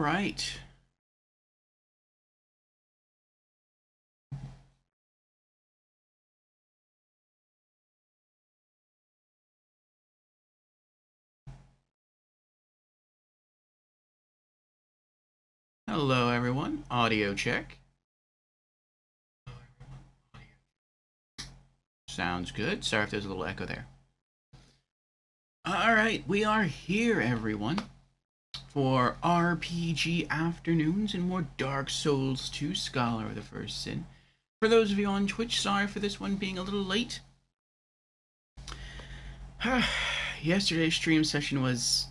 right. Hello, everyone. Audio check. Sounds good. Sorry if there's a little echo there. All right, we are here, everyone, for RPG Afternoons and more Dark Souls 2 Scholar of the First Sin. For those of you on Twitch, sorry for this one being a little late. Yesterday's stream session was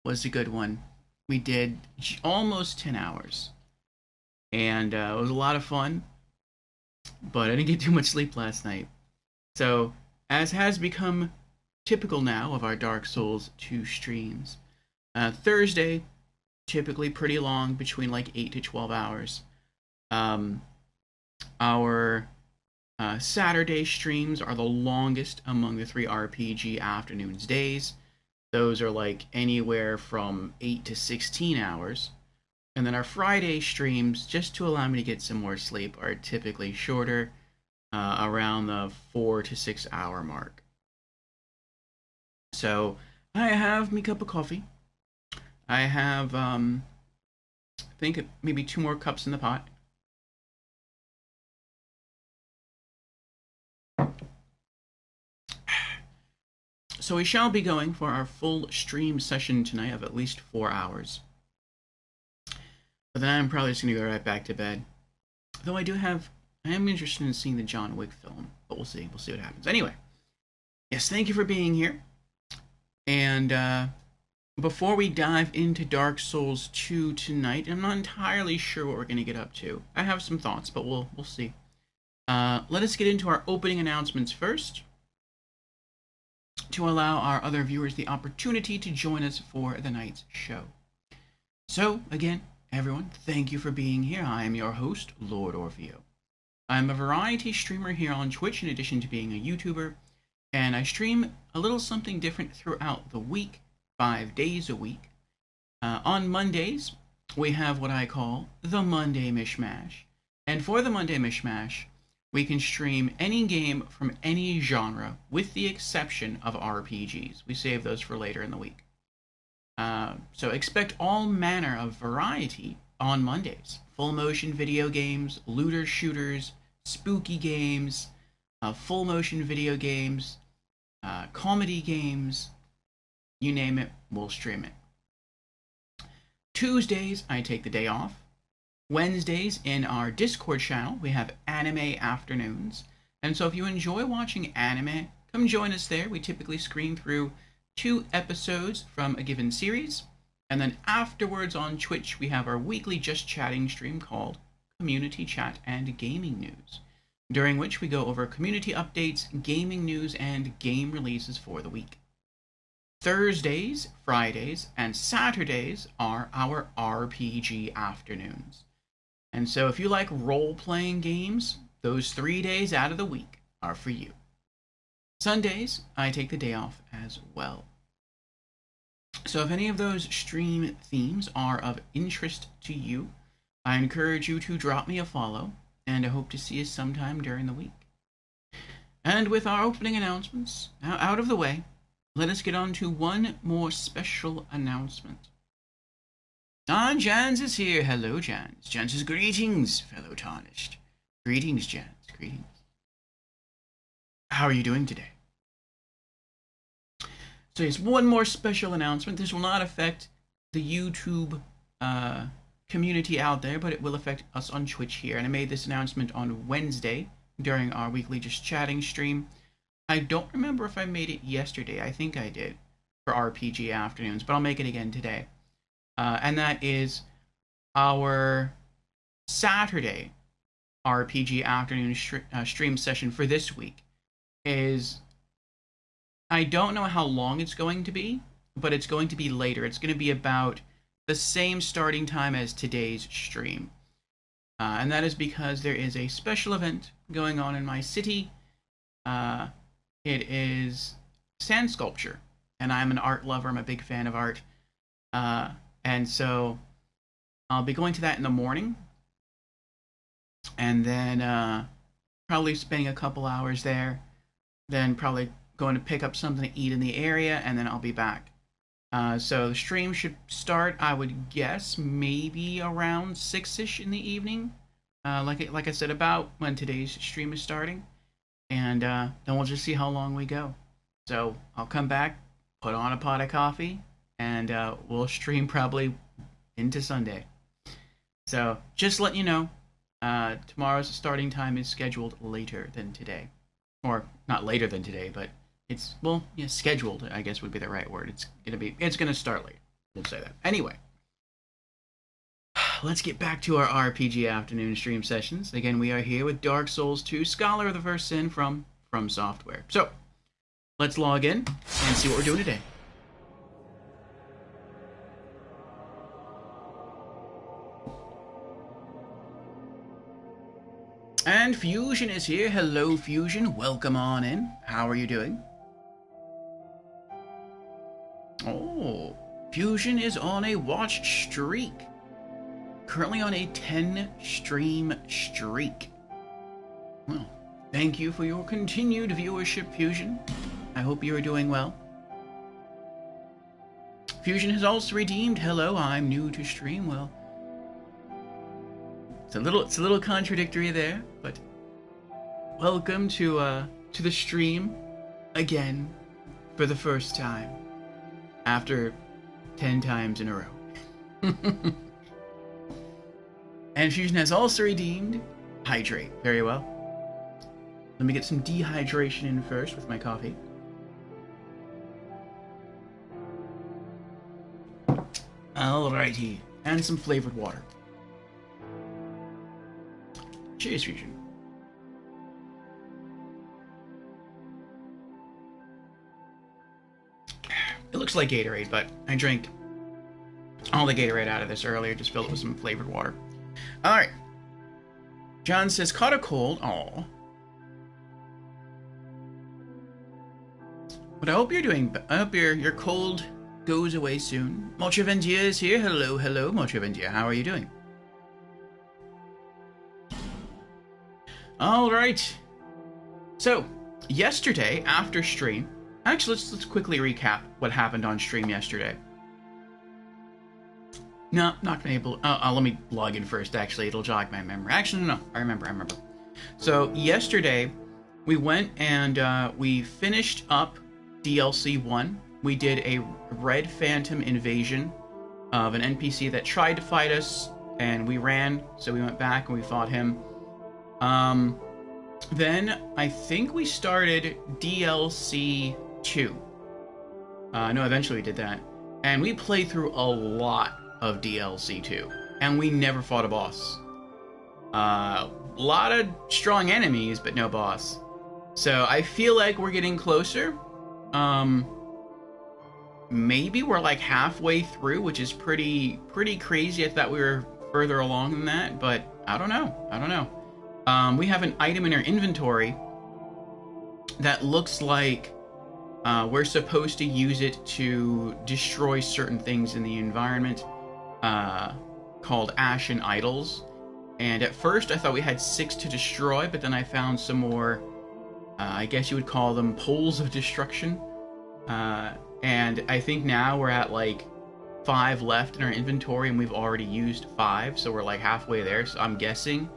a good one. We did almost 10 hours, and it was a lot of fun, but I didn't get too much sleep last night. So, as has become typical now of our Dark Souls 2 streams, Thursday, typically pretty long, between like 8 to 12 hours. Um, our Saturday streams are the longest among the three RPG Afternoons days. Those are like anywhere from 8 to 16 hours. And then our Friday streams, just to allow me to get some more sleep, are typically shorter, around the 4 to 6 hour mark. So I have my cup of coffee. I have, I think maybe 2 more cups in the pot. So we shall be going for our full stream session tonight of at least 4 hours. But then I'm probably just going to go right back to bed. Though I am interested in seeing the John Wick film, but we'll see. We'll see what happens. Anyway, yes, thank you for being here. And before we dive into Dark Souls 2 tonight, I'm not entirely sure what we're going to get up to. I have some thoughts, but we'll see. Let us get into our opening announcements first, to allow our other viewers the opportunity to join us for the night's show. So, again, everyone, thank you for being here. I am your host, Lord Orvio. I'm a variety streamer here on Twitch in addition to being a YouTuber, and I stream a little something different throughout the week, 5 days a week. On Mondays, we have what I call the Monday Mishmash. And for the Monday Mishmash, we can stream any game from any genre, with the exception of RPGs. We save those for later in the week. So expect all manner of variety on Mondays. Full motion video games, looter shooters, spooky games, full motion video games, comedy games, you name it, we'll stream it. Tuesdays, I take the day off. Wednesdays, in our Discord channel, we have Anime Afternoons. And so if you enjoy watching anime, come join us there. We typically screen through 2 episodes from a given series. And then afterwards on Twitch, we have our weekly Just Chatting stream called Community Chat and Gaming News, during which we go over community updates, gaming news, and game releases for the week. Thursdays, Fridays, and Saturdays are our RPG Afternoons. And so if you like role-playing games, those 3 days out of the week are for you. Sundays, I take the day off as well. So if any of those stream themes are of interest to you, I encourage you to drop me a follow, and I hope to see you sometime during the week. And with our opening announcements now out of the way, let us get on to one more special announcement. Jans is here. Hello, Jans. Jans says, greetings, fellow tarnished. Greetings, Jans. Greetings. How are you doing today? So yes, one more special announcement. This will not affect the YouTube community out there, but it will affect us on Twitch here. And I made this announcement on Wednesday during our weekly Just Chatting stream. I don't remember if I made it yesterday. I think I did for RPG Afternoons, but I'll make it again today. And that is our Saturday RPG Afternoon stream session for this week. I don't know how long it's going to be, but it's going to be later. It's going to be about the same starting time as today's stream. And that is because there is a special event going on in my city. It is sand sculpture, and I'm an art lover. I'm a big fan of art. And so I'll be going to that in the morning, and then probably spending a couple hours there. Then probably going to pick up something to eat in the area, and then I'll be back. So the stream should start, I would guess, maybe around 6-ish in the evening. Like I said, about when today's stream is starting. And then we'll just see how long we go. So I'll come back, put on a pot of coffee, and we'll stream probably into Sunday. So just letting you know, tomorrow's starting time is scheduled later than today. Or not later than today, but it's, well, yeah, scheduled, I guess would be the right word. It's gonna start late. We'll say that. Anyway, let's get back to our RPG afternoon stream sessions. Again, we are here with Dark Souls 2, Scholar of the First Sin from Software. So, let's log in and see what we're doing today. And Fusion is here. Hello, Fusion. Welcome on in. How are you doing? Oh, Fusion is on a watch streak. Currently on a 10-stream streak. Well, thank you for your continued viewership, Fusion. I hope you are doing well. Fusion has also redeemed. Hello, I'm new to stream. Well, it's a little contradictory there, but welcome to the stream again for the first time after 10 times in a row. And Fusion has also redeemed Hydrate. Very well. Let me get some dehydration in first with my coffee. Alrighty. And some flavored water. Cheers, Fusion. It looks like Gatorade, but I drank all the Gatorade out of this earlier, just filled it with some flavored water. Alright. John says, caught a cold. Aw. But I hope you're doing... I hope your cold goes away soon. Mochavendia is here. Hello, hello, Mochavendia. How are you doing? Alright. So, yesterday, after stream... Actually, let's quickly recap what happened on stream yesterday. No, not gonna able... let me log in first, actually. It'll jog my memory. Actually, no. I remember. So, yesterday, we went and we finished up DLC 1. We did a Red Phantom invasion of an NPC that tried to fight us, and we ran, so we went back and we fought him. Then, I think we started DLC 2. No, eventually we did that. And we played through a lot of DLC 2, and we never fought a boss. A lot of strong enemies, but no boss. So I feel like we're getting closer. Maybe we're like halfway through, which is pretty crazy. I thought we were further along than that, but I don't know. We have an item in our inventory that looks like we're supposed to use it to destroy certain things in the environment, called Ashen Idols. And at first I thought we had 6 to destroy, but then I found some more, I guess you would call them poles of destruction. And I think now we're at like 5 left in our inventory, and we've already used 5, so we're like halfway there. So I'm guessing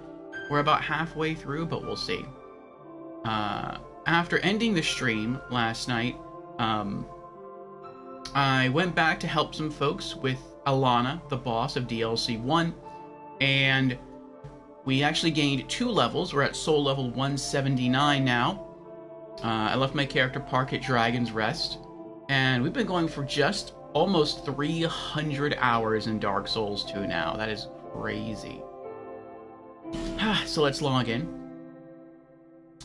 we're about halfway through, but we'll see. After ending the stream last night, I went back to help some folks with Alana, the boss of DLC 1, and we actually gained 2 levels. We're at soul level 179 now. I left my character Park at Dragon's Rest, and we've been going for just almost 300 hours in Dark Souls 2 now. That is crazy. So let's log in.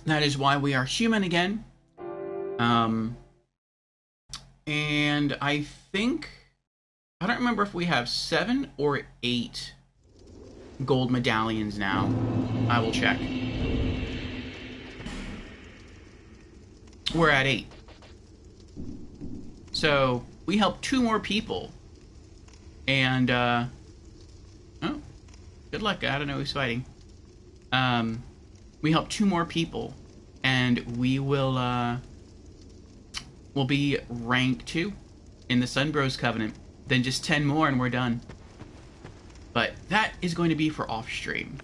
That is why we are human again. And I think... I don't remember if we have 7 or 8 gold medallions now. I will check. We're at 8. So, we helped 2 more people. And, oh, Good luck. I don't know who's fighting. We help 2 more people, and we will be rank 2 in the Sunbros Covenant. Then just 10 more and we're done. But that is going to be for off-stream.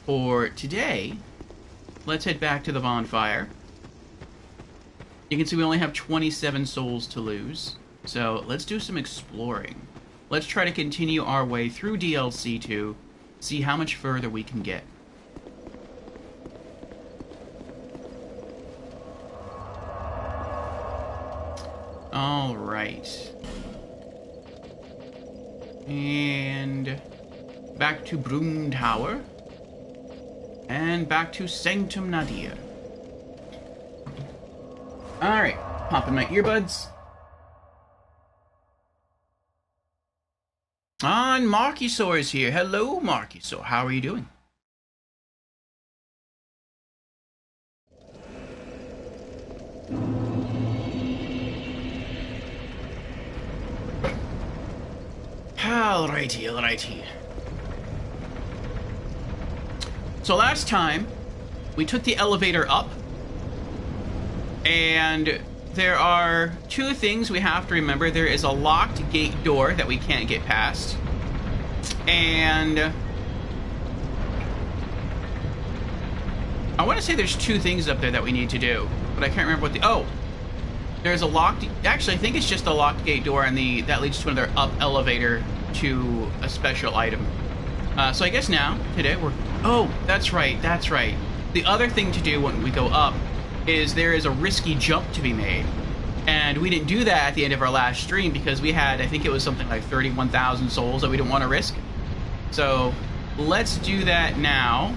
For today, let's head back to the bonfire. You can see we only have 27 souls to lose. So let's do some exploring. Let's try to continue our way through DLC2, see how much further we can get. Alright. And back to Broom Tower. And back to Sanctum Nadir. Alright, popping my earbuds. And Markysaur is here. Hello, Markysaur. How are you doing? Alrighty, alrighty. So last time, we took the elevator up, and there are 2 things we have to remember. There is a locked gate door that we can't get past, and I want to say there's 2 things up there that we need to do, but I can't remember what the... Oh! There's a locked... Actually, I think it's just a locked gate door, and that leads to another up elevator to a special item. So I guess now, today, we're... Oh, that's right, that's right. The other thing to do when we go up is there is a risky jump to be made. And we didn't do that at the end of our last stream because we had, I think it was something like 31,000 souls that we didn't want to risk. So, let's do that now.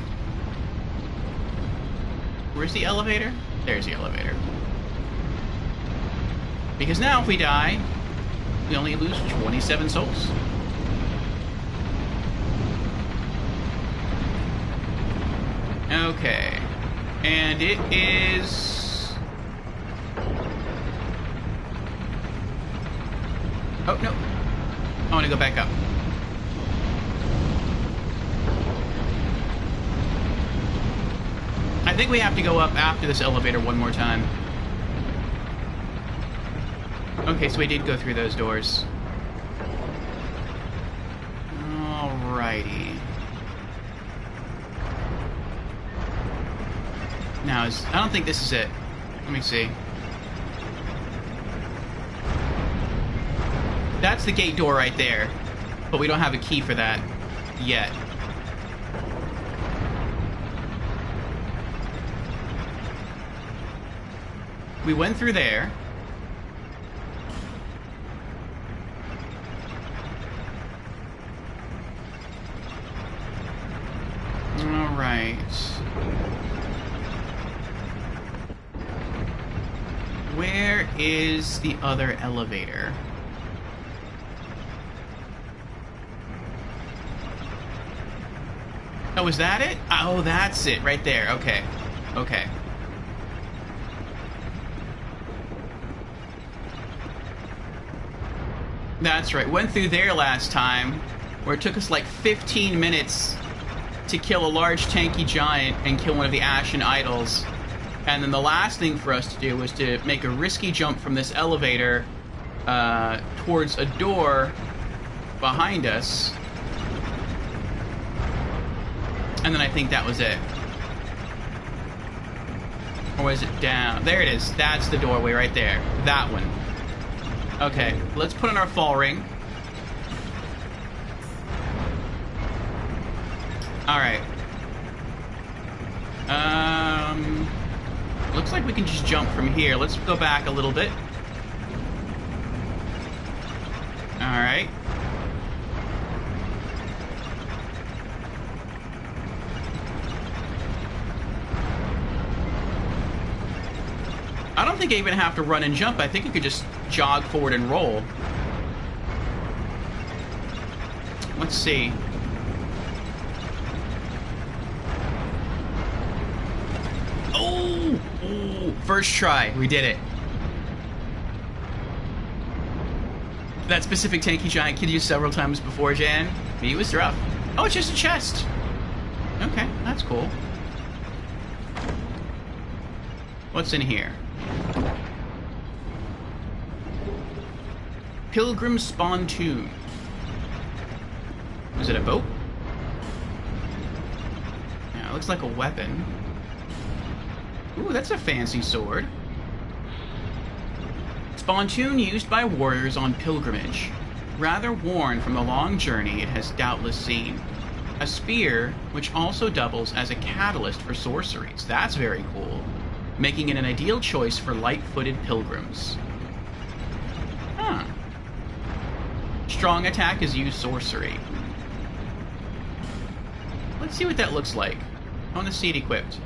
Where's the elevator? There's the elevator. Because now, if we die, we only lose 27 souls. Okay. And it is... Oh, no. I want to go back up. I think we have to go up after this elevator one more time. Okay, so we did go through those doors. Alrighty. Now, I don't think this is it. Let me see. That's the gate door right there. But we don't have a key for that yet. We went through there. Alright. Where is the other elevator? Oh, is that it? Oh, that's it, right there. Okay. Okay. That's right. Went through there last time, where it took us like 15 minutes to kill a large tanky giant and kill one of the Ashen Idols. And then the last thing for us to do was to make a risky jump from this elevator towards a door behind us. And then I think that was it. Or was it down? There it is. That's the doorway right there. That one. Okay, let's put on our fall ring. Alright. Looks like we can just jump from here. Let's go back a little bit. Alright. I don't think I even have to run and jump. I think I could just jog forward and roll. Let's see. Oh! Oh! First try. We did it. That specific tanky giant killed you several times before, Jan. He was rough. Oh, it's just a chest. Okay, that's cool. What's in here? Pilgrim Spontoon. Is it a boat? Yeah, it looks like a weapon. Ooh, that's a fancy sword. Spontoon used by warriors on pilgrimage. Rather worn from the long journey it has doubtless seen. A spear, which also doubles as a catalyst for sorceries. That's very cool. Making it an ideal choice for light-footed pilgrims. Huh. Strong attack is used sorcery. Let's see what that looks like. I want to see it equipped.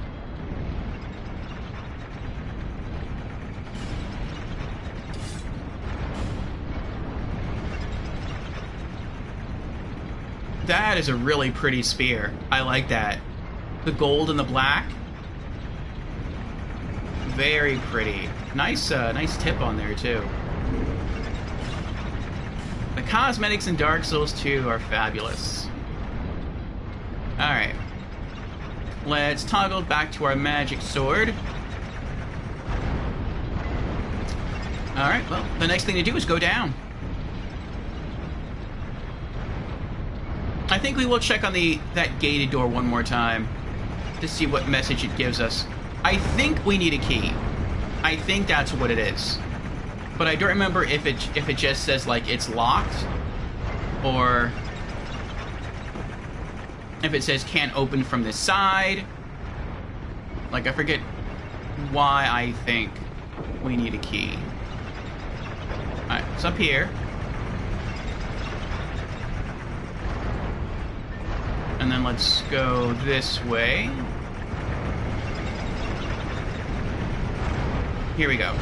That is a really pretty spear. I like that. The gold and the black. Very pretty. Nice, nice tip on there too. The cosmetics in Dark Souls 2 are fabulous. Alright. Let's toggle back to our magic sword. Alright, well, the next thing to do is go down. I think we will check on that gated door one more time to see what message it gives us. I think we need a key. I think that's what it is. But I don't remember if it just says, like, it's locked, or if it says can't open from this side. Like, I forget why I think we need a key. Alright, it's up here. And then let's go this way. Here we go.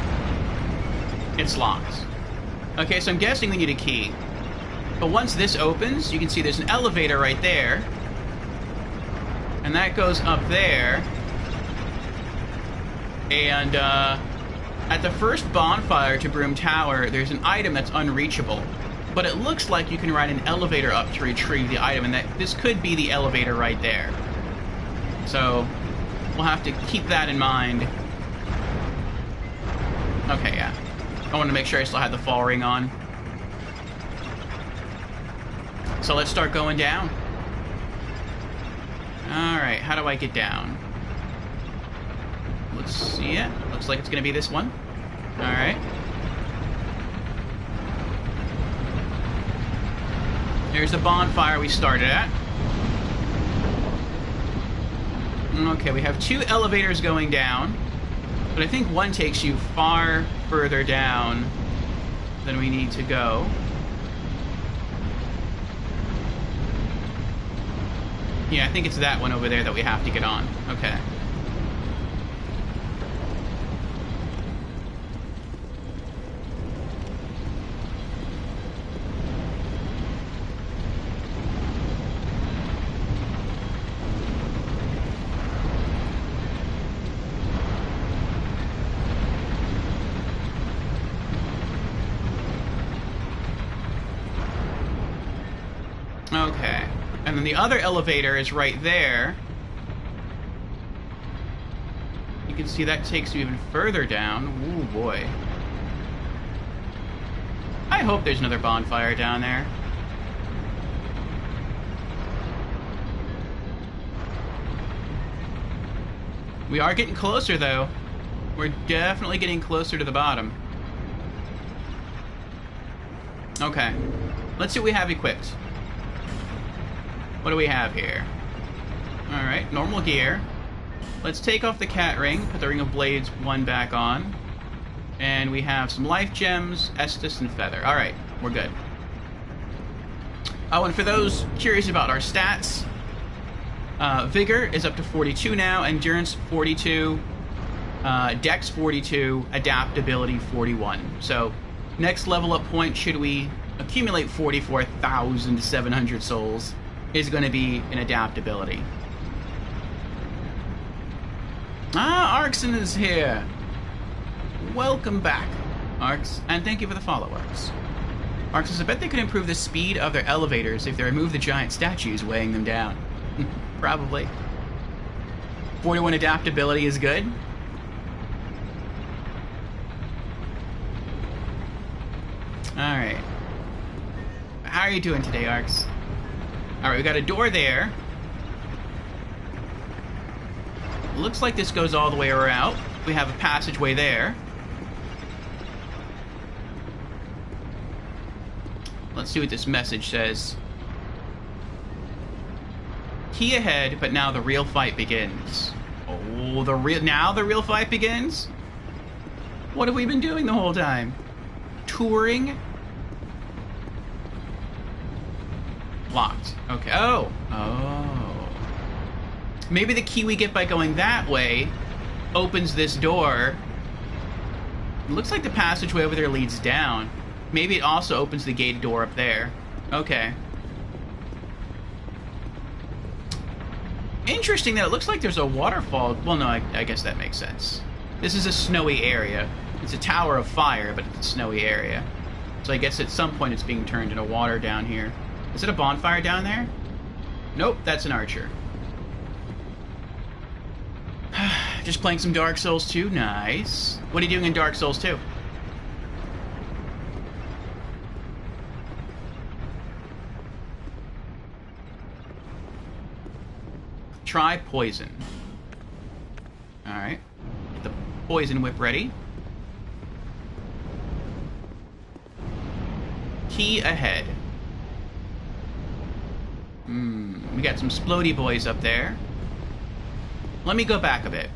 It's locked. Okay, so I'm guessing we need a key. But once this opens, you can see there's an elevator right there. And that goes up there. And at the first bonfire to Broom Tower, there's an item that's unreachable. But it looks like you can ride an elevator up to retrieve the item, and that this could be the elevator right there. So we'll have to keep that in mind. Okay, yeah. I want to make sure I still had the fall ring on. So let's start going down. Alright, how do I get down? Let's see it. Looks like it's going to be this one. Alright. Here's the bonfire we started at. Okay, we have 2 elevators going down. But I think one takes you far further down than we need to go. Yeah, I think it's that one over there that we have to get on. Okay. Okay. And then the other elevator is right there. You can see that takes you even further down. Ooh, boy. I hope there's another bonfire down there. We are getting closer, though. We're definitely getting closer to the bottom. Okay. Let's see what we have equipped. What do we have here? Alright, normal gear. Let's take off the cat ring, put the Ring of Blades 1 back on. And we have some life gems, Estus, and Feather. Alright, we're good. Oh, and for those curious about our stats, Vigor is up to 42 now, Endurance 42, Dex 42, Adaptability 41. So, next level up point, should we accumulate 44,700 souls, is going to be an adaptability. Ah, Arxon is here. Welcome back, Arx, and thank you for the follow, Arx. Mark says, I bet they could improve the speed of their elevators if they remove the giant statues weighing them down. Probably. 41 adaptability is good. Alright. How are you doing today, Arx? Alright, we got a door there. Looks like this goes all the way around. We have a passageway there. Let's see what this message says. Key ahead, but now the real fight begins. Oh, now the real fight begins? What have we been doing the whole time? Touring? Locked. Okay. Oh. Maybe the key we get by going that way opens this door. It looks like the passageway over there leads down. Maybe it also opens the gated door up there. Okay. Interesting that it looks like there's a waterfall. Well, no, I guess that makes sense. This is a snowy area. It's a tower of fire, but it's a snowy area. So I guess at some point it's being turned into water down here. Is it a bonfire down there? Nope, that's an archer. Just playing some Dark Souls 2. Nice. What are you doing in Dark Souls 2? Try poison. Alright. Get the poison whip ready. Key ahead. We got some splody boys up there. Let me go back a bit.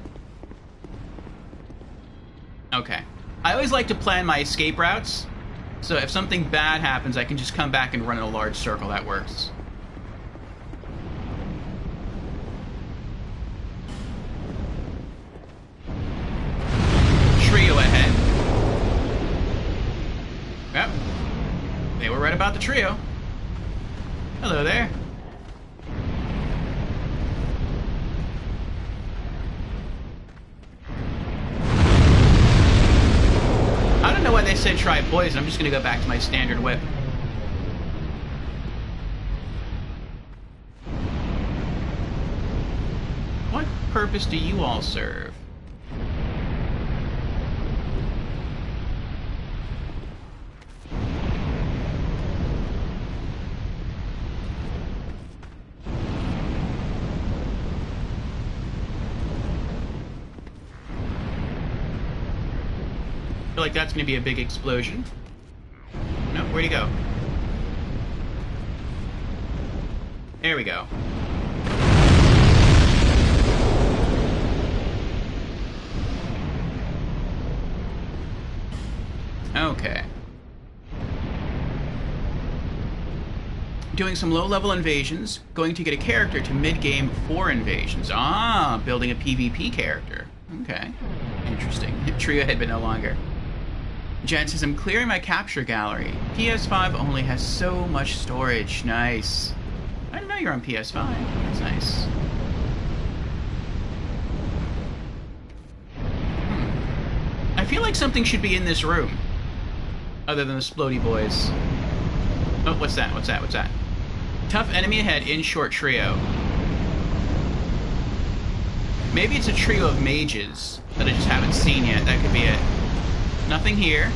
Okay. I always like to plan my escape routes, so if something bad happens, I can just come back and run in a large circle. That works. Trio ahead. Yep. They were right about the trio. Hello there. I don't know why they said try poison. I'm just going to go back to my standard whip. What purpose do you all serve? I feel like that's going to be a big explosion. No, where'd he go? There we go. Okay. Doing some low-level invasions, going to get a character to mid-game for invasions. Ah, building a PvP character. Okay. Interesting. Trio head, but no longer. Jan says, I'm clearing my capture gallery. PS5 only has so much storage. Nice. I didn't know you're on PS5. That's nice. I feel like something should be in this room. Other than the splody boys. Oh, what's that? What's that? What's that? Tough enemy ahead in short trio. Maybe it's a trio of mages that I just haven't seen yet. That could be it. Nothing here.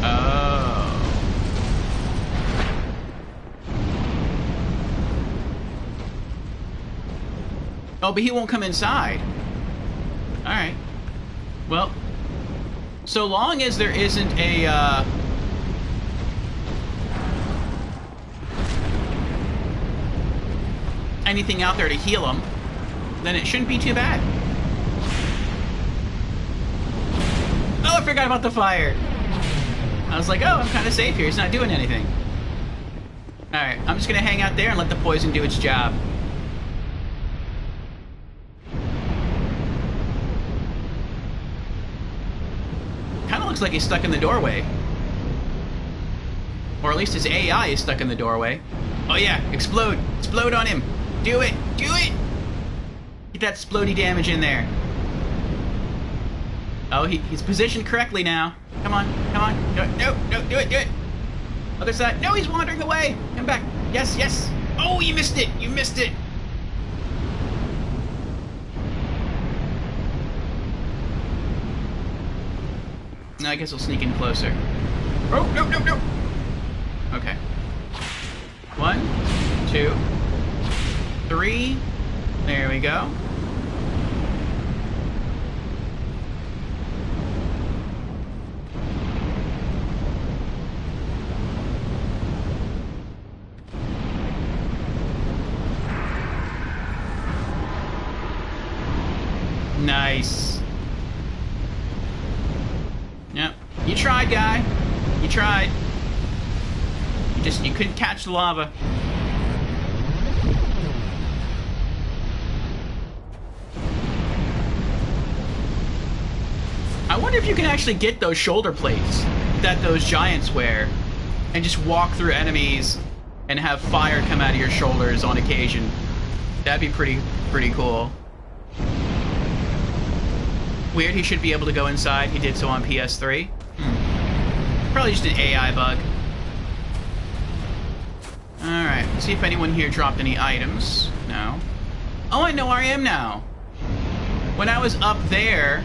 Oh. Oh, but he won't come inside. Alright. Well, so long as there isn't a, anything out there to heal him, then it shouldn't be too bad. Oh, I forgot about the fire. I was like, oh, I'm kind of safe here. He's not doing anything. Alright, I'm just going to hang out there and let the poison do its job. Kind of looks like he's stuck in the doorway. Or at least his AI is stuck in the doorway. Oh yeah, explode. Explode on him. Do it. Do it. Get that splody damage in there. Oh, he's positioned correctly now. Come on, come on. No, do it. Other side. No, he's wandering away. Come back. Yes. Oh, you missed it. I guess we'll sneak in closer. Oh, no. Okay. 1, 2, 3. There we go. Nice. Yep. You tried, guy. You tried. You couldn't catch the lava. I wonder if you can actually get those shoulder plates that those giants wear and just walk through enemies and have fire come out of your shoulders on occasion. That'd be pretty cool. Weird, he should be able to go inside. He did so on PS3. Probably just an AI bug. Alright, see if anyone here dropped any items. No. Oh, I know where I am now. When I was up there,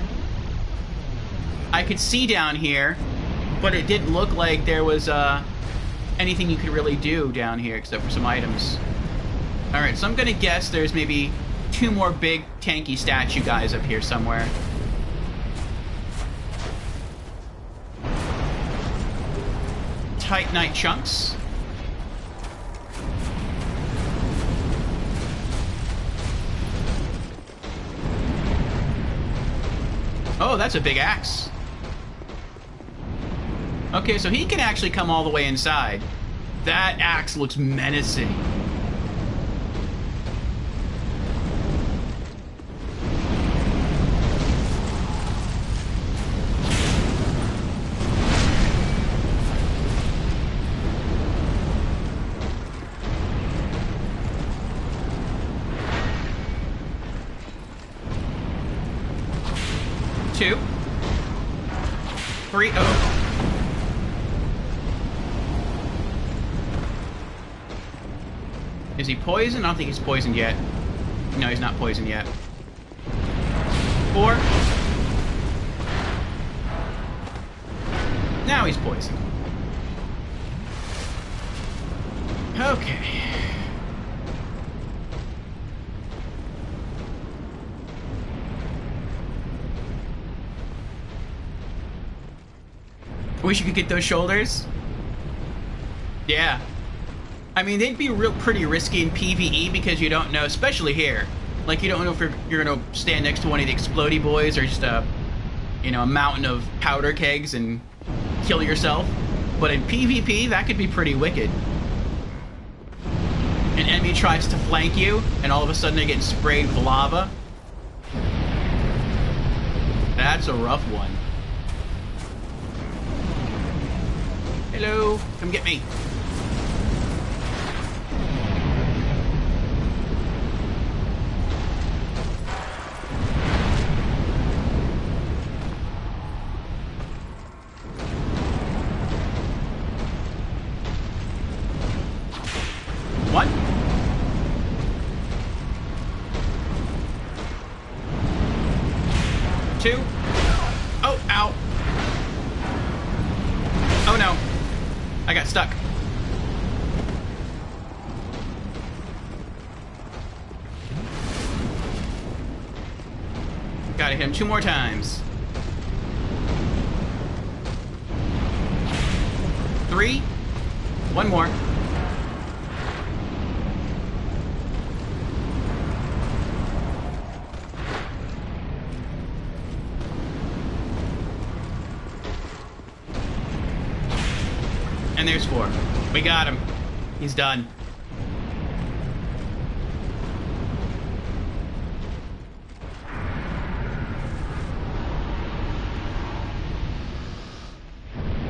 I could see down here, but it didn't look like there was anything you could really do down here except for some items. Alright, so I'm gonna guess there's maybe 2 more big tanky statue guys up here somewhere. Titanite chunks. Oh, that's a big axe. Okay, so he can actually come all the way inside. That axe looks menacing. Two. 3. Oh. Is he poisoned? I don't think he's poisoned yet. No, he's not poisoned yet. 4. Now he's poisoned. Okay. Wish you could get those shoulders. Yeah. I mean, they'd be pretty risky in PvE because you don't know, especially here. Like, you don't know if you're gonna stand next to one of the explodey boys or just a mountain of powder kegs and kill yourself. But in PvP, that could be pretty wicked. An enemy tries to flank you, and all of a sudden they're getting sprayed with lava. That's a rough one. Hello, come get me. One. Two. Oh, ow. Oh no. I got stuck. Gotta hit him 2 more times. 3. 1 more. And there's 4. We got him. He's done.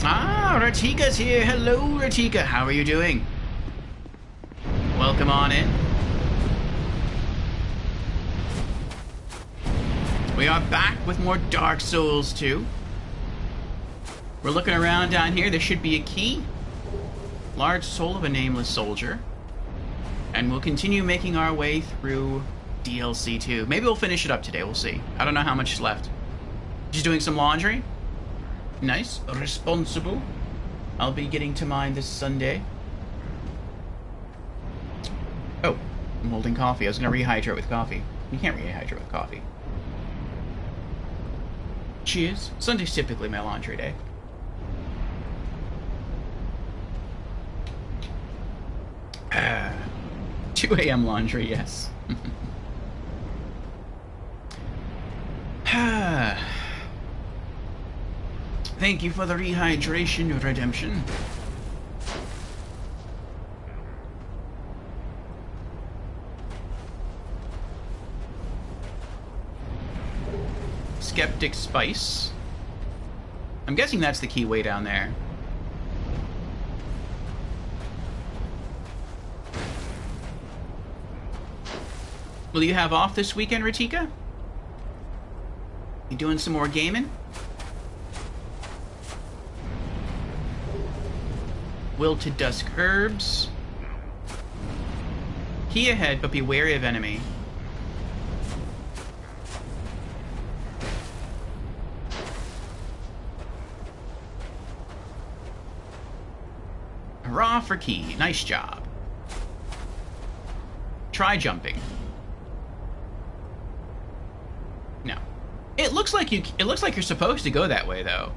Ah, Ratika's here. Hello, Ratika. How are you doing? Welcome on in. We are back with more Dark Souls 2. We're looking around down here. There should be a key. Large soul of a nameless soldier. And we'll continue making our way through DLC2. Maybe we'll finish it up today. We'll see. I don't know how much is left. Just doing some laundry. Nice. Responsible. I'll be getting to mine this Sunday. Oh, I'm holding coffee. I was going to rehydrate with coffee. You can't rehydrate with coffee. Cheers. Sunday's typically my laundry day. Ah, 2 a.m. laundry, yes. Thank you for the rehydration, Redemption. Skeptic Spice. I'm guessing that's the key way down there. Will you have off this weekend, Ratika? You doing some more gaming? Wilted Dusk Herbs. Key ahead, but be wary of enemy. Hurrah for key. Nice job. Try jumping. No. It looks like you're supposed to go that way though.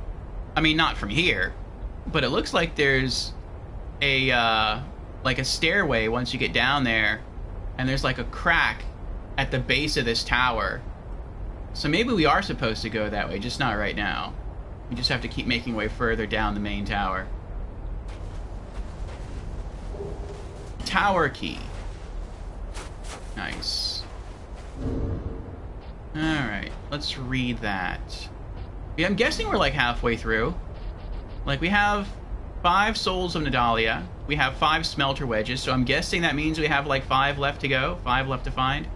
I mean, not from here, but it looks like there's a like a stairway once you get down there, and there's like a crack at the base of this tower. So maybe we are supposed to go that way, just not right now. We just have to keep making way further down the main tower. Tower key. Nice. Alright, let's read that. Yeah, I'm guessing we're like halfway through. Like, we have 5 Souls of Nadalia. We have 5 Smelter Wedges, so I'm guessing that means we have like 5 left to go. 5 left to find.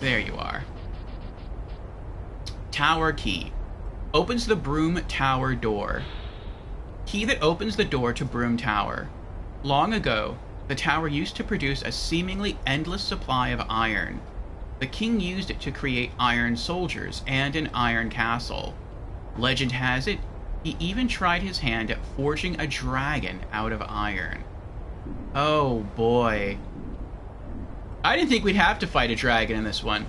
There you are. Tower key. Opens the Broom Tower door. Key that opens the door to Broom Tower. Long ago, the tower used to produce a seemingly endless supply of iron. The king used it to create iron soldiers and an iron castle. Legend has it, he even tried his hand at forging a dragon out of iron. Oh boy. I didn't think we'd have to fight a dragon in this one.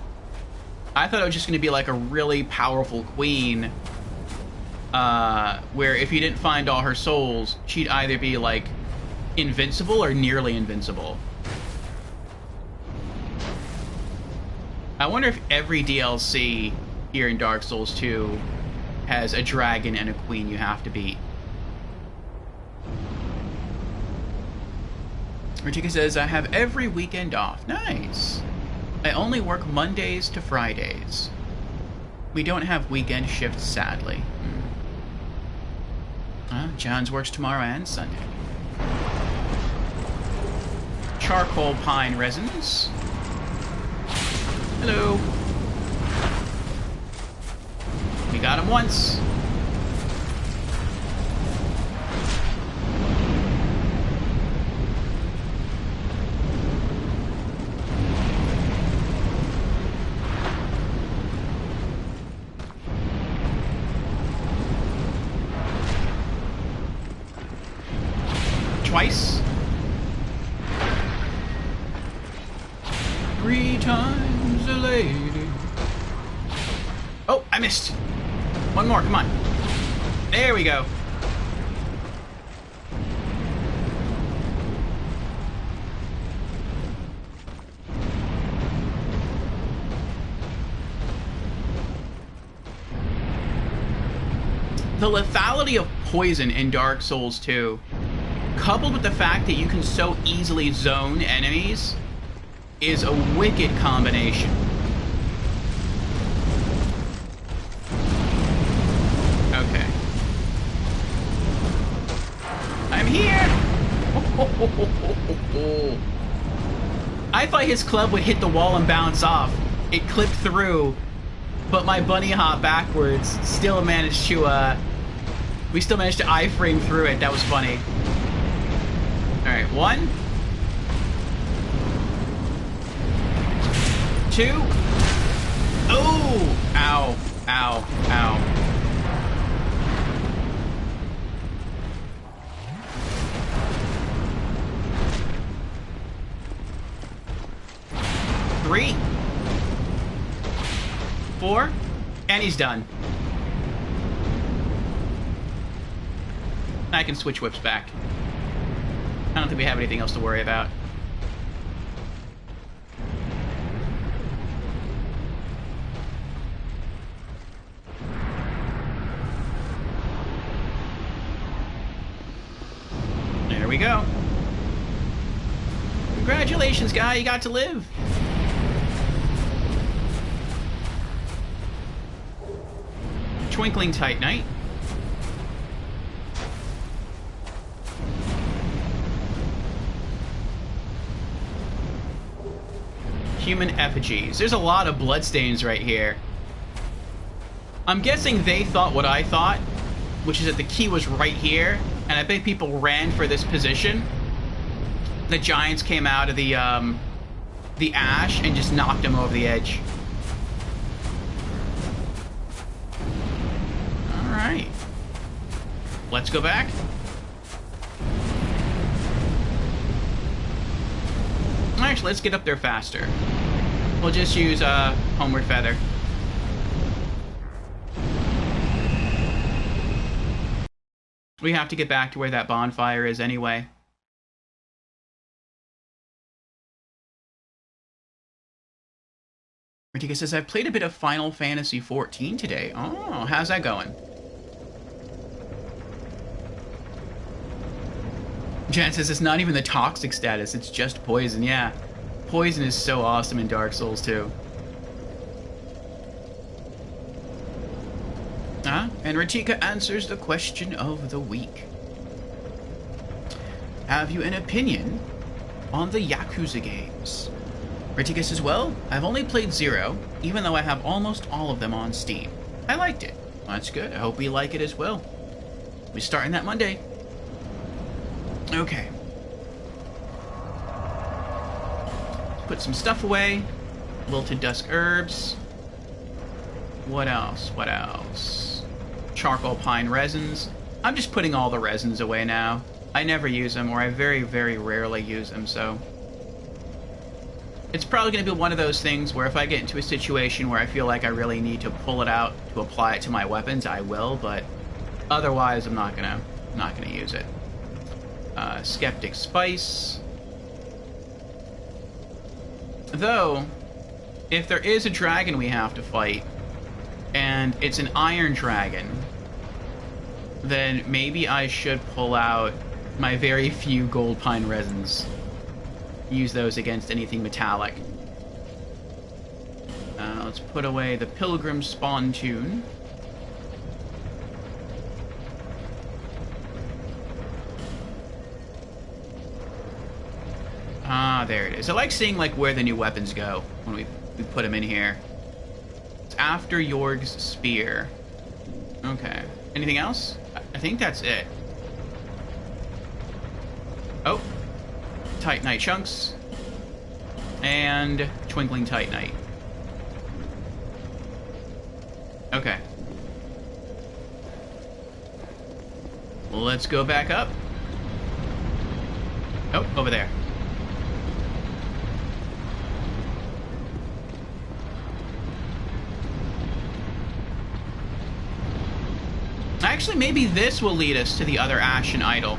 I thought it was just going to be like a really powerful queen, where if you didn't find all her souls, she'd either be like invincible or nearly invincible. I wonder if every DLC here in Dark Souls 2 has a dragon and a queen you have to beat. Ratika says, I have every weekend off. Nice. I only work Mondays to Fridays. We don't have weekend shifts, sadly. John's works tomorrow and Sunday. Charcoal pine resins. Hello. We got him once. Twice. 3 times a lady. Oh, I missed. One more, come on. There we go. The lethality of poison in Dark Souls 2, coupled with the fact that you can so easily zone enemies, is a wicked combination. Okay. I'm here! I thought his club would hit the wall and bounce off. It clipped through, but my bunny hop backwards still managed to, we still managed to iframe through it. That was funny. Alright, 1. 2. Oh! Ow. Ow. Ow. 3. 4. And he's done. I can switch whips back. I don't think we have anything else to worry about. There we go. Congratulations, guy. You got to live. Twinkling Titanite. Human effigies. There's a lot of bloodstains right here. I'm guessing they thought what I thought, which is that the key was right here, and I bet people ran for this position. The giants came out of the ash and just knocked him over the edge. Alright. Let's go back. Actually, let's get up there faster. We'll just use Homeward Feather. We have to get back to where that bonfire is anyway. Ratika says, I've played a bit of Final Fantasy XIV today. Oh, how's that going? Jan says it's not even the toxic status, it's just poison. Yeah, poison is so awesome in Dark Souls too. And Ratika answers the question of the week. Have you an opinion on the Yakuza games? Ratika says, well, I've only played 0, even though I have almost all of them on Steam. I liked it. That's good. I hope we like it as well. We're starting that Monday. Okay. Put some stuff away. Wilted dusk herbs. What else? What else? Charcoal pine resins. I'm just putting all the resins away now. I never use them, or I very, very rarely use them, so... It's probably going to be one of those things where if I get into a situation where I feel like I really need to pull it out to apply it to my weapons, I will, but otherwise I'm not gonna use it. Skeptic Spice. Though, if there is a dragon we have to fight, and it's an iron dragon, then maybe I should pull out my very few gold pine resins. Use those against anything metallic. Let's put away the Pilgrim Spontoon. Ah, there it is. I like seeing like where the new weapons go when we put them in here. It's after Yorg's spear. Okay. Anything else? I think that's it. Oh. Titanite chunks. And Twinkling Titanite. Okay. Let's go back up. Oh, over there. Actually, maybe this will lead us to the other Ashen Idol.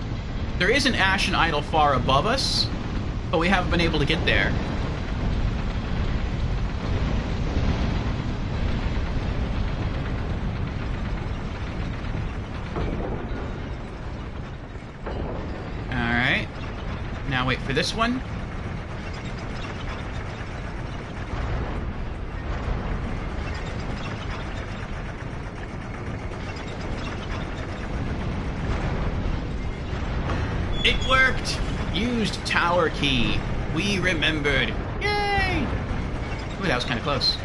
There is an Ashen Idol far above us, but we haven't been able to get there. Alright. Now wait for this one. It worked! Used tower key. We remembered. Ooh, that was kind of close.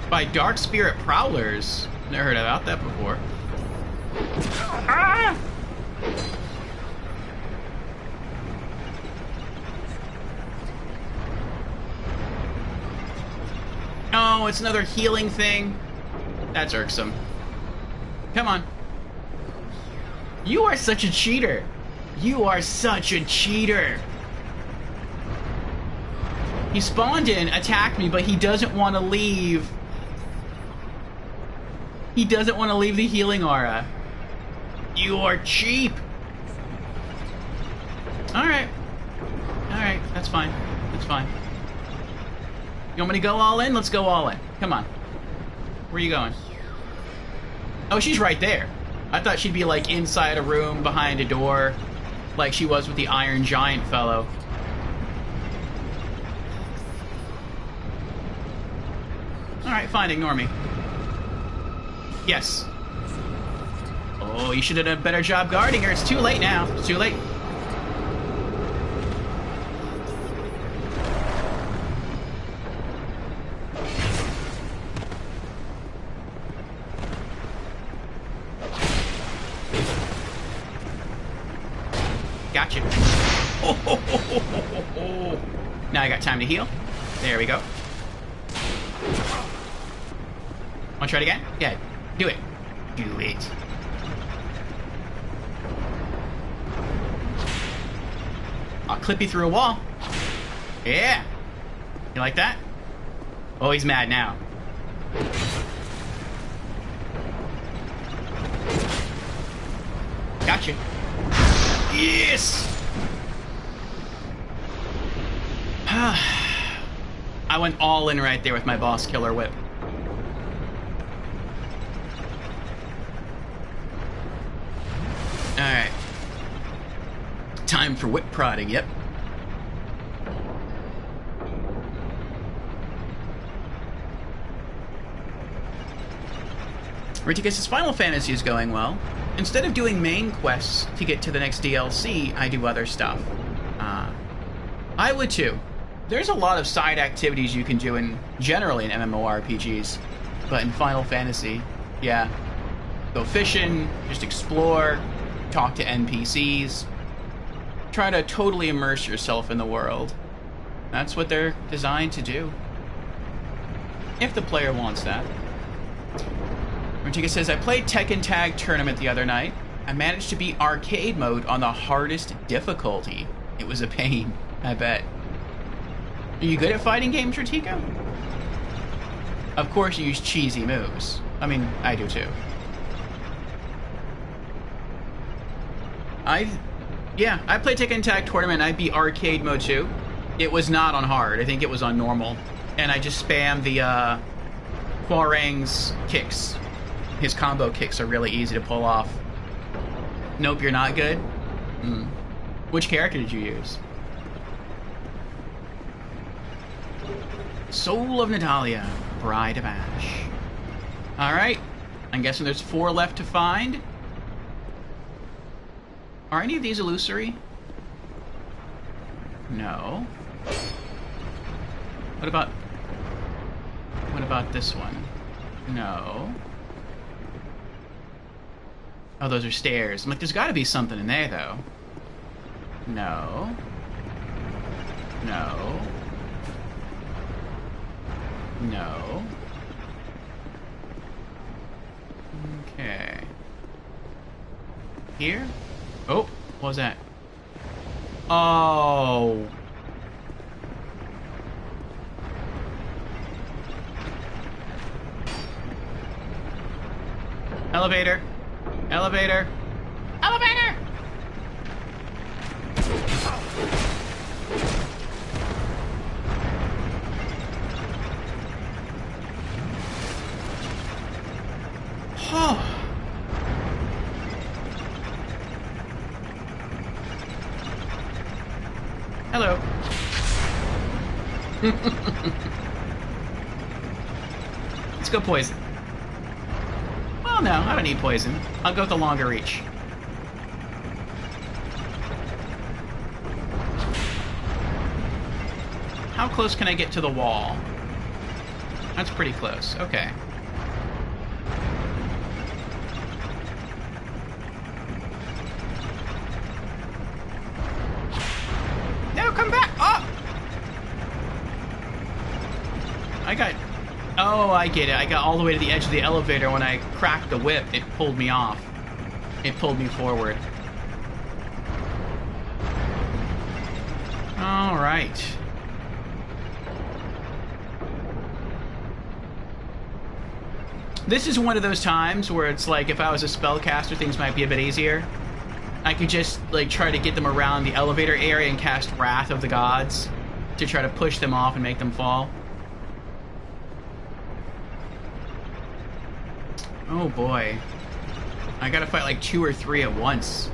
By Dark Spirit Prowlers. Never heard about that before. Ah! Oh, it's another healing thing. That's irksome. Come on. You are such a cheater. You are such a cheater. He spawned in, attacked me, but he doesn't want to leave. He doesn't want to leave the healing aura. You are cheap. Alright. Alright, that's fine. That's fine. You want me to go all in? Let's go all in. Come on. Where are you going? Oh, she's right there. I thought she'd be like inside a room behind a door, like she was with the Iron Giant fellow. Alright, fine, ignore me. Yes. Oh, you should have done a better job guarding her. It's too late now. It's too late. Gotcha. Oh. Now I got time to heal. There we go. Want to try it again? Yeah, do it. Do it. I'll clip you through a wall. Yeah. You like that? Oh, he's mad now. Gotcha. Yes! I went all in right there with my boss killer whip. Alright. Time for whip prodding, yep. Ridiculous' Final Fantasy is going well. Instead of doing main quests to get to the next DLC, I do other stuff. I would too. There's a lot of side activities you can do generally in MMORPGs, but in Final Fantasy, yeah. Go fishing, just explore, talk to NPCs, try to totally immerse yourself in the world. That's what they're designed to do. If the player wants that. Rantika says, I played Tekken Tag Tournament the other night. I managed to beat arcade mode on the hardest difficulty. It was a pain, I bet. Are you good at fighting games, Rantika? Of course you use cheesy moves. I mean, I do too. I played Tekken Tag Tournament and I beat arcade mode too. It was not on hard. I think it was on normal. And I just spammed the Hwoarang's kicks. His combo kicks are really easy to pull off. Nope, you're not good? Which character did you use? Soul of Natalia, Bride of Ash. Alright. I'm guessing there's 4 left to find. Are any of these illusory? No. What about this one? No. Oh, those are stairs. I'm like, there's got to be something in there, though. No. No. No. Okay. Here? Oh, what was that? Oh. Elevator. Elevator. Elevator! Oh. Hello. Let's go poison. Well, no, I don't need poison. I'll go with the longer reach. How close can I get to the wall? That's pretty close. Okay. No, come back! Oh! I got... Oh, I get it. I got all the way to the edge of the elevator. When I cracked the whip, it pulled me off. It pulled me forward. All right. This is one of those times where it's like, if I was a spellcaster, things might be a bit easier. I could just, like, try to get them around the elevator area and cast Wrath of the Gods to try to push them off and make them fall. Oh boy. I gotta fight like 2 or 3 at once.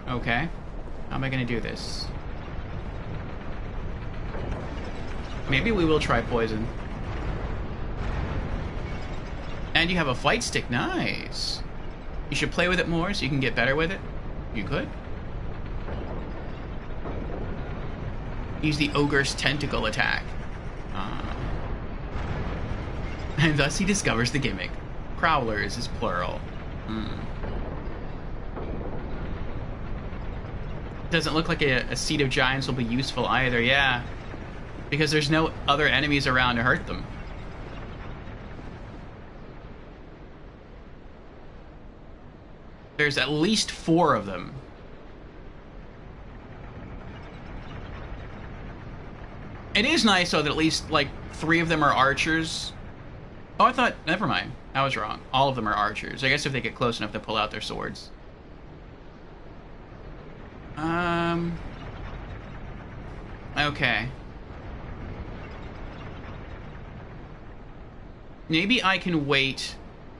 Okay. How am I gonna do this? Maybe we will try poison. And you have a fight stick. Nice. You should play with it more so you can get better with it. You could. Use the ogre's tentacle attack. And thus he discovers the gimmick. Prowlers is plural. Doesn't look like a seed of giants will be useful either, yeah. Because there's no other enemies around to hurt them. There's at least 4 of them. It is nice, though, that at least, like, 3 of them are archers. Oh, I thought... Never mind. I was wrong. All of them are archers. I guess if they get close enough, they pull out their swords. Okay. Maybe I can wait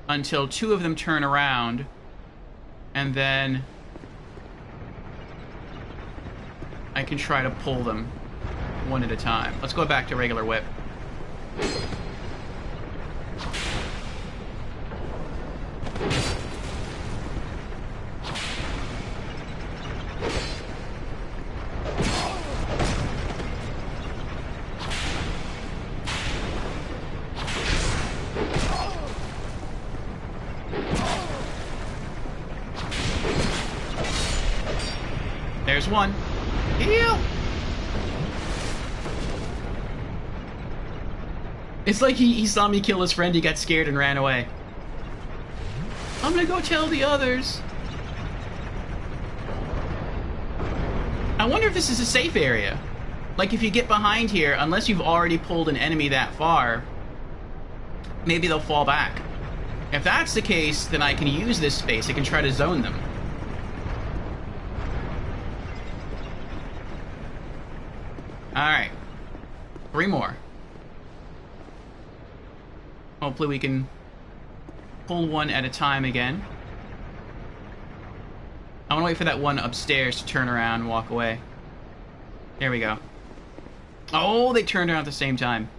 until 2 of them turn around, and then I can try to pull them one at a time. Let's go back to regular whip. There's one. Heal! It's like he saw me kill his friend, he got scared and ran away. I'm gonna go tell the others. I wonder if this is a safe area. Like, if you get behind here, unless you've already pulled an enemy that far, maybe they'll fall back. If that's the case, then I can use this space. I can try to zone them. Alright. 3 more. Hopefully we can pull one at a time again. I want to wait for that one upstairs to turn around and walk away. There we go. Oh, they turned around at the same time.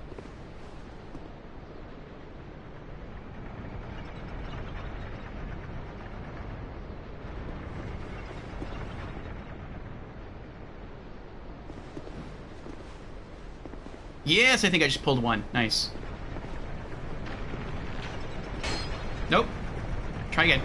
Yes, I think I just pulled one. Nice. Nope. Try again.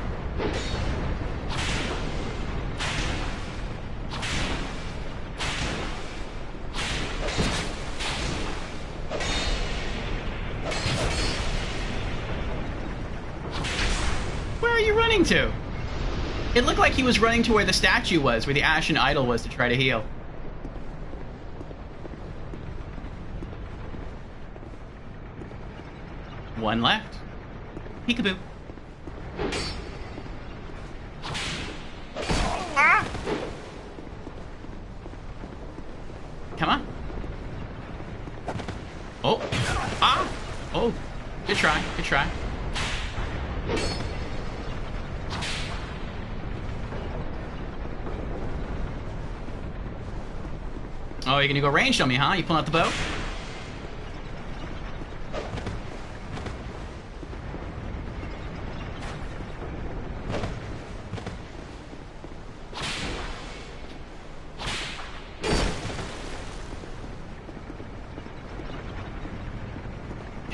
Where are you running to? It looked like he was running to where the statue was, where the Ashen Idol was, to try to heal. One left. Peekaboo. Ah! Come on. Oh. Ah! Oh. Good try. Good try. Oh, you're gonna go ranged on me, huh? You pulling out the bow?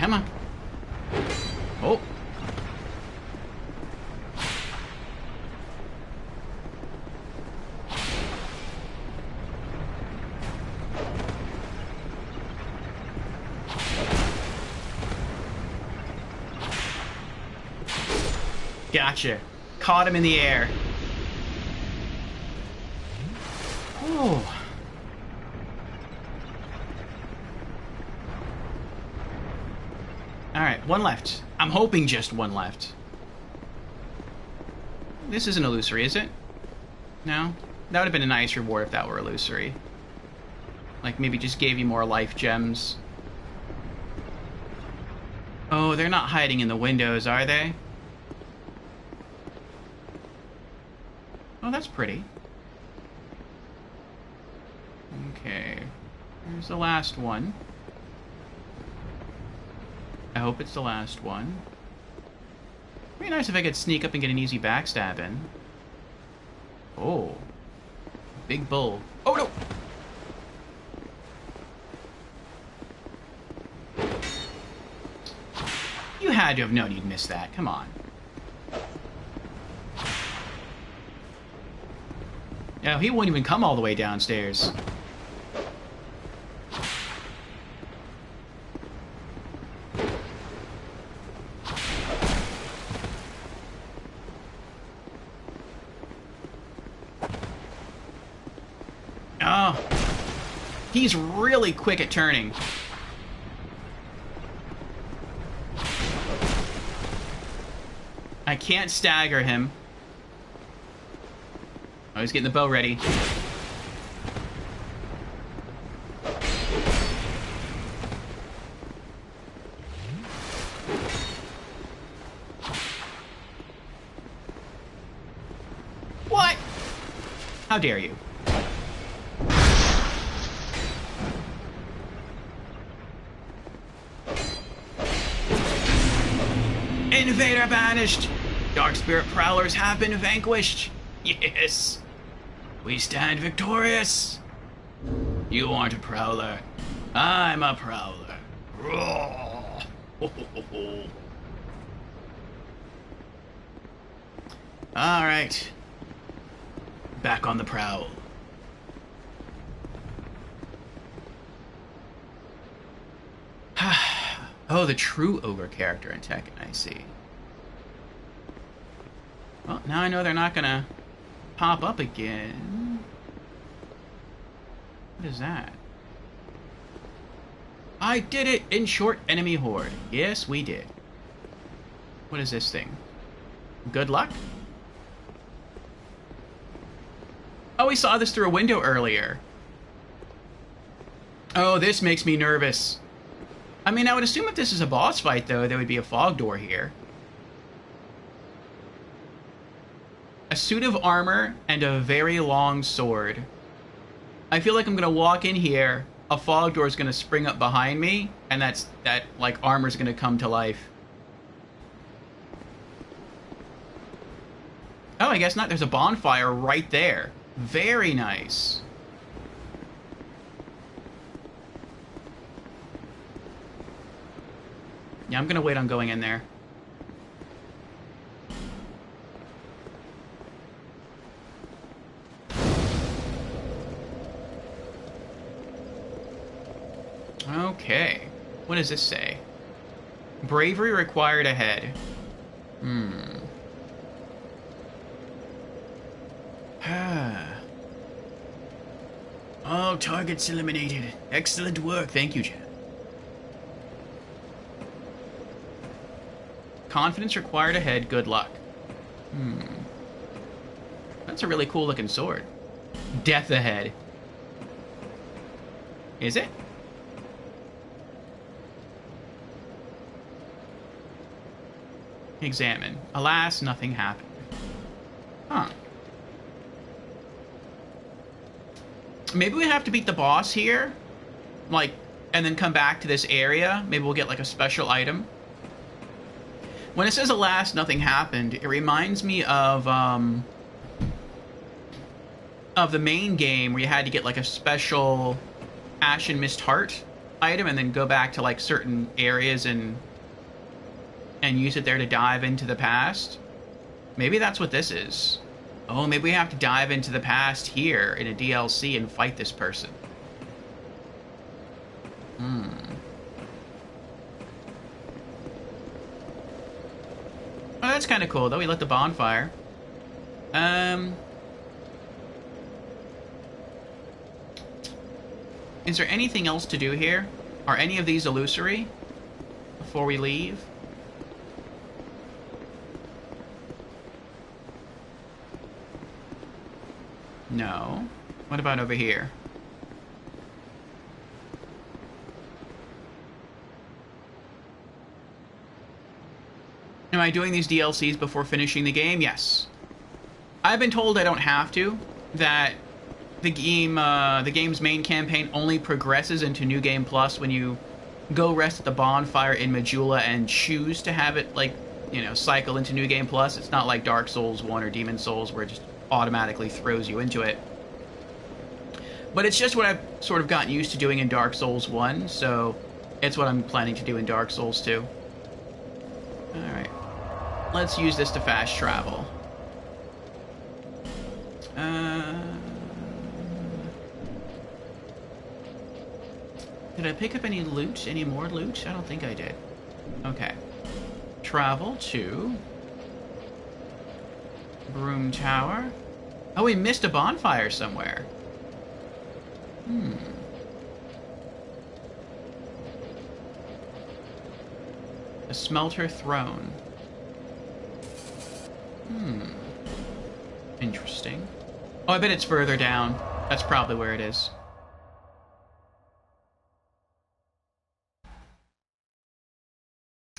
Come on. Oh. Gotcha. Caught him in the air. Oh. Alright, one left. I'm hoping just one left. This isn't illusory, is it? No? That would have been a nice reward if that were illusory. Like, maybe just gave you more life gems. Oh, they're not hiding in the windows, are they? Oh, that's pretty. Okay. Here's the last one. I hope it's the last one. It'd be nice if I could sneak up and get an easy backstab in. Oh. Big bull. Oh, no! You had to have known you'd miss that. Come on. No, he wouldn't even come all the way downstairs. Oh. He's really quick at turning. I can't stagger him. Oh, he's getting the bow ready. What? How dare you? Invader banished! Dark Spirit Prowlers have been vanquished! Yes! We stand victorious! You aren't a Prowler. I'm a Prowler. Alright. Back on the prowl. Oh, the true ogre character in Tekken, I see. Well, now I know they're not gonna pop up again. What is that? I did it in short enemy horde. Yes, we did. What is this thing? Good luck? Oh, we saw this through a window earlier. Oh, this makes me nervous. I mean, I would assume if this is a boss fight, though, there would be a fog door here. A suit of armor and a very long sword. I feel like I'm gonna walk in here, a fog door is gonna spring up behind me, and that like armor's gonna come to life. Oh, I guess not. There's a bonfire right there. Very nice. Yeah, I'm gonna wait on going in there. Okay. What does this say? Bravery required ahead. All targets eliminated. Excellent work. Thank you, Jen. Confidence required ahead. Good luck. That's a really cool looking sword. Death ahead. Is it? Examine. Alas, nothing happened. Huh. Maybe we have to beat the boss here, like, and then come back to this area. Maybe we'll get like a special item. When it says alas, nothing happened, it reminds me of the main game where you had to get like a special Ashen Mist Heart item and then go back to like certain areas and use it there to dive into the past. Maybe that's what this is. Oh, maybe we have to dive into the past here in a DLC and fight this person. Hmm. Oh, that's kind of cool, though. We lit the bonfire. Is there anything else to do here? Are any of these illusory before we leave? No. What about over here? Am I doing these DLCs before finishing the game? Yes. I've been told I don't have to. That the game's main campaign only progresses into New Game Plus when you go rest at the bonfire in Majula and choose to have it, like, you know, cycle into New Game Plus. It's not like Dark Souls 1 or Demon Souls where it just automatically throws you into it. But it's just what I've sort of gotten used to doing in Dark Souls 1, so it's what I'm planning to do in Dark Souls 2. Alright. Let's use this to fast travel. Did I pick up any loot? Any more loot? I don't think I did. Okay. Travel to Broom Tower. Oh, we missed a bonfire somewhere. A smelter throne. Interesting. Oh, I bet it's further down. That's probably where it is.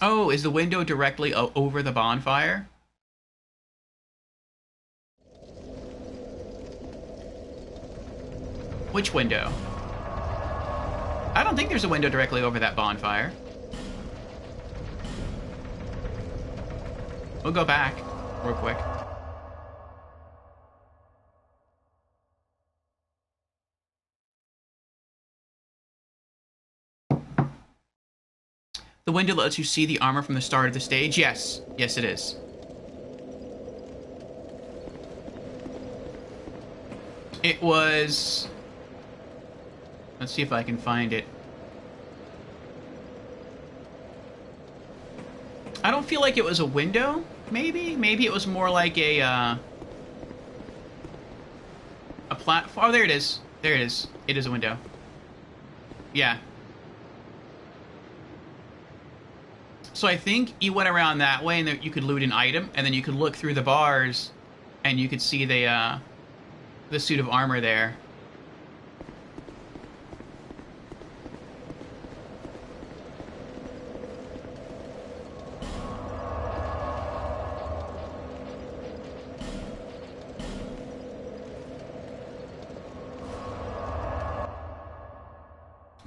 Oh, is the window directly over the bonfire? Which window? I don't think there's a window directly over that bonfire. We'll go back real quick. The window lets you see the armor from the start of the stage? Yes. Yes, it is. It was... Let's see if I can find it. I don't feel like it was a window, maybe? Maybe it was more like a platform. Oh, there it is. There it is. It is a window. Yeah. So I think you went around that way, and you could loot an item, and then you could look through the bars, and you could see the suit of armor there.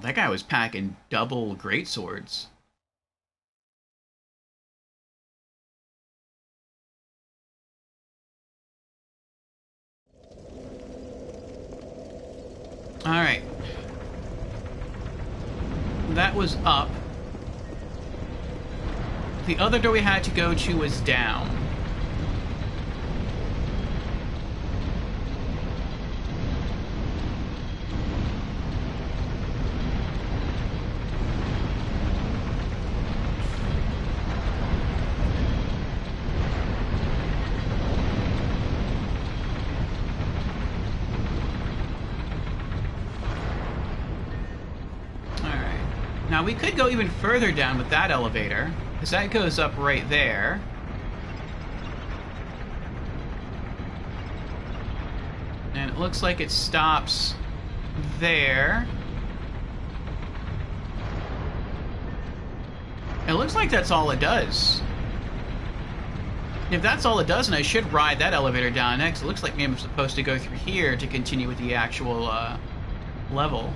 That guy was packing double greatswords. Alright. That was up. The other door we had to go to was down. Now, we could go even further down with that elevator, because that goes up right there. And it looks like it stops there. It looks like that's all it does. If that's all it does, and I should ride that elevator down next, it looks like maybe I'm supposed to go through here to continue with the actual level.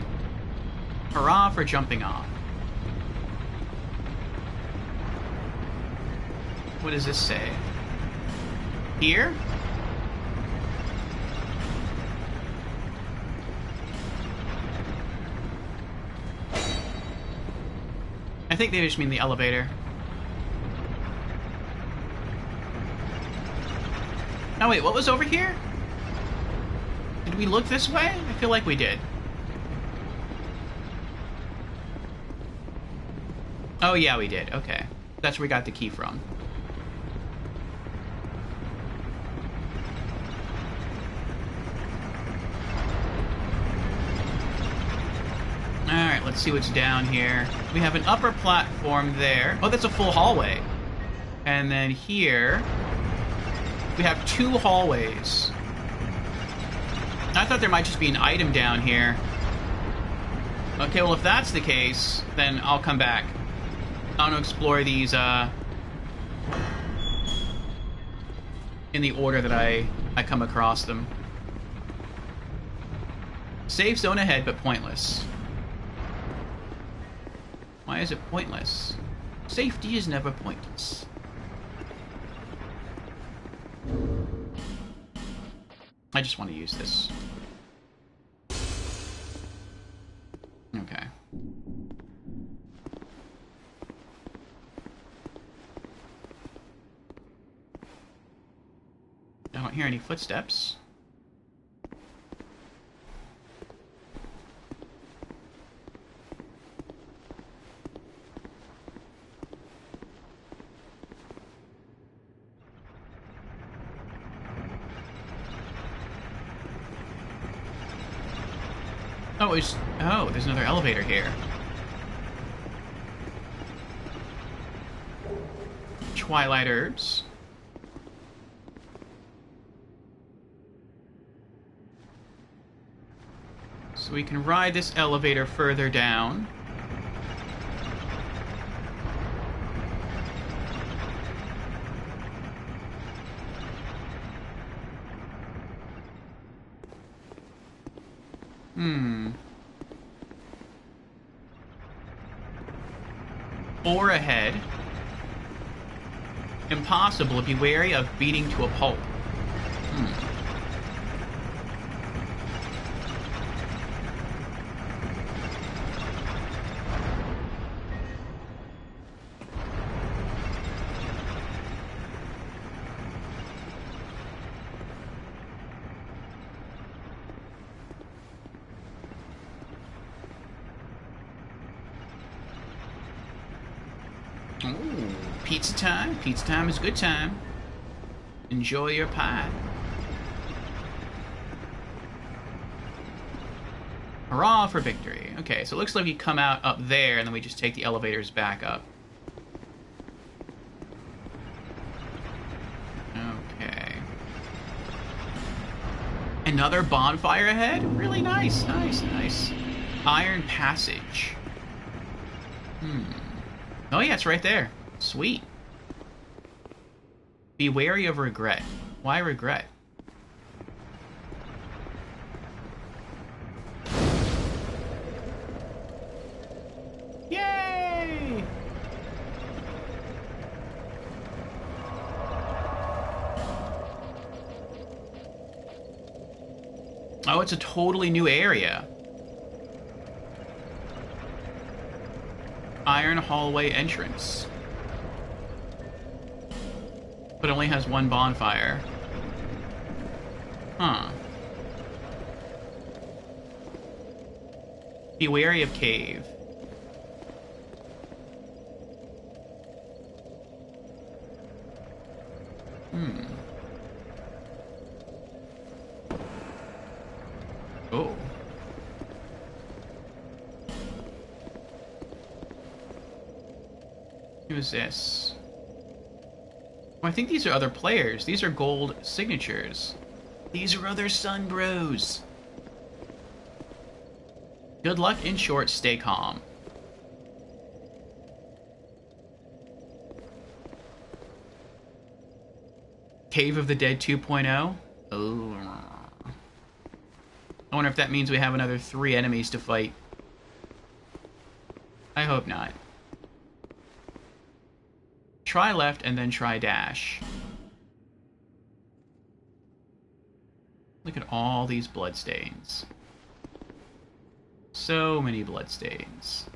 Hurrah for jumping off. What does this say? Here? think they just mean the elevator. Oh wait, what was over here? Did we look this way? I feel like we did. Oh yeah, we did. Okay. That's where we got the key from. Alright, let's see what's down here. We have an upper platform there. Oh, that's a full hallway. And then here, we have 2 hallways. I thought there might just be an item down here. Okay, well, if that's the case, then I'll come back. I want to explore these, in the order that I come across them. Safe zone ahead, but pointless. Why is it pointless? Safety is never pointless. I just want to use this. Okay. I don't hear any footsteps. Oh, there's another elevator here. Twilight herbs. So we can ride this elevator further down. Or ahead. Impossible. Be wary of beating to a pulp. Ooh, pizza time. Pizza time is good time. Enjoy your pie. Hurrah for victory. Okay, so it looks like you come out up there, and then we just take the elevators back up. Okay. Another bonfire ahead? Really nice, nice, nice. Iron Passage. Oh yeah, it's right there. Sweet. Be wary of regret. Why regret? Yay! Oh, it's a totally new area. Iron hallway entrance. But it only has one bonfire. Huh. Be wary of cave. Oh. Who's this? Oh, I think these are other players. These are gold signatures. These are other Sun Bros. Good luck, in short, stay calm. Cave of the Dead 2.0? Oh. I wonder if that means we have another 3 enemies to fight. I hope not. Try left and then try dash. Look at all these bloodstains. So many bloodstains.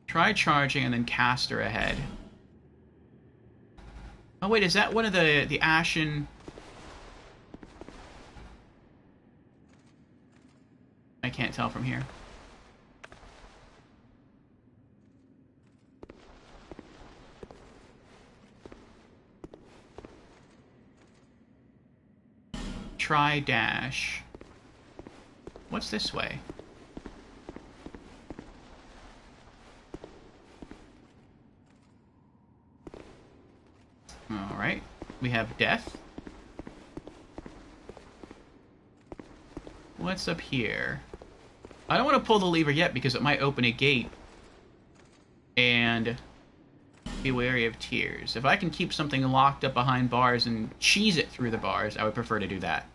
Try charging and then caster ahead. Oh wait, is that one of the ashen? I can't tell from here. Try dash. What's this way? Alright. We have death. What's up here? I don't want to pull the lever yet because it might open a gate. And be wary of tears. If I can keep something locked up behind bars and cheese it through the bars, I would prefer to do that.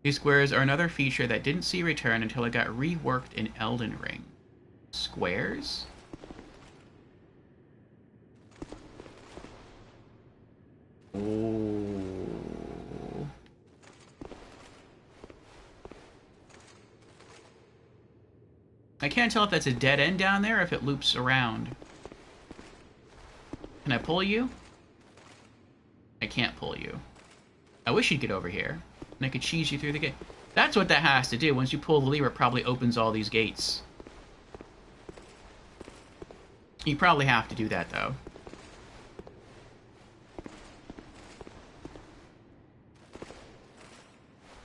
These squares are another feature that didn't see return until it got reworked in Elden Ring. Squares? Oh. I can't tell if that's a dead end down there or if it loops around. Can I pull you? I can't pull you. I wish you'd get over here. And I could cheese you through the gate. That's what that has to do. Once you pull the lever, it probably opens all these gates. You probably have to do that, though.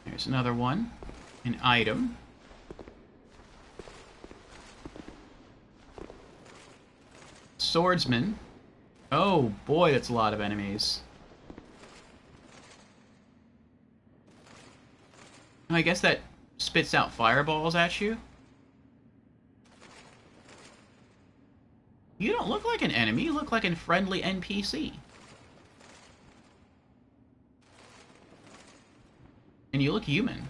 There's another one. An item. Swordsman. Oh, boy, that's a lot of enemies. I guess that spits out fireballs at you. You don't look like an enemy. You look like a friendly NPC. And you look human.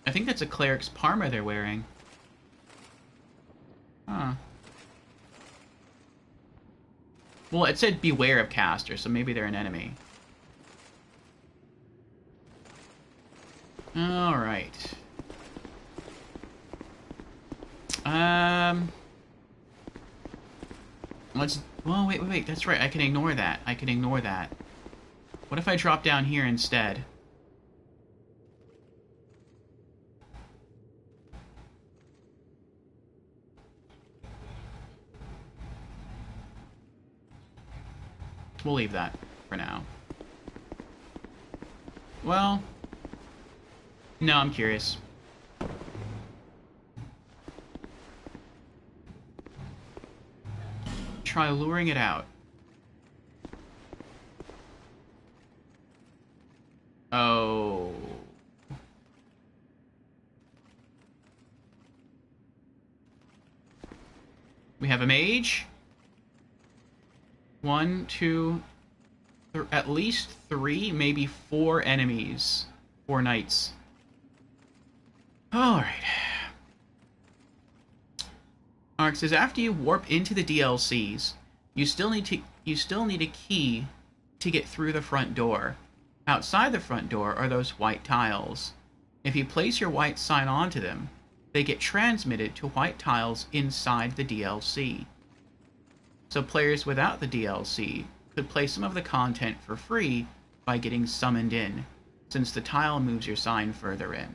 I think that's a cleric's parma they're wearing. Huh. Well, it said beware of casters, so maybe they're an enemy. Alright. Let's... Well, wait. That's right. I can ignore that. I can ignore that. What if I drop down here instead? We'll leave that for now. Well... No, I'm curious. Try luring it out. Oh. We have a mage. 1, 2, at least 3, maybe 4 enemies. 4 knights. Alright. Ark says after you warp into the DLCs, you still need a key to get through the front door. Outside the front door are those white tiles. If you place your white sign onto them, they get transmitted to white tiles inside the DLC. So players without the DLC could play some of the content for free by getting summoned in, since the tile moves your sign further in.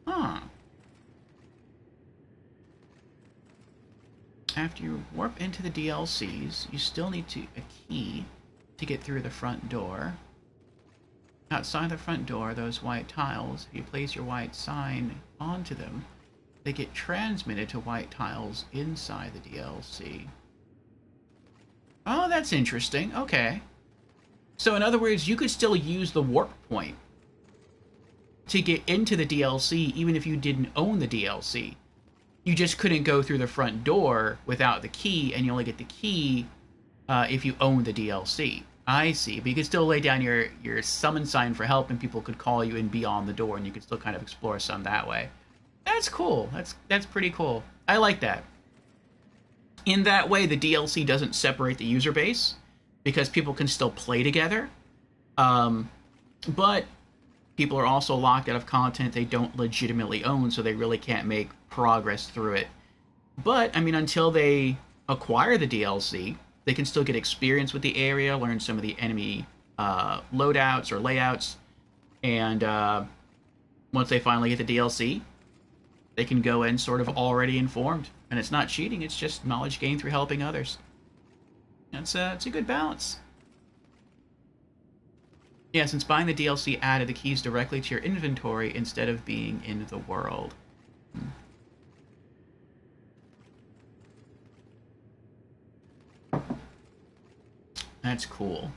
Huh. After you warp into the DLCs, you still need a key to get through the front door. Outside the front door, those white tiles, if you place your white sign onto them, they get transmitted to white tiles inside the DLC. Oh, that's interesting. Okay. So in other words, you could still use the warp point to get into the DLC even if you didn't own the DLC. You just couldn't go through the front door without the key, and you only get the key if you own the DLC. I see. But you could still lay down your summon sign for help, and people could call you and be on the door, and you could still kind of explore some that way. That's cool. That's pretty cool. I like that. In that way, the DLC doesn't separate the user base, because people can still play together. But people are also locked out of content they don't legitimately own, so they really can't make progress through it. But, I mean, until they acquire the DLC, they can still get experience with the area, learn some of the enemy loadouts or layouts, and once they finally get the DLC, they can go in sort of already informed. And it's not cheating, it's just knowledge gained through helping others. It's a good balance. Yeah, since buying the DLC added the keys directly to your inventory instead of being in the world. That's cool.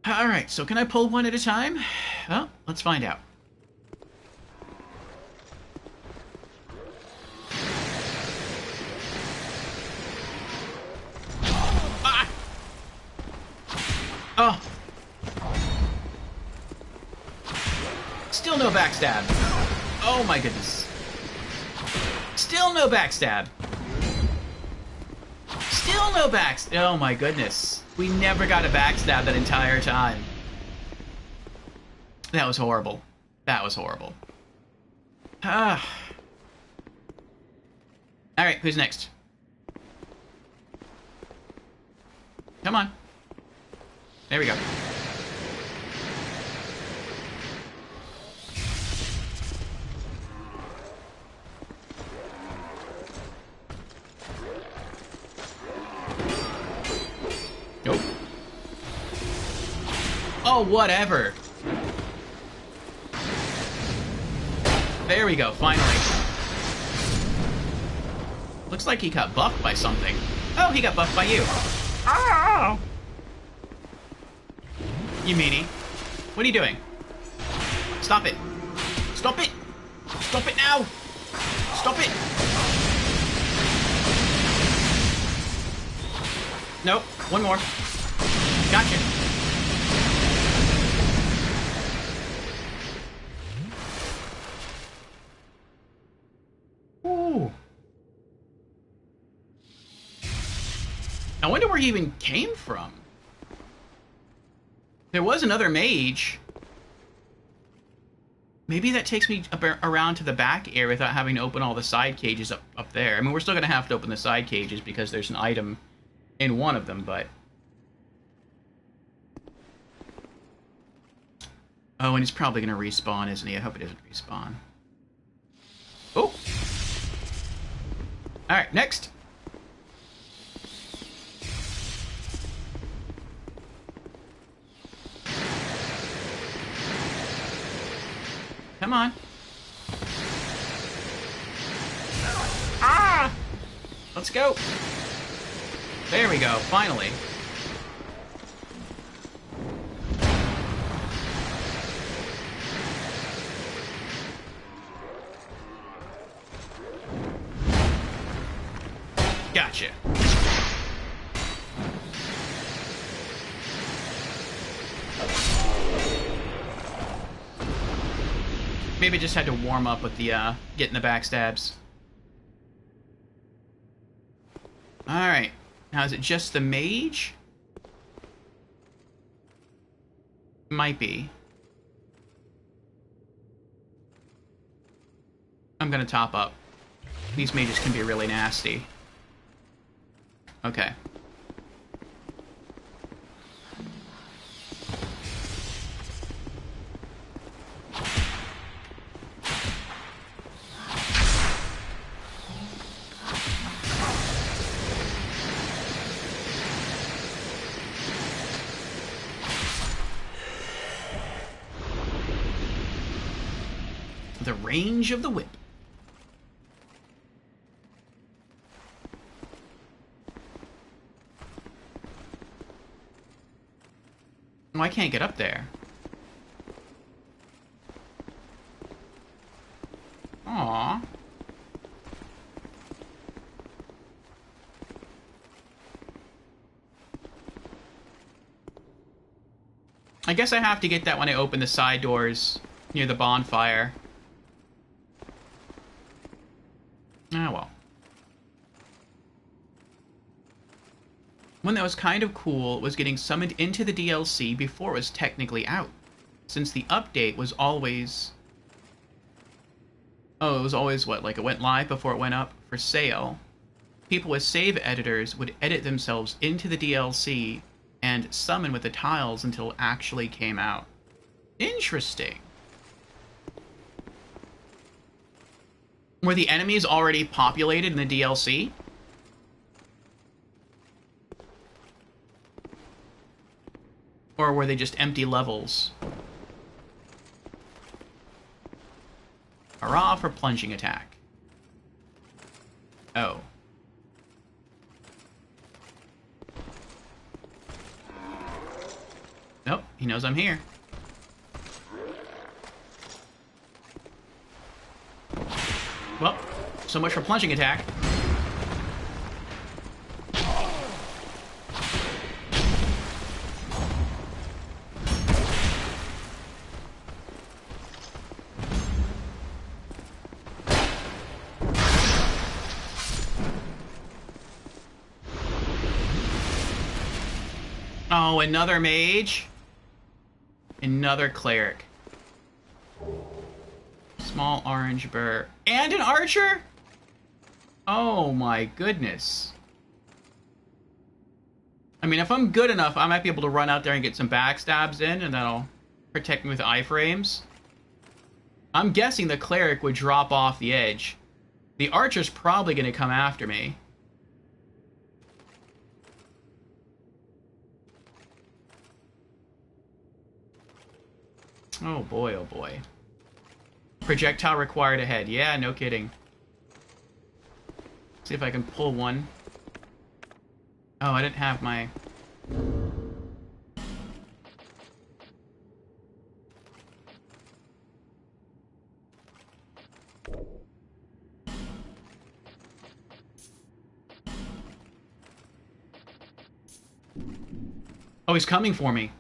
Alright, so can I pull one at a time? Well, let's find out. Ah! Oh! Still no backstab. Oh my goodness. Still no backstab. Still no backstab. Oh my goodness. We never got a backstab that entire time. That was horrible. That was horrible. Ah. Alright, who's next? Come on. There we go. Nope. Oh, whatever. There we go, finally. Looks like he got buffed by something. Oh, he got buffed by you. Oh! You meanie. What are you doing? Stop it. Stop it! Stop it now! Stop it! Nope. One more. Gotcha. Ooh. I wonder where he even came from. There was another mage. Maybe that takes me around to the back area without having to open all the side cages up there. I mean, we're still going to have to open the side cages because there's an item in one of them, but... Oh, and he's probably going to respawn, isn't he? I hope he doesn't respawn. Oh! Alright, next! Come on. Ah! Let's go. There we go, finally. Gotcha. Maybe just had to warm up with the, getting the backstabs. Alright. Now, is it just the mage? Might be. I'm gonna top up. These mages can be really nasty. Okay. The range of the whip. Oh, I can't get up there. Aww. I guess I have to get that when I open the side doors near the bonfire. Ah, well. One that was kind of cool was getting summoned into the DLC before it was technically out. since the update was always... Oh, it was always what? Like it went live before it went up for sale. People with save editors would edit themselves into the DLC and summon with the tiles until it actually came out. Interesting. Were the enemies already populated in the DLC? Or were they just empty levels? Hurrah for plunging attack. Oh. Nope, he knows I'm here. Well, so much for plunging attack. Oh, another mage? Another cleric. Small orange burr. And an archer? Oh my goodness. I mean, if I'm good enough, I might be able to run out there and get some backstabs in, and that'll protect me with iframes. I'm guessing the cleric would drop off the edge. The archer's probably going to come after me. Oh boy, oh boy. Projectile required ahead. Yeah, no kidding. See if I can pull one. Oh, I didn't have my... Oh, he's coming for me.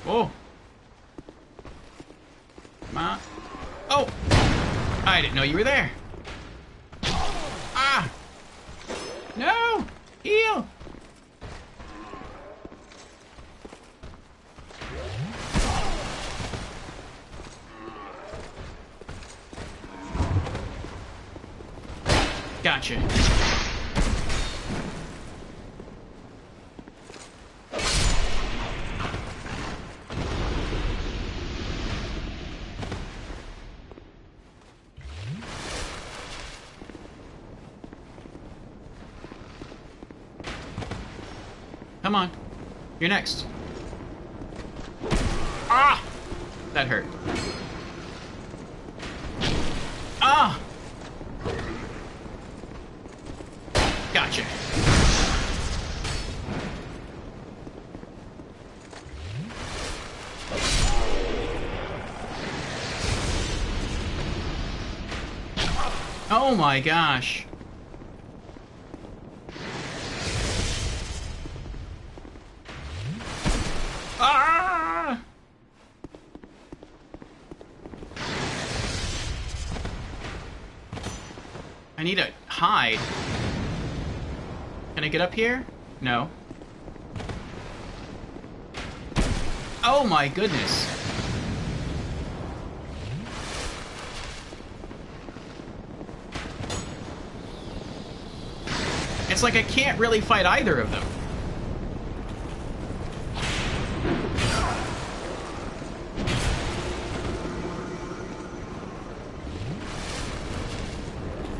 Oh. Come on. Oh! I didn't know you were there. Ah! No! Heal! Gotcha. Come on. You're next. Ah! That hurt. Ah! Gotcha. Oh my gosh. Ah! I need to hide. Can I get up here? No. Oh my goodness. It's like I can't really fight either of them.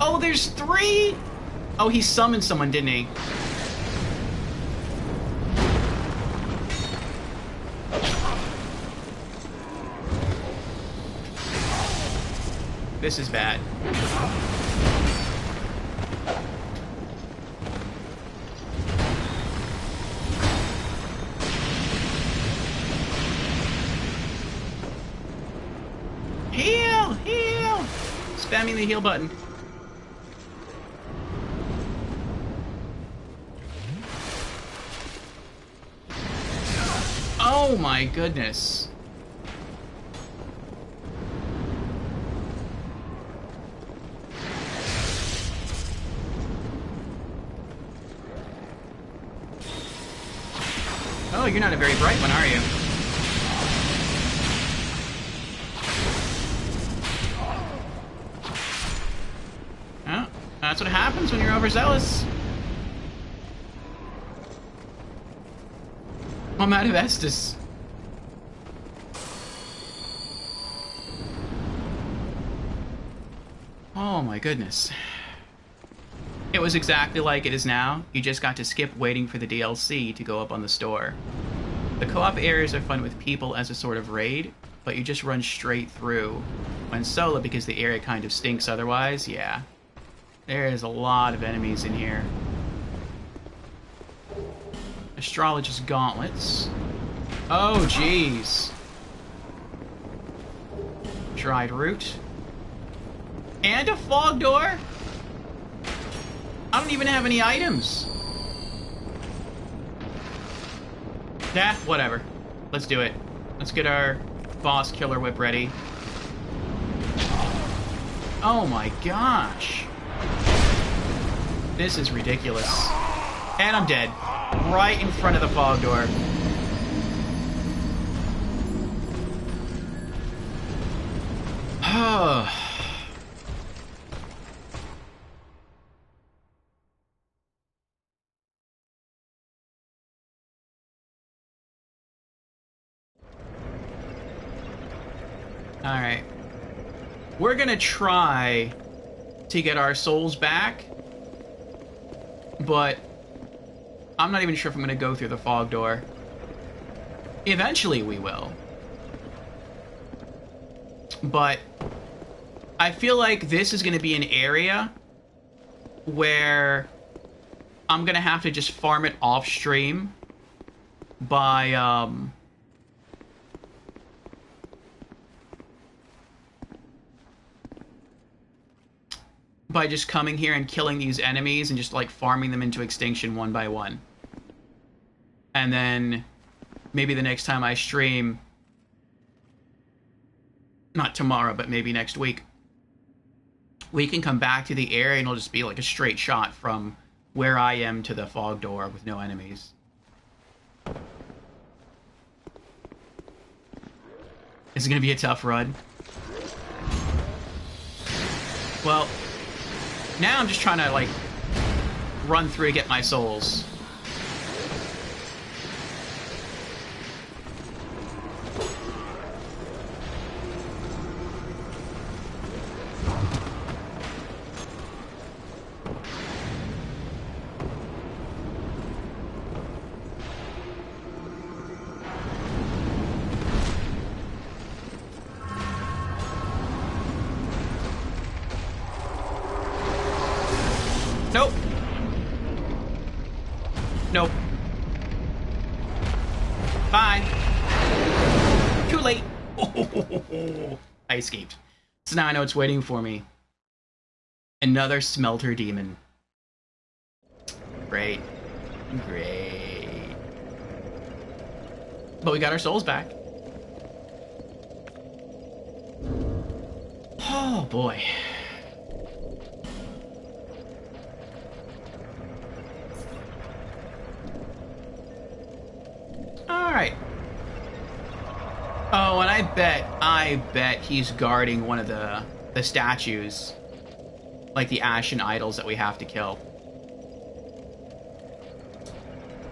Oh, there's three? Oh, he summoned someone, didn't he? This is bad. Heal! Heal! Spamming the heal button. Oh my goodness. you're not a very bright one, are you? Oh, that's what happens when you're overzealous. I'm out of Estus. Oh my goodness. It was exactly like it is now. You just got to skip waiting for the DLC to go up on the store. The co-op areas are fun with people as a sort of raid, but you just run straight through. When solo, because the area kind of stinks otherwise, yeah. There is a lot of enemies in here. Astrologist gauntlets. Oh, jeez. Dried root. And a fog door? I don't even have any items. Yeah, whatever. Let's do it. Let's get our boss killer whip ready. Oh my gosh. This is ridiculous. And I'm dead. Right in front of the fog door. Oh. Alright. We're gonna try to get our souls back, but I'm not even sure if I'm gonna go through the fog door. Eventually we will. But I feel like this is gonna be an area where I'm gonna have to just farm it off stream by just coming here and killing these enemies and just like farming them into extinction one by one. And then maybe the next time I stream, not tomorrow, but maybe next week, we can come back to the area and it'll just be like a straight shot from where I am to the fog door with no enemies. Is it gonna be a tough run? Well, now I'm just trying to, like, run through and get my souls. Nope. Nope. Bye. Too late. Oh, I escaped. So now I know what's waiting for me. Another smelter demon. Great. Great. But we got our souls back. Oh, boy. Alright. Oh, and I bet he's guarding one of the statues. Like the ashen idols that we have to kill.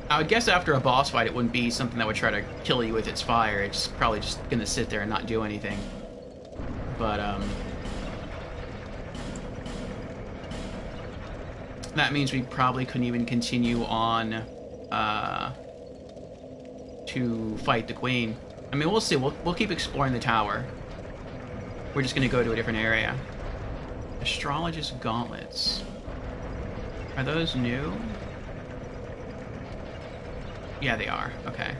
I would guess after a boss fight it wouldn't be something that would try to kill you with its fire. It's probably just gonna sit there and not do anything. But, that means we probably couldn't even continue on, to fight the queen. I mean, we'll see. We'll keep exploring the tower. We're just gonna go to a different area. Astrologist gauntlets. Are those new? Yeah, they are. Okay.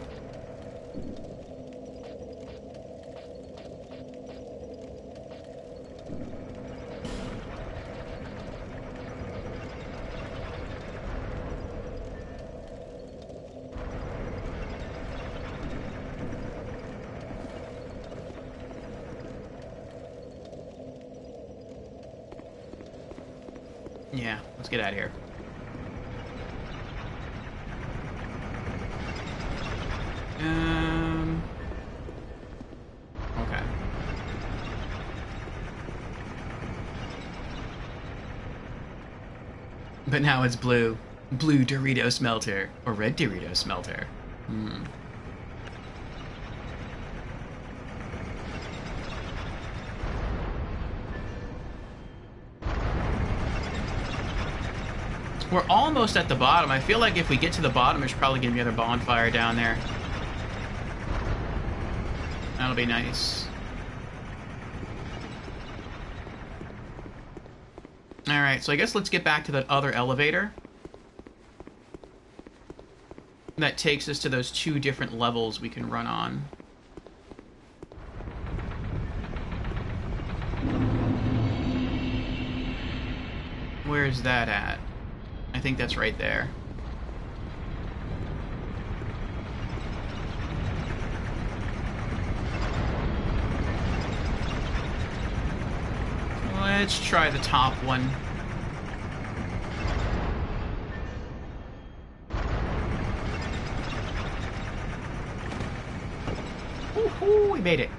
Yeah, let's get out of here. Okay. But now it's blue. Blue Dorito smelter. Or red Dorito smelter. Hmm. We're almost at the bottom. I feel like if we get to the bottom, there's probably going to be another bonfire down there. That'll be nice. Alright, so I guess let's get back to that other elevator. That takes us to those two different levels we can run on. Where is that at? I think that's right there. Let's try the top one. Woohoo, we made it.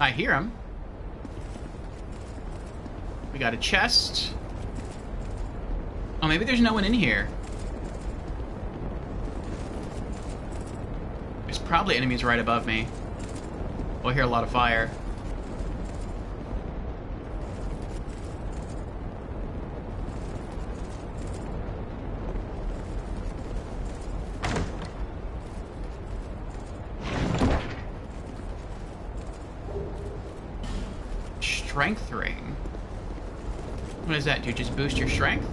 I hear him. We got a chest. Oh, maybe there's no one in here. There's probably enemies right above me. Oh, I hear a lot of fire. Strength ring. What does that do? Just boost your strength?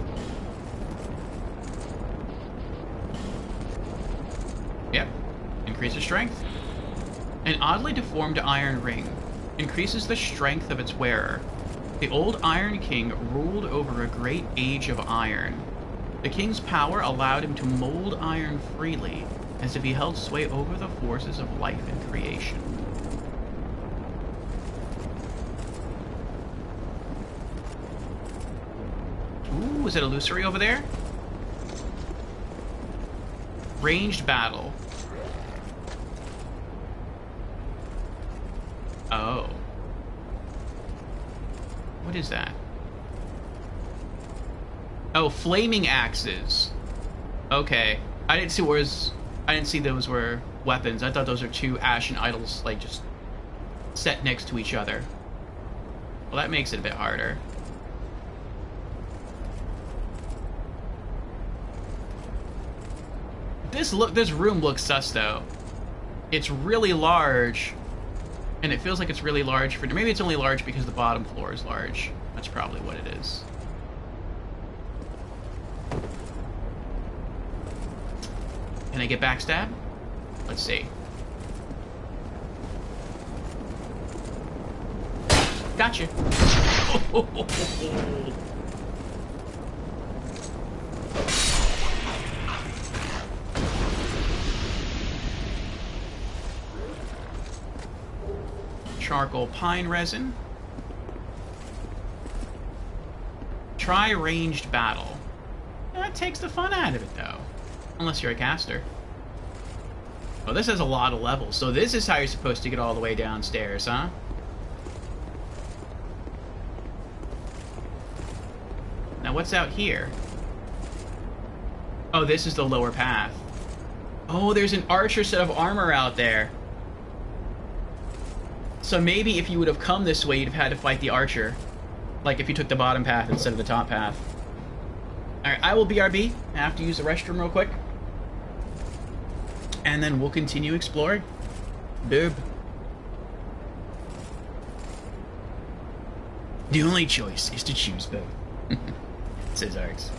Yep. Increases strength. An oddly deformed iron ring increases the strength of its wearer. The old Iron King ruled over a great age of iron. The king's power allowed him to mold iron freely, as if he held sway over the forces of life and creation. Ooh, is it illusory over there? Ranged battle. Oh. What is that? Oh, flaming axes. Okay. I didn't see those were weapons. I thought those were two ashen idols, like, just set next to each other. Well, that makes it a bit harder. This room looks sus, though. It's really large, and it feels like it's really large for... Maybe it's only large because the bottom floor is large. That's probably what it is. Can I get backstab? Let's see. Gotcha. Charcoal pine resin. Try ranged battle. That takes the fun out of it, though. Unless you're a caster. Oh, this has a lot of levels. So this is how you're supposed to get all the way downstairs, huh? Now, what's out here? Oh, this is the lower path. Oh, there's an archer set of armor out there. So maybe if you would have come this way, you'd have had to fight the archer. Like if you took the bottom path instead of the top path. Alright, I will BRB. I have to use the restroom real quick. And then we'll continue exploring. Boob. The only choice is to choose both. Says Arx.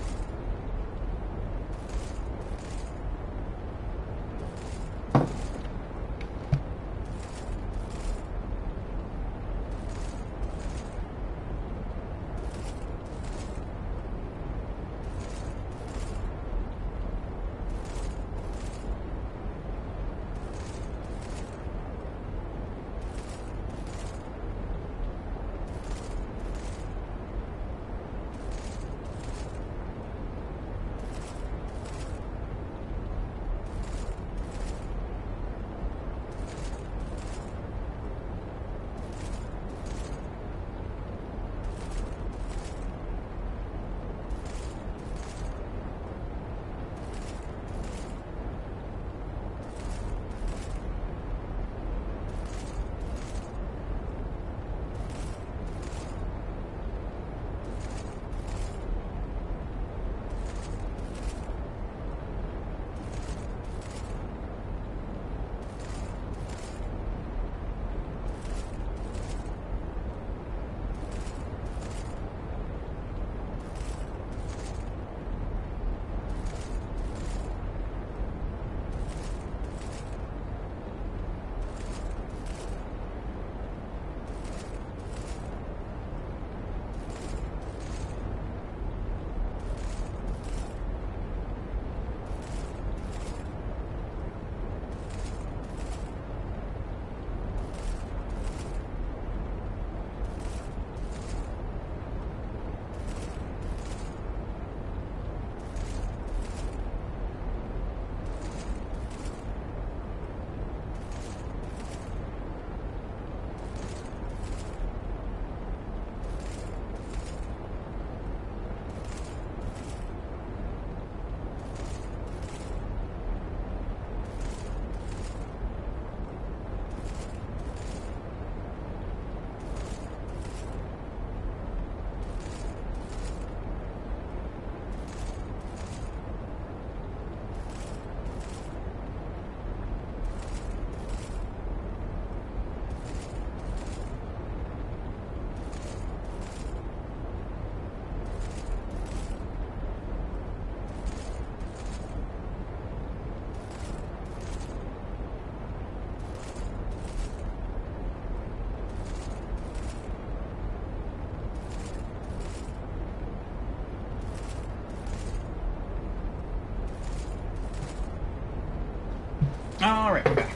Alright, we're back.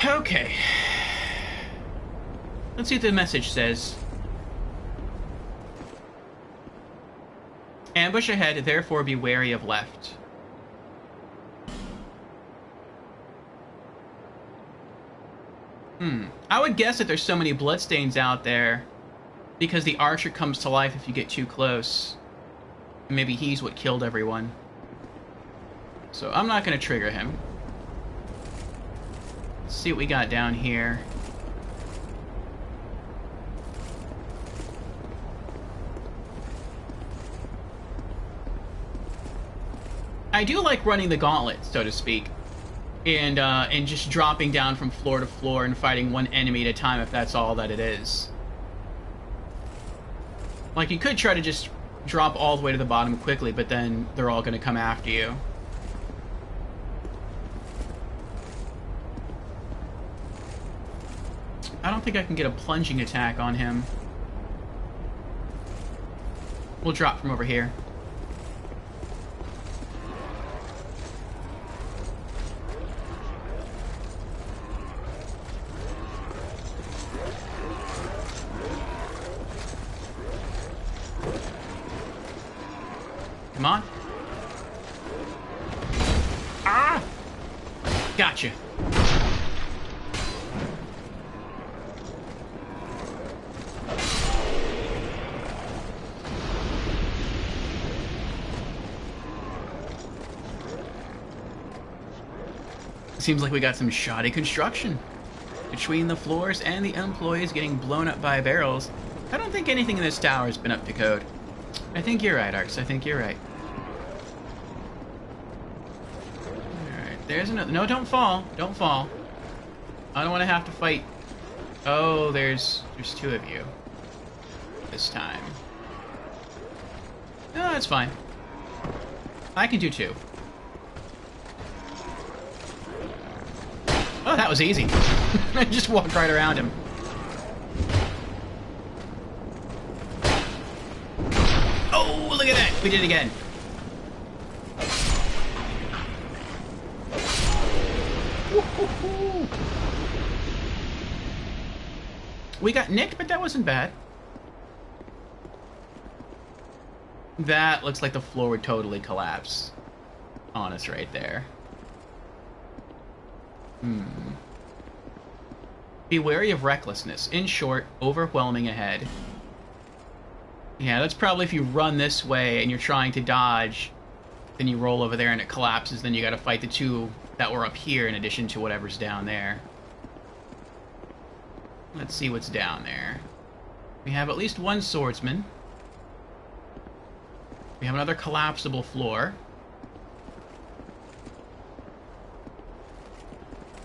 Okay. Let's see what the message says. Ambush ahead, therefore be wary of left. I would guess that there's so many bloodstains out there because the archer comes to life if you get too close. And maybe he's what killed everyone. So I'm not going to trigger him. Let's see what we got down here. I do like running the gauntlet, so to speak. And just dropping down from floor to floor and fighting one enemy at a time if that's all that it is. Like, you could try to just drop all the way to the bottom quickly, but then they're all going to come after you. I don't think I can get a plunging attack on him. We'll drop from over here. Come on. Ah! Gotcha. Seems like we got some shoddy construction. Between the floors and the employees getting blown up by barrels, I don't think anything in this tower has been up to code. I think you're right, Arx. I think you're right. Alright, there's another... No, don't fall. Don't fall. I don't want to have to fight... Oh, there's two of you. This time. No, that's fine. I can do two. Oh, that was easy. I just walked right around him. Oh, look at that! We did it again. We got nicked, but that wasn't bad. That looks like the floor would totally collapse on us right there. Be wary of recklessness. In short, overwhelming ahead. Yeah, that's probably if you run this way and you're trying to dodge, then you roll over there and it collapses, then you gotta fight the two that were up here in addition to whatever's down there. Let's see what's down there. We have at least one swordsman. We have another collapsible floor.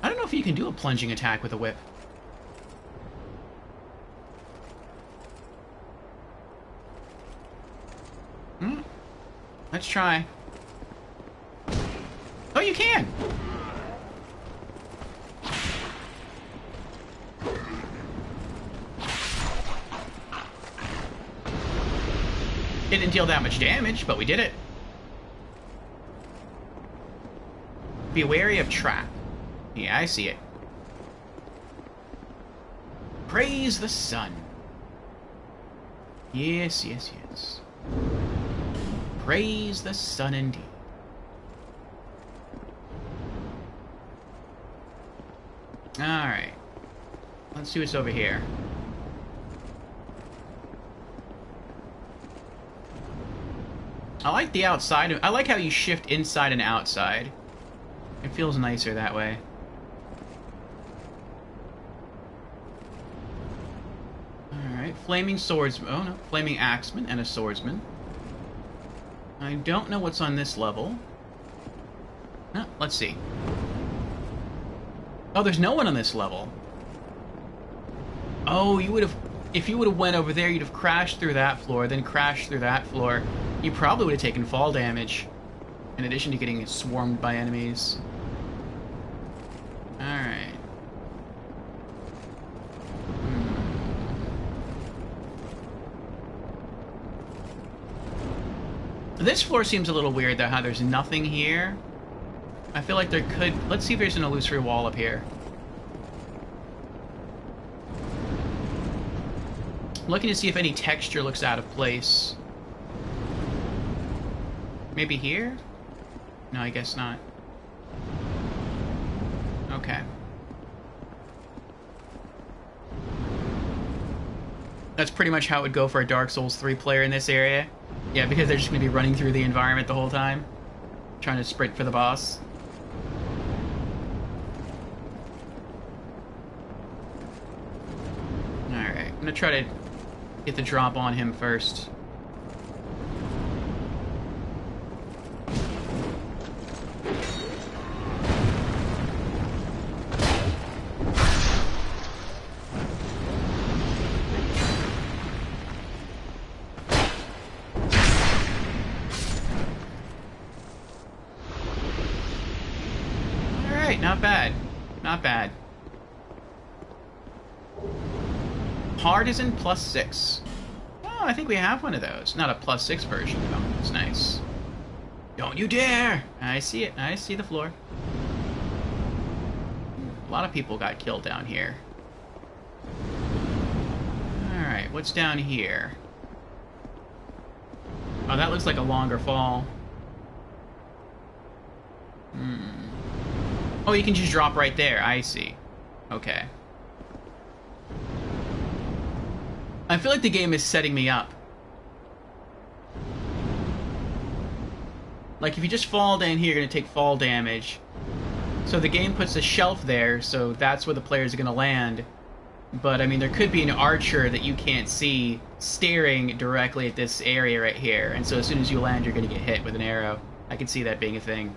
I don't know if you can do a plunging attack with a whip. Let's try. Oh, you can! It didn't deal that much damage, but we did it. Be wary of trap. Yeah, I see it. Praise the sun. Yes, yes, yes. Praise the sun indeed. Alright. Let's see what's over here. I like the outside. I like how you shift inside and outside. It feels nicer that way. Alright, flaming swordsman. Oh no, flaming axeman and a swordsman. I don't know what's on this level. No, let's see. Oh, there's no one on this level. Oh, you would have... If you would have went over there, you'd have crashed through that floor, then crashed through that floor. You probably would have taken fall damage, in addition to getting swarmed by enemies. Alright. this floor seems a little weird, though, how there's nothing here. I feel like there could... Let's see if there's an illusory wall up here. I'm looking to see if any texture looks out of place. Maybe here? No, I guess not. Okay. That's pretty much how it would go for a Dark Souls 3 player in this area. Yeah, because they're just going to be running through the environment the whole time. Trying to sprint for the boss. Alright, I'm going to try to get the drop on him first. Not bad. Not bad. Hard is in +6. Oh, I think we have one of those. Not a +6 version, though. It's nice. Don't you dare! I see it. I see the floor. A lot of people got killed down here. Alright, what's down here? Oh, that looks like a longer fall. Oh, you can just drop right there. I see. Okay. I feel like the game is setting me up. Like, if you just fall down here, you're going to take fall damage. So the game puts a shelf there, so that's where the players are going to land. But, I mean, there could be an archer that you can't see staring directly at this area right here. And so as soon as you land, you're going to get hit with an arrow. I can see that being a thing.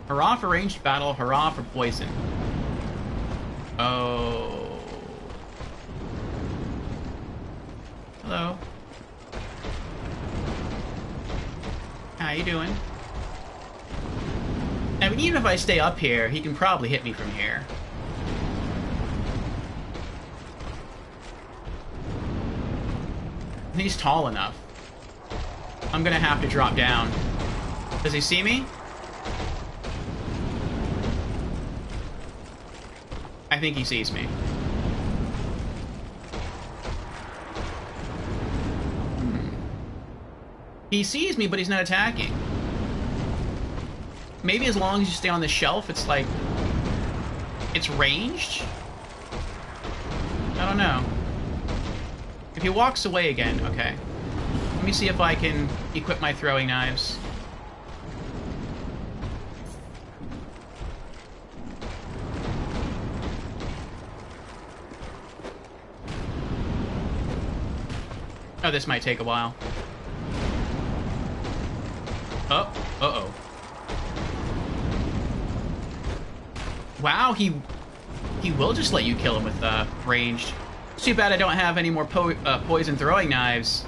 Hurrah for ranged battle, hurrah for poison. Oh. Hello. How you doing? I mean, even if I stay up here, he can probably hit me from here. He's tall enough. I'm gonna have to drop down. Does he see me? I think he sees me. He sees me, but he's not attacking. Maybe as long as you stay on the shelf, it's like... it's ranged? I don't know. If he walks away again, okay. Let me see if I can equip my throwing knives. Oh, this might take a while. Oh, uh-oh. Wow, he will just let you kill him with ranged. It's too bad I don't have any more poison throwing knives.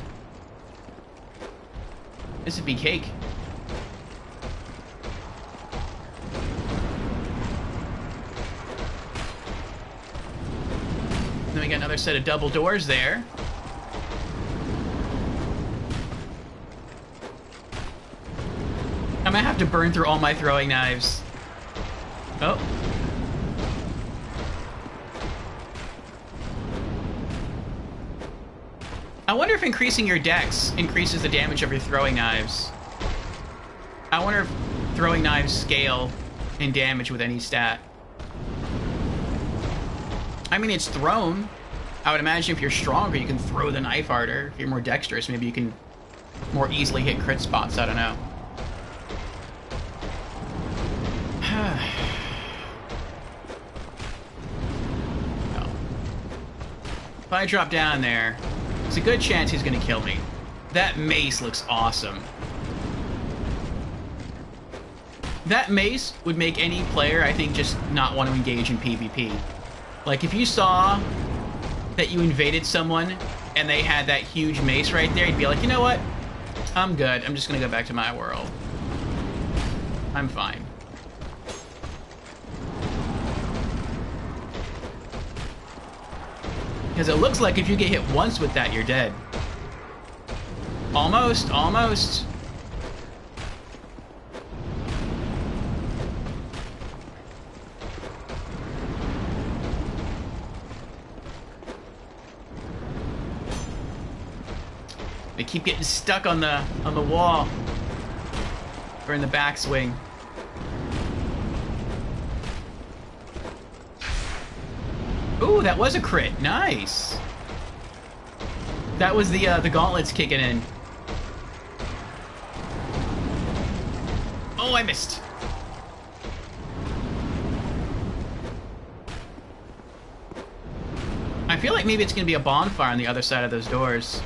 This would be cake. Then we got another set of double doors there. I might have to burn through all my throwing knives. Oh. I wonder if increasing your dex increases the damage of your throwing knives. I wonder if throwing knives scale in damage with any stat. I mean, it's thrown. I would imagine if you're stronger, you can throw the knife harder. If you're more dexterous, maybe you can more easily hit crit spots. I don't know. No. If I drop down there, there's a good chance he's going to kill me. That mace looks awesome. That mace would make any player, I think, just not want to engage in PvP. Like, if you saw that you invaded someone and they had that huge mace right there, you'd be like, you know what? I'm good. I'm just going to go back to my world. I'm fine. Because it looks like if you get hit once with that, you're dead. Almost, almost. They keep getting stuck on the wall. Or in the backswing. Ooh, that was a crit. Nice. That was the gauntlets kicking in. Oh, I missed. I feel like maybe it's going to be a bonfire on the other side of those doors.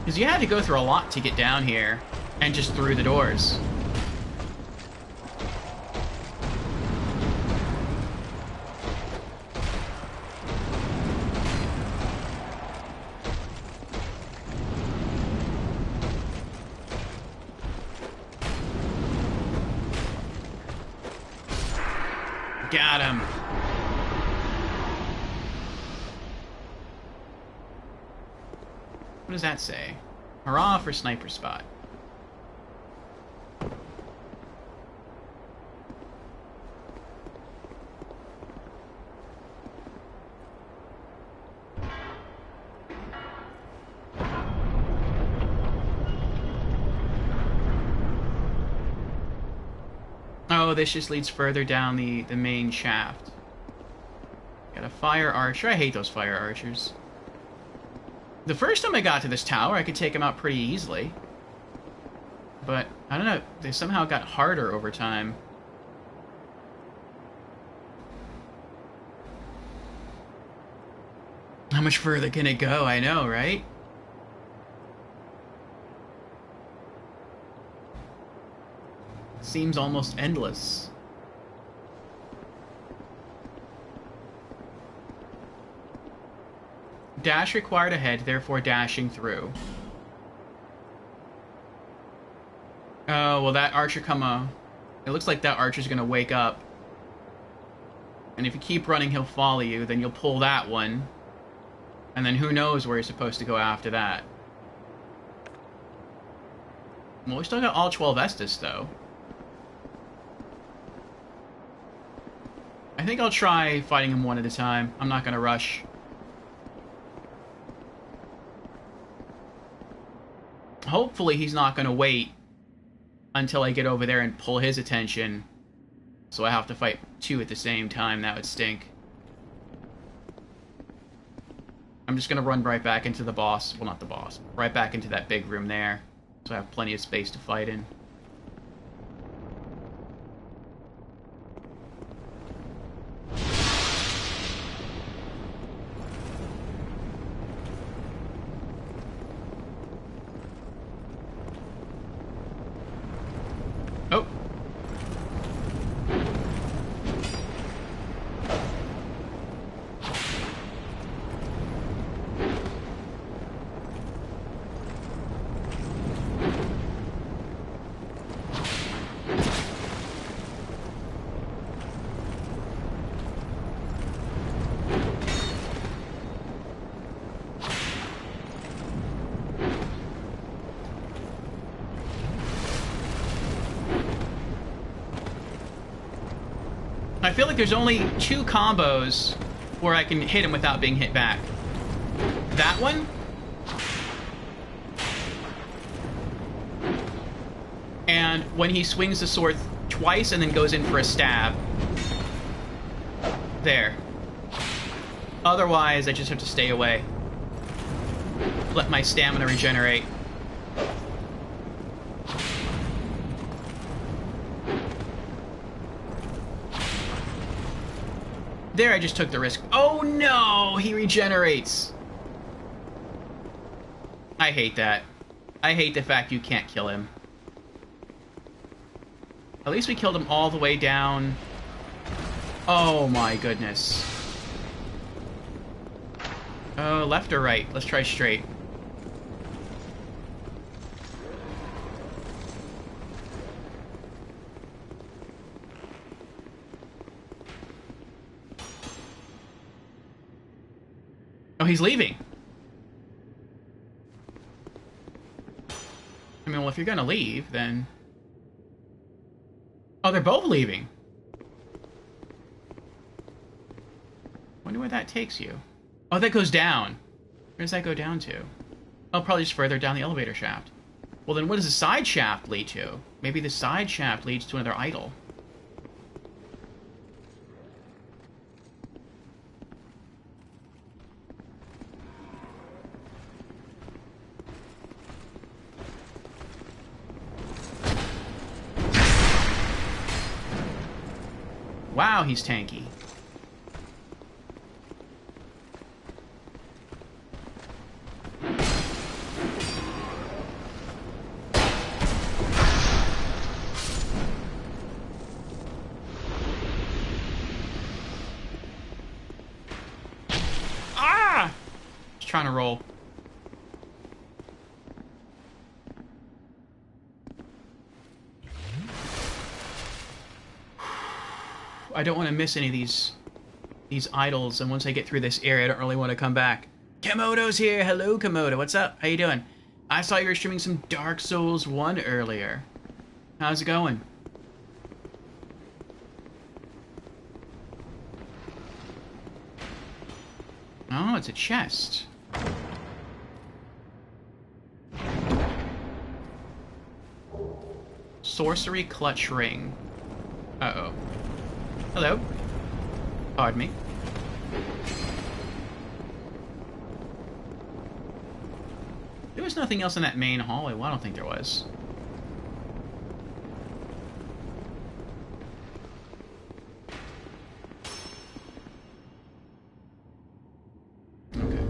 Because you had to go through a lot to get down here and just through the doors. Got him. What does that say? Hurrah for sniper spot. Oh, this just leads further down the main shaft. Got a fire archer. I hate those fire archers. The first time I got to this tower, I could take him out pretty easily. But, I don't know, they somehow got harder over time. How much further can it go? I know, right? Seems almost endless. Dash required ahead, therefore dashing through. Oh, well that archer it looks like that archer's gonna wake up. And if you keep running, he'll follow you, then you'll pull that one. And then who knows where you're supposed to go after that. Well, we still got all 12 Estus, though. I think I'll try fighting him one at a time. I'm not gonna rush. Hopefully he's not gonna wait until I get over there and pull his attention. So I have to fight two at the same time. That would stink. I'm just gonna run right back into the boss. Well, not the boss. Right back into that big room there. So I have plenty of space to fight in. Oh. I feel like there's only two combos where I can hit him without being hit back. That one. And when he swings the sword twice and then goes in for a stab. There. Otherwise, I just have to stay away. Let my stamina regenerate. There, I just took the risk. Oh no! He regenerates! I hate that. I hate the fact you can't kill him. At least we killed him all the way down. Oh my goodness. Left or right? Let's try straight. Oh, he's leaving. if you're gonna leave, then... Oh, they're both leaving. Wonder where that takes you. Oh, that goes down. Where does that go down to? Oh, probably just further down the elevator shaft. Well, then what does the side shaft lead to? Maybe the side shaft leads to another idol. Wow, he's tanky. Ah! Just trying to roll. I don't want to miss any of these idols, and once I get through this area, I don't really want to come back. Komodo's here! Hello, Komodo. What's up? How you doing? I saw you were streaming some Dark Souls 1 earlier. How's it going? Oh, it's a chest. Sorcery Clutch Ring. Uh-oh. Hello. Pardon me. There was nothing else in that main hallway. Well, I don't think there was. Okay.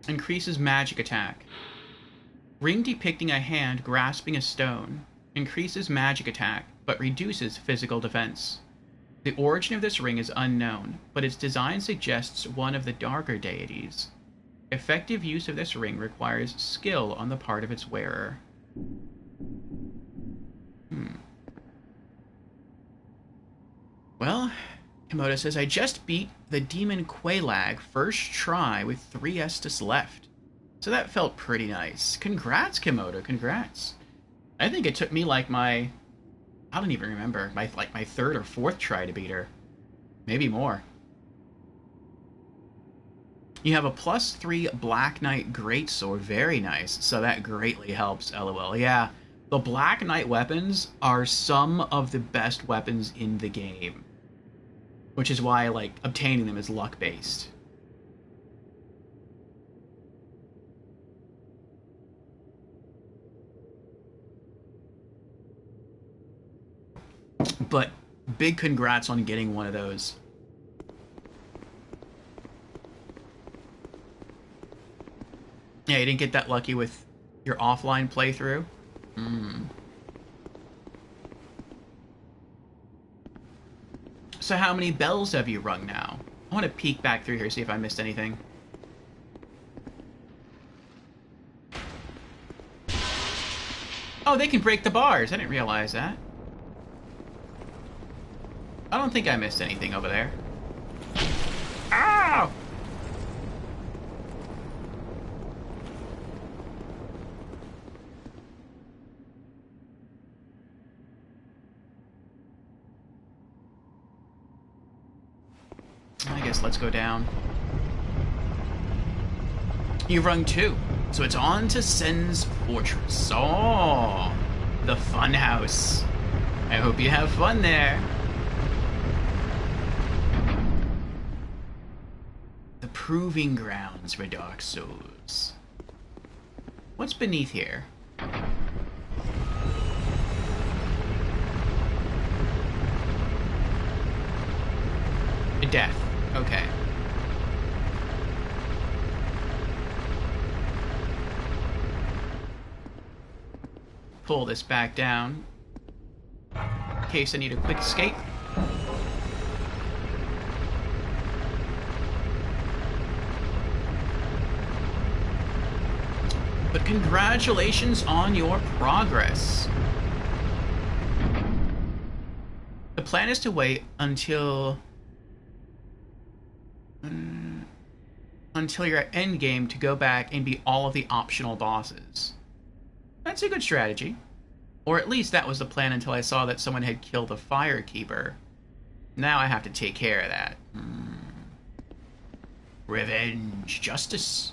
Increases magic attack. Ring depicting a hand grasping a stone. Increases magic attack, but reduces physical defense. The origin of this ring is unknown, but its design suggests one of the darker deities. Effective use of this ring requires skill on the part of its wearer. Well, Komodo says, I just beat the Demon Quelaag first try with 3 Estus left. So that felt pretty nice. Congrats, Komodo, congrats. I think it took me like I don't even remember, my 3rd or 4th try to beat her. Maybe more. You have a +3 Black Knight Greatsword, very nice, so that greatly helps, lol. Yeah, the Black Knight weapons are some of the best weapons in the game. Which is why, like, obtaining them is luck-based. But big congrats on getting one of those. Yeah, you didn't get that lucky with your offline playthrough? So how many bells have you rung now? I want to peek back through here, see if I missed anything. Oh, they can break the bars. I didn't realize that. I don't think I missed anything over there. Ow! I guess let's go down. You've rung 2, so it's on to Sen's Fortress. Oh, the fun house. I hope you have fun there. The proving grounds for Dark Souls. What's beneath here? Death. Okay. Pull this back down in case I need a quick escape. But congratulations on your progress. The plan is to wait until... until you're at endgame to go back and beat all of the optional bosses. That's a good strategy. Or at least that was the plan until I saw that someone had killed the Firekeeper. Now I have to take care of that. Revenge. Justice.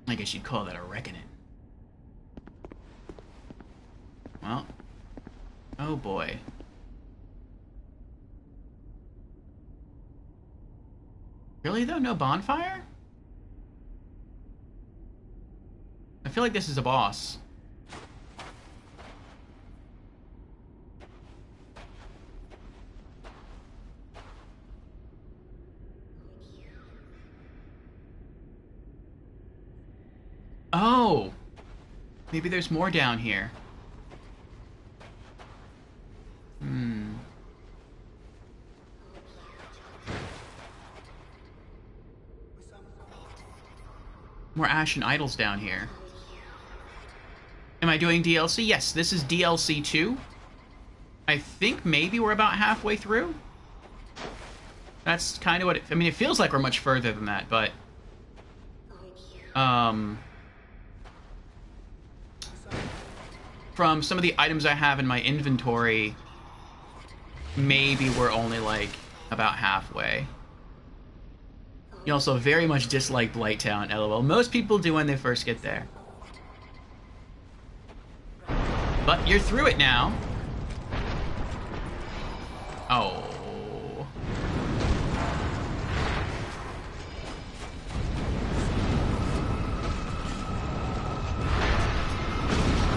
I guess you'd call that a reckoning. Well. Oh boy. Really though? No bonfire? I feel like this is a boss. Oh! Maybe there's more down here. More Ashen Idols down here. Am I doing DLC? Yes, this is DLC2. I think maybe we're about halfway through. That's kind of what I mean, it feels like we're much further than that, but... from some of the items I have in my inventory, maybe we're only, like, about halfway. You also very much dislike Blighttown, lol. Most people do when they first get there. But you're through it now. Oh.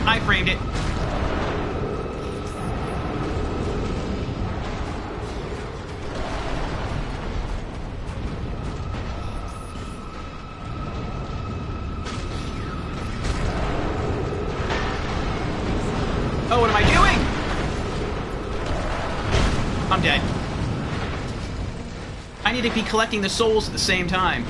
I framed it. Oh, what am I doing? I'm dead. I need to be collecting the souls at the same time.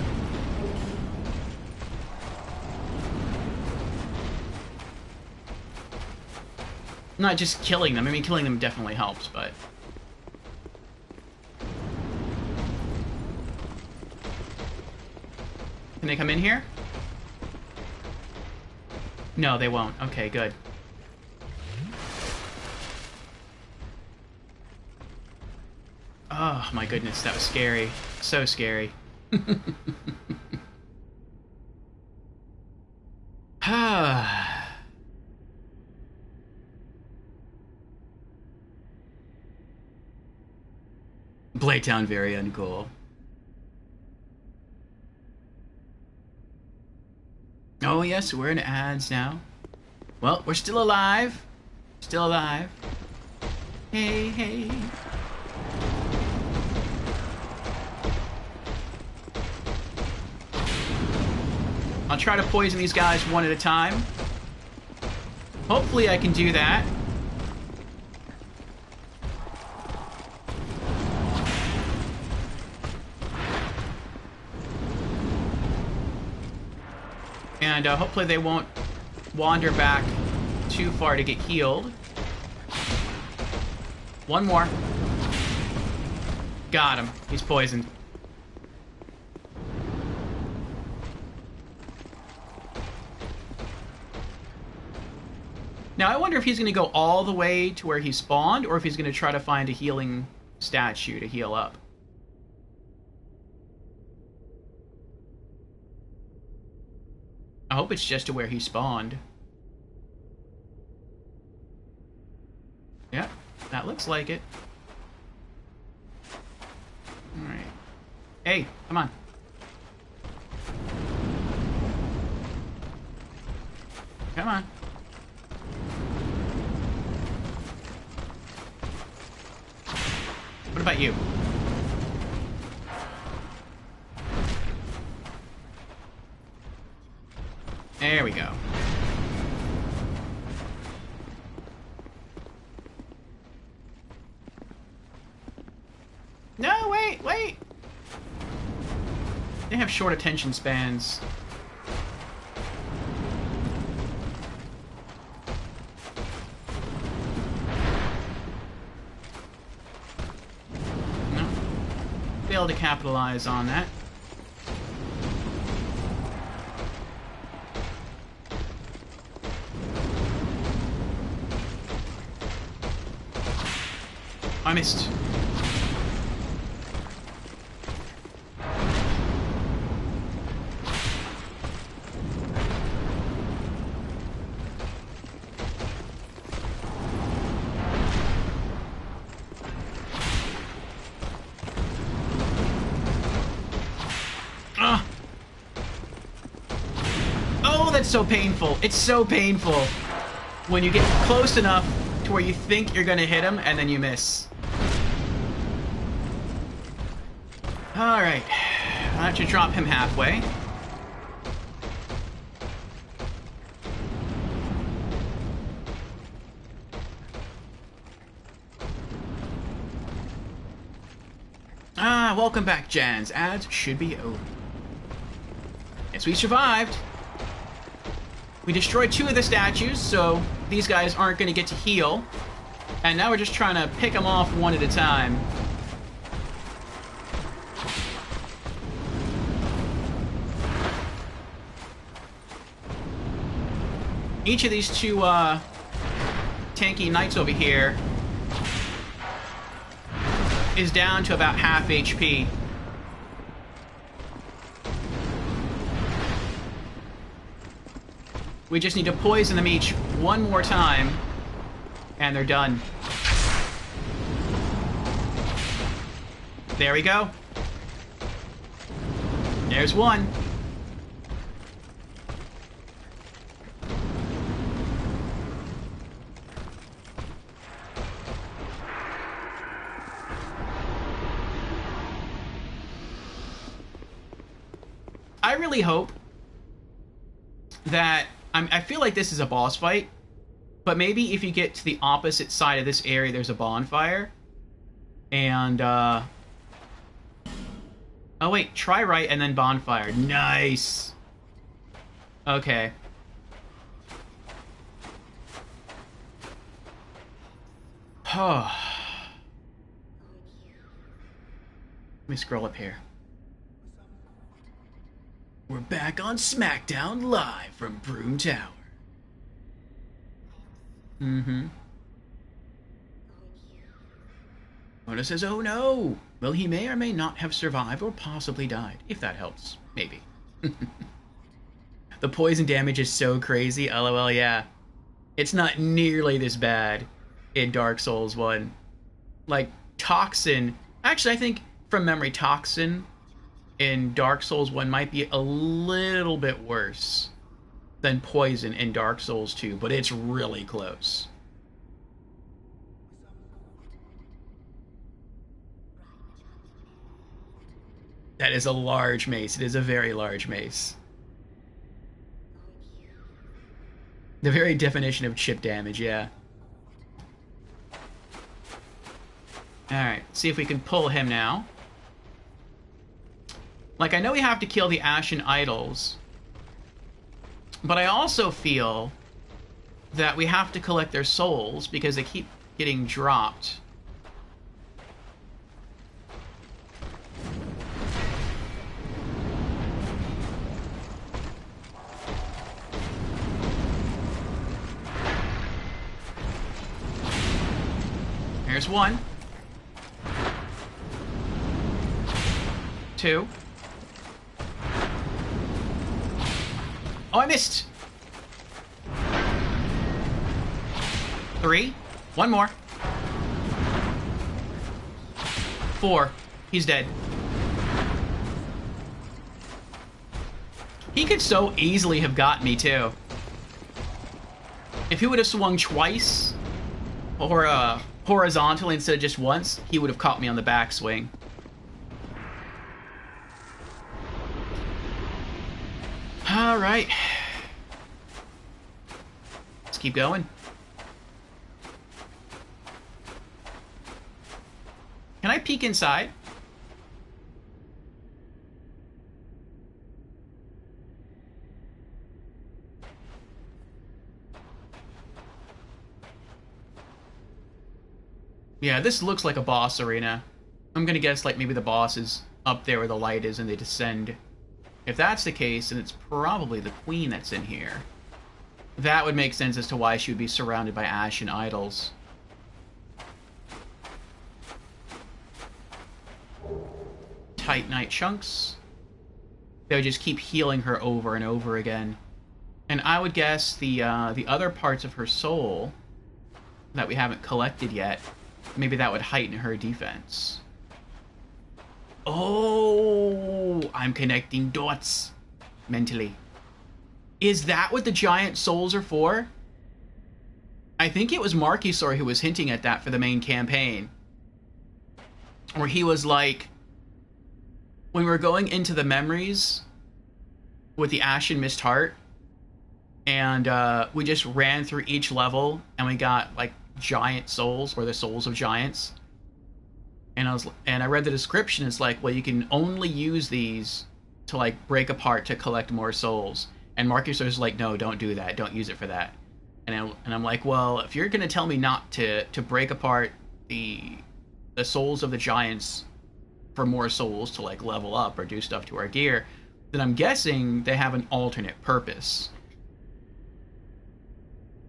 Not just killing them. I mean, killing them definitely helps, but... Can they come in here? No, they won't. Okay, good. Oh, my goodness, that was scary. So scary. Blighttown, very uncool. Oh yes, we're in ads now. Well, we're still alive. Still alive. Hey, hey. I'll try to poison these guys one at a time. Hopefully I can do that. And hopefully they won't wander back too far to get healed. One more. Got him. He's poisoned. Now, I wonder if he's going to go all the way to where he spawned, or if he's going to try to find a healing statue to heal up. I hope it's just to where he spawned. Yep, that looks like it. Alright. Hey, come on. Come on. What about you? There we go. No, wait, wait! They have short attention spans. able to capitalize on that. I missed. Oh, that's so painful. It's so painful when you get close enough to where you think you're gonna hit him and then you miss. Alright. I have to drop him halfway. Ah, welcome back, Jans. Ads should be over. Yes, we survived. We destroyed 2 of the statues, so these guys aren't going to get to heal. And now we're just trying to pick them off one at a time. Each of these 2 tanky knights over here is down to about half HP. We just need to poison them each one more time, and they're done. There we go. There's one. I really hope that... I feel like this is a boss fight, but maybe if you get to the opposite side of this area, there's a bonfire. And, oh wait, try right and then bonfire. Nice! Okay. Oh. Let me scroll up here. We're back on SmackDown live from Broom Tower. Mm-hmm. Mona says, oh no! Well, he may or may not have survived or possibly died. If that helps. Maybe. The poison damage is so crazy. LOL, yeah. It's not nearly this bad in Dark Souls 1. Like, Toxin... Actually, I think, from memory, Toxin... in Dark Souls 1 might be a little bit worse than Poison in Dark Souls 2, but it's really close. That is a large mace. It is a very large mace. The very definition of chip damage, yeah. Alright, see if we can pull him now. Like, I know we have to kill the Ashen Idols, but I also feel that we have to collect their souls because they keep getting dropped. Here's one. 2. Oh, I missed! 3. One more. 4. He's dead. He could so easily have got me, too. If he would have swung twice, or horizontally instead of just once, he would have caught me on the backswing. Alright. Let's keep going. Can I peek inside? Yeah, this looks like a boss arena. I'm gonna guess, like, maybe the boss is up there where the light is and they descend. If that's the case, then it's probably the queen that's in here. That would make sense as to why she would be surrounded by ashen idols. Titanite chunks. They would just keep healing her over and over again. And I would guess the other parts of her soul that we haven't collected yet, maybe that would heighten her defense. Oh, I'm connecting dots mentally. Is that what the giant souls are for? I think it was Markysor who was hinting at that for the main campaign. Where he was like, when we were going into the memories with the Ashen Mist Heart, and we just ran through each level, and we got like giant souls, or the souls of giants. And I read the description. It's like, well, you can only use these to like break apart to collect more souls. And Marcus was like, no, don't do that. Don't use it for that. And I'm like, well, if you're gonna tell me not to break apart the souls of the giants for more souls to like level up or do stuff to our gear, then I'm guessing they have an alternate purpose.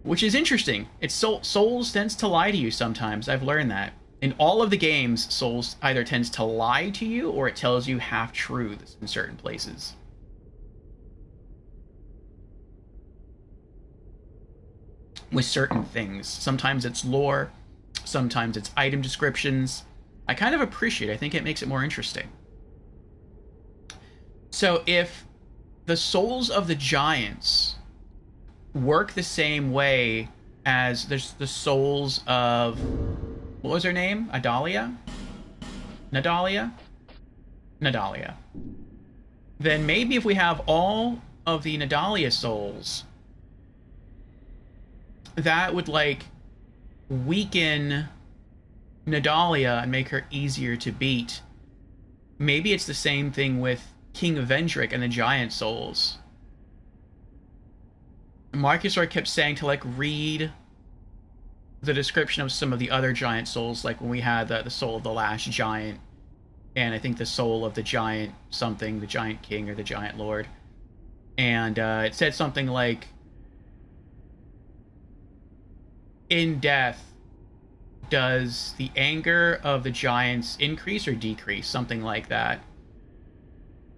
Which is interesting. It's Souls tends to lie to you sometimes. I've learned that. In all of the games, Souls either tends to lie to you or it tells you half-truths in certain places. With certain things. Sometimes it's lore, sometimes it's item descriptions. I kind of appreciate it. I think it makes it more interesting. So if the souls of the giants work the same way as there's the souls of, what was her name? Adalia? Nadalia? Nadalia. Then maybe if we have all of the Nadalia souls, that would like weaken Nadalia and make her easier to beat. Maybe it's the same thing with King Vendrick and the giant souls. Marcusor kept saying to like read the description of some of the other giant souls, like when we had the soul of the last giant, and I think the soul of the giant something, the giant king or the giant lord, and it said something like, in death, does the anger of the giants increase or decrease? Something like that.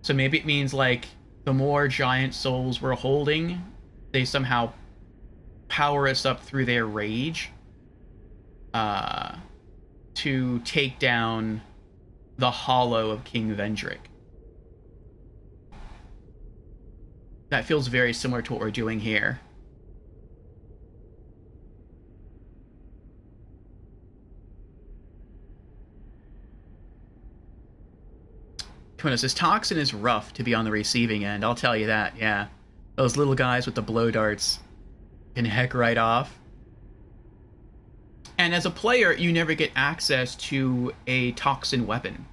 So maybe it means like the more giant souls we're holding, they somehow power us up through their rage to take down the hollow of King Vendrick. That feels very similar to what we're doing here. Twinus, this toxin is rough to be on the receiving end, I'll tell you that, yeah. Those little guys with the blow darts can heck right off. And as a player, you never get access to a toxin weapon.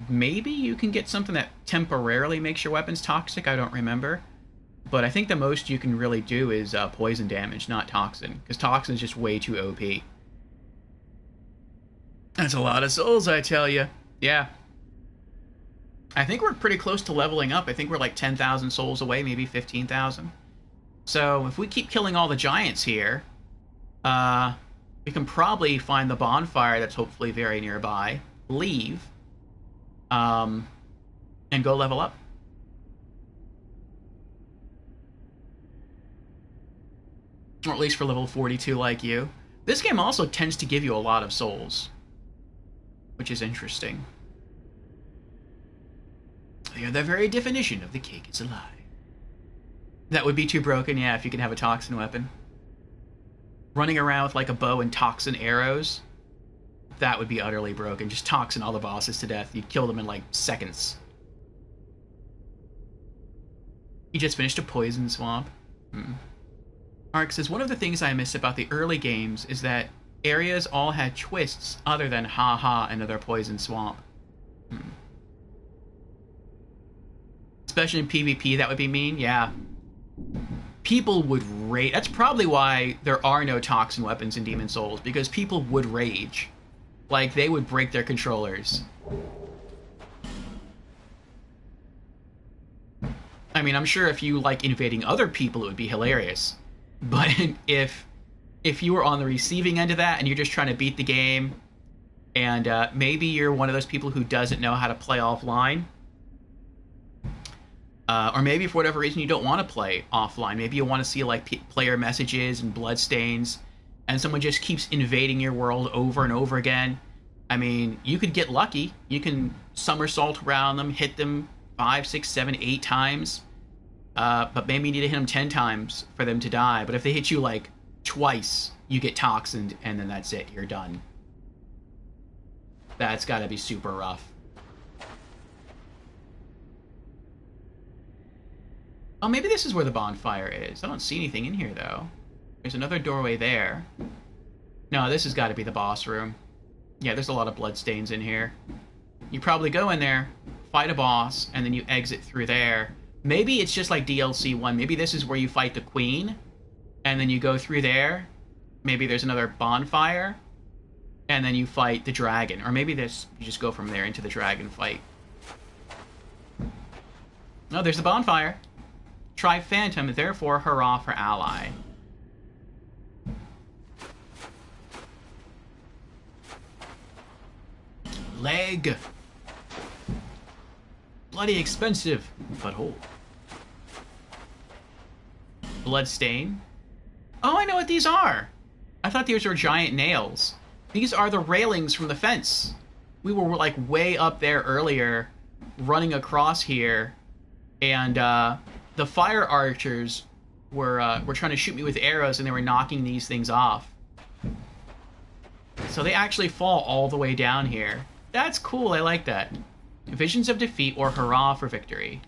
Maybe you can get something that temporarily makes your weapons toxic, I don't remember. But I think the most you can really do is poison damage, not toxin. Because toxin is just way too OP. That's a lot of souls, I tell you. Yeah. I think we're pretty close to leveling up. I think we're like 10,000 souls away, maybe 15,000. So if we keep killing all the giants here, we can probably find the bonfire that's hopefully very nearby, leave, and go level up. Or at least for level 42 like you. This game also tends to give you a lot of souls, which is interesting. They are the very definition of the cake is a lie. That would be too broken, yeah, if you can have a toxin weapon. Running around with like a bow and toxin arrows, that would be utterly broken. Just toxin all the bosses to death. You'd kill them in like seconds. You just finished a poison swamp. Ark says, one of the things I miss about the early games is that areas all had twists other than haha another poison swamp. Especially in PvP, that would be mean, yeah. People would rage. That's probably why there are no toxin weapons in Demon Souls, because people would rage. Like, they would break their controllers. I mean, I'm sure if you like invading other people, it would be hilarious. But if you were on the receiving end of that and you're just trying to beat the game, and maybe you're one of those people who doesn't know how to play offline, or maybe for whatever reason you don't want to play offline, maybe you want to see like player messages and bloodstains, and someone just keeps invading your world over and over again. I mean, you could get lucky. You can somersault around them, hit them 5, 6, 7, 8 times, but maybe you need to hit them 10 times for them to die. But if they hit you like twice, you get toxined, and then that's it. You're done. That's got to be super rough. Oh, maybe this is where the bonfire is. I don't see anything in here, though. There's another doorway there. No, this has got to be the boss room. Yeah, there's a lot of bloodstains in here. You probably go in there, fight a boss, and then you exit through there. Maybe it's just like DLC1. Maybe this is where you fight the queen, and then you go through there. Maybe there's another bonfire, and then you fight the dragon. Or maybe this, you just go from there into the dragon fight. No, there's the bonfire. Try Phantom, therefore hurrah for ally. Leg. Bloody expensive, but whole. Bloodstain. Oh, I know what these are. I thought these were giant nails. These are the railings from the fence. We were like way up there earlier, running across here, and the fire archers were trying to shoot me with arrows, and they were knocking these things off. So they actually fall all the way down here. That's cool, I like that. Visions of defeat or hurrah for victory.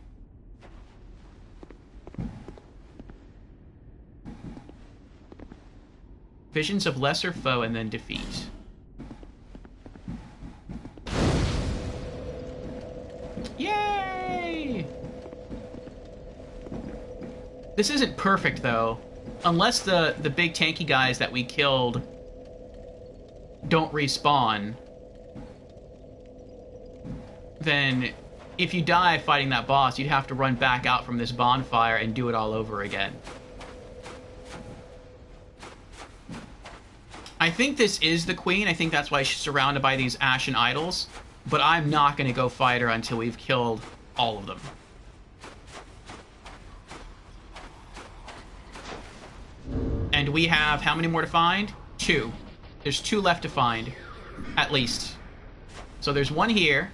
Visions of lesser foe and then defeat. Yay! This isn't perfect, though. Unless the big tanky guys that we killed don't respawn, then if you die fighting that boss, you'd have to run back out from this bonfire and do it all over again. I think this is the queen. I think that's why she's surrounded by these ashen idols. But I'm not going to go fight her until we've killed all of them. And we have how many more to find? 2. There's 2 left to find, at least. So there's one here.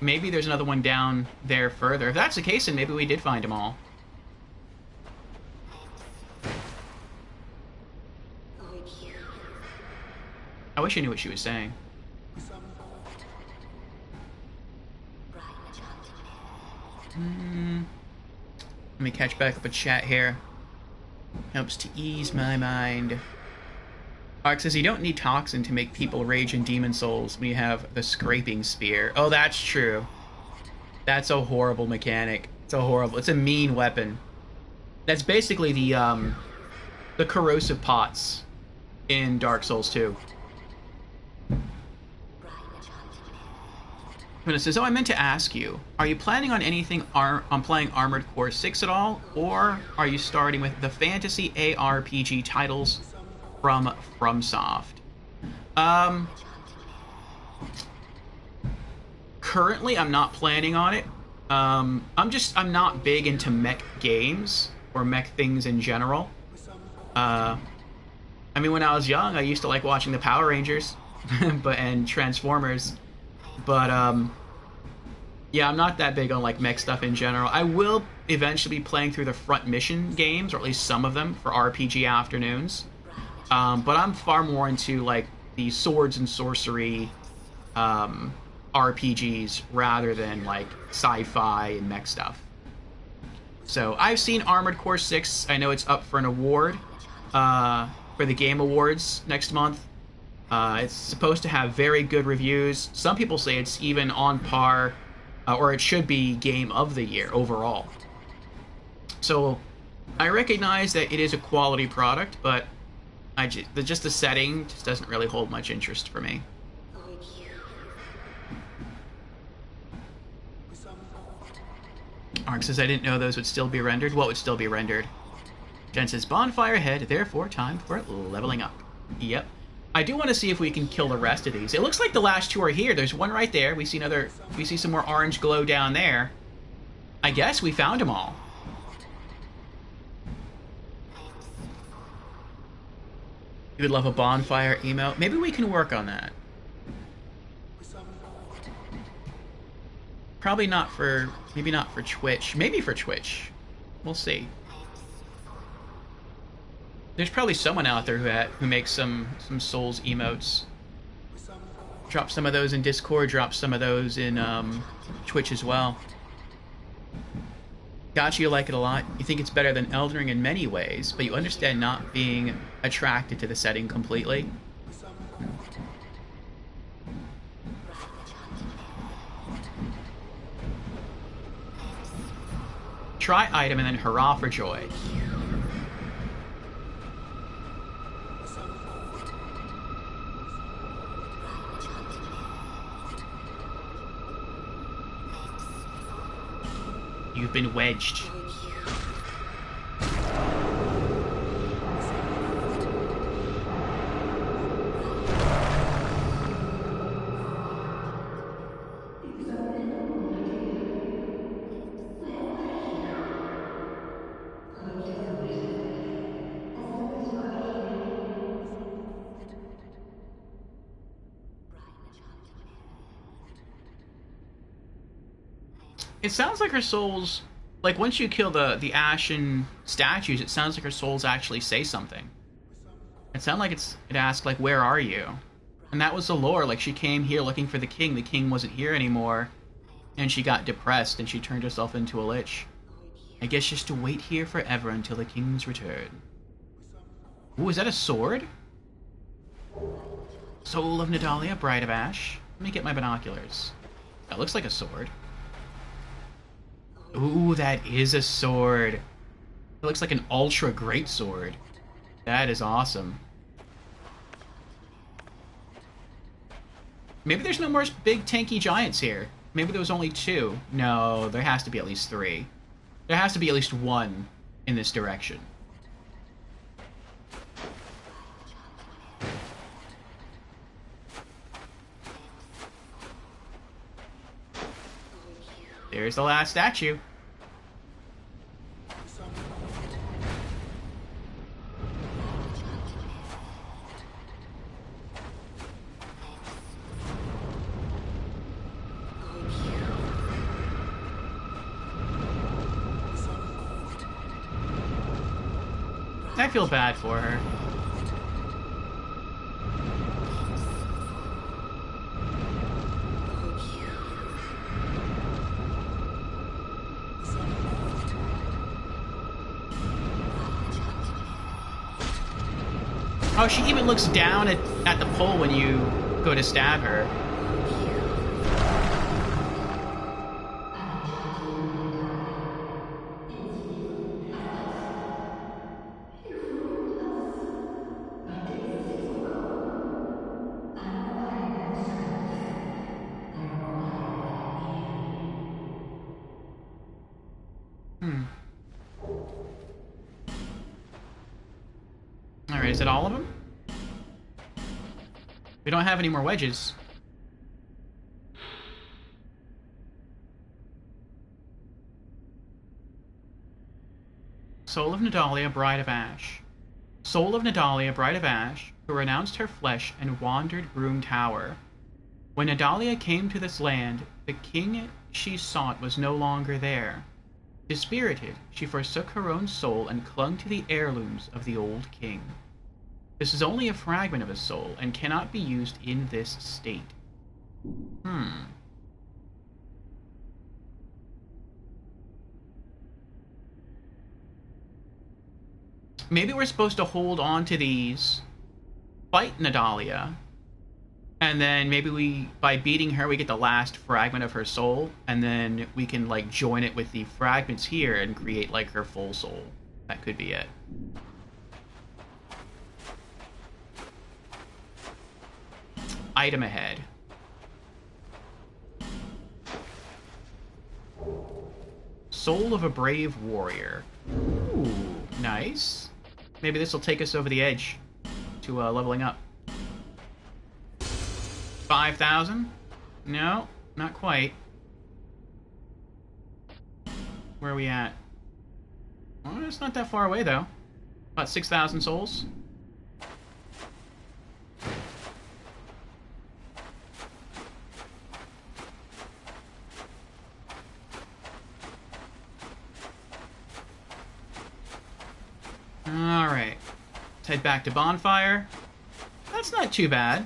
Maybe there's another one down there further. If that's the case, then maybe we did find them all. I wish I knew what she was saying. Let me catch back up a chat here. Helps to ease my mind. Ark says you don't need toxin to make people rage in Demon Souls when you have the scraping spear. Oh, that's true. That's a horrible mechanic. It's a mean weapon. That's basically the corrosive pots in Dark Souls 2. And it says, oh, I meant to ask you, are you planning on playing Armored Core 6 at all? Or are you starting with the fantasy ARPG titles from FromSoft? Currently, I'm not planning on it. I'm not big into mech games or mech things in general. I mean, when I was young, I used to like watching the Power Rangers and Transformers. But, yeah, I'm not that big on, like, mech stuff in general. I will eventually be playing through the Front Mission games, or at least some of them, for RPG afternoons. But I'm far more into, like, the swords and sorcery RPGs rather than, like, sci-fi and mech stuff. So, I've seen Armored Core 6. I know it's up for an award for the Game Awards next month. It's supposed to have very good reviews. Some people say it's even on par, or it should be Game of the Year overall. So, I recognize that it is a quality product, but just the setting just doesn't really hold much interest for me. Ark says, I didn't know those would still be rendered. What would still be rendered? Jen says, bonfire ahead, therefore time for leveling up. Yep. I do want to see if we can kill the rest of these. It looks like the last two are here. There's one right there. We see some more orange glow down there. I guess we found them all. You would love a bonfire emote. Maybe we can work on that. Probably not for... Maybe not for Twitch. Maybe for Twitch. We'll see. There's probably someone out there who makes some Souls emotes. Drop some of those in Discord. Drop some of those in Twitch as well. Gotcha, you like it a lot. You think it's better than Elden Ring in many ways, but you understand not being attracted to the setting completely. Try item and then hurrah for joy. You've been wedged. It sounds like her souls, like once you kill the ashen statues, it sounds like her souls actually say something. It sounds like it asked like, where are you? And that was the lore, like she came here looking for the king wasn't here anymore, and she got depressed and she turned herself into a lich. I guess just to wait here forever until the king's return. Ooh, is that a sword? Soul of Nadalia, Bride of Ash. Let me get my binoculars. That looks like a sword. Ooh, that is a sword. It looks like an ultra great sword. That is awesome. Maybe there's no more big tanky giants here. Maybe there was only two. No, there has to be at least three. There has to be at least one in this direction. There's the last statue. I feel bad for her. Oh, she even looks down at the pole when you go to stab her. Alright, is it all of them? We don't have any more wedges. Soul of Nadalia, Bride of Ash. Soul of Nadalia, Bride of Ash, who renounced her flesh and wandered Broom Tower. When Nadalia came to this land, the king she sought was no longer there. Dispirited, she forsook her own soul and clung to the heirlooms of the old king. This is only a fragment of a soul and cannot be used in this state. Maybe we're supposed to hold on to these, fight Nadalia, and then maybe by beating her, we get the last fragment of her soul, and then we can, like, join it with the fragments here and create, like, her full soul. That could be it. Item ahead. Soul of a Brave Warrior. Ooh, nice. Maybe this will take us over the edge to leveling up. 5,000? No, not quite. Where are we at? Well, it's not that far away, though. About 6,000 souls. Alright. Let's head back to Bonfire. That's not too bad.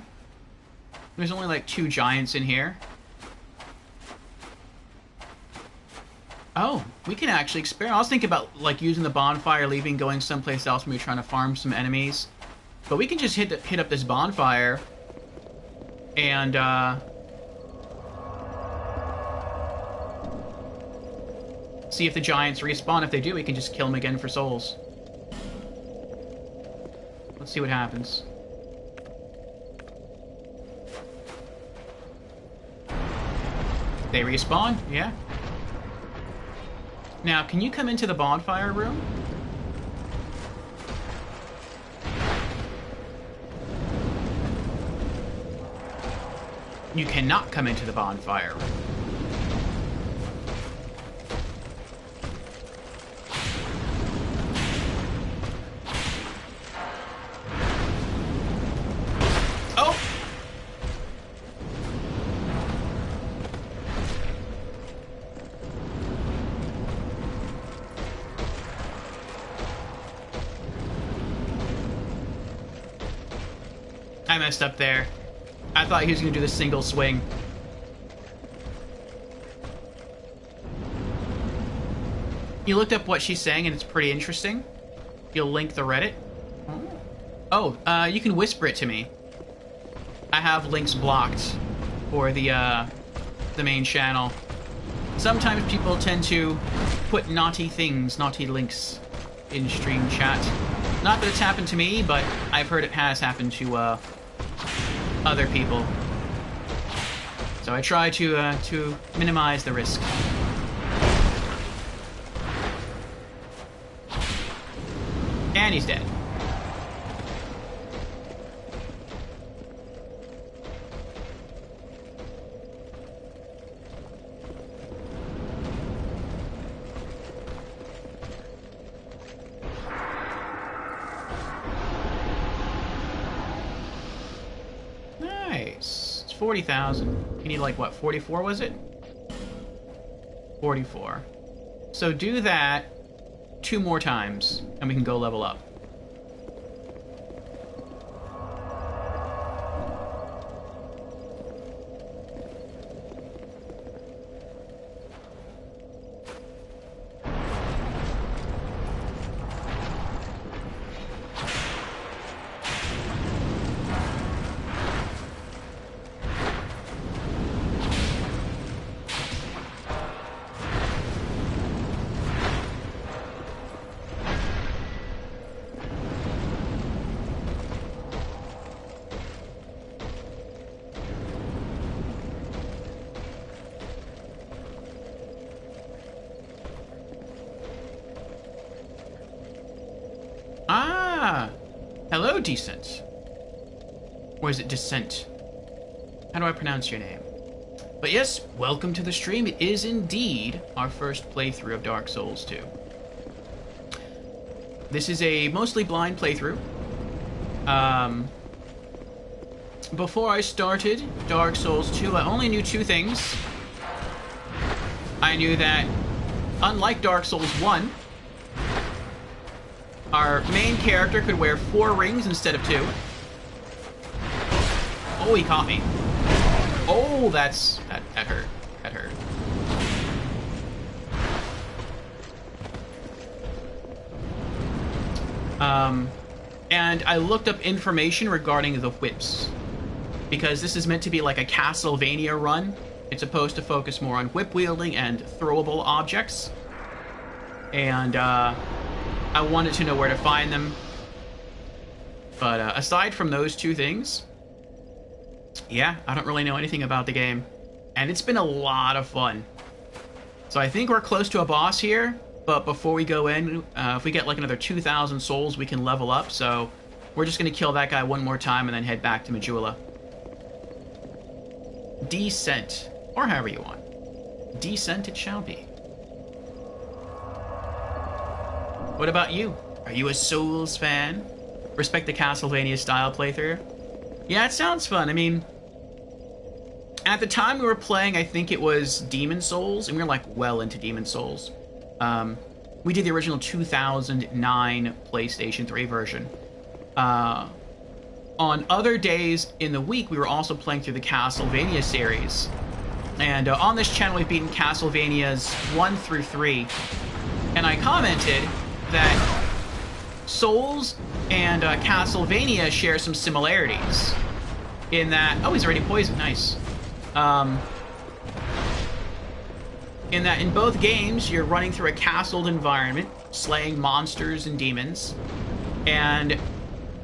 There's only like 2 giants in here. Oh, we can actually experiment. I was thinking about like using the bonfire, leaving, going someplace else when we're trying to farm some enemies. But we can just hit up this bonfire and see if the giants respawn. If they do, we can just kill them again for souls. Let's see what happens. They respawn, yeah. Now, can you come into the bonfire room? You cannot come into the bonfire room. Oh! I messed up there. I thought he was going to do the single swing. You looked up what she's saying, and it's pretty interesting. You'll link the Reddit. Oh, you can whisper it to me. I have links blocked for the main channel. Sometimes people tend to put naughty things, naughty links in stream chat. Not that it's happened to me, but I've heard it has happened to other people. So I try to minimize the risk. And he's dead. Nice. It's 40,000. You need like what, 44 was it? 44. So do that 2 more times, and we can go level up. Ah! Hello, Decent. Or is it Descent? How do I pronounce your name? But yes, welcome to the stream. It is indeed our first playthrough of Dark Souls 2. This is a mostly blind playthrough. Before I started Dark Souls 2, I only knew 2 things. I knew that, unlike Dark Souls 1, our main character could wear 4 rings instead of 2. Oh, he caught me. Oh, that hurt. That hurt. And I looked up information regarding the whips, because this is meant to be like a Castlevania run. It's supposed to focus more on whip wielding and throwable objects. And I wanted to know where to find them. But aside from those 2 things, yeah, I don't really know anything about the game. And it's been a lot of fun. So I think we're close to a boss here, but before we go in, if we get like another 2,000 souls, we can level up. So we're just going to kill that guy one more time and then head back to Majula. Descent, or however you want. Descent it shall be. What about you? Are you a Souls fan? Respect the Castlevania style playthrough? Yeah, it sounds fun. I mean, at the time we were playing, I think it was Demon Souls, and we were like well into Demon Souls. We did the original 2009 PlayStation 3 version. On other days in the week, we were also playing through the Castlevania series. And on this channel, we've beaten Castlevanias 1 through 3. And I commented that Souls and Castlevania share some similarities. In that... Oh, he's already poisoned. Nice. In that in both games, you're running through a castled environment, slaying monsters and demons. And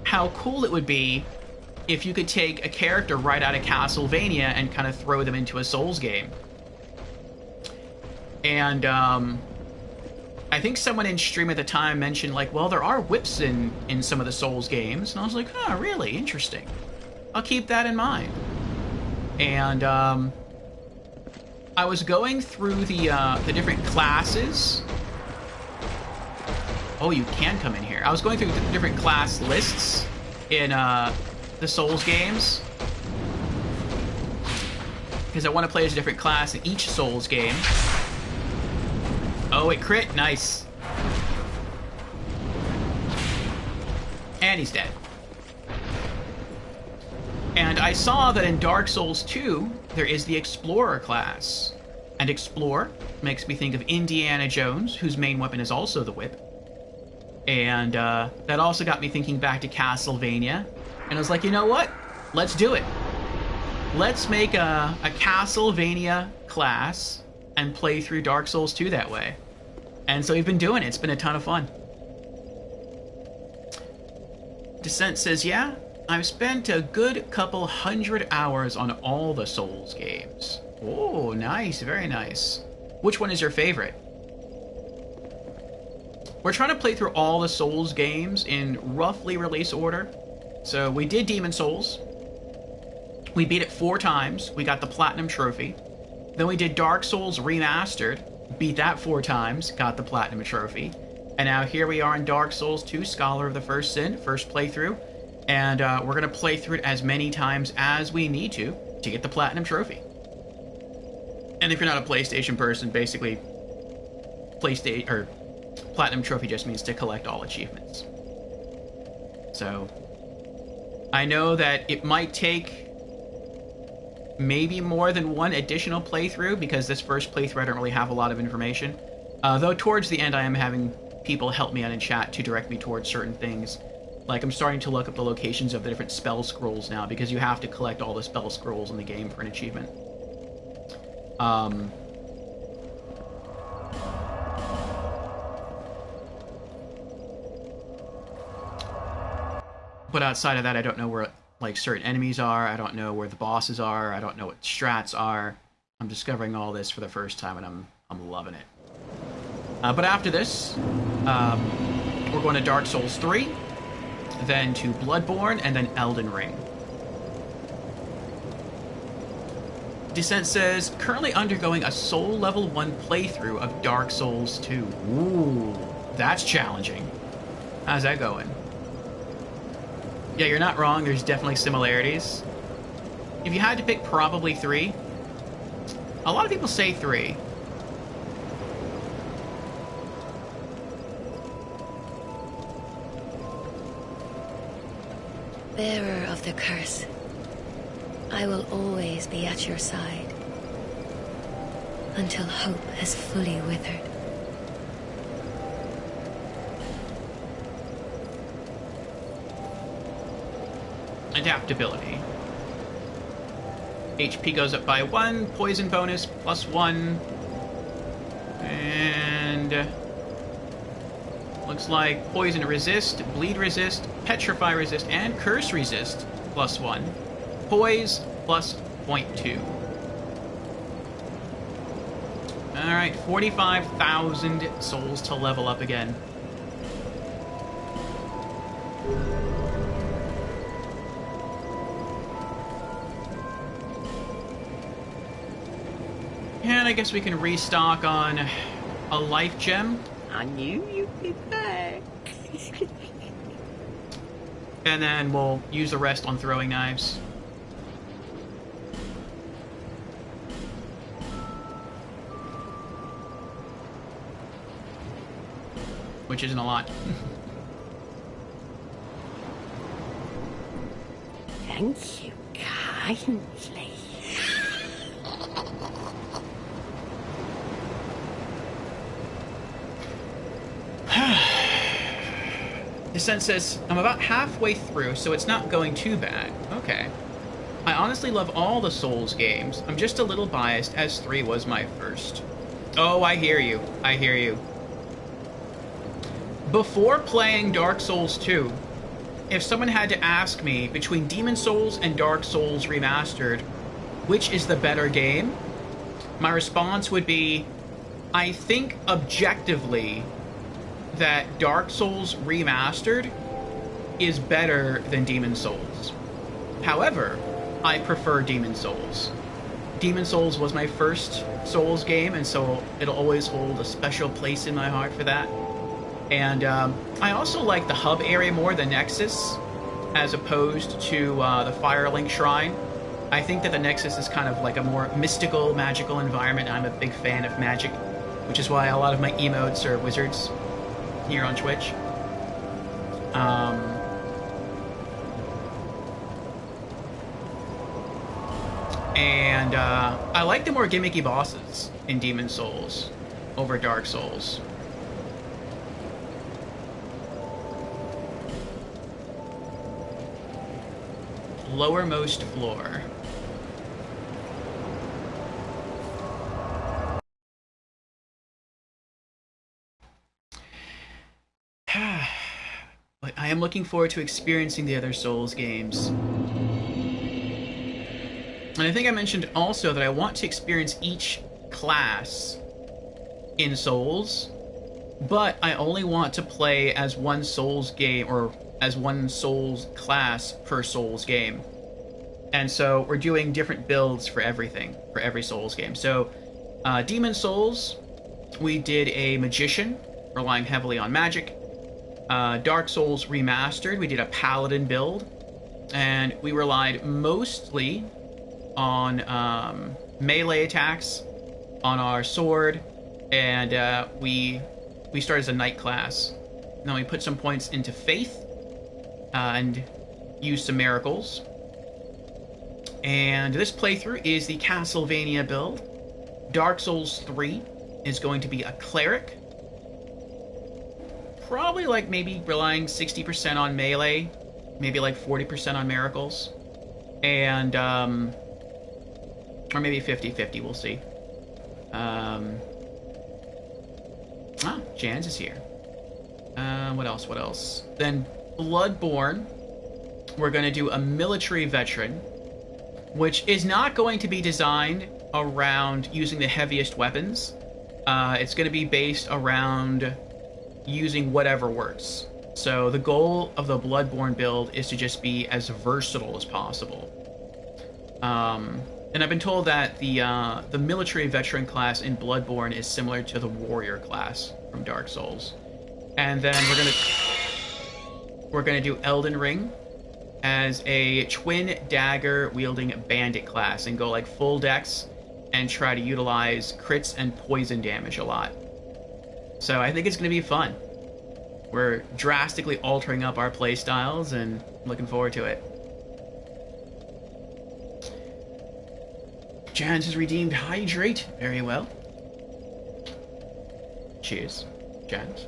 how cool it would be if you could take a character right out of Castlevania and kind of throw them into a Souls game. And, I think someone in stream at the time mentioned, like, well, there are whips in some of the Souls games. And I was like, oh, really? Interesting. I'll keep that in mind. And, I was going through the different classes. Oh, you can come in here. I was going through the different class lists in, the Souls games. Because I want to play as a different class in each Souls game. Oh, it crit. Nice. And he's dead. And I saw that in Dark Souls 2, there is the Explorer class. And Explorer makes me think of Indiana Jones, whose main weapon is also the whip. And that also got me thinking back to Castlevania. And I was like, you know what? Let's do it. Let's make a Castlevania class and play through Dark Souls 2 that way. And so we've been doing it. It's been a ton of fun. Descent says, yeah, I've spent a good couple hundred hours on all the Souls games. Oh, nice. Very nice. Which one is your favorite? We're trying to play through all the Souls games in roughly release order. So we did Demon Souls. We beat it 4 times. We got the Platinum Trophy. Then we did Dark Souls Remastered. Beat that 4 times. Got the Platinum Trophy. And now here we are in Dark Souls 2, Scholar of the First Sin, first playthrough. And we're going to play through it as many times as we need to get the Platinum Trophy. And if you're not a PlayStation person, basically, Platinum Trophy just means to collect all achievements. So, I know that it might take maybe more than one additional playthrough, because this first playthrough I don't really have a lot of information. Though towards the end I am having people help me out in chat to direct me towards certain things. Like, I'm starting to look up the locations of the different spell scrolls now, because you have to collect all the spell scrolls in the game for an achievement. But outside of that, I don't know where, like, certain enemies are. I don't know where the bosses are. I don't know what strats are. I'm discovering all this for the first time, and I'm loving it. But after this, we're going to Dark Souls 3, then to Bloodborne, and then Elden Ring. Descent says, currently undergoing a Soul Level 1 playthrough of Dark Souls 2. Ooh, that's challenging. How's that going? Yeah, you're not wrong. There's definitely similarities. If you had to pick, probably 3. A lot of people say 3. Bearer of the curse, I will always be at your side until hope has fully withered. Adaptability. HP goes up by 1, poison bonus +1, and looks like poison resist, bleed resist, petrify resist, and curse resist +1. Poise +0.2. Alright, 45,000 souls to level up again. And I guess we can restock on a life gem. I knew you'd be back. And then we'll use the rest on throwing knives. Which isn't a lot. Thank you kindly. The sense says, I'm about halfway through, so it's not going too bad. Okay. I honestly love all the Souls games. I'm just a little biased, as 3 was my first. Oh, I hear you. I hear you. Before playing Dark Souls 2, if someone had to ask me between Demon Souls and Dark Souls Remastered, which is the better game, my response would be, I think objectively that Dark Souls Remastered is better than Demon Souls. However, I prefer Demon Souls. Demon Souls was my first Souls game, and so it'll always hold a special place in my heart for that. And I also like the hub area more, the Nexus, as opposed to the Firelink Shrine. I think that the Nexus is kind of like a more mystical, magical environment. I'm a big fan of magic, which is why a lot of my emotes are wizards here on Twitch. And I like the more gimmicky bosses in Demon Souls over Dark Souls. Lowermost floor. But I am looking forward to experiencing the other Souls games. And I think I mentioned also that I want to experience each class in Souls, but I only want to play as one Souls game, or as one Souls class per Souls game. And so we're doing different builds for everything, for every Souls game. So Demon Souls, we did a Magician, relying heavily on magic. Dark Souls Remastered, we did a Paladin build, and we relied mostly on melee attacks on our sword, and we started as a knight class. Then we put some points into faith and used some miracles. And this playthrough is the Castlevania build. Dark Souls 3 is going to be a cleric. Probably like maybe relying 60% on melee, maybe like 40% on miracles. And, or maybe 50-50, we'll see. Jans is here. What else? Then Bloodborne, we're going to do a military veteran, which is not going to be designed around using the heaviest weapons. It's going to be based around using whatever works. So the goal of the Bloodborne build is to just be as versatile as possible. And I've been told that the military veteran class in Bloodborne is similar to the warrior class from Dark Souls. And then we're gonna do Elden Ring as a twin dagger wielding bandit class and go like full dex and try to utilize crits and poison damage a lot. So I think it's gonna be fun. We're drastically altering up our playstyles and looking forward to it. Jans has redeemed Hydrate. Very well. Cheers, Jans.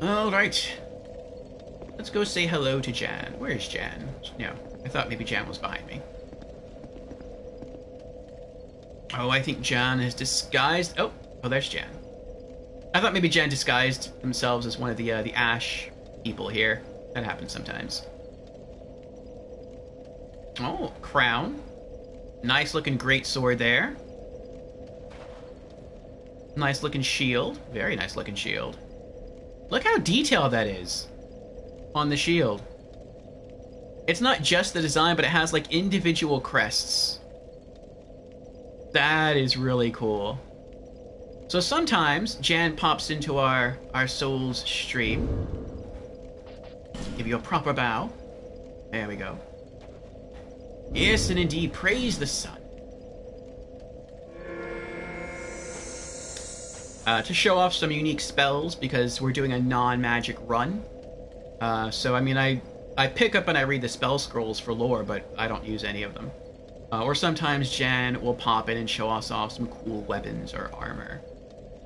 Alright. Let's go say hello to Jan. Where's Jan? No, I thought maybe Jan was behind me. Oh, I think Jan is disguised. Oh, there's Jan. I thought maybe Jen disguised themselves as one of the Ash people here. That happens sometimes. Oh, crown. Nice looking great sword there. Nice looking shield. Very nice looking shield. Look how detailed that is on the shield. It's not just the design, but it has like individual crests. That is really cool. So sometimes Jan pops into our Souls stream. Give you a proper bow. There we go. Yes, and indeed, praise the sun. To show off some unique spells, because we're doing a non-magic run. So, I mean, I pick up and I read the spell scrolls for lore, but I don't use any of them. Or sometimes Jan will pop in and show us off some cool weapons or armor.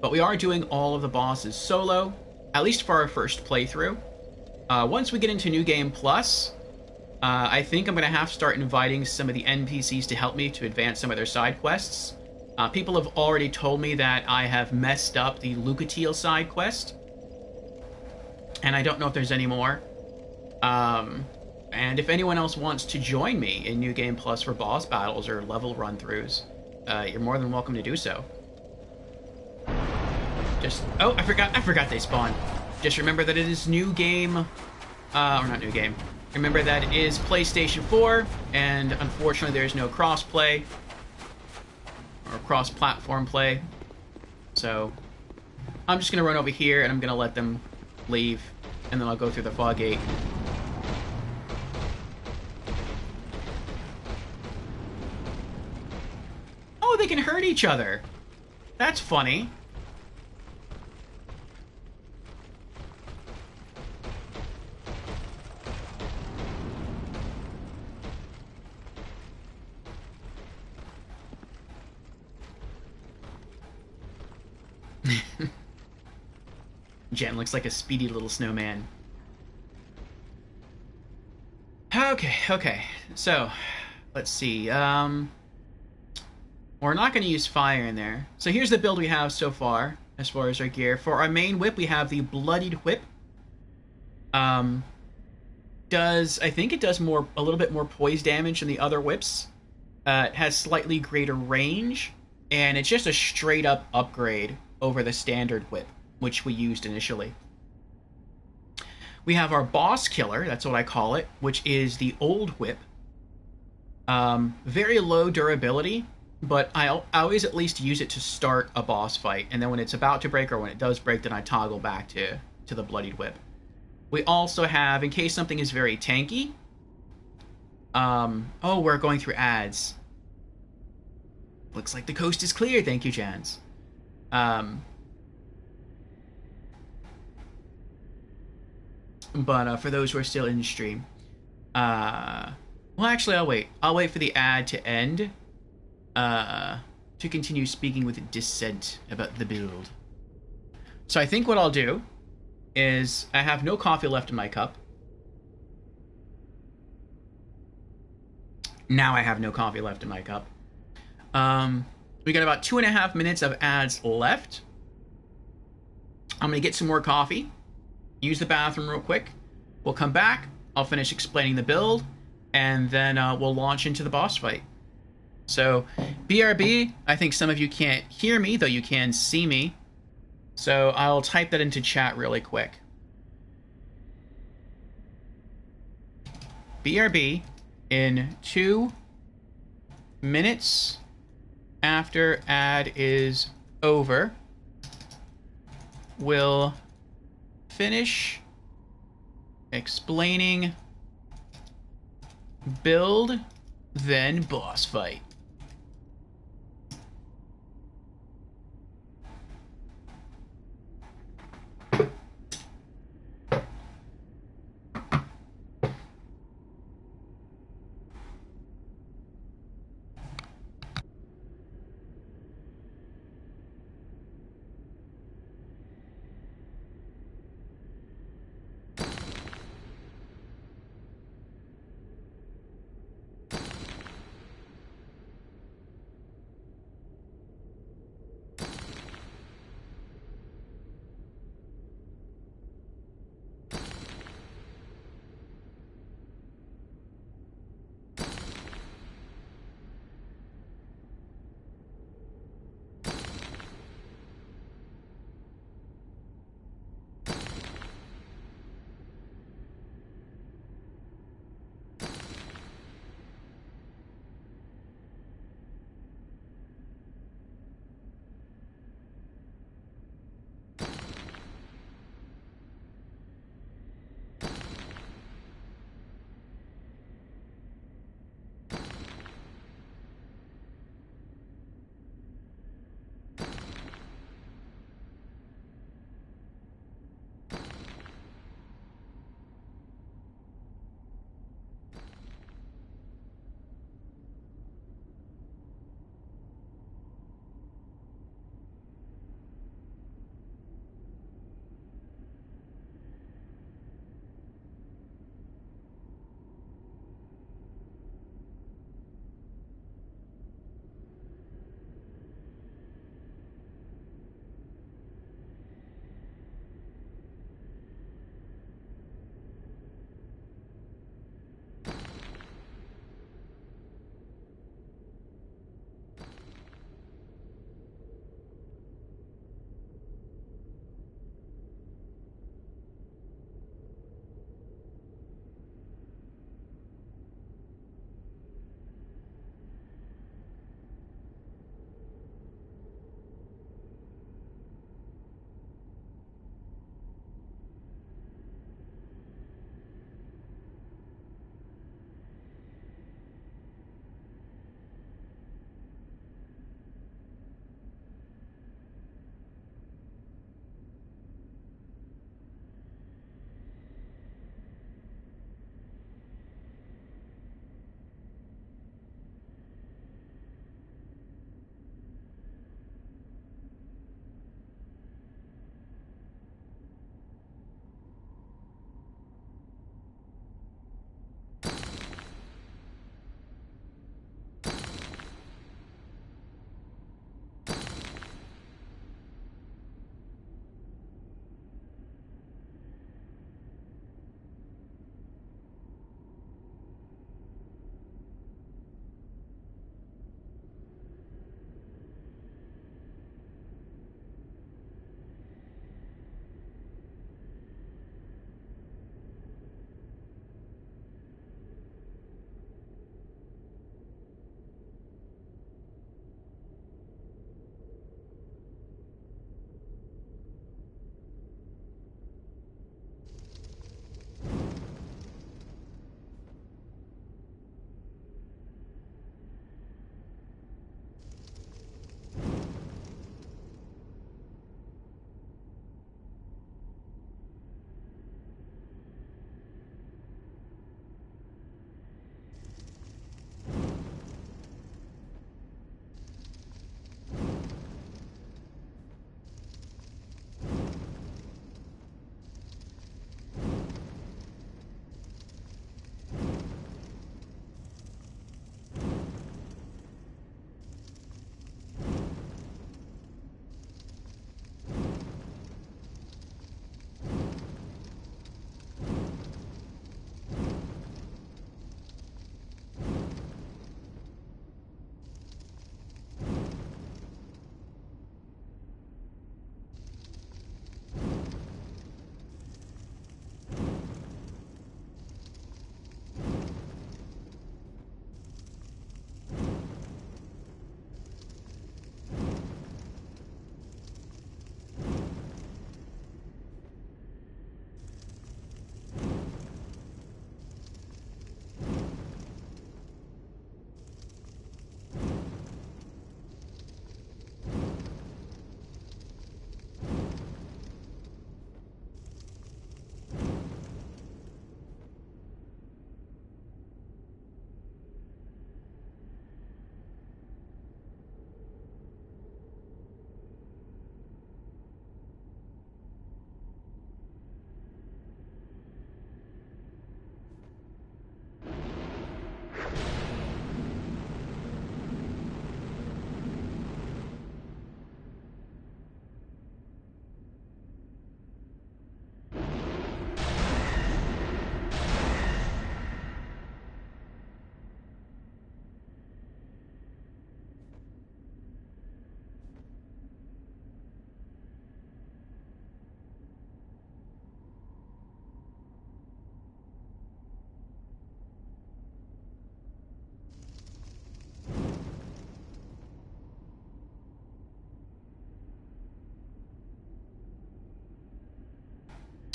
But we are doing all of the bosses solo, at least for our first playthrough. Once we get into New Game Plus, I think I'm going to have to start inviting some of the NPCs to help me to advance some of their side quests. People have already told me that I have messed up the Lucatiel side quest. And I don't know if there's any more. And if anyone else wants to join me in New Game Plus for boss battles or level run-throughs, you're more than welcome to do so. Oh, I forgot they spawned. Just remember that it is new game, or not new game. Remember that it is PlayStation 4, and unfortunately there's no cross-play, or cross-platform play. So, I'm just gonna run over here, and I'm gonna let them leave, and then I'll go through the fog gate. Oh, they can hurt each other. That's funny. Jen looks like a speedy little snowman. Okay. So, let's see. We're not going to use fire in there. So here's the build we have so far, as far as our gear. For our main whip, we have the Bloodied Whip. I think it does a little bit more poise damage than the other whips. It has slightly greater range, and it's just a straight up upgrade over the standard whip, which we used initially. We have our Boss Killer, that's what I call it, which is the old whip. Very low durability, but I always at least use it to start a boss fight, and then when it's about to break or when it does break, then I toggle back to the Bloodied Whip. We also have, in case something is very tanky, oh, we're going through ads. Looks like the coast is clear, thank you, Jans. But for those who are still in the stream, well, actually, I'll wait. I'll wait for the ad to end, to continue speaking with dissent about the build. So I think what I'll do is I have no coffee left in my cup. Now I have no coffee left in my cup. We got about 2.5 minutes of ads left. I'm gonna get some more coffee, use the bathroom real quick. We'll come back. I'll finish explaining the build, and then we'll launch into the boss fight. So, BRB, I think some of you can't hear me, though you can see me. So I'll type that into chat really quick. BRB in 2 minutes after ad is over, will finish explaining build, then boss fight.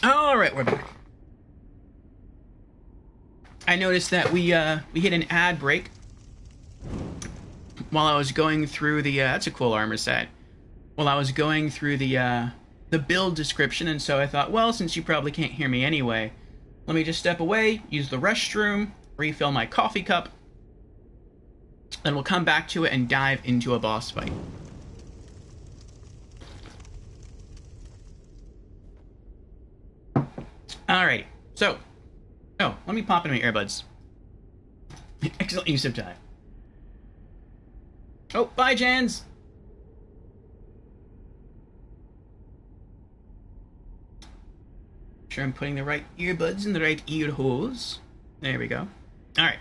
All right, we're back. I noticed that we hit an ad break while I was going through the. That's a cool armor set. While I was going through the build description, and so I thought, well, since you probably can't hear me anyway, let me just step away, use the restroom, refill my coffee cup, then we'll come back to it and dive into a boss fight. Alrighty, so, let me pop in my earbuds. Excellent use of time. Oh, bye, Jans! Sure I'm putting the right earbuds in the right ear holes. There we go. Alright.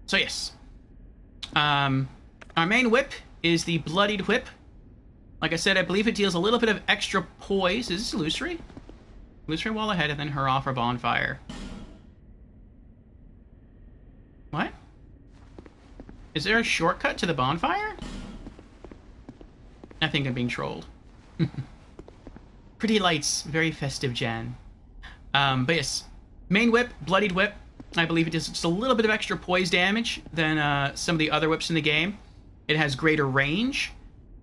So yes. Our main whip is the Bloodied Whip. Like I said, I believe it deals a little bit of extra poise. Is this illusory? Illusory wall ahead and then hurrah for bonfire. What? Is there a shortcut to the bonfire? I think I'm being trolled. Pretty lights, very festive, Jan. But yes, main whip, Bloodied Whip. I believe it does just a little bit of extra poise damage than some of the other whips in the game. It has greater range,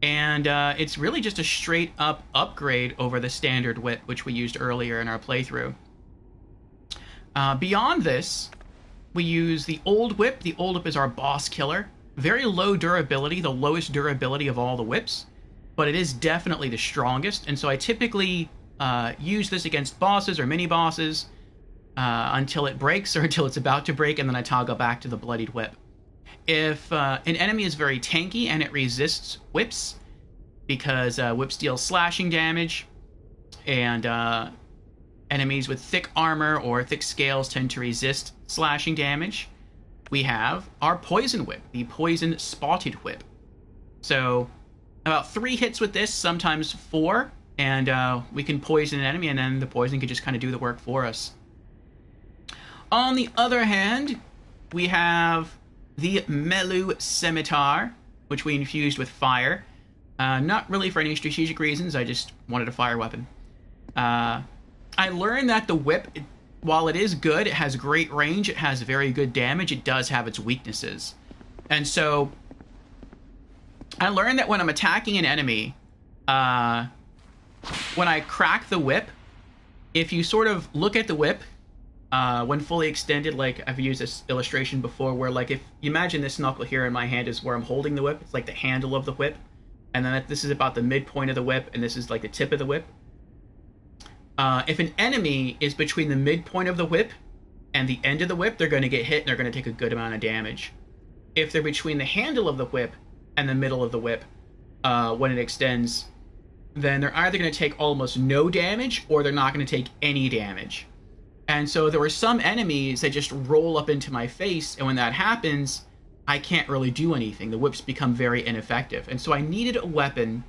and it's really just a straight up upgrade over the standard whip, which we used earlier in our playthrough. Beyond this, we use the old whip. The old whip is our boss killer. Very low durability, the lowest durability of all the whips, but it is definitely the strongest, and so I typically use this against bosses or mini-bosses until it breaks or until it's about to break, and then I toggle back to the Bloodied Whip. If an enemy is very tanky and it resists whips, because whips deal slashing damage, and enemies with thick armor or thick scales tend to resist slashing damage, we have our Poison Whip, the Poison Spotted Whip. So about 3 hits with this, sometimes 4, and we can poison an enemy, and then the poison can just kind of do the work for us. On the other hand, we have the Melu Scimitar, which we infused with fire. Not really for any strategic reasons, I just wanted a fire weapon. I learned that the whip, while it is good, it has great range, it has very good damage, it does have its weaknesses. And so I learned that when I'm attacking an enemy, when I crack the whip, if you sort of look at the whip when fully extended, like I've used this illustration before, where like if you imagine this knuckle here in my hand is where I'm holding the whip, it's like the handle of the whip, and then this is about the midpoint of the whip, and this is like the tip of the whip. If an enemy is between the midpoint of the whip and the end of the whip, they're going to get hit and they're going to take a good amount of damage. If they're between the handle of the whip and the middle of the whip, when it extends, then they're either going to take almost no damage or they're not going to take any damage. And so there were some enemies that just roll up into my face, and when that happens, I can't really do anything. The whips become very ineffective. And so I needed a weapon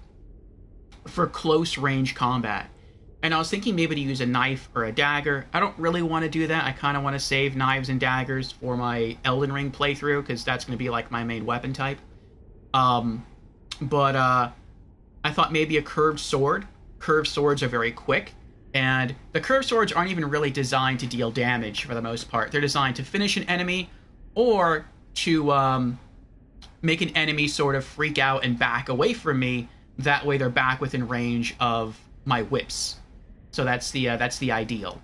for close range combat. And I was thinking maybe to use a knife or a dagger. I don't really want to do that. I kind of want to save knives and daggers for my Elden Ring playthrough, because that's going to be like my main weapon type. But I thought maybe a curved sword. Curved swords are very quick, and the curved swords aren't even really designed to deal damage for the most part. They're designed to finish an enemy or to make an enemy sort of freak out and back away from me. That way they're back within range of my whips. So that's the ideal.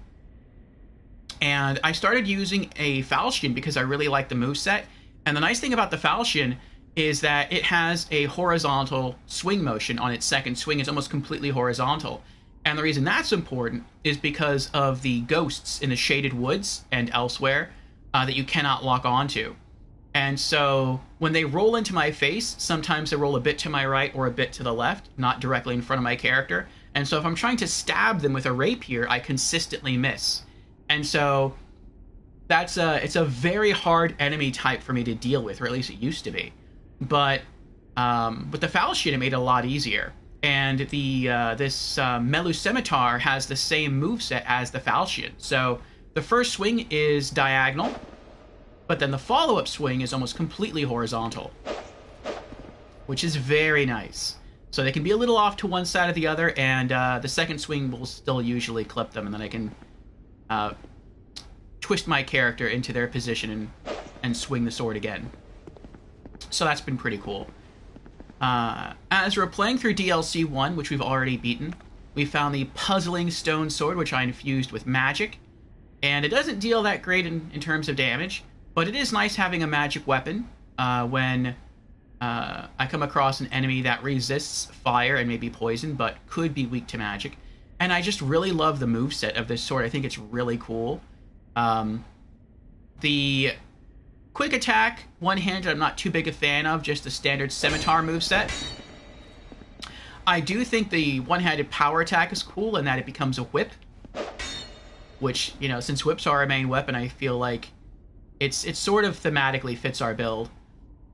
And I started using a falchion because I really like the moveset. And the nice thing about the falchion is that it has a horizontal swing motion on its second swing. It's almost completely horizontal. And the reason that's important is because of the ghosts in the shaded woods and elsewhere that you cannot lock onto. And so when they roll into my face, sometimes they roll a bit to my right or a bit to the left, not directly in front of my character. And so if I'm trying to stab them with a rapier, I consistently miss. And so it's a very hard enemy type for me to deal with, or at least it used to be. But with the falchion, it made it a lot easier. And this Melu Scimitar has the same moveset as the falchion. So the first swing is diagonal, but then the follow-up swing is almost completely horizontal, which is very nice. So they can be a little off to one side or the other, and the second swing will still usually clip them, and then I can twist my character into their position and swing the sword again. So that's been pretty cool. As we're playing through DLC1, which we've already beaten, we found the Puzzling Stone Sword, which I infused with magic. And it doesn't deal that great in terms of damage, but it is nice having a magic weapon when I come across an enemy that resists fire and maybe poison, but could be weak to magic. And I just really love the moveset of this sword. I think it's really cool. The quick attack, one-handed, I'm not too big a fan of, just the standard scimitar moveset. I do think the one-handed power attack is cool in that it becomes a whip, which, you know, since whips are our main weapon, I feel like it sort of thematically fits our build.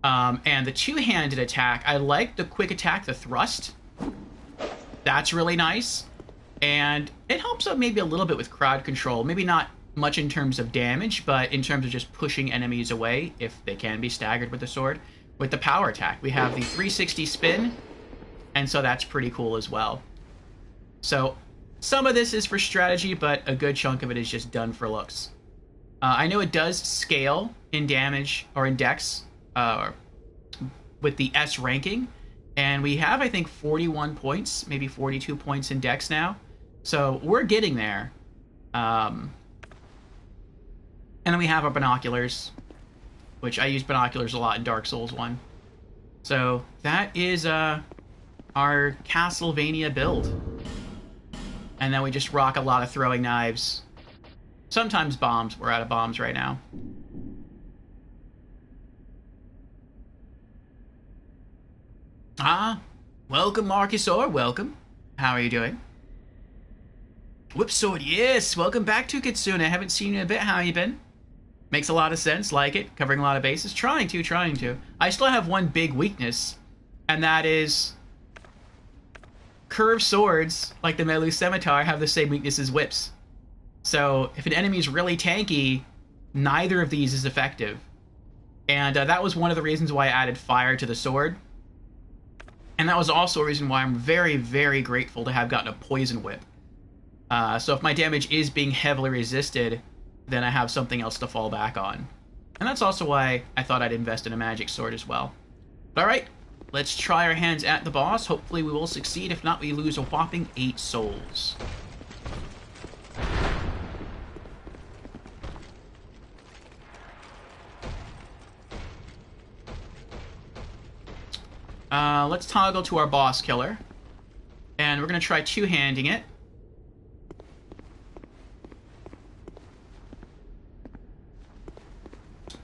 And the two-handed attack, I like the quick attack, the thrust. That's really nice. And it helps out maybe a little bit with crowd control. Maybe not much in terms of damage, but in terms of just pushing enemies away if they can be staggered with the sword. With the power attack, we have the 360 spin, and so that's pretty cool as well. So some of this is for strategy, but a good chunk of it is just done for looks. I know it does scale in damage or in dex with the S ranking, and we have, I think, 41 points, maybe 42 points in dex now. So we're getting there. And then we have our binoculars, which I use binoculars a lot in Dark Souls 1. So that is our Castlevania build. And then we just rock a lot of throwing knives. Sometimes bombs. We're out of bombs right now. Ah, welcome, Marcusor. Welcome. How are you doing? Whipsword, yes. Welcome back to Kitsune. I haven't seen you in a bit. How you been? Makes a lot of sense. Like it. Covering a lot of bases. Trying to. I still have one big weakness, and that is curved swords, like the Melu Scimitar, have the same weakness as whips. So if an enemy is really tanky, neither of these is effective. And that was one of the reasons why I added fire to the sword. And that was also a reason why I'm very, very grateful to have gotten a poison whip. So if my damage is being heavily resisted, then I have something else to fall back on. And that's also why I thought I'd invest in a magic sword as well. But alright, let's try our hands at the boss. Hopefully we will succeed. If not, we lose a whopping 8 souls. Let's toggle to our boss killer. And we're going to try two-handing it.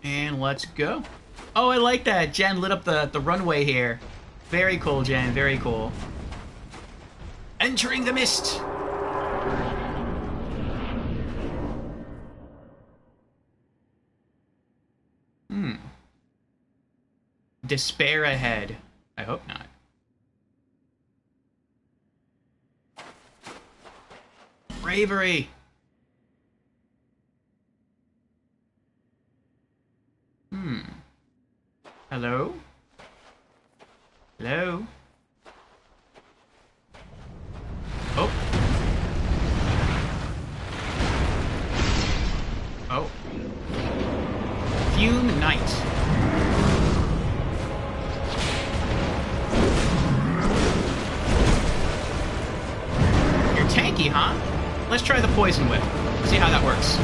And let's go. Oh, I like that. Jen lit up the runway here. Very cool, Jen. Very cool. Entering the mist. Despair ahead. I hope not. Bravery. Hello? Hello? Oh. Oh. Fume Knight. You're tanky, huh? Let's try the Poison Whip. See how that works.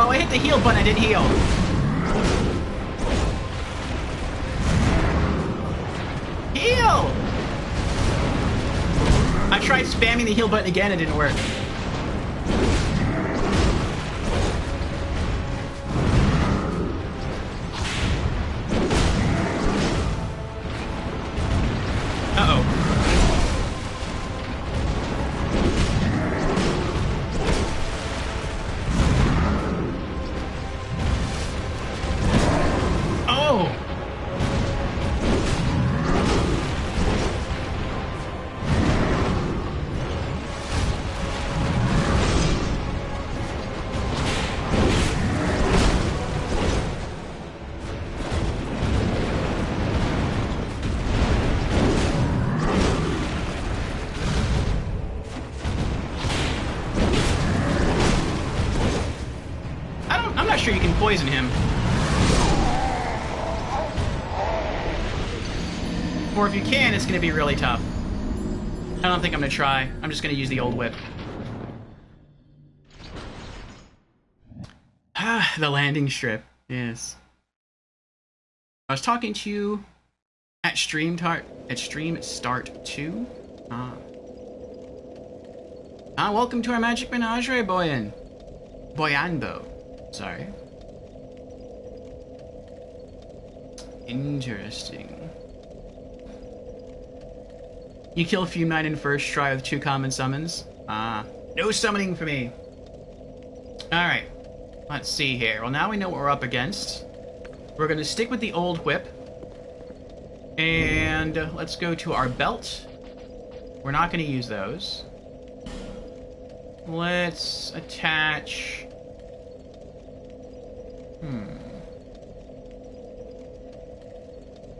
Oh, I hit the heal button, I didn't heal. Heal! I tried spamming the heal button again, it didn't work. poison him. Or if you can, it's going to be really tough. I don't think I'm going to try. I'm just going to use the old whip. Ah, the landing strip. Yes. I was talking to you at Stream Start 2. Welcome to our Magic Menagerie, Boyanbo. Sorry. Interesting. You kill Fume Knight in first try with 2 common summons. No summoning for me. Alright. Let's see here. Well, now we know what we're up against. We're going to stick with the old whip. And let's go to our belt. We're not going to use those. Let's attach...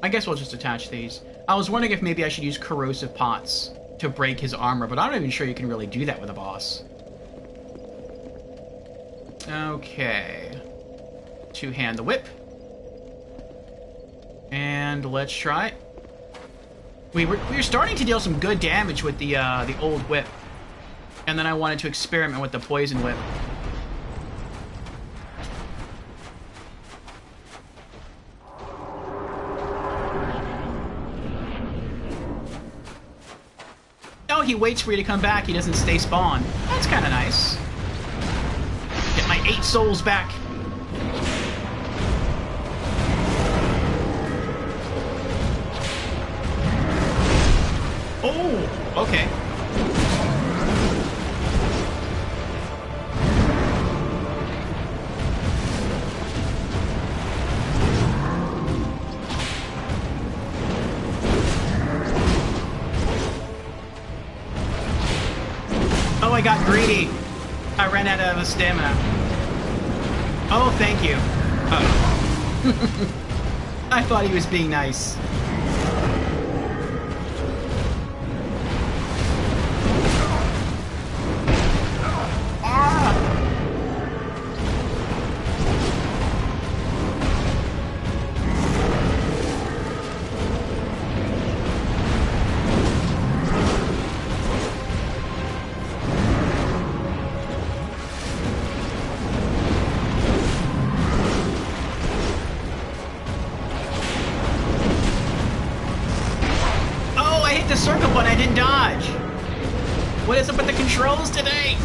I guess we'll just attach these. I was wondering if maybe I should use corrosive pots to break his armor, but I'm not even sure you can really do that with a boss. Okay. Two-hand the whip. And let's try it. We were starting to deal some good damage with the old whip. And then I wanted to experiment with the poison whip. Oh, he waits for you to come back. He doesn't stay spawn. That's kind of nice. Get my 8 souls back. Oh, okay. Oh, I got greedy. I ran out of stamina. Oh, thank you. Oh. I thought he was being nice. The circle button, I didn't dodge. What is up with the controls today?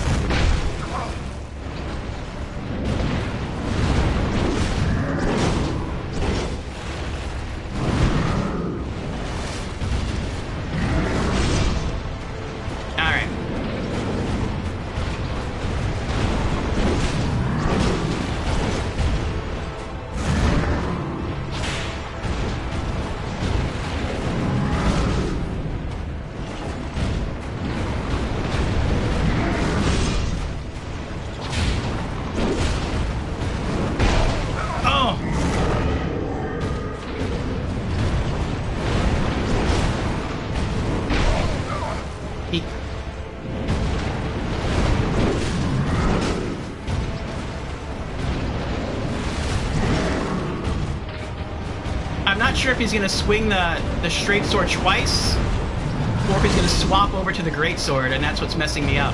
I'm not sure if he's gonna swing the straight sword twice, or if he's gonna swap over to the great sword, and that's what's messing me up.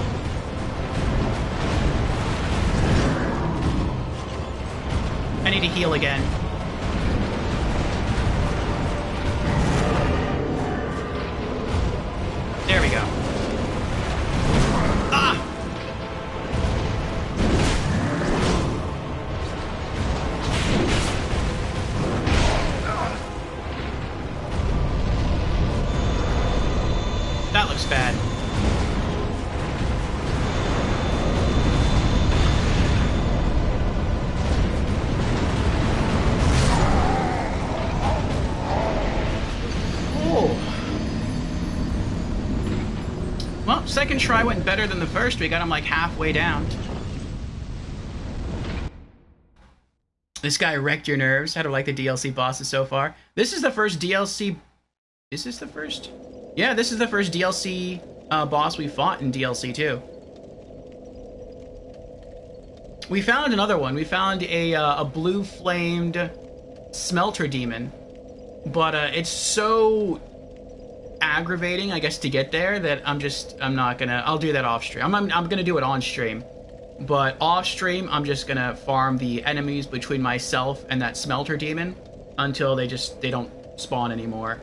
I need to heal again. There we go. Ah! That looks bad. Oh. Well, second try went better than the first. We got him like halfway down. This guy wrecked your nerves. How to like the DLC bosses so far? This is the first DLC... Is this the first? Yeah, this is the first DLC boss we fought in DLC2. We found another one. We found a blue flamed smelter demon, but it's so aggravating, I guess, to get there that I'm not gonna. I'll do that off stream. I'm gonna do it on stream, but off stream I'm just gonna farm the enemies between myself and that smelter demon until they don't spawn anymore,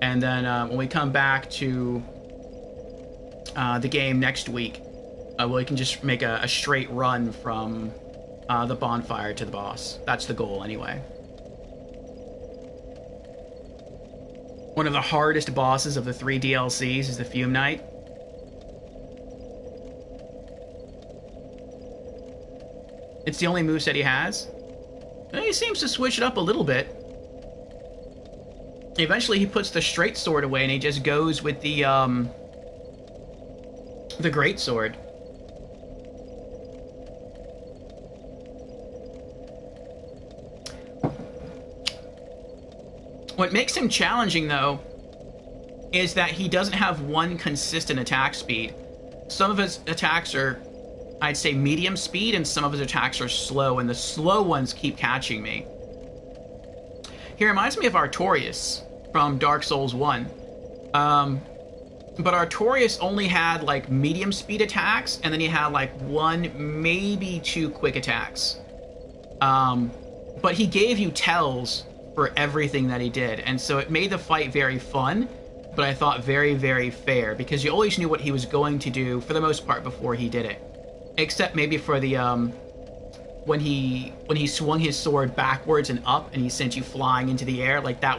and then when we come back to the game next week, we can just make a straight run from the bonfire to the boss. That's the goal, anyway. One of the hardest bosses of the 3 DLCs is the Fume Knight. It's the only moveset he has. And he seems to switch it up a little bit. Eventually he puts the straight sword away and he just goes with the great sword. What makes him challenging, though, is that he doesn't have one consistent attack speed. Some of his attacks are, I'd say, medium speed, and some of his attacks are slow, and the slow ones keep catching me. He reminds me of Artorias from Dark Souls 1. But Artorias only had, like, medium speed attacks, and then he had, like, 1, maybe 2 quick attacks. But he gave you tells for everything that he did, and so it made the fight very fun, but I thought very, very fair, because you always knew what he was going to do, for the most part, before he did it. Except maybe for the, when he swung his sword backwards and up, and he sent you flying into the air, like that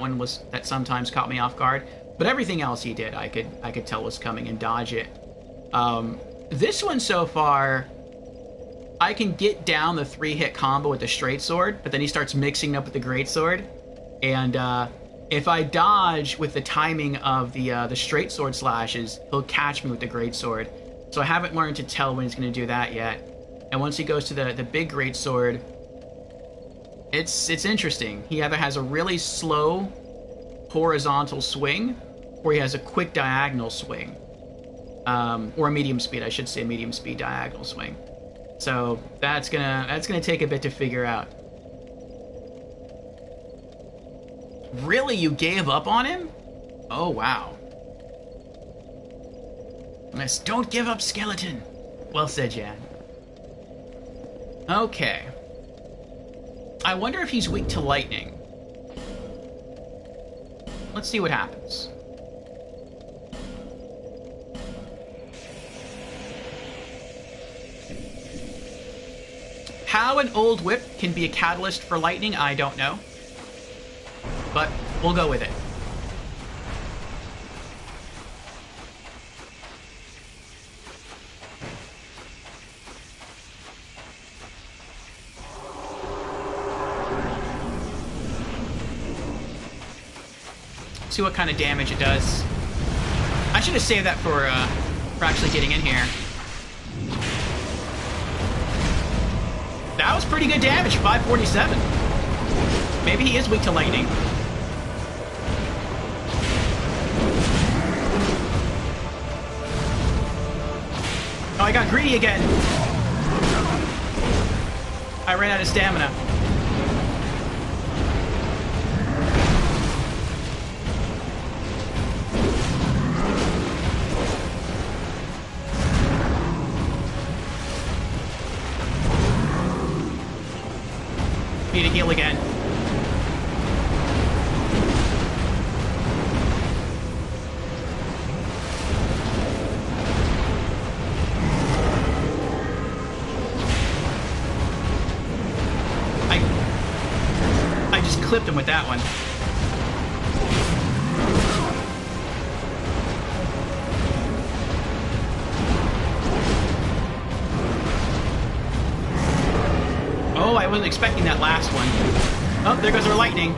sometimes caught me off guard. But everything else he did, I could tell was coming and dodge it. This one so far, I can get down the 3-hit combo with the straight sword, but then he starts mixing up with the great sword. And if I dodge with the timing of the straight sword slashes, he'll catch me with the great sword. So I haven't learned to tell when he's going to do that yet. And once he goes to the big great sword, it's interesting. He either has a really slow horizontal swing, or he has a quick diagonal swing, or a medium speed, I should say, medium speed diagonal swing. So that's gonna take a bit to figure out. Really, you gave up on him? Oh wow. Yes, don't give up, skeleton. Well said, Jan. Okay. I wonder if he's weak to lightning. Let's see what happens. How an old whip can be a catalyst for lightning, I don't know. But we'll go with it. See what kind of damage it does. I should have saved that for actually getting in here. That was pretty good damage, 547. Maybe he is weak to lightning. Oh, I got greedy again. I ran out of stamina. Need to heal again. I just clipped him with that one. Oh, I wasn't expecting that last one. Oh, there goes our lightning.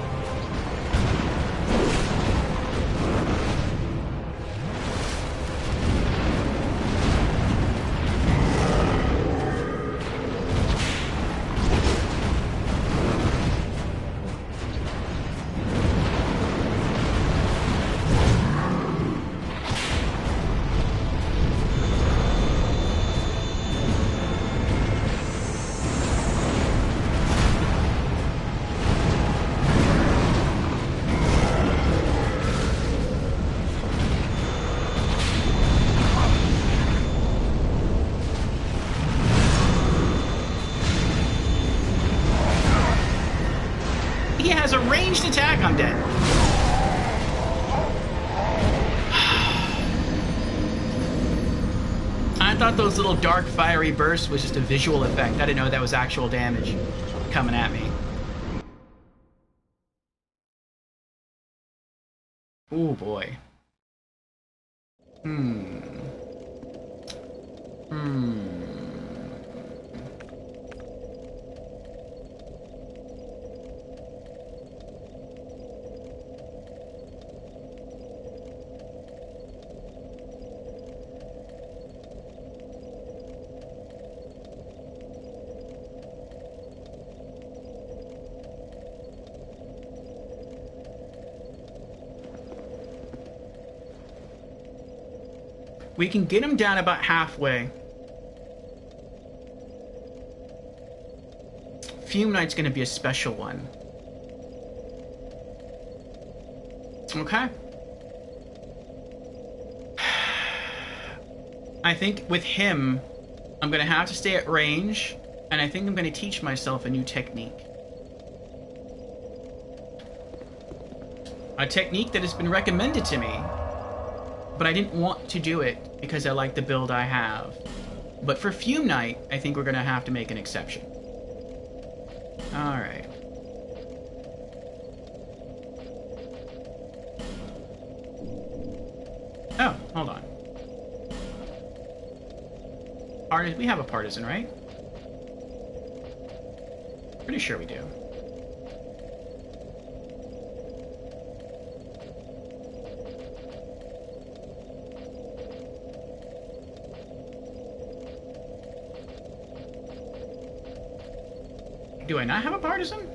has a ranged attack, I'm dead. I thought those little dark fiery bursts was just a visual effect. I didn't know that was actual damage coming at me. Oh boy. We can get him down about halfway. Fume Knight's gonna be a special one. Okay. I think with him, I'm gonna have to stay at range, and I think I'm gonna teach myself a new technique. A technique that has been recommended to me, but I didn't want to do it because I like the build I have. But for Fume Knight, I think we're gonna have to make an exception. Alright. Oh, hold on. We have a partisan, right? Pretty sure we do. Do I not have a partisan?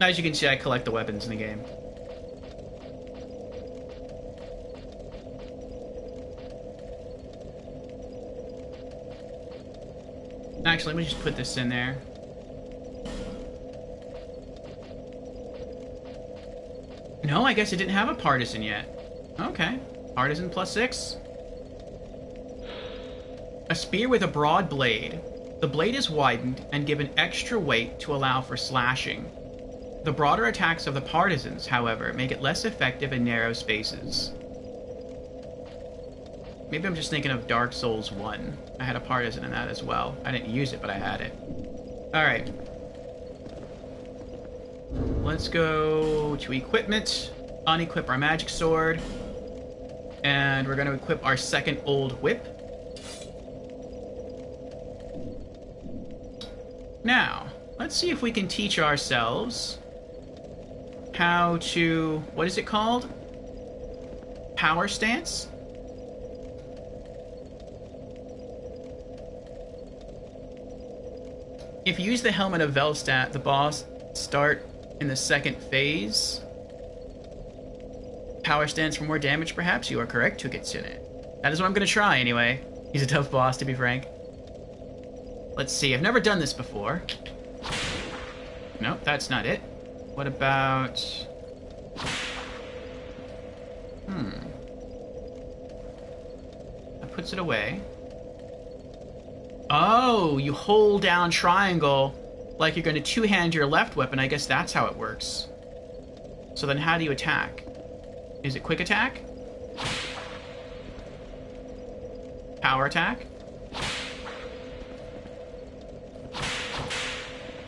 As you can see, I collect the weapons in the game. Actually, let me just put this in there. No, I guess it didn't have a partisan yet. Okay. Partisan +6. A spear with a broad blade. The blade is widened and given extra weight to allow for slashing. The broader attacks of the partisans, however, make it less effective in narrow spaces. Maybe I'm just thinking of Dark Souls 1. I had a partisan in that as well. I didn't use it, but I had it. Alright. Let's go to equipment, unequip our magic sword, and we're going to equip our second old whip. Now, let's see if we can teach ourselves how to, what is it called? Power stance? If you use the Helmet of Velstadt, the boss start in the second phase. Power stance for more damage, perhaps? You are correct, Tukitsune. That is what I'm going to try, anyway. He's a tough boss, to be frank. Let's see, I've never done this before. Nope, that's not it. What about... That puts it away. Oh, you hold down triangle like you're going to two-hand your left weapon. I guess that's how it works. So then how do you attack? Is it quick attack? Power attack?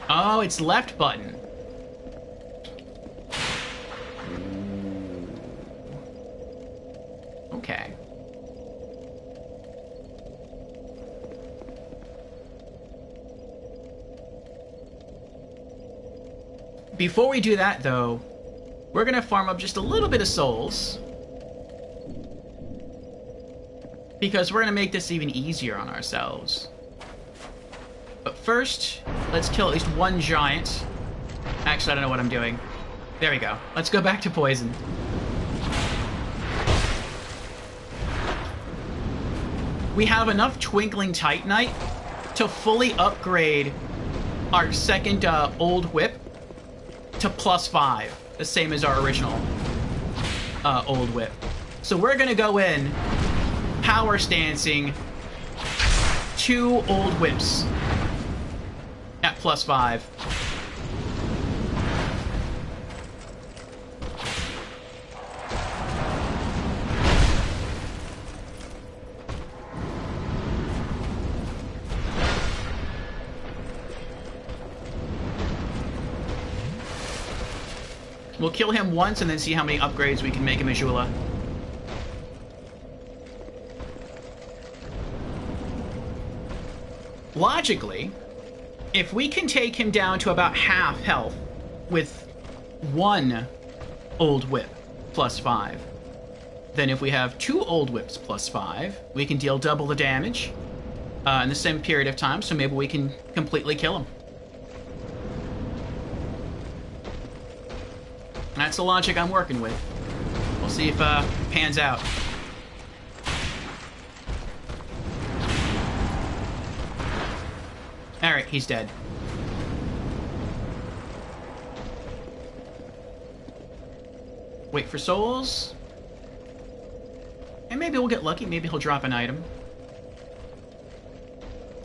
Oh, it's left button. Okay. Before we do that, though, we're gonna farm up just a little bit of souls. Because we're gonna make this even easier on ourselves. But first, let's kill at least one giant. Actually, I don't know what I'm doing. There we go. Let's go back to poison. We have enough Twinkling Titanite to fully upgrade our second old whip to +5, the same as our original old whip. So we're gonna go in power stancing 2 old whips at +5. We'll kill him once and then see how many upgrades we can make him Azula. Logically, if we can take him down to about half health with 1 old whip +5, then if we have 2 old whips +5, we can deal double the damage in the same period of time, so maybe we can completely kill him. That's the logic I'm working with. We'll see if it pans out. Alright, he's dead. Wait for souls. And maybe we'll get lucky. Maybe he'll drop an item.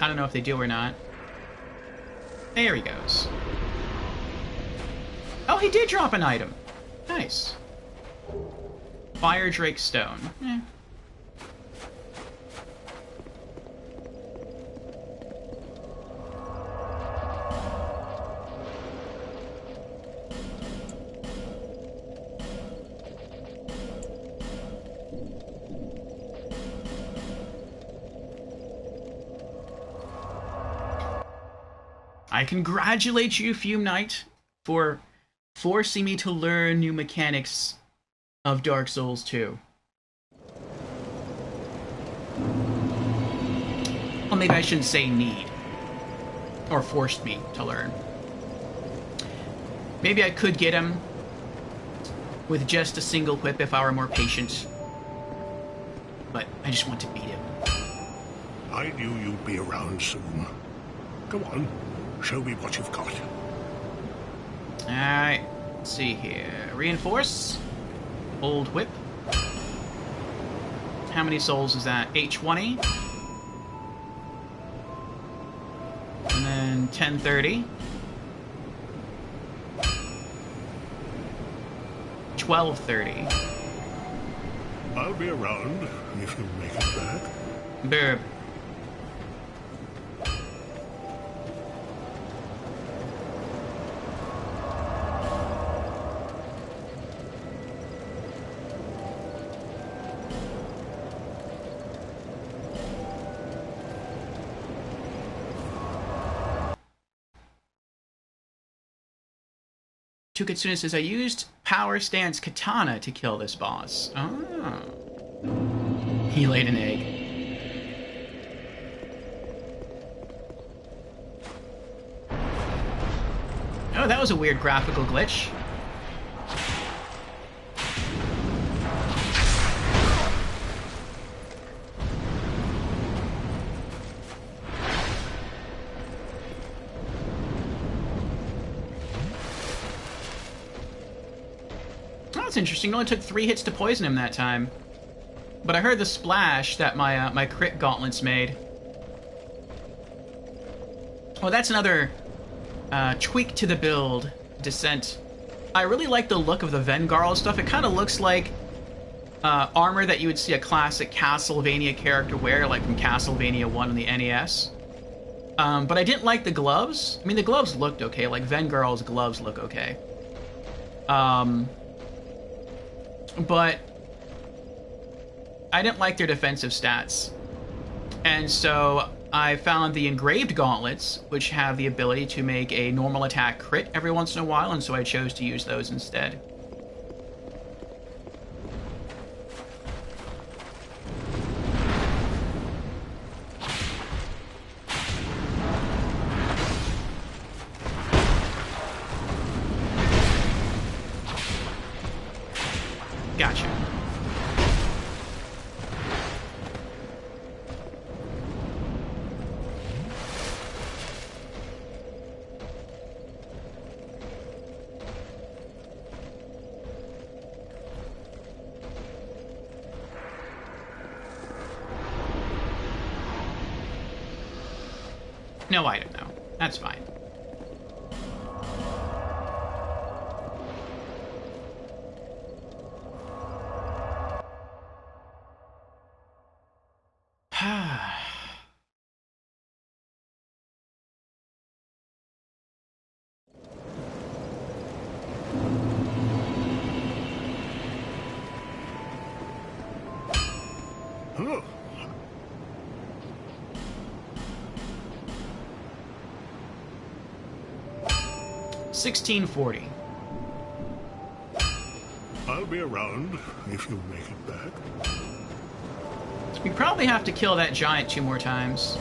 I don't know if they do or not. There he goes. Oh, he did drop an item. Nice. Fire Drake Stone. Eh. I congratulate you, Fume Knight, for forcing me to learn new mechanics of Dark Souls 2. Well, maybe I shouldn't say need. Or forced me to learn. Maybe I could get him with just a single whip if I were more patient. But I just want to beat him. I knew you'd be around soon. Go on, show me what you've got. Alright, let's see here. Reinforce. Old whip. How many souls is that? 820. And then 1030. 1230. I'll be around if you make it back. Burb. Tukitsune says, I used Power Stance Katana to kill this boss. Oh. He laid an egg. Oh, that was a weird graphical glitch. That's interesting. It only took 3 hits to poison him that time. But I heard the splash that my crit gauntlets made. Oh, that's another tweak to the build, Descent. I really like the look of the Vengarl stuff. It kind of looks like armor that you would see a classic Castlevania character wear, like from Castlevania 1 on the NES. But I didn't like the gloves. I mean, the gloves looked okay. Like, Vengarl's gloves look okay. But I didn't like their defensive stats. And so I found the engraved gauntlets, which have the ability to make a normal attack crit every once in a while, and so I chose to use those instead. Gotcha. No item, though. That's fine. Huh. 1640. I'll be around if you make it back. We probably have to kill that giant 2 more times.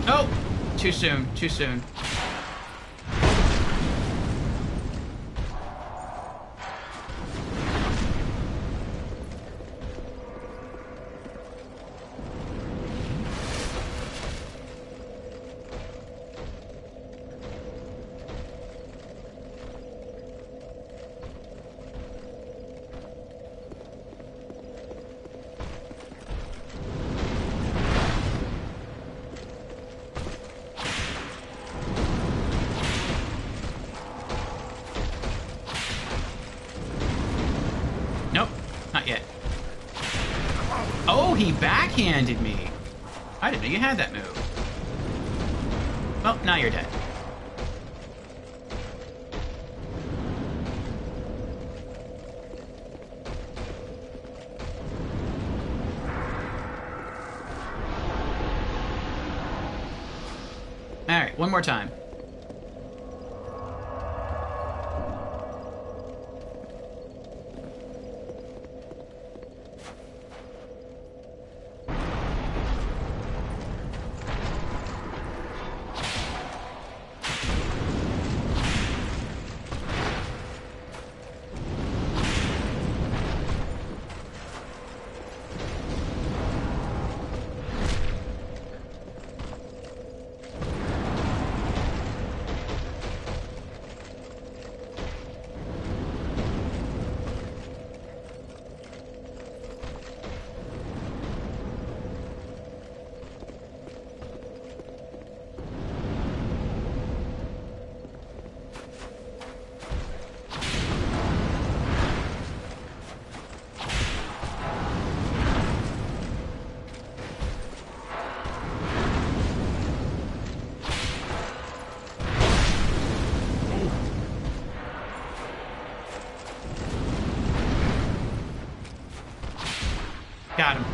Oh! Too soon, too soon. Nope, not yet. Oh, he backhanded me. I didn't know you had that move. Well, now you're dead. Alright, one more time. Got him.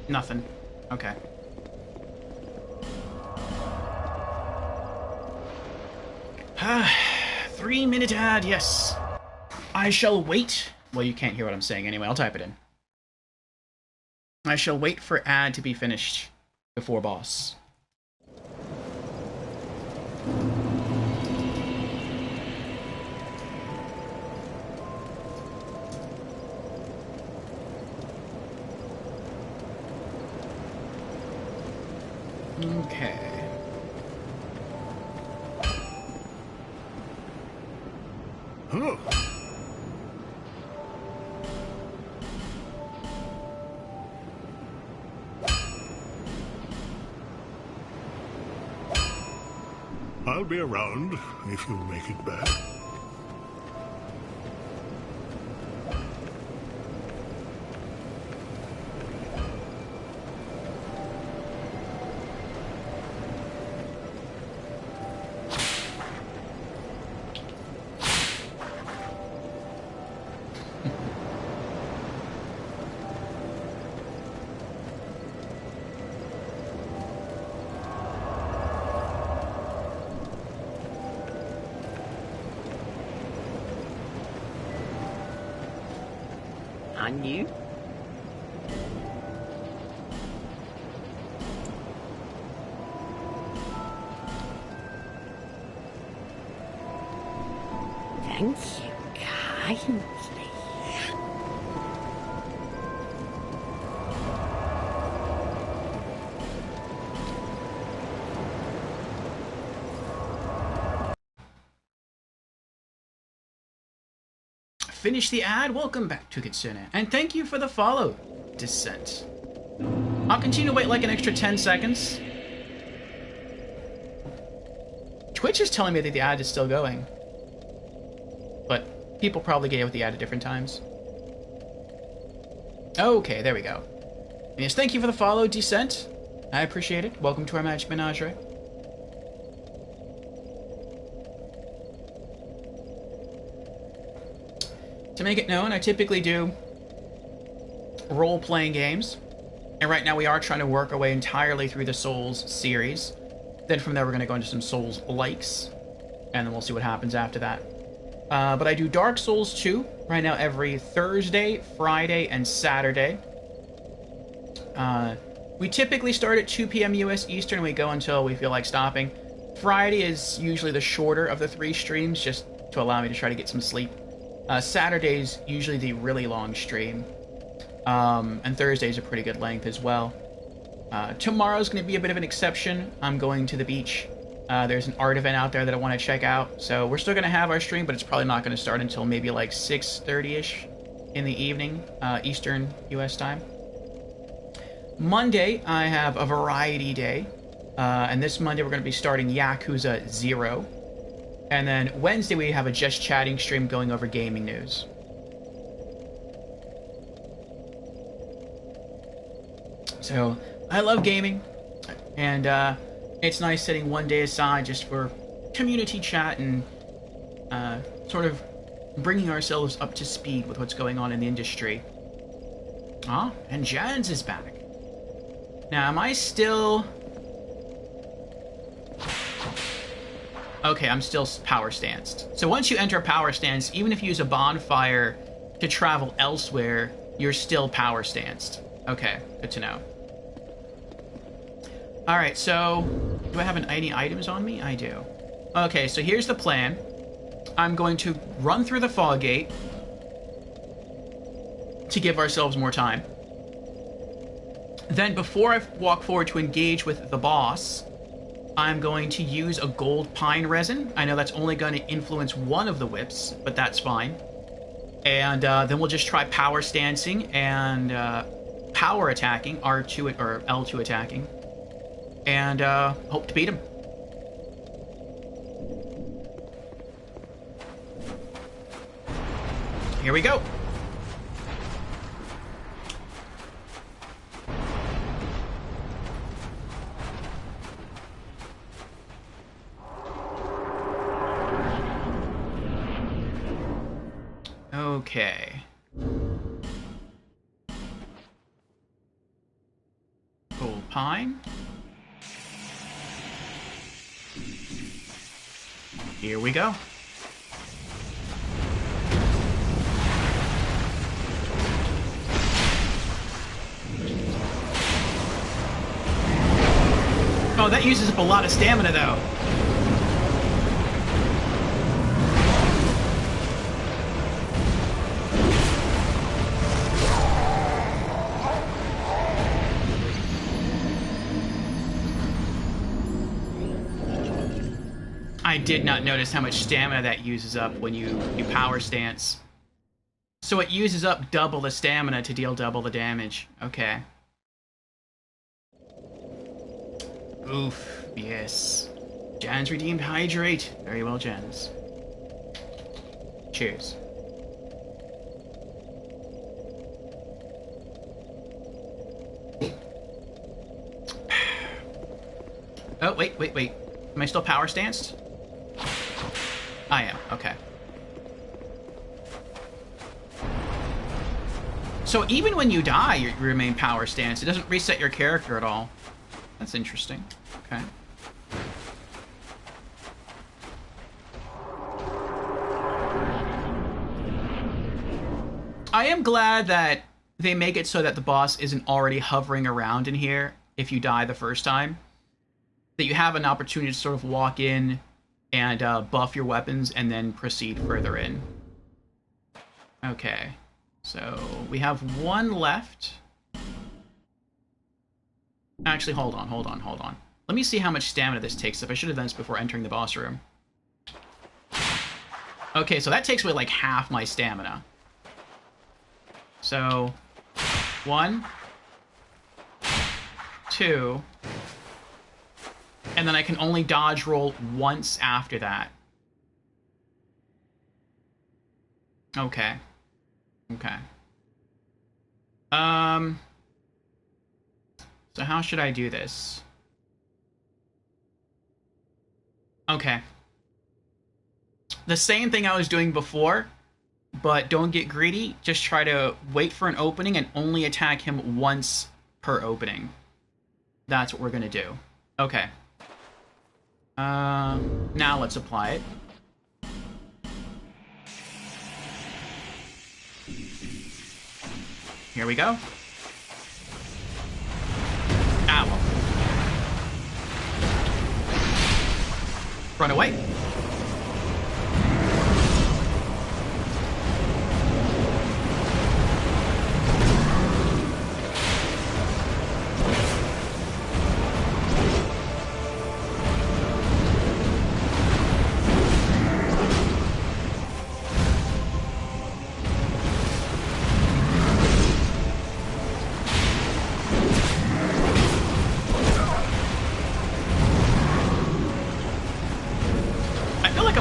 Nothing. Okay. Ah, 3-minute ad, yes. I shall wait. Well, you can't hear what I'm saying anyway. I'll type it in. I shall wait for ad to be finished before boss. Okay. Huh. I'll be around if you make it back. can you? Thank you kindly. Finish the ad. Welcome back to Kitsune. And thank you for the follow, Descent. I'll continue to wait like an extra 10 seconds. Twitch is telling me that the ad is still going. But people probably gave the ad at different times. Okay, there we go. And yes, thank you for the follow, Descent. I appreciate it. Welcome to our Magic Menagerie. To make it known, I typically do role-playing games. And right now we are trying to work our way entirely through the Souls series. Then from there we're going to go into some Souls-likes. And then we'll see what happens after that. But I do Dark Souls 2 right now every Thursday, Friday, and Saturday. We typically start at 2 p.m. US Eastern and we go until we feel like stopping. Friday is usually the shorter of the 3 streams, just to allow me to try to get some sleep. Saturday's usually the really long stream. And Thursday's a pretty good length as well. Tomorrow's going to be a bit of an exception. I'm going to the beach. There's an art event out there that I want to check out. So we're still going to have our stream, but it's probably not going to start until maybe like 6:30ish in the evening, Eastern US time. Monday, I have a variety day. And this Monday, we're going to be starting Yakuza 0. And then Wednesday, we have a Just Chatting stream going over gaming news. So, I love gaming. And it's nice setting one day aside just for community chat and sort of bringing ourselves up to speed with what's going on in the industry. Ah, and Jans is back. Now, am I still... Okay, I'm still power stanced. So once you enter power stance, even if you use a bonfire to travel elsewhere, you're still power stanced. Okay, good to know. Alright, so... do I have any items on me? I do. Okay, so here's the plan. I'm going to run through the fog gate to give ourselves more time. Then before I walk forward to engage with the boss, I'm going to use a gold pine resin. I know that's only going to influence one of the whips, but that's fine. And then we'll just try power stancing and power attacking, R2 or L2 attacking, and hope to beat him. Here we go. Okay. Gold pine. Here we go. Oh, that uses up a lot of stamina, though. I did not notice how much stamina that uses up when you power stance. So it uses up double the stamina to deal double the damage. Okay. Oof, yes. Jan's redeemed hydrate. Very well, Jans. Cheers. Oh, wait. Am I still power stanced? I am, okay. So even when you die, you remain power stance. It doesn't reset your character at all. That's interesting. Okay. I am glad that they make it so that the boss isn't already hovering around in here if you die the first time. That you have an opportunity to sort of walk in and buff your weapons and then proceed further in. Okay, so we have one left. Actually, hold on. Let me see how much stamina this takes up. I should have done this before entering the boss room. Okay, so that takes away like half my stamina. So, 1, 2, and then I can only dodge roll once after that. Okay. Okay. So how should I do this? Okay. The same thing I was doing before, but don't get greedy. Just try to wait for an opening and only attack him once per opening. That's what we're gonna do. Okay. Now let's apply it. Here we go. Ow. Run away.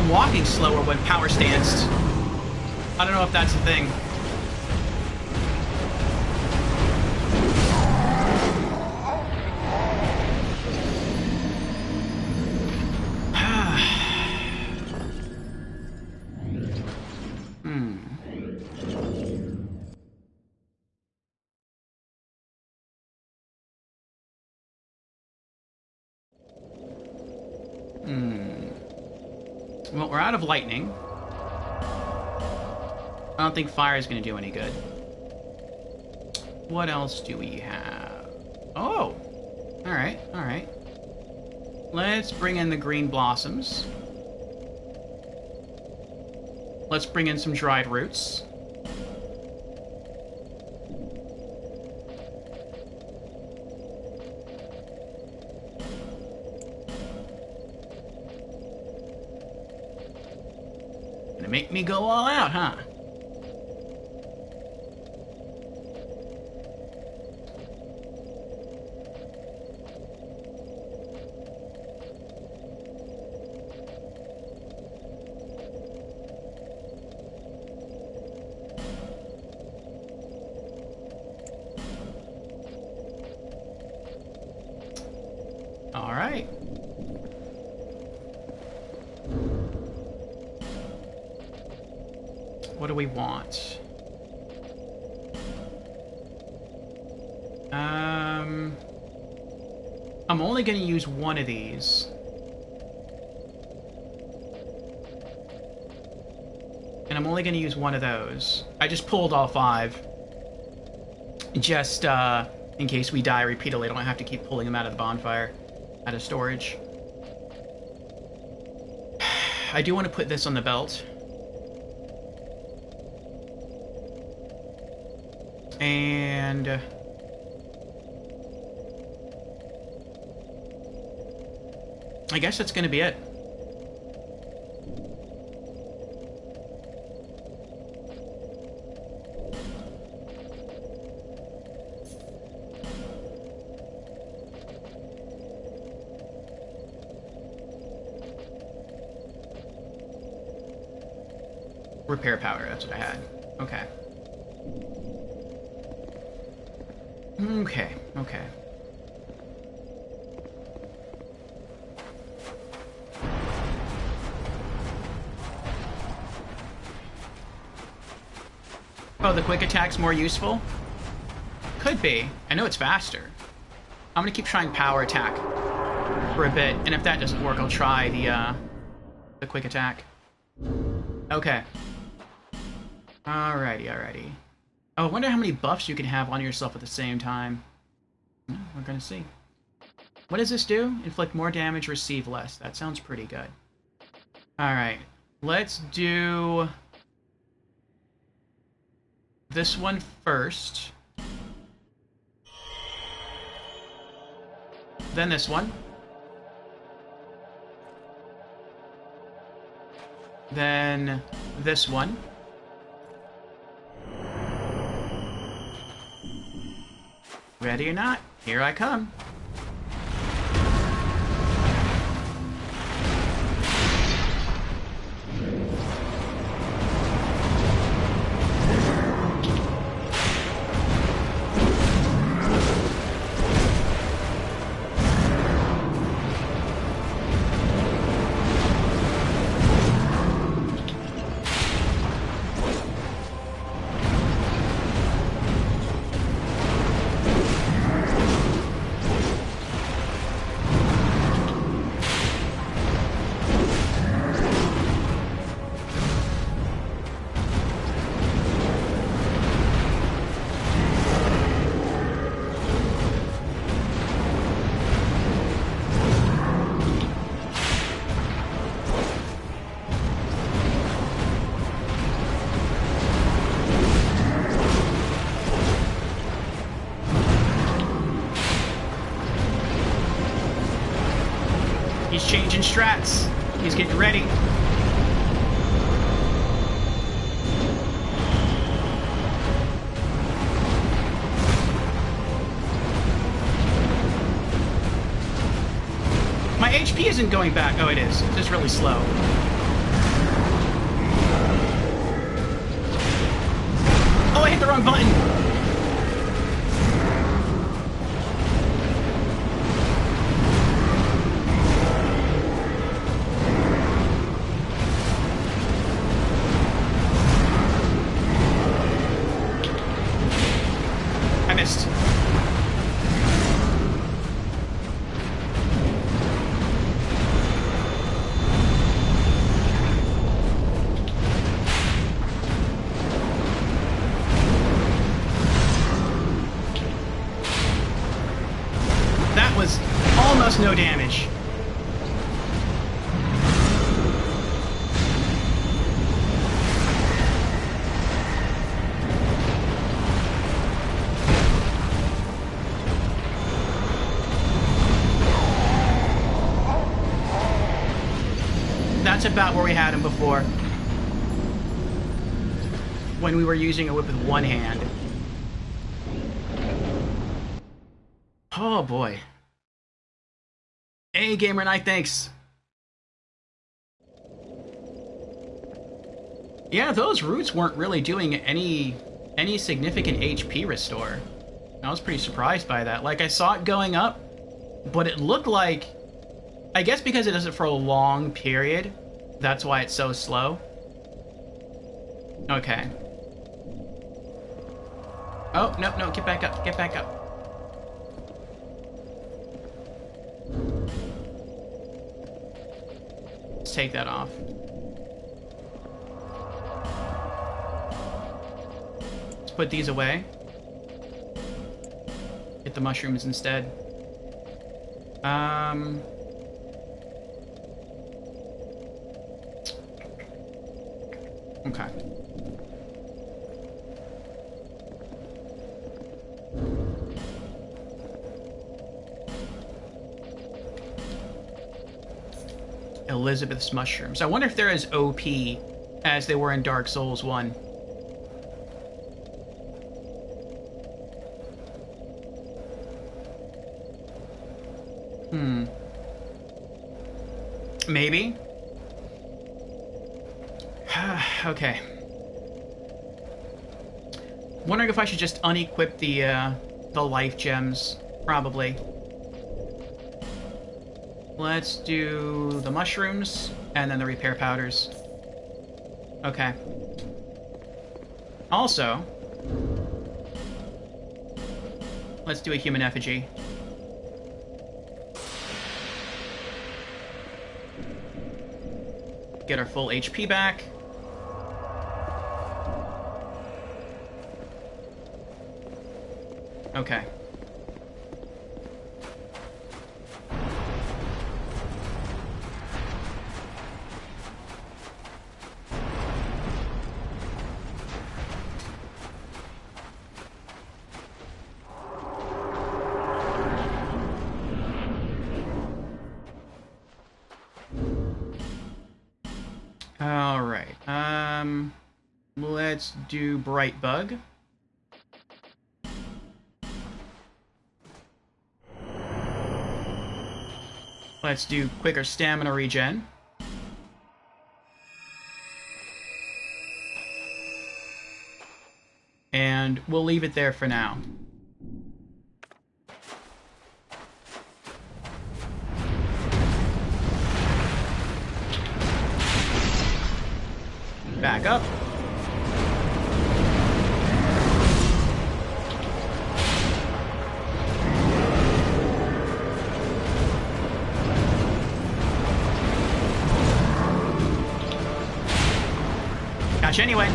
Walking slower when power stanced. I don't know if that's a thing. Well, we're out of lightning. I don't think fire is going to do any good. What else do we have? Oh! Alright, alright. Let's bring in the green blossoms. Let's bring in some dried roots. Make me go all out, huh? All right. What do we want? I'm only going to use one of these. And I'm only going to use one of those. I just pulled all 5. Just in case we die repeatedly. I don't have to keep pulling them out of the bonfire, out of storage. I do want to put this on the belt. And I guess that's going to be it. Repair powder, that's what I had. Okay. Okay, okay. Oh, the quick attack's more useful? Could be. I know it's faster. I'm gonna keep trying power attack for a bit, and if that doesn't work, I'll try the quick attack. Okay. Alrighty, alrighty. Oh, I wonder how many buffs you can have on yourself at the same time. We're gonna see. What does this do? Inflict more damage, receive less. That sounds pretty good. Alright. Let's do this one first. Then this one. Then this one. Ready or not, here I come. He's changing strats. He's getting ready. My HP isn't going back. Oh, it is. It's just really slow. Oh, I hit the wrong button. I missed. That was almost no damage. That's about where we had him before. When we were using a whip with one hand. Oh boy. Hey, Gamer Knight, thanks. Yeah, those roots weren't really doing any significant HP restore. I was pretty surprised by that. Like, I saw it going up, but it looked like... I guess because it does it for a long period, that's why it's so slow. Okay. Oh, no, get back up, get back up. Let's take that off. Let's put these away. Get the mushrooms instead. Okay. Elizabeth's mushrooms. I wonder if they're as OP as they were in Dark Souls 1. Maybe. Okay. Wondering if I should just unequip the life gems. Probably. Let's do the mushrooms and then the repair powders. Okay. Also, let's do a human effigy. Get our full HP back. Okay. All right. Let's do Bright Bug. Let's do quicker stamina regen. And we'll leave it there for now. Back up. Gotcha anyway.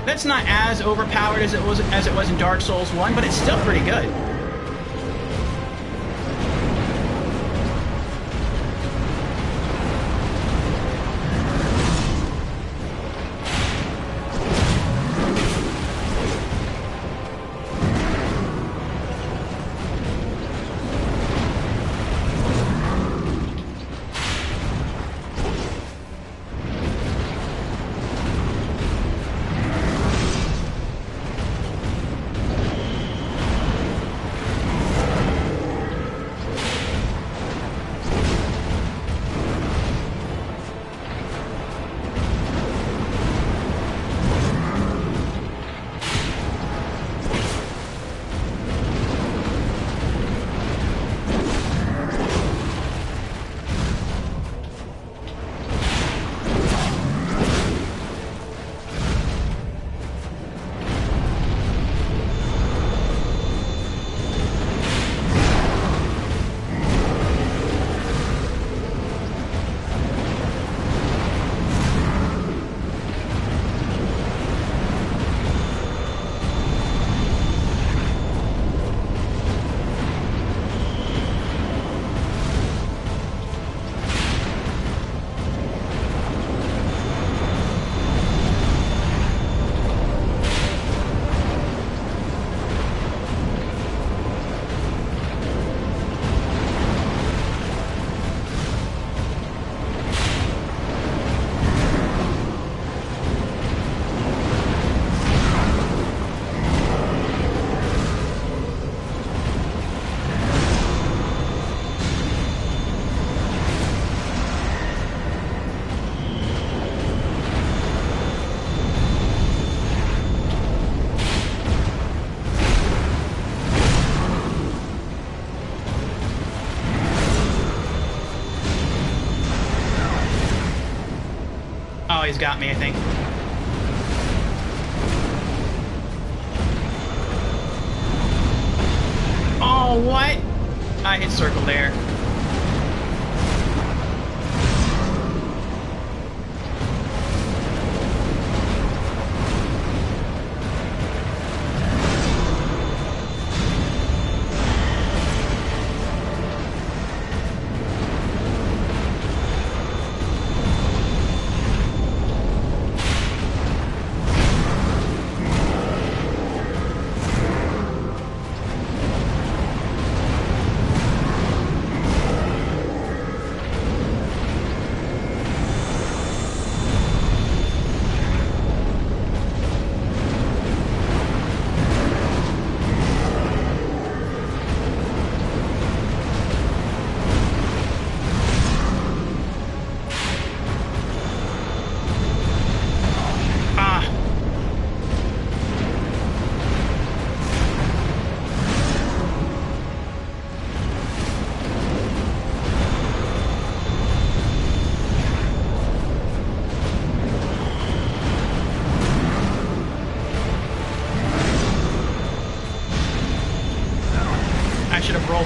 That's not as overpowered as it was in Dark Souls 1, but it's still pretty good. Oh, he's got me, I think. Oh, what? I hit circle there.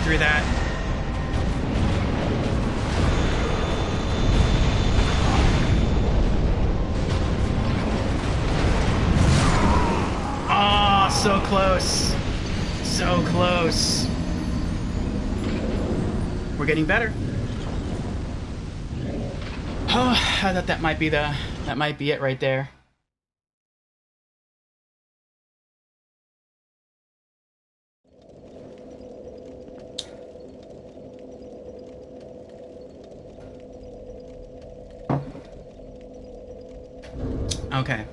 through that. Oh, so close. So close. We're getting better. Oh, I thought that might be it right there. Okay.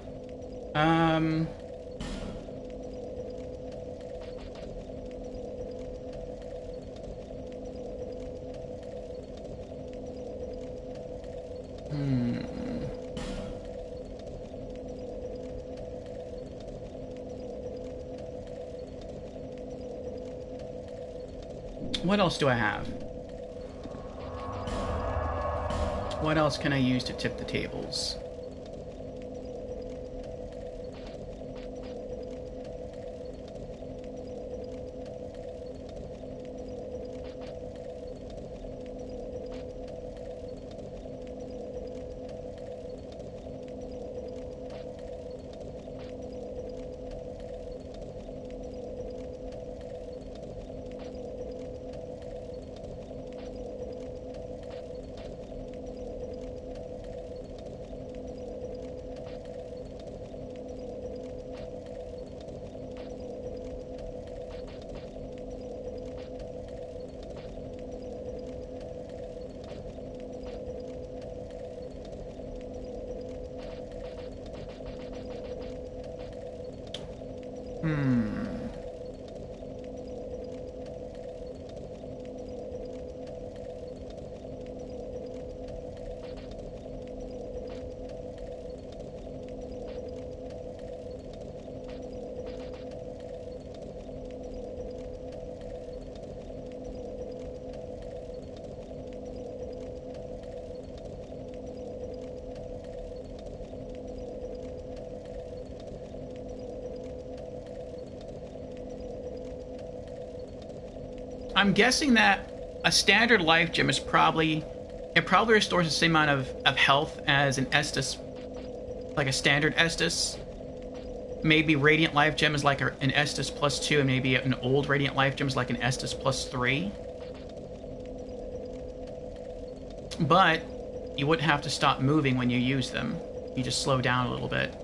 What else do I have? What else can I use to tip the tables? I'm guessing that a standard life gem is probably... It probably restores the same amount of health as an Estus, like a standard Estus. Maybe Radiant Life Gem is like an Estus +2, and maybe an old Radiant Life Gem is like an Estus +3. But you wouldn't have to stop moving when you use them. You just slow down a little bit.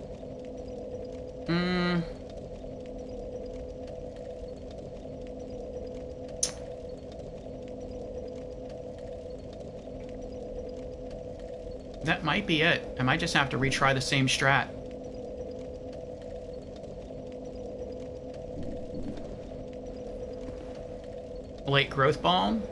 That might be it. I might just have to retry the same strat. Late growth balm.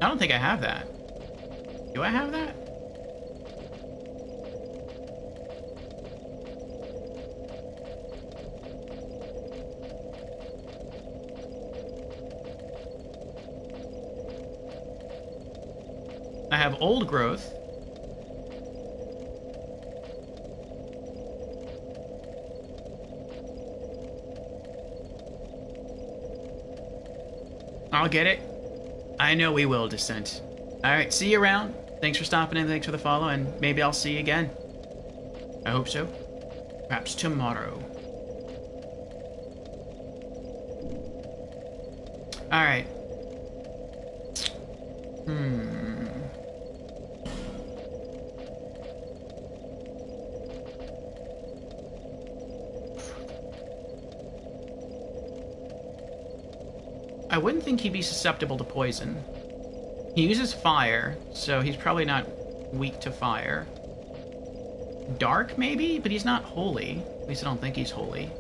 I don't think I have that. Do I have that? I have old growth. I'll get it. I know we will, Descent. Alright, see you around. Thanks for stopping in, thanks for the follow, and maybe I'll see you again. I hope so. Perhaps tomorrow. Alright. I wouldn't think he'd be susceptible to poison. He uses fire, so he's probably not weak to fire. Dark, maybe? But he's not holy. At least I don't think he's holy.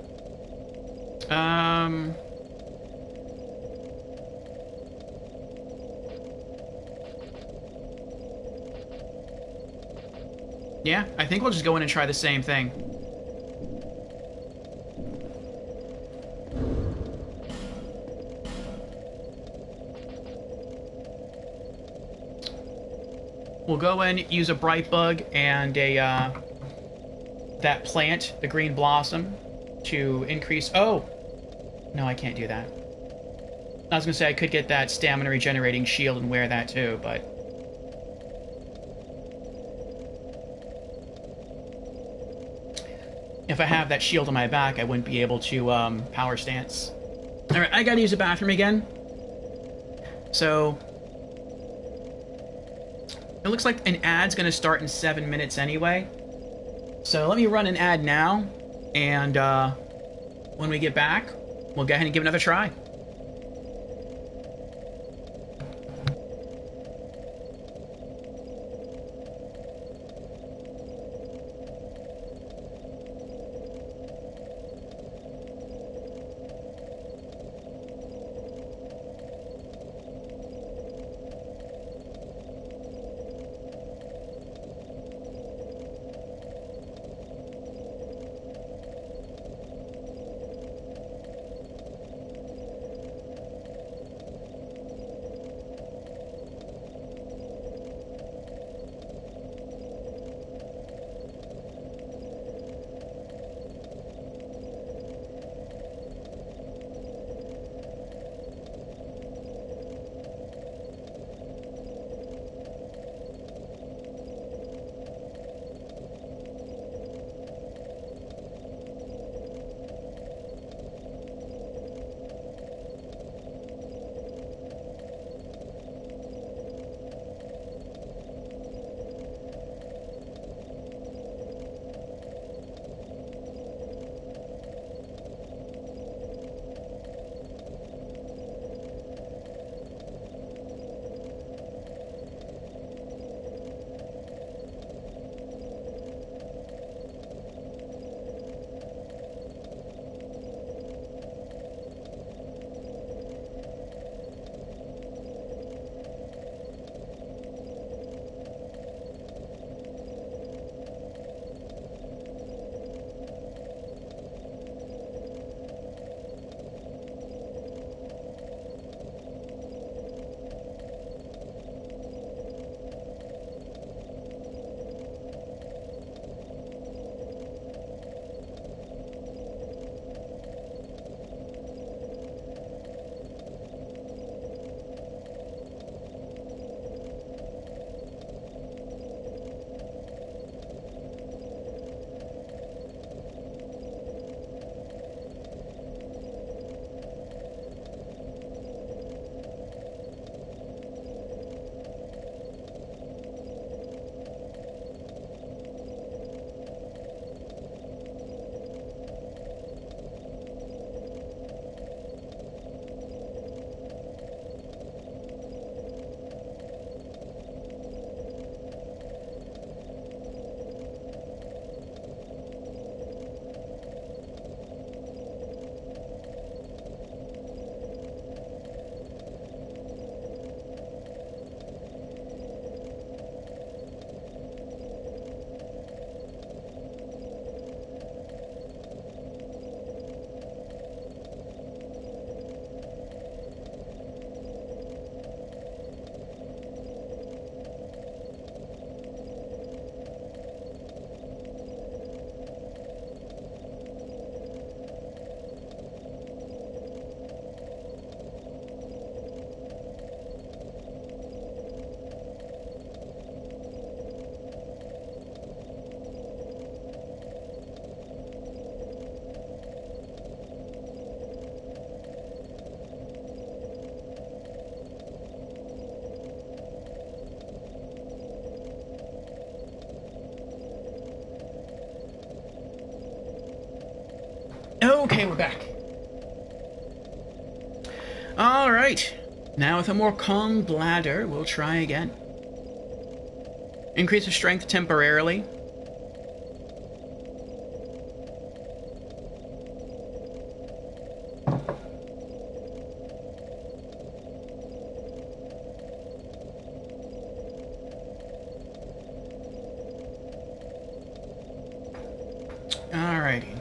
Yeah, I think we'll just go in and try the same thing. we'll go in, use a bright bug and a that plant, the green blossom, to increase. Oh, no, I can't do that. I was gonna say I could get that stamina regenerating shield and wear that too, but if I have that shield on my back, I wouldn't be able to power stance. All right, I gotta use the bathroom again. So it looks like an ad's gonna start in 7 minutes anyway. So let me run an ad now, and when we get back, we'll go ahead and give it another try. Okay, we're back. Alright. Now with a more calm bladder, we'll try again. Increase the strength temporarily. Alrighty.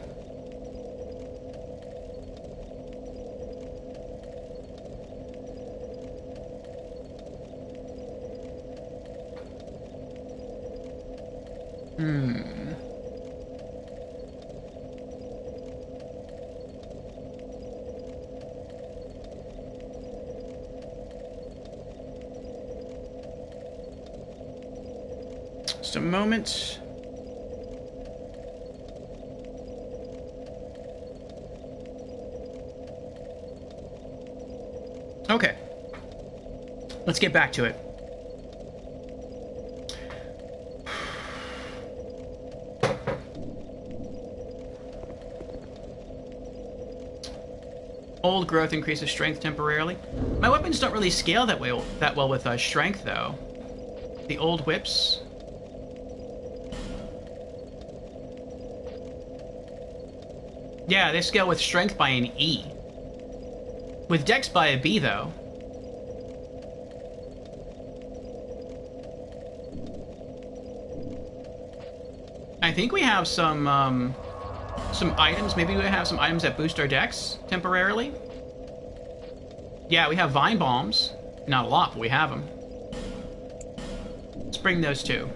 Just a moment. Okay. Let's get back to it. Old growth increases strength temporarily. My weapons don't really scale that well with strength, though. The old whips. Yeah, they scale with strength by an E. With dex by a B, though. I think we have some items. Maybe we have some items that boost our dex temporarily. Yeah, we have vine bombs. Not a lot, but we have them. Let's bring those too.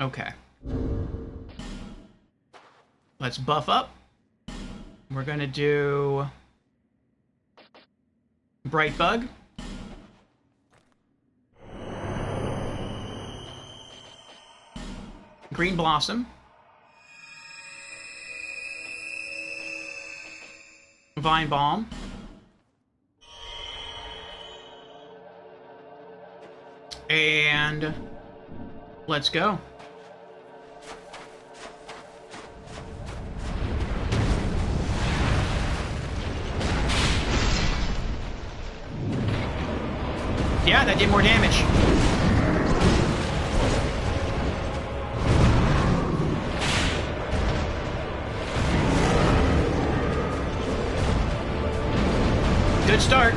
Okay. Let's buff up. We're gonna do Bright Bug. Green Blossom. Vine Bomb. And let's go. Yeah, that did more damage. Good start.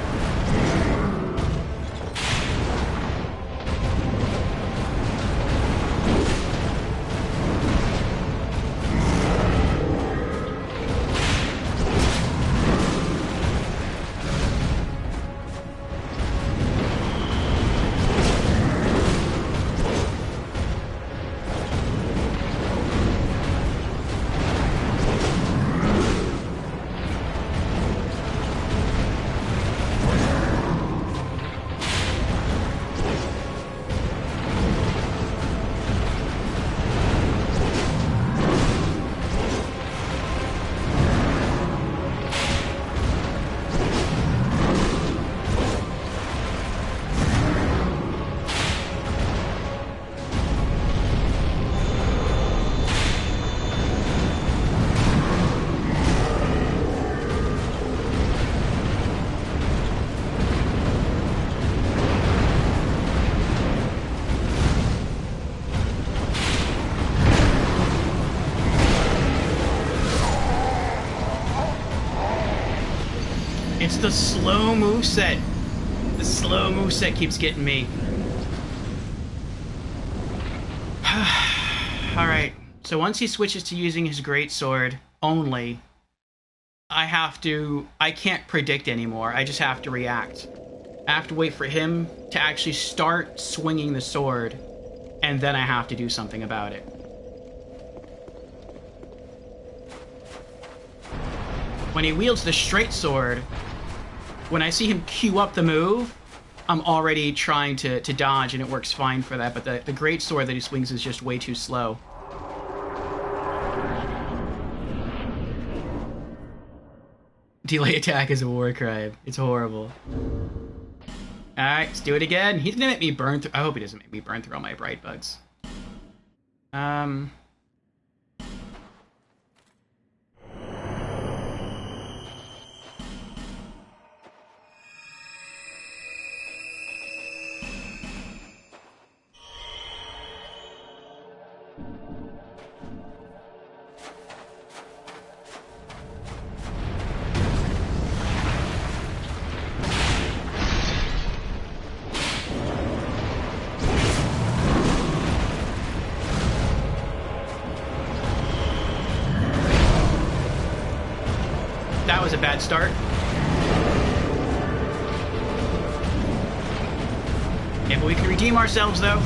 It's the slow moveset. The slow moveset keeps getting me. Alright, so once he switches to using his greatsword only, I can't predict anymore. I just have to react. I have to wait for him to actually start swinging the sword, and then I have to do something about it. When he wields the straight sword, when I see him queue up the move, I'm already trying to dodge, and it works fine for that, but the great sword that he swings is just way too slow. Delay attack is a war crime. It's horrible. Alright, let's do it again. He's gonna make me burn through... I hope he doesn't make me burn through all my bright bugs. That was a bad start. Yeah, but we can redeem ourselves, though.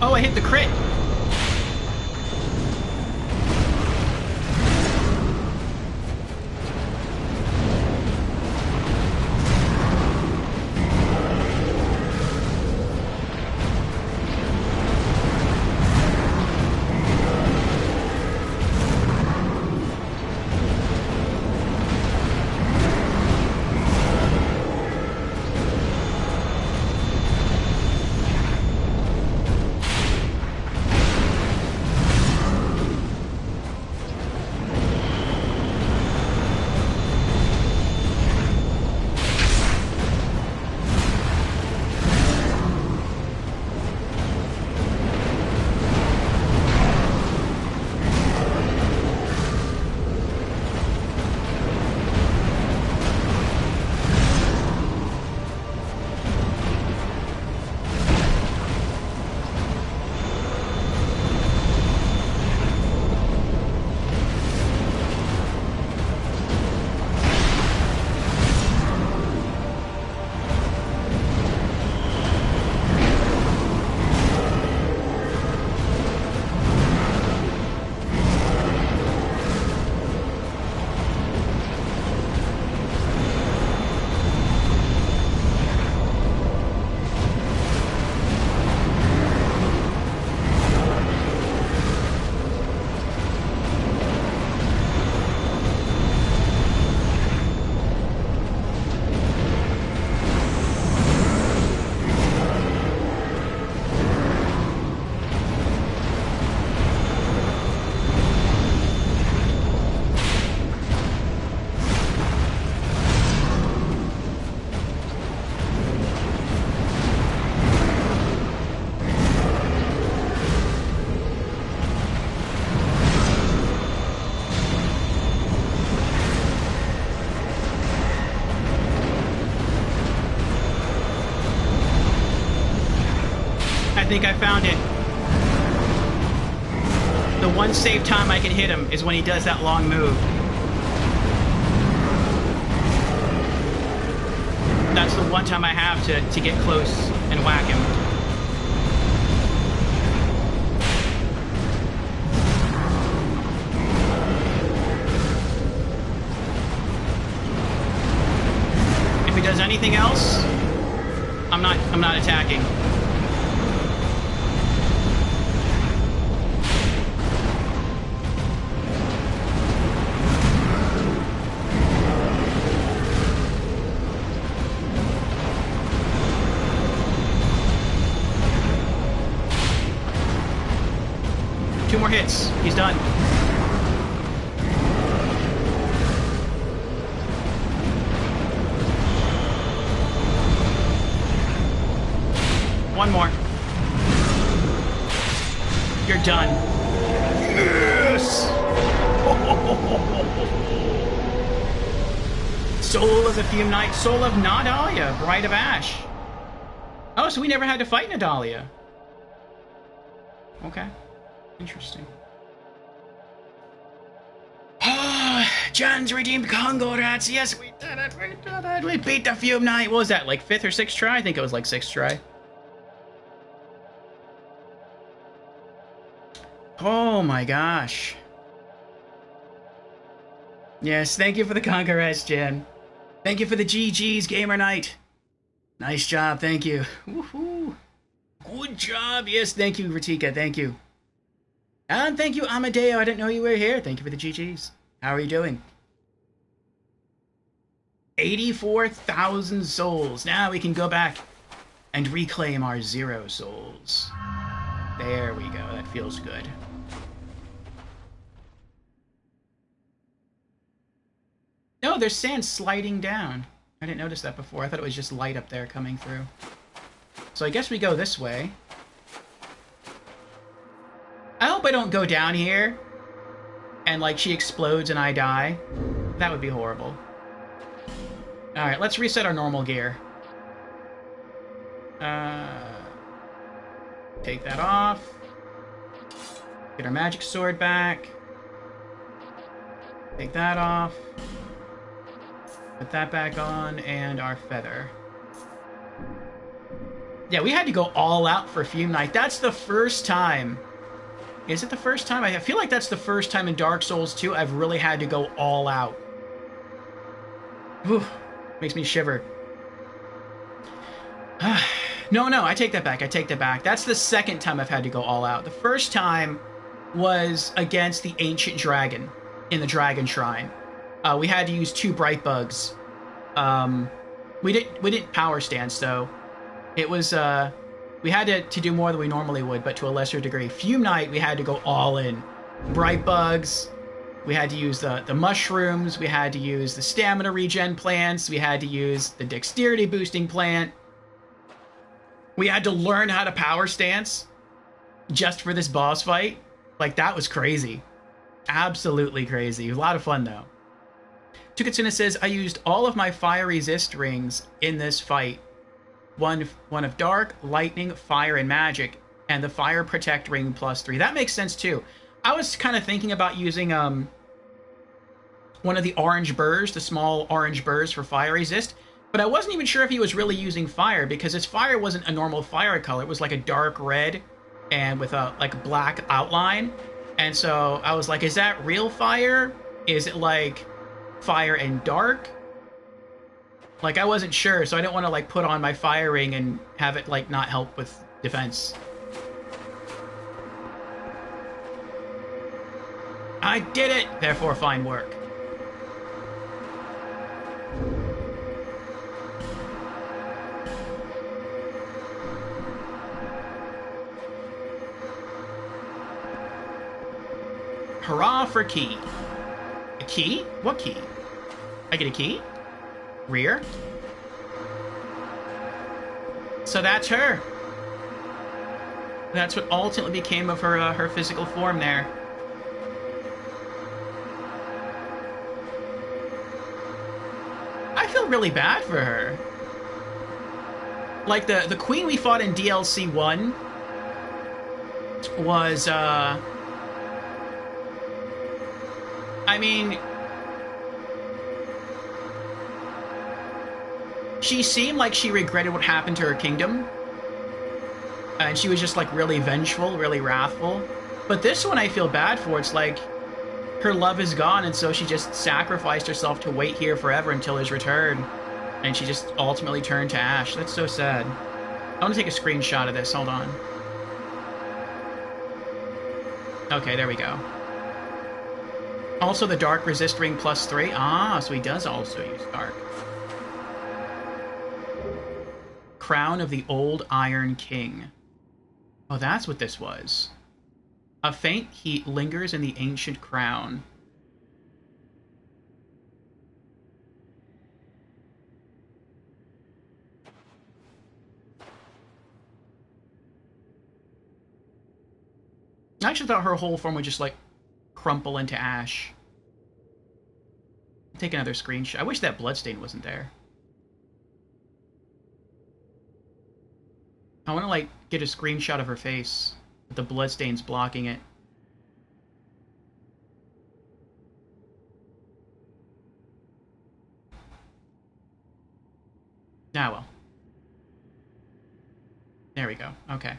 Oh, I hit the crit. I think I found it. The one save time I can hit him is when he does that long move. That's the one time I have to get close and whack him. If he does anything else, I'm not attacking. Two more hits. He's done. One more. You're done. Yes! Soul of the Fume Knight, Soul of Nadalia, Bride of Ash. Oh, so we never had to fight Nadalia. Okay. Interesting. John's redeemed Congo Rats. Yes, we did it. We did it. We beat the Fume Knight. What was that, like 5th or 6th try? I think it was like 6th try. Oh my gosh. Yes, thank you for the Congo Rats, Jen. Thank you for the GG's, Gamer Night. Nice job, thank you. Woohoo. Good job. Yes, thank you, Ratika. Thank you. And thank you, Amadeo. I didn't know you were here. Thank you for the GG's. How are you doing? 84,000 souls. Now we can go back and reclaim our 0 souls. There we go. That feels good. No, there's sand sliding down. I didn't notice that before. I thought it was just light up there coming through. So I guess we go this way. I hope I don't go down here and, like, she explodes and I die. That would be horrible. Alright, let's reset our normal gear. Take that off. Get our magic sword back. Take that off. Put that back on, and our feather. Yeah, we had to go all out for Fume Night. That's the first time. Is it the first time? I feel like that's the first time in Dark Souls 2 I've really had to go all out. Whew. Makes me shiver. No, I take that back. I take that back. That's the second time I've had to go all out. The first time was against the Ancient Dragon in the Dragon Shrine. We had to use 2 bright bugs. We didn't power stance though. It was we had to do more than we normally would, but to a lesser degree. Fume Night, we had to go all in. Bright bugs. We had to use the mushrooms. We had to use the stamina regen plants. We had to use the dexterity boosting plant. We had to learn how to power stance just for this boss fight. Like, that was crazy. Absolutely crazy. A lot of fun, though. Tukatsuna says, I used all of my fire resist rings in this fight. One of dark, lightning, fire, and magic, and the fire protect ring +3. That makes sense, too. I was kind of thinking about using one of the orange burrs, the small orange burrs for fire resist, but I wasn't even sure if he was really using fire, because his fire wasn't a normal fire color. It was like a dark red and with a like black outline. And so I was like, is that real fire? Is it like fire and dark? Like, I wasn't sure, so I didn't want to like put on my fire ring and have it like not help with defense. I did it! Therefore, fine work. Hurrah for key. A key? What key? I get a key? Rear? So that's her. That's what ultimately became of her her physical form there. I feel really bad for her. Like, the queen we fought in DLC 1 was, I mean, she seemed like she regretted what happened to her kingdom. And she was just, like, really vengeful, really wrathful. But this one I feel bad for. It's like her love is gone, and so she just sacrificed herself to wait here forever until his return. And she just ultimately turned to ash. That's so sad. I want to take a screenshot of this. Hold on. Okay, there we go. Also, the dark resist ring +3. Ah, so he does also use dark. Crown of the Old Iron King. Oh, that's what this was. A faint heat lingers in the ancient crown. I actually thought her whole form would just, like, crumple into ash. Take another screenshot. I wish that bloodstain wasn't there. I want to, like, get a screenshot of her face, but the bloodstain's blocking it. Ah, well. There we go. Okay.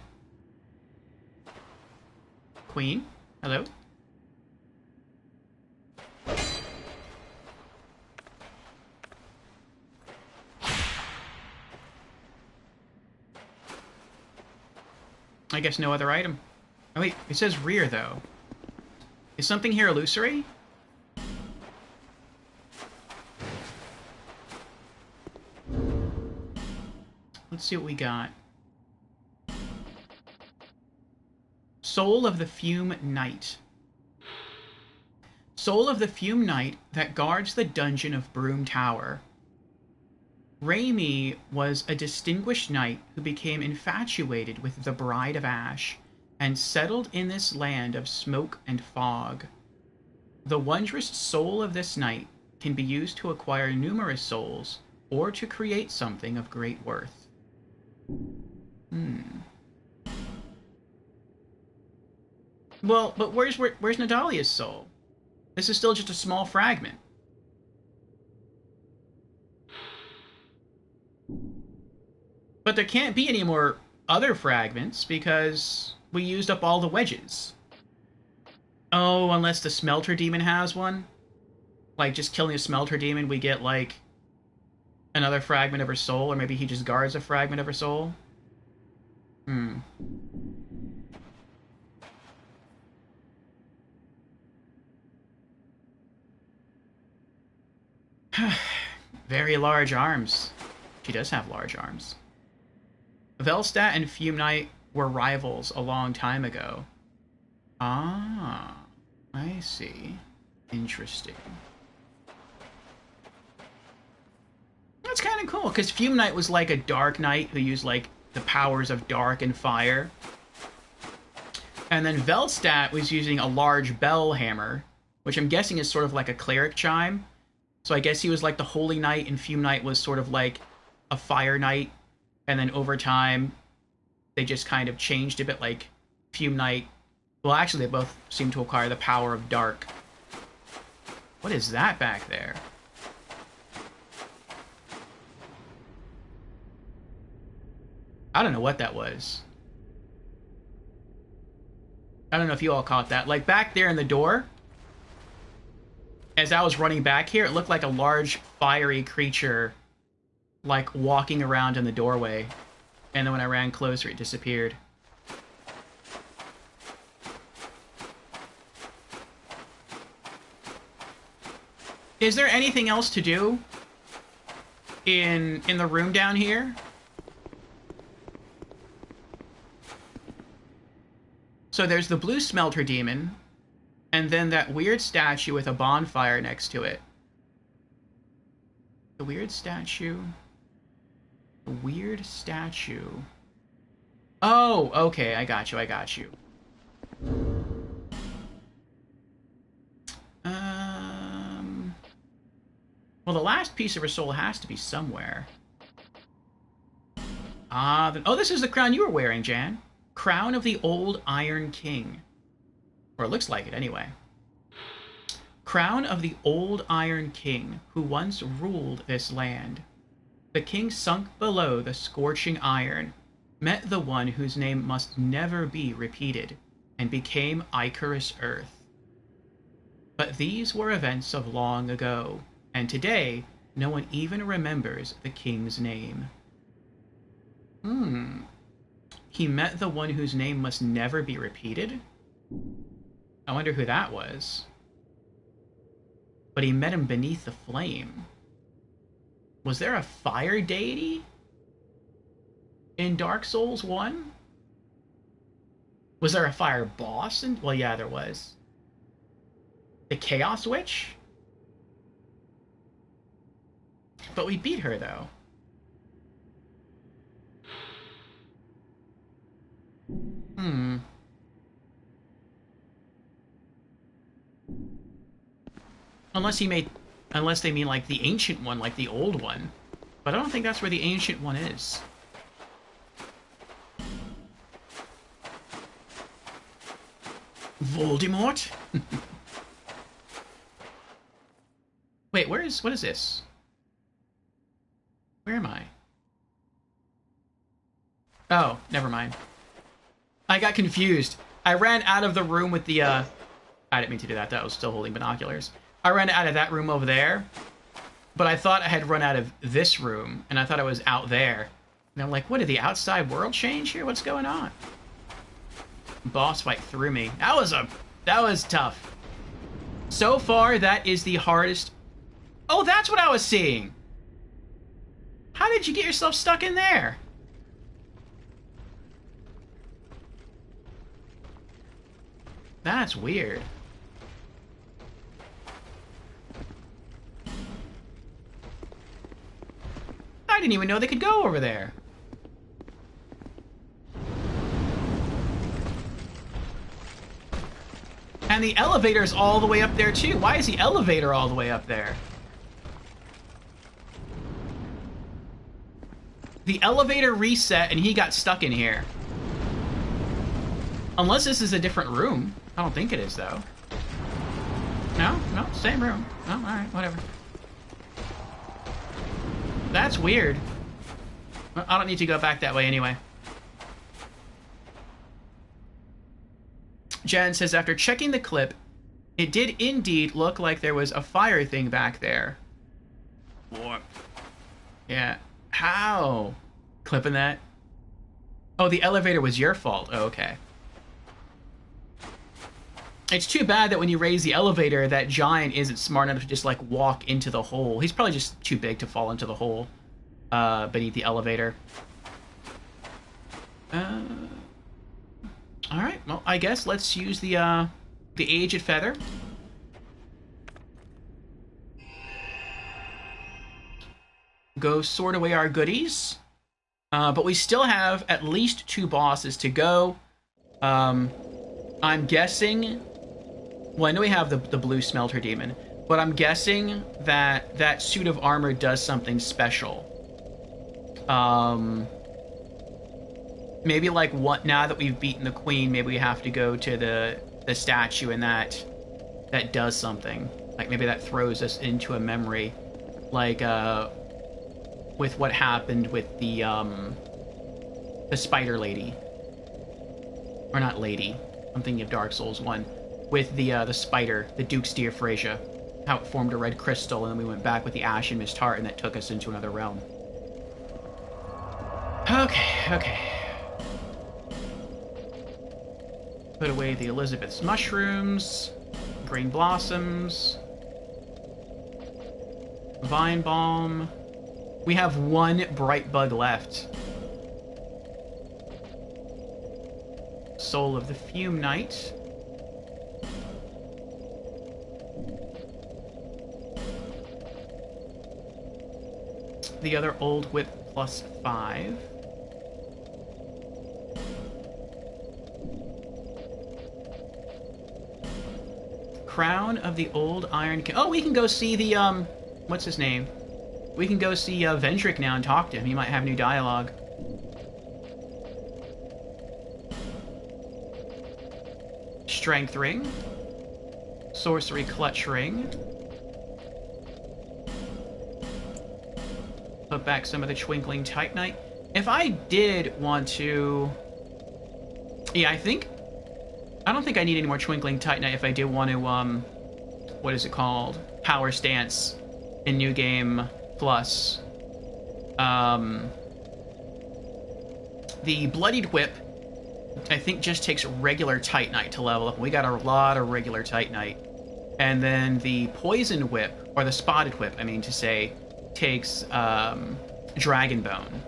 Queen? Hello? I guess no other item. Oh wait, it says rear though. Is something here illusory? Let's see what we got. Soul of the Fume Knight. Soul of the Fume Knight that guards the dungeon of Broom Tower. Raimi was a distinguished knight who became infatuated with the Bride of Ash and settled in this land of smoke and fog. The wondrous soul of this knight can be used to acquire numerous souls or to create something of great worth. Well, but where's Nadalia's soul? This is still just a small fragment. But there can't be any more other fragments because we used up all the wedges. Oh, unless the Smelter Demon has one? Like, just killing a Smelter Demon, we get, like, another fragment of her soul, or maybe he just guards a fragment of her soul? Very large arms. She does have large arms. Velstadt and Fume Knight were rivals a long time ago. Ah, I see. Interesting. That's kind of cool, because Fume Knight was like a dark knight who used, like, the powers of dark and fire. And then Velstadt was using a large bell hammer, which I'm guessing is sort of like a cleric chime. So I guess he was like the Holy Knight, and Fume Knight was sort of like a Fire Knight. And then over time, they just kind of changed a bit, like Fume Knight. Well, actually, they both seem to acquire the power of dark. What is that back there? I don't know what that was. I don't know if you all caught that. Like, back there in the door, as I was running back here, it looked like a large, fiery creature, like, walking around in the doorway. And then when I ran closer, it disappeared. Is there anything else to do in the room down here? So there's the blue Smelter Demon, and then that weird statue with a bonfire next to it. The weird statue. The weird statue. Oh, okay, I got you, I got you. Well, the last piece of her soul has to be somewhere. Ah, oh, this is the crown you were wearing, Jan. Crown of the Old Iron King. Or it looks like it, anyway. Crown of the Old Iron King, who once ruled this land. The king sunk below the scorching iron, met the one whose name must never be repeated, and became Icarus Earth. But these were events of long ago, and today no one even remembers the king's name. He met the one whose name must never be repeated? I wonder who that was. But he met him beneath the flame. Was there a fire deity in Dark Souls 1? Was there a fire boss? Well, yeah, there was. The Chaos Witch? But we beat her, though. Unless they mean like the ancient one, like the old one. But I don't think that's where the ancient one is. Voldemort? Wait, what is this? Where am I? Oh, never mind. I got confused. I ran out of the room with the, I didn't mean to do that. That was still holding binoculars. I ran out of that room over there, but I thought I had run out of this room, and I thought I was out there. And I'm like, what, did the outside world change here? What's going on? Boss fight threw me. That was tough. So far, that is the hardest. Oh, that's what I was seeing. How did you get yourself stuck in there? That's weird. I didn't even know they could go over there. And the elevator's all the way up there, too. Why is the elevator all the way up there? The elevator reset and he got stuck in here. Unless this is a different room. I don't think it is, though. No, same room. Oh, alright, whatever. That's weird. I don't need to go back that way anyway. Jen says, after checking the clip, it did indeed look like there was a fire thing back there. What? Yeah. How? Clipping that? Oh, the elevator was your fault. Oh, okay. It's too bad that when you raise the elevator, that giant isn't smart enough to just, like, walk into the hole. He's probably just too big to fall into the hole beneath the elevator. Alright, well, I guess let's use the Aged Feather. Go sort away our goodies. But we still have at least 2 bosses to go. I'm guessing... Well, I know we have the blue smelter demon, but I'm guessing that that suit of armor does something special. Maybe like what now that we've beaten the queen, maybe we have to go to the statue and that does something. Like maybe that throws us into a memory, like with what happened with the spider lady, or not lady. I'm thinking of Dark Souls 1. With the spider, the Duke's Deer Frasia, how it formed a red crystal, and then we went back with the Ashen Mist Heart, and that took us into another realm. Okay. Put away the Elizabeth's mushrooms, green blossoms, vine balm. We have 1 bright bug left. Soul of the Fume Knight. The other old whip +5. Crown of the Old Iron King. Oh, we can go see the, what's his name? We can go see Vendrick now and talk to him. He might have new dialogue. Strength Ring. Sorcery Clutch Ring. Put back some of the Twinkling Titanite. If I did want to... Yeah, I don't think I need any more Twinkling Titanite if I did want to, what is it called? Power Stance in New Game Plus. The Bloodied Whip, I think, just takes regular Titanite to level up. We got a lot of regular Titanite. And then the Poison Whip, or the Spotted Whip, I mean to say, takes Dragon Bone.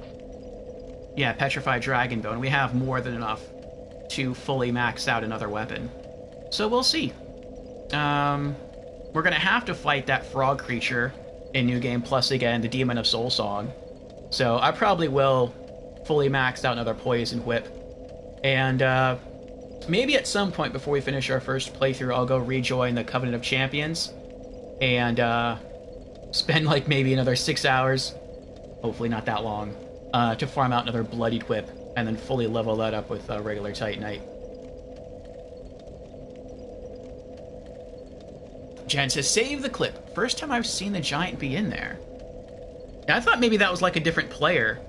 Yeah, Petrified Dragon Bone. We have more than enough to fully max out another weapon. So we'll see. We're gonna have to fight that frog creature in New Game Plus again, the Demon of Soul Song. So I probably will fully max out another Poison Whip. And maybe at some point before we finish our first playthrough, I'll go rejoin the Covenant of Champions and spend like maybe another 6 hours, hopefully not that long, to farm out another Bloodied Whip and then fully level that up with regular Titanite. Jen says, save the clip. First time I've seen the giant be in there. Yeah, I thought maybe that was like a different player.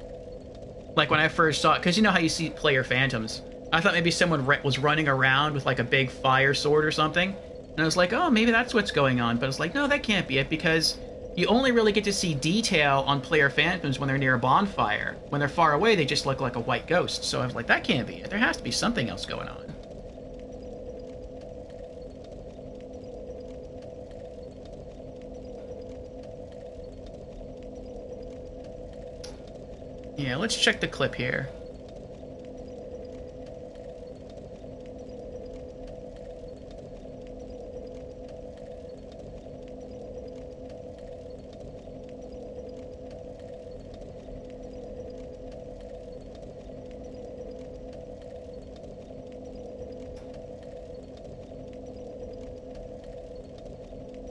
Like when I first saw it, because you know how you see player phantoms. I thought maybe someone was running around with like a big fire sword or something. And I was like, oh, maybe that's what's going on. But it's like, no, that can't be it, because you only really get to see detail on player phantoms when they're near a bonfire. When they're far away, they just look like a white ghost. So I was like, that can't be it. There has to be something else going on. Yeah, let's check the clip here.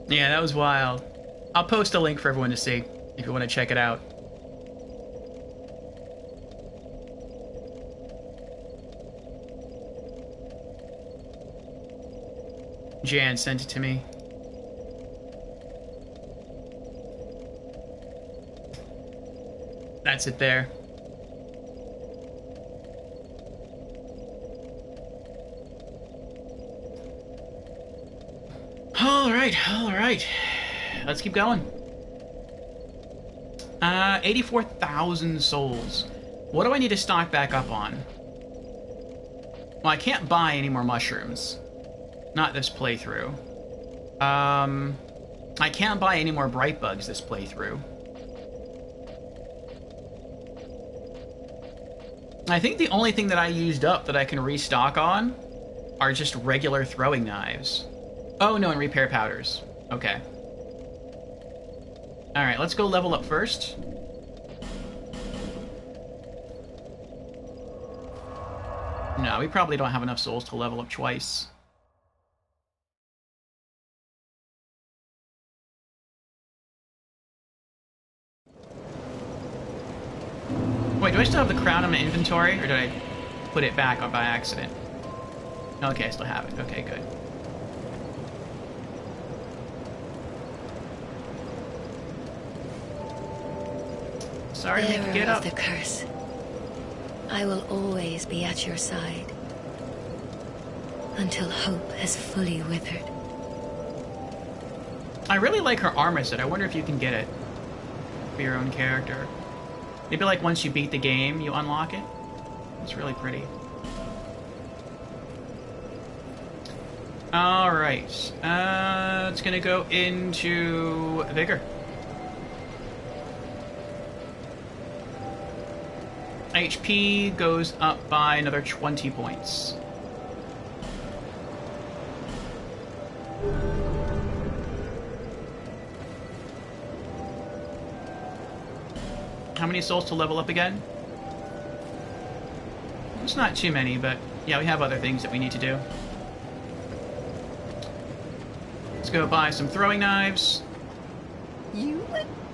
Yeah, that was wild. I'll post a link for everyone to see if you want to check it out. Jan sent it to me. That's it there. All right. Let's keep going. 84,000 souls. What do I need to stock back up on? Well, I can't buy any more mushrooms. Not this playthrough. I can't buy any more bright bugs this playthrough. I think the only thing that I used up that I can restock on are just regular throwing knives. Oh, no, and repair powders. Okay. Alright, let's go level up first. No, we probably don't have enough souls to level up twice. Wait, do I still have the crown in my inventory, or did I put it back by accident? Okay, I still have it. Okay, good. Sorry to make you get up. Bearer of the curse, I will always be at your side until hope has fully withered. I really like her armor set. I wonder if you can get it for your own character. Maybe like once you beat the game, you unlock it. It's really pretty. Alright. It's gonna go into Vigor. HP goes up by another 20 points. How many souls to level up again? It's not too many, but yeah, we have other things that we need to do. Let's go buy some throwing knives. You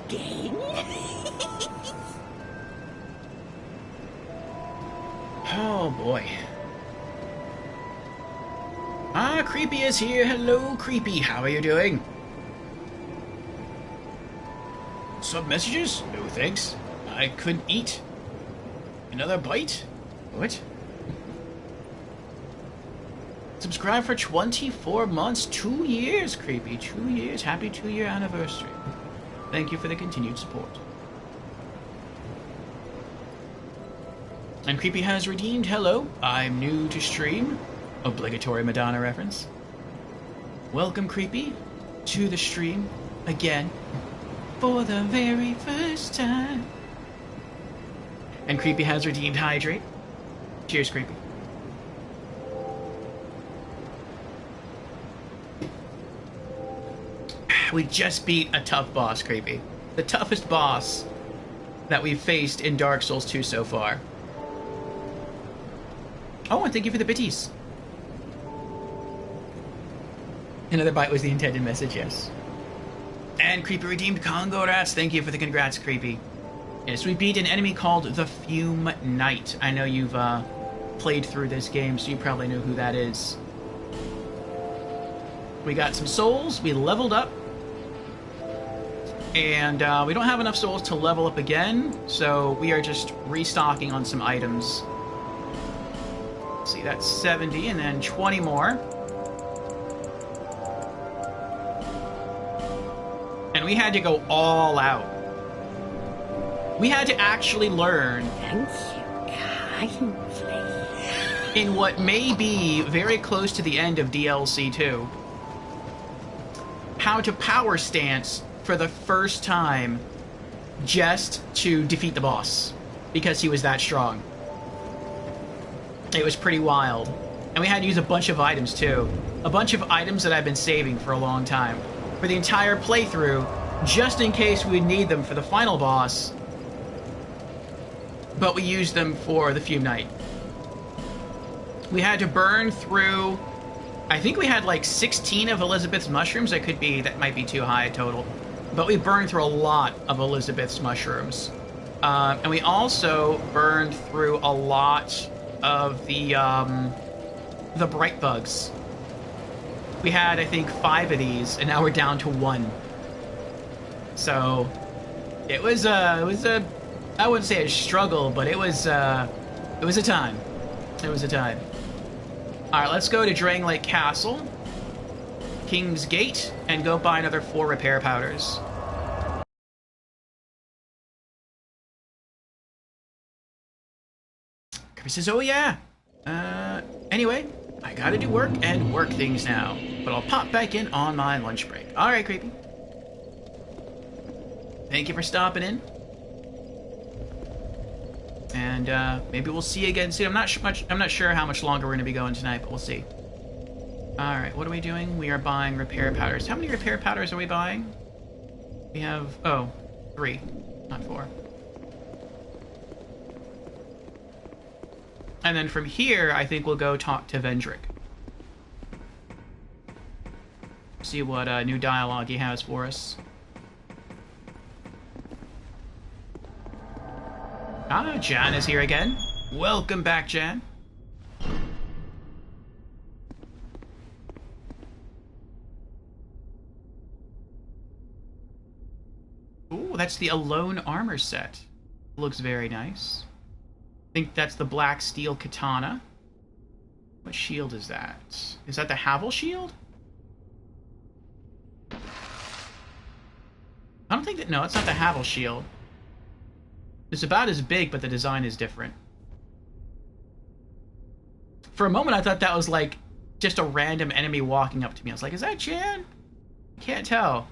again? Oh boy. Ah, Creepy is here. Hello, Creepy. How are you doing? Sub messages? No thanks. I couldn't eat. Another bite? What? Subscribe for 24 months, 2 years, Creepy. 2 years. Happy 2-year anniversary. Thank you for the continued support. And Creepy has redeemed. Hello, I'm new to stream. Obligatory Madonna reference. Welcome, Creepy, to the stream again for the very first time. And Creepy has redeemed Hydrate. Cheers, Creepy. We just beat a tough boss, Creepy. The toughest boss that we've faced in Dark Souls 2 so far. Oh, and thank you for the bitties. Another bite was the intended message, yes. And Creepy redeemed Congo Rats. Thank you for the congrats, Creepy. Yes, we beat an enemy called the Fume Knight. I know you've played through this game, so you probably know who that is. We got some souls. We leveled up. And we don't have enough souls to level up again, so we are just restocking on some items. Let's see, that's 70, and then 20 more. And we had to go all out. We had to actually learn. Thank you kindly. In what may be very close to the end of DLC2, how to power stance for the first time just to defeat the boss, because he was that strong. It was pretty wild. And we had to use a bunch of items too. A bunch of items that I've been saving for a long time. For the entire playthrough, just in case we would need them for the final boss. But we used them for the Fume Knight. We had to burn through I think we had like 16 of Elizabeth's mushrooms. That might be too high total. But we burned through a lot of Elizabeth's mushrooms. And we also burned through a lot of the bright bugs. We had, I think, 5 of these, and now we're down to 1. So it was a I wouldn't say a struggle, but it was a time. It was a time. All right, let's go to Drang Lake Castle, King's Gate, and go buy another 4 repair powders. Kirby says, "Oh yeah. Anyway, I gotta do work and work things now, but I'll pop back in on my lunch break." All right, Creepy. Thank you for stopping in. And maybe we'll see you again soon. I'm not sure how much longer we're gonna be going tonight, but we'll see. All right, what are we doing? We are buying repair powders. How many repair powders are we buying? We have 3, not 4. And then from here, I think we'll go talk to Vendrick. See what new dialogue he has for us. Ah, Jan is here again. Welcome back, Jan. Ooh, that's the Alone armor set. Looks very nice. I think that's the black steel katana. What shield is that? Is that the Havel shield? I don't think that... No, it's not the Havel shield. It's about as big, but the design is different. For a moment, I thought that was like just a random enemy walking up to me. I was like, is that Jan? I can't tell.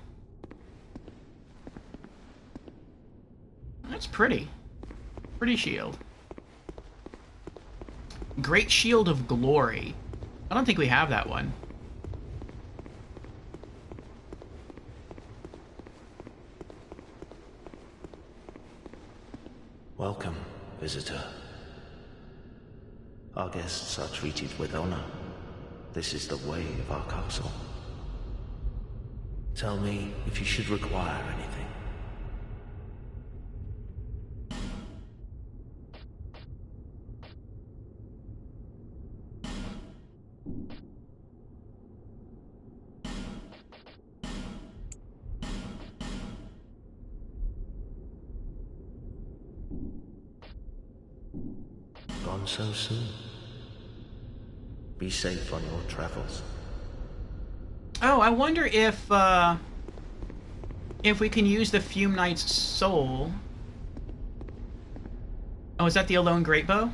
That's pretty. Pretty shield. Great Shield of Glory. I don't think we have that one. Welcome, visitor. Our guests are treated with honor. This is the way of our castle. Tell me if you should require anything. Gone so soon. Be safe on your travels. Oh, I wonder if we can use the Fume Knight's soul. Oh, is that the Alone Greatbow?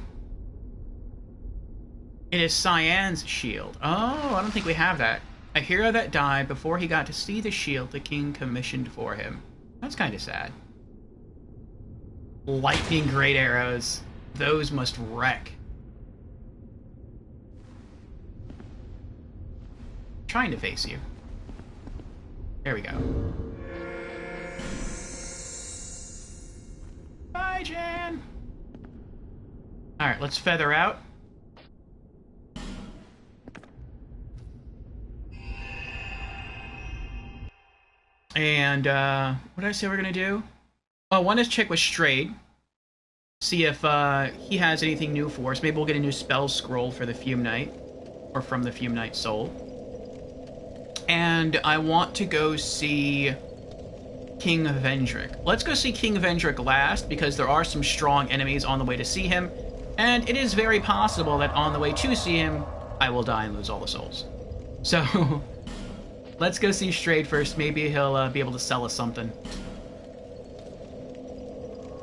It is Cyan's shield. Oh, I don't think we have that. A hero that died before he got to see the shield the king commissioned for him. That's kind of sad. Lightning great arrows. Those must wreck. Trying to face you. There we go. Bye, Jan. All right, let's feather out. And what did I say we're gonna do? Oh, one is check with Strayed. See if he has anything new for us. Maybe we'll get a new spell scroll for the Fume Knight, or from the Fume Knight's soul. And I want to go see King Vendrick. Let's go see King Vendrick last, because there are some strong enemies on the way to see him, and it is very possible that on the way to see him, I will die and lose all the souls. So, let's go see Strayed first. Maybe he'll be able to sell us something.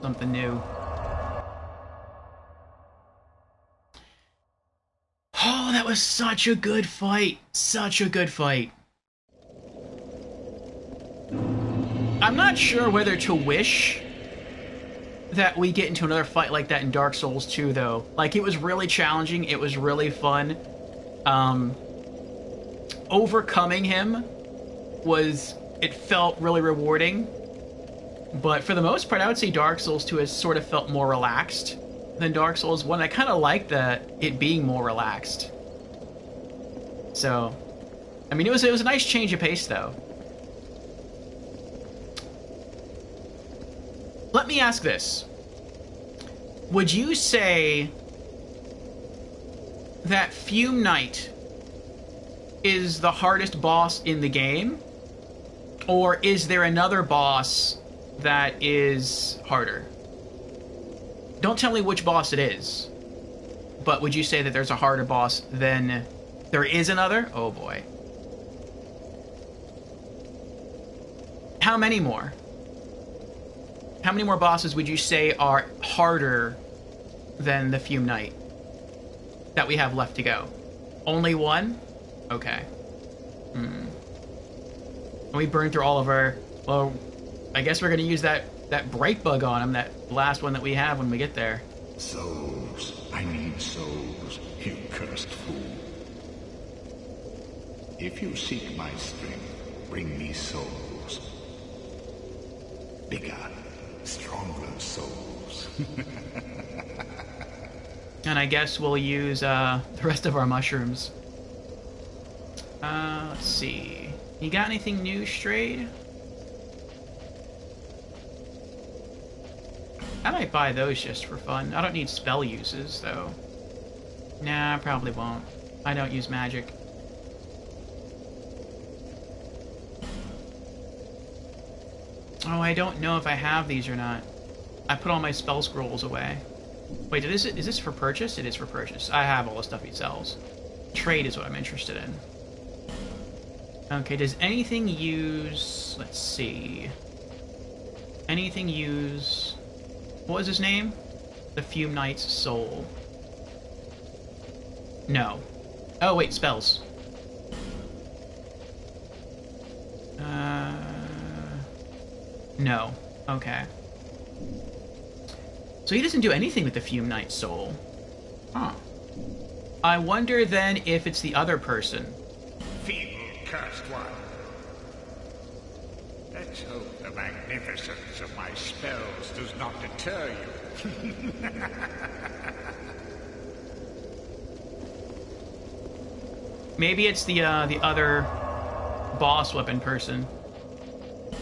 Something new. Oh, that was such a good fight. Such a good fight. I'm not sure whether to wish that we get into another fight like that in Dark Souls 2, though. Like, it was really challenging. It was really fun. Overcoming him it felt really rewarding. But for the most part, I would say Dark Souls 2 has sort of felt more relaxed than Dark Souls 1. I kind of like it being more relaxed. So, I mean, it was a nice change of pace, though. Let me ask this. Would you say that Fume Knight is the hardest boss in the game? Or is there another boss that is harder? Don't tell me which boss it is. But would you say that there's a harder boss than there is another? Oh boy. How many more? How many more bosses would you say are harder than the Fume Knight that we have left to go? Only one? Okay. And we burned through all of our... Well, I guess we're going to use that bright bug on him, that last one that we have when we get there. Souls. I need souls, you cursed fool. If you seek my strength, bring me souls. Bigger, stronger souls. And I guess we'll use the rest of our mushrooms. Let's see. You got anything new, Strayed? I might buy those just for fun. I don't need spell uses, though. Nah, I probably won't. I don't use magic. Oh, I don't know if I have these or not. I put all my spell scrolls away. Wait, is this for purchase? It is for purchase. I have all the stuff he sells. Trade is what I'm interested in. Okay, does anything use... Let's see. Anything use... What was his name? The Fume Knight's soul. No. Oh, wait, spells. No. Okay. So he doesn't do anything with the Fume Knight's soul. Huh. I wonder then if it's the other person. Feeble cursed one. Let's hope the magnificence of my spells does not deter you. Maybe it's the other boss weapon person.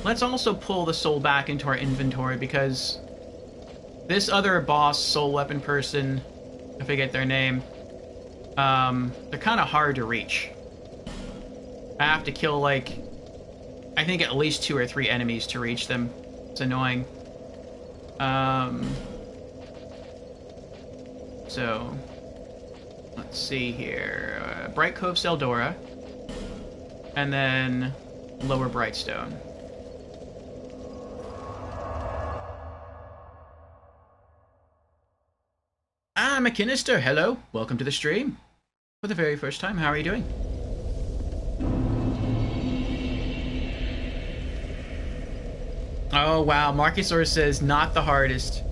Let's also pull the soul back into our inventory because this other boss soul weapon person, I forget their name, they're kind of hard to reach. I have to kill, like, I think at least 2 or 3 enemies to reach them. It's annoying. So, let's see here. Bright Cove Seldora. And then Lower Brightstone. McKinnister, hello. Welcome to the stream. For the very first time, how are you doing? Oh, wow. Marcusaur says, not the hardest.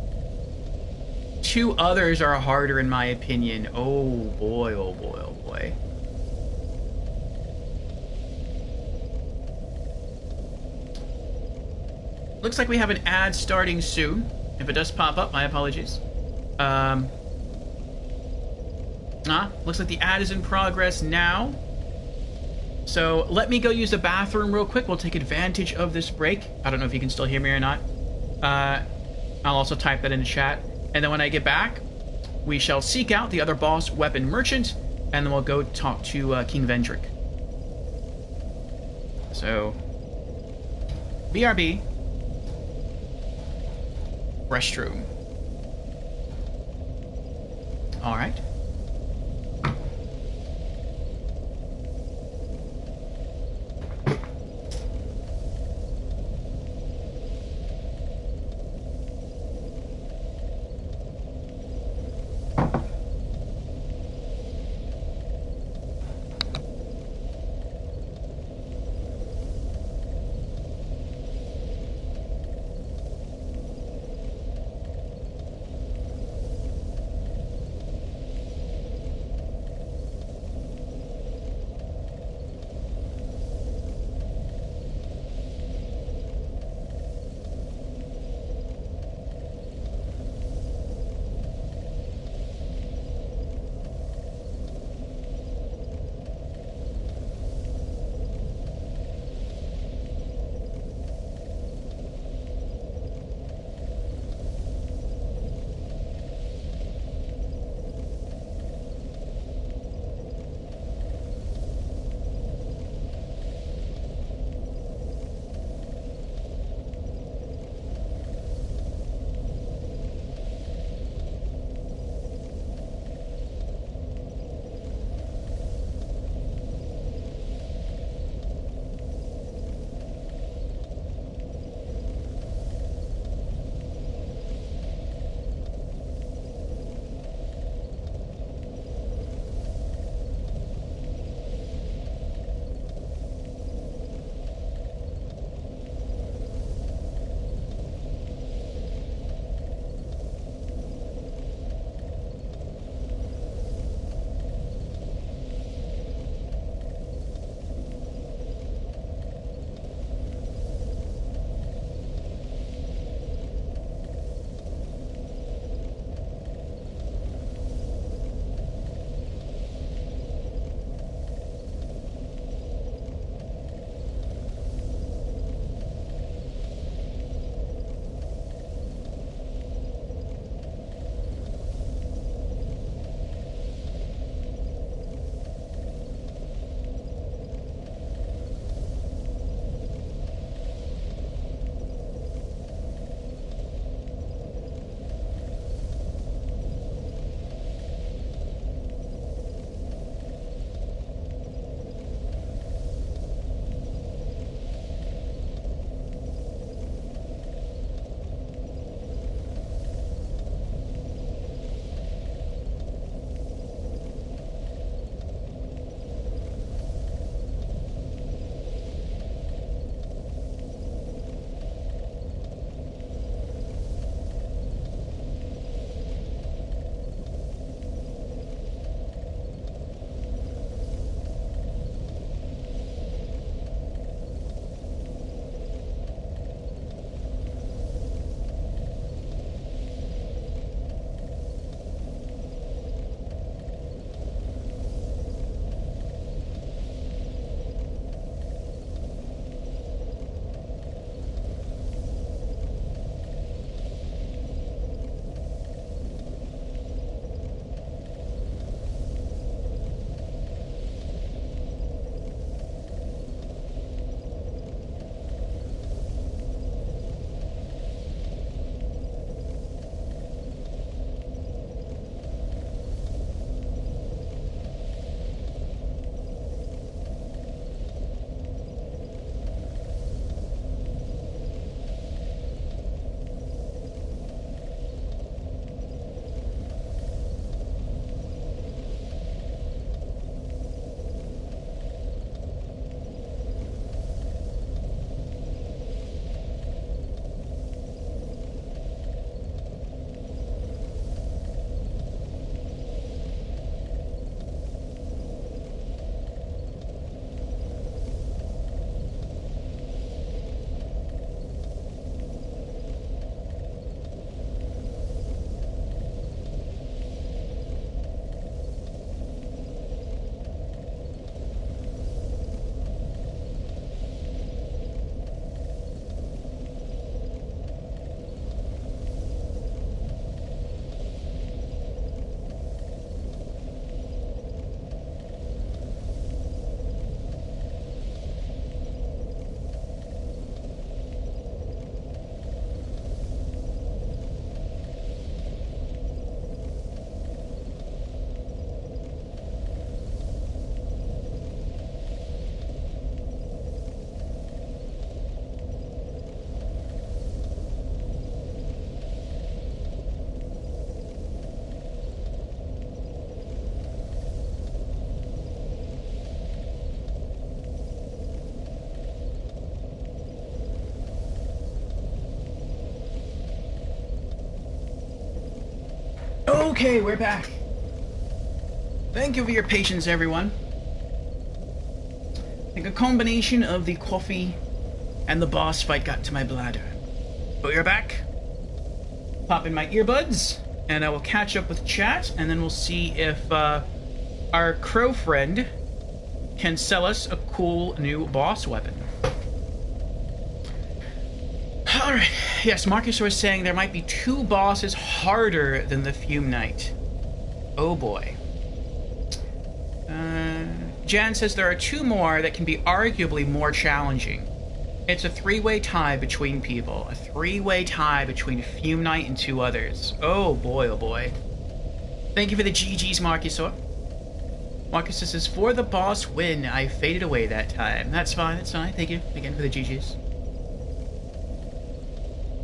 2 others are harder, in my opinion. Oh, boy, oh, boy, oh, boy. Looks like we have an ad starting soon. If it does pop up, my apologies. Looks like the ad is in progress now. So let me go use the bathroom real quick. We'll take advantage of this break. I don't know if you can still hear me or not. I'll also type that in the chat. And then when I get back, we shall seek out the other boss weapon merchant, and then we'll go talk to King Vendrick. So, BRB. Restroom. Alright. Okay, we're back. Thank you for your patience, everyone. I think a combination of the coffee and the boss fight got to my bladder. But we're back. Pop in my earbuds, and I will catch up with chat, and then we'll see if our crow friend can sell us a cool new boss weapon. Alright, yes, Marcus was saying there might be 2 bosses harder than the Fume Knight. Oh boy. Jan says there are 2 more that can be arguably more challenging. It's a 3-way tie between people. A 3-way tie between Fume Knight and 2 others. Oh boy, oh boy. Thank you for the GG's, Marcus. Marcus says, for the boss win, I faded away that time. That's fine, that's fine. Thank you again for the GG's.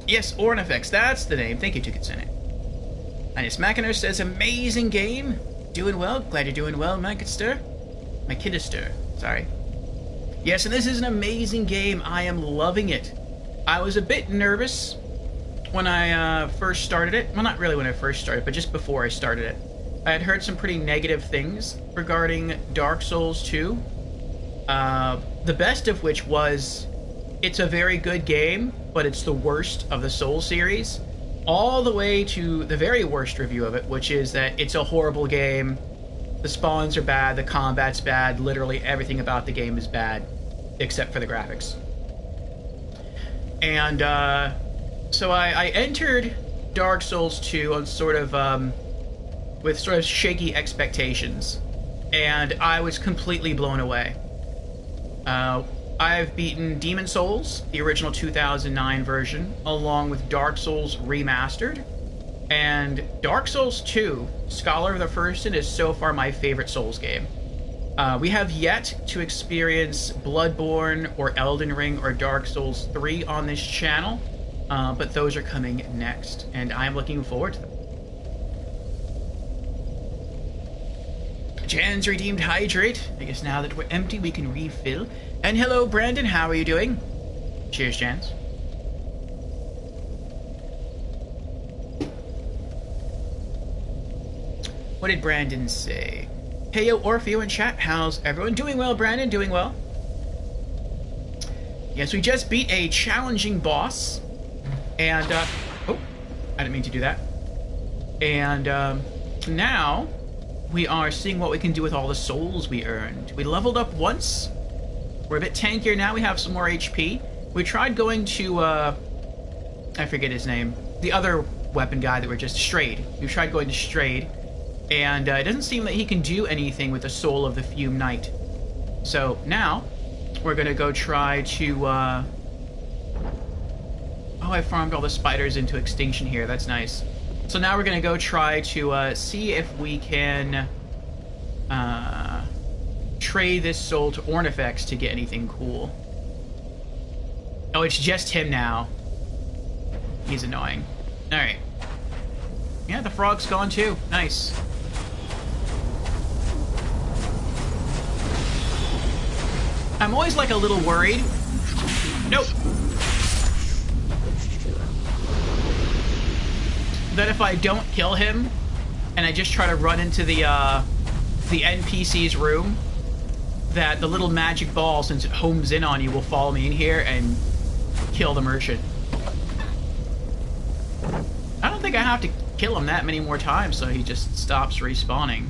Yes, Ornifex, that's the name. Thank you, Tukitsune. Linus Mackiner says, amazing game. Doing well. Glad you're doing well, Mackester. McKinnister, sorry. Yes, and this is an amazing game. I am loving it. I was a bit nervous when I first started it. Well, not really when I first started, but just before I started it. I had heard some pretty negative things regarding Dark Souls 2. The best of which was, it's a very good game, but it's the worst of the Souls series. All the way to the very worst review of it, which is that it's a horrible game. The spawns are bad, the combat's bad, literally everything about the game is bad, except for the graphics. And so I entered Dark Souls 2 on sort of with sort of shaky expectations, and I was completely blown away. I've beaten Demon Souls, the original 2009 version, along with Dark Souls Remastered, and Dark Souls 2, Scholar of the Firsten, is so far my favorite Souls game. We have yet to experience Bloodborne or Elden Ring or Dark Souls 3 on this channel, but those are coming next, and I'm looking forward to them. Jan's redeemed hydrate. I guess now that we're empty, we can refill. And hello, Brandon. How are you doing? Cheers, Jans. What did Brandon say? Hey, yo, Orfeo in chat. How's everyone? Doing well, Brandon. Doing well. Yes, we just beat a challenging boss. And, oh, I didn't mean to do that. And, now we are seeing what we can do with all the souls we earned. We leveled up once. We're a bit tankier now. We have some more HP. We tried going to, I forget his name. The other weapon guy that we're just Strayed. We tried going to Strayed. And it doesn't seem that he can do anything with the soul of the Fume Knight. So now, we're going to go try to, oh, I farmed all the spiders into extinction here. That's nice. So now we're going to go try to see if we can trade this soul to Ornifex to get anything cool. Oh, it's just him now. He's annoying. Alright. Yeah, the frog's gone too. Nice. I'm always like a little worried. Nope. That if I don't kill him, and I just try to run into the NPC's room, that the little magic ball, since it homes in on you, will follow me in here and kill the merchant. I don't think I have to kill him that many more times, so he just stops respawning.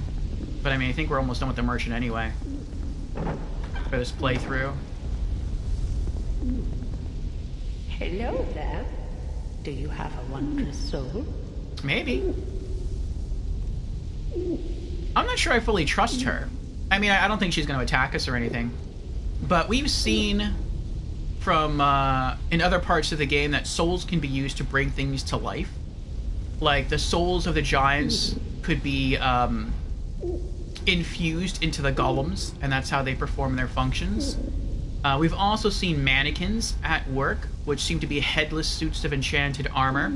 But I mean, I think we're almost done with the merchant anyway. For this playthrough. Hello there. Do you have a wondrous soul? Maybe. I'm not sure I fully trust her. I mean, I don't think she's going to attack us or anything. But we've seen from in other parts of the game that souls can be used to bring things to life. Like the souls of the giants could be infused into the golems, and that's how they perform their functions. We've also seen mannequins at work, which seem to be headless suits of enchanted armor.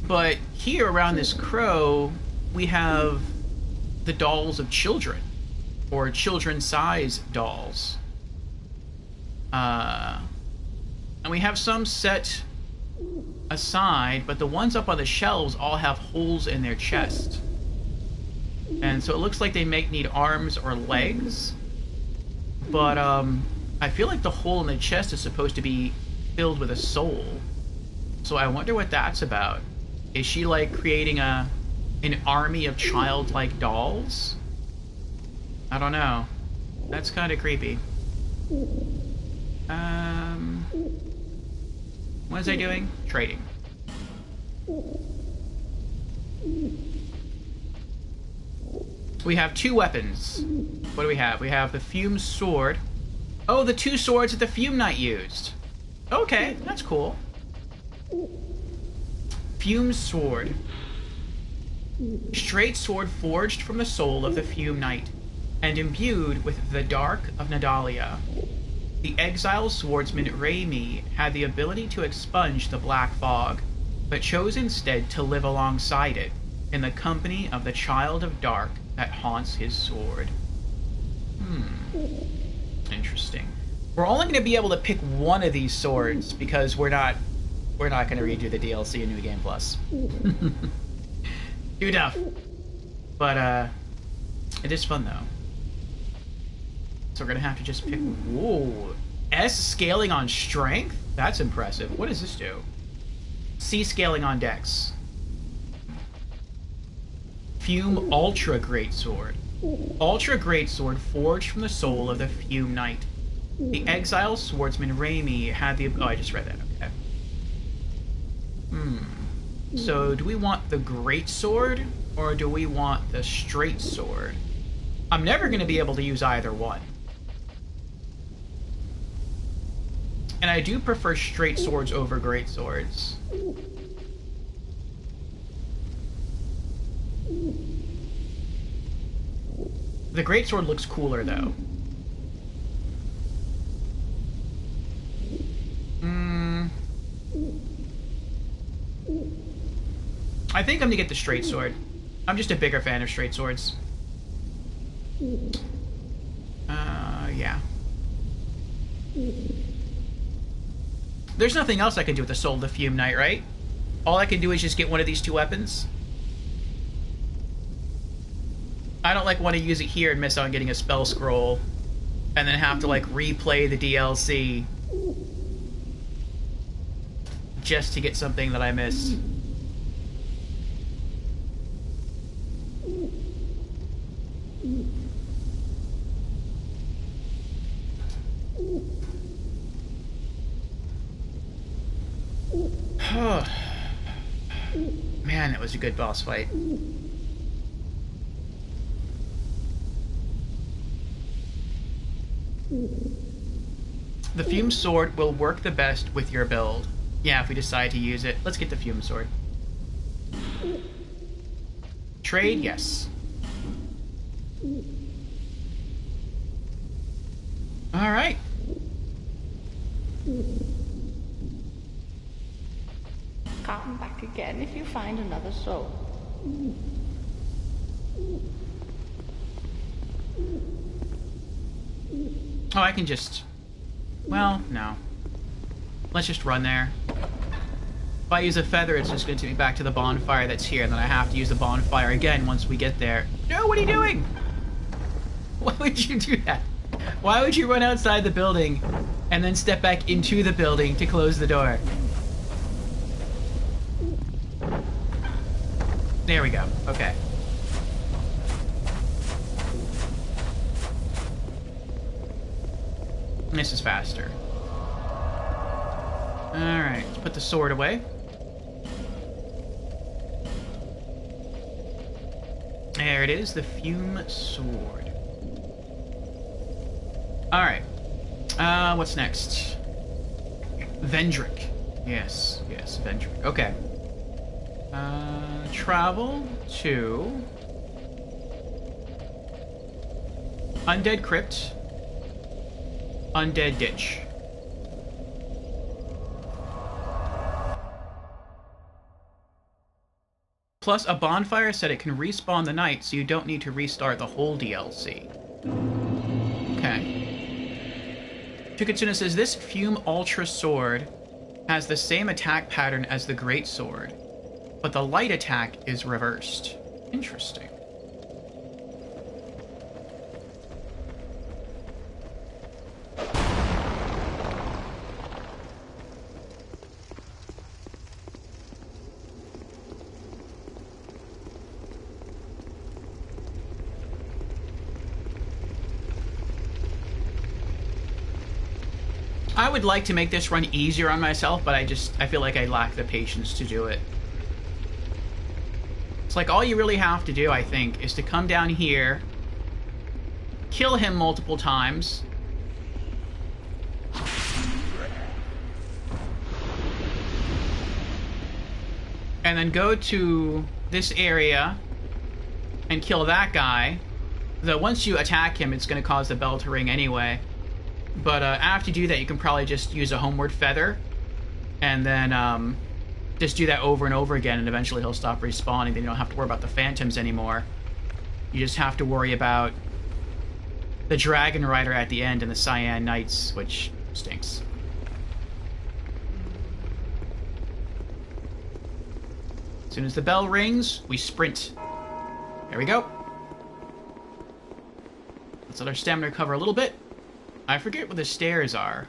But here around this crow, we have the dolls of children, or children-size dolls. And we have some set aside, but the ones up on the shelves all have holes in their chest. And so it looks like they might need arms or legs. But I feel like the hole in the chest is supposed to be filled with a soul. So I wonder what that's about. Is she like creating an army of childlike dolls? I don't know. That's kind of creepy. What was I doing? Trading. We have 2 weapons. What do we have? We have the Fume Sword. Oh, the 2 swords that the Fume Knight used. Okay, that's cool. Fume Sword. Straight sword forged from the soul of the Fume Knight, and imbued with the dark of Nadalia. The exiled swordsman Raimi had the ability to expunge the black fog, but chose instead to live alongside it, in the company of the child of dark that haunts his sword. Interesting. We're only going to be able to pick one of these swords because we're not going to redo the DLC in New Game Plus. Too tough. But it is fun though. So we're going to have to just pick... Whoa. S scaling on strength? That's impressive. What does this do? C scaling on dex. Fume Ultra Greatsword. Ultra Greatsword forged from the soul of the Fume Knight. The exiled swordsman Raimi had the... Oh, I just read that. Okay. So, do we want the Greatsword, or do we want the Straight Sword? I'm never going to be able to use either one. And I do prefer straight swords over great swords. The great sword looks cooler, though. I think I'm gonna get the straight sword. I'm just a bigger fan of straight swords. Yeah. There's nothing else I can do with the Soul of the Fume Knight, right? All I can do is just get one of these 2 weapons. I don't, like, want to use it here and miss out on getting a spell scroll. And then have to, like, replay the DLC. Just to get something that I missed. Man, that was a good boss fight. The Fume Sword will work the best with your build. Yeah, if we decide to use it. Let's get the Fume Sword. Trade, yes. Alright. Come back again if you find another soul. Oh, I can just... Well, no. Let's just run there. If I use a feather, it's just going to take me back to the bonfire that's here, and then I have to use the bonfire again once we get there. No, what are you doing? Why would you do that? Why would you run outside the building and then step back into the building to close the door? There we go. Okay. This is faster. Alright, let's put the sword away. There it is, the Fume Sword. Alright. What's next? Vendrick. Yes, Vendrick. Okay. Travel to... Undead Crypt. Undead Ditch. Plus, a bonfire said it can respawn the night, so you don't need to restart the whole DLC. Okay. Chikitsuna says, this Fume Ultra Sword has the same attack pattern as the greatsword, but the light attack is reversed. Interesting. I would like to make this run easier on myself, but I feel like I lack the patience to do it. It's like all you really have to do, I think, is to come down here, kill him multiple times, and then go to this area and kill that guy. Though once you attack him, it's going to cause the bell to ring anyway. But after you do that, you can probably just use a homeward feather, and then just do that over and over again, and eventually he'll stop respawning. Then you don't have to worry about the phantoms anymore. You just have to worry about the Dragon Rider at the end and the Cyan Knights, which stinks. As soon as the bell rings, we sprint. There we go. Let's let our stamina recover a little bit. I forget what the stairs are.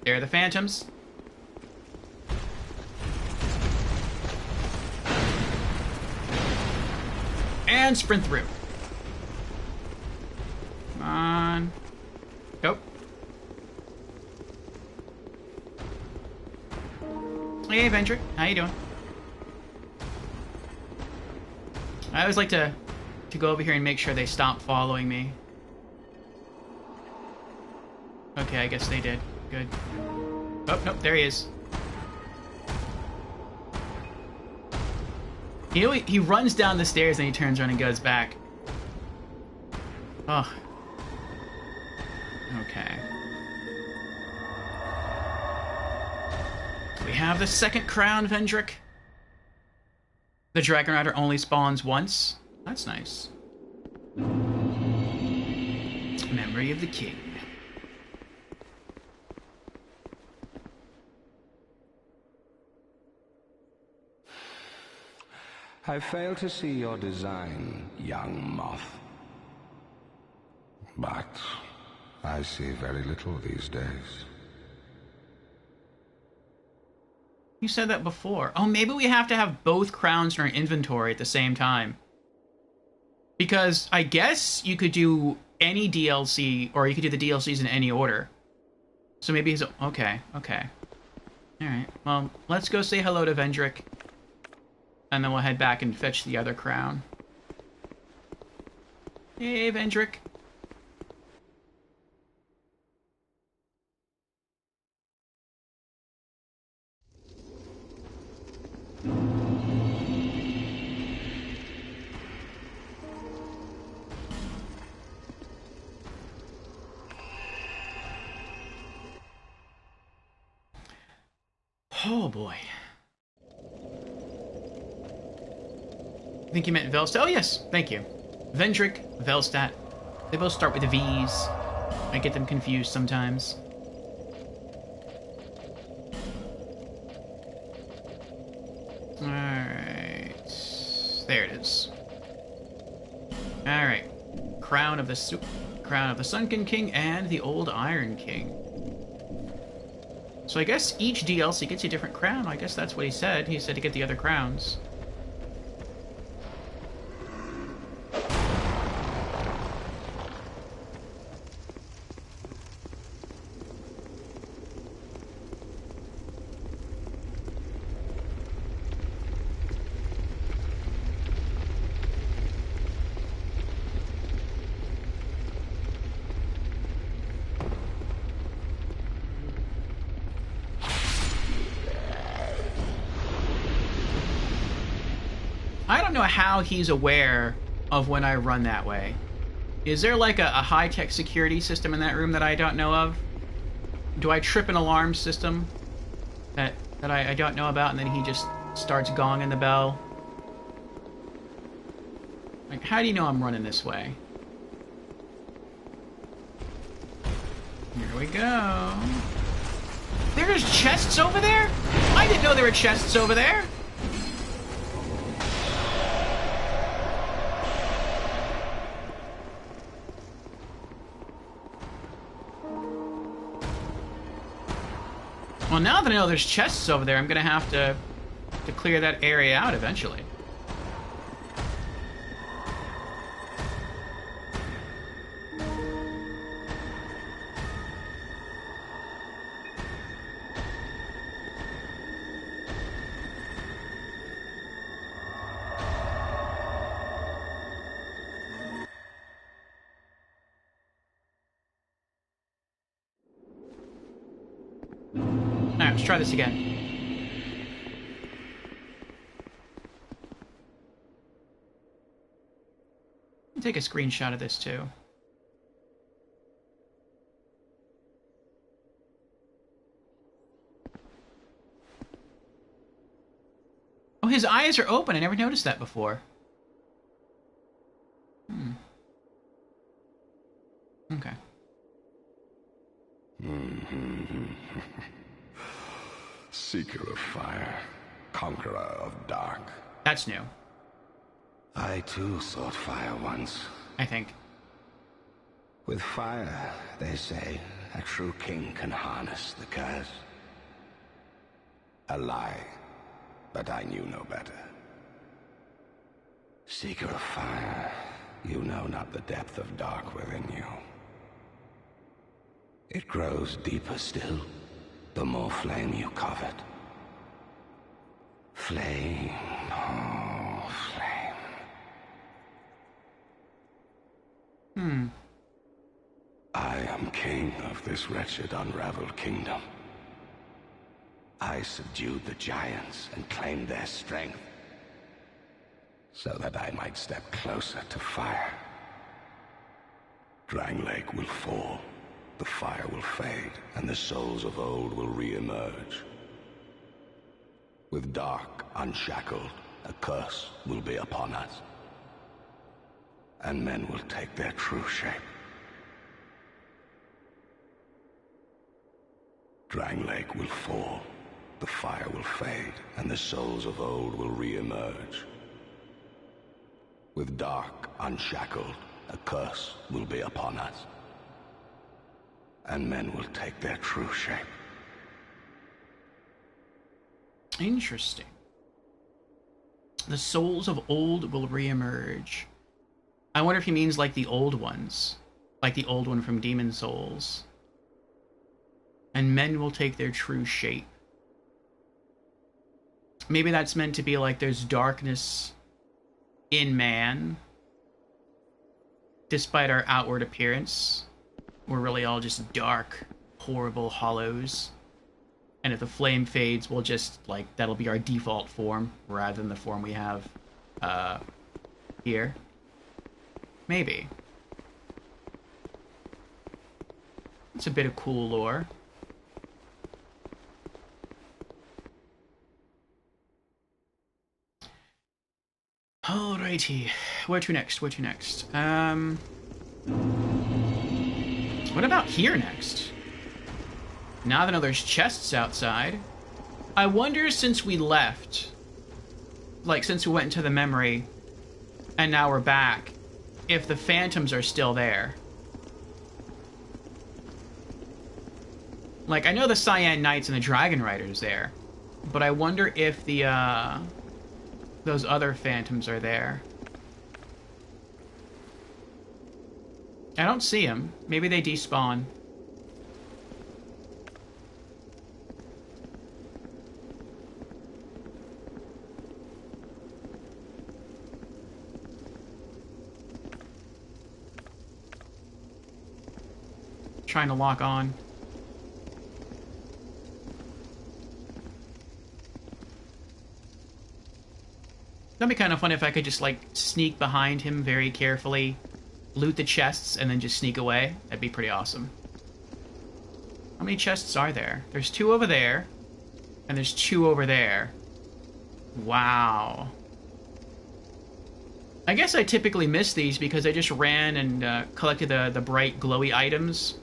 There are the phantoms. And sprint through. Come on. Go. Hey, Vendrick. How you doing? I always like to go over here and make sure they stop following me. Okay, I guess they did. Good. Oh, nope, there he is. You know, he runs down the stairs and he turns around and goes back. Oh. Okay. We have the second crown, Vendrick. The Dragon Rider only spawns once. That's nice. Memory of the King. I fail to see your design, young moth. But I see very little these days. You said that before. Oh, maybe we have to have both crowns in our inventory at the same time. Because I guess you could do any DLC, or you could do the DLCs in any order. So maybe he's... Okay, okay. Alright, well, let's go say hello to Vendrick. And then we'll head back and fetch the other crown. Hey, Vendrick. Oh, boy. I think you meant Velstadt. Oh, yes. Thank you. Vendrick, Velstadt. They both start with V's. I get them confused sometimes. Alright. There it is. Alright. Crown of the Sunken King and the Old Iron King. So I guess each DLC gets you a different crown. I guess that's what he said. He said to get the other crowns. I don't know how he's aware of when I run that way. Is there like a high-tech security system in that room that I don't know of? Do I trip an alarm system that I don't know about, and then he just starts gonging the bell? Like, how do you know I'm running this way? Here we go. There's chests over there? I didn't know there were chests over there. Well, now that I know there's chests over there, I'm gonna have to clear that area out eventually. Alright, let's try this again. Take a screenshot of this too. Oh, his eyes are open. I never noticed that before. Okay. Seeker of fire, conqueror of dark. That's new, I too sought fire once. I think. With fire, they say, a true king can harness the curse. A lie, but I knew no better. Seeker of fire, you know not the depth of dark within you. It grows deeper still, the more flame you covet. Flame, oh, flame. I am king of this wretched, unraveled kingdom. I subdued the giants and claimed their strength, so that I might step closer to fire. Drang Lake will fall, the fire will fade, and the souls of old will re-emerge. With dark, unshackled, a curse will be upon us, and men will take their true shape. Drang Lake will fall, the fire will fade, and the souls of old will re-emerge. With dark, unshackled, a curse will be upon us, and men will take their true shape. Interesting. The souls of old will re-emerge. I wonder if he means like the old ones. Like the old one from Demon Souls. And men will take their true shape. Maybe that's meant to be like there's darkness in man. Despite our outward appearance. We're really all just dark, horrible hollows. And if the flame fades, we'll just, like, that'll be our default form, rather than the form we have, here. Maybe. It's a bit of cool lore. Alrighty. Where to next? Where to next? What about here next? Now that I know there's chests outside, I wonder, since we left, like since we went into the memory, and now we're back, if the phantoms are still there. Like, I know the Cyan Knights and the Dragon Riders there, but I wonder if the, those other phantoms are there. I don't see them. Maybe they despawn. Trying to lock on. That'd be kind of fun if I could just, like, sneak behind him very carefully, loot the chests, and then just sneak away. That'd be pretty awesome. How many chests are there? There's 2 over there, and there's 2 over there. Wow. I guess I typically miss these because I just ran and collected the bright glowy items.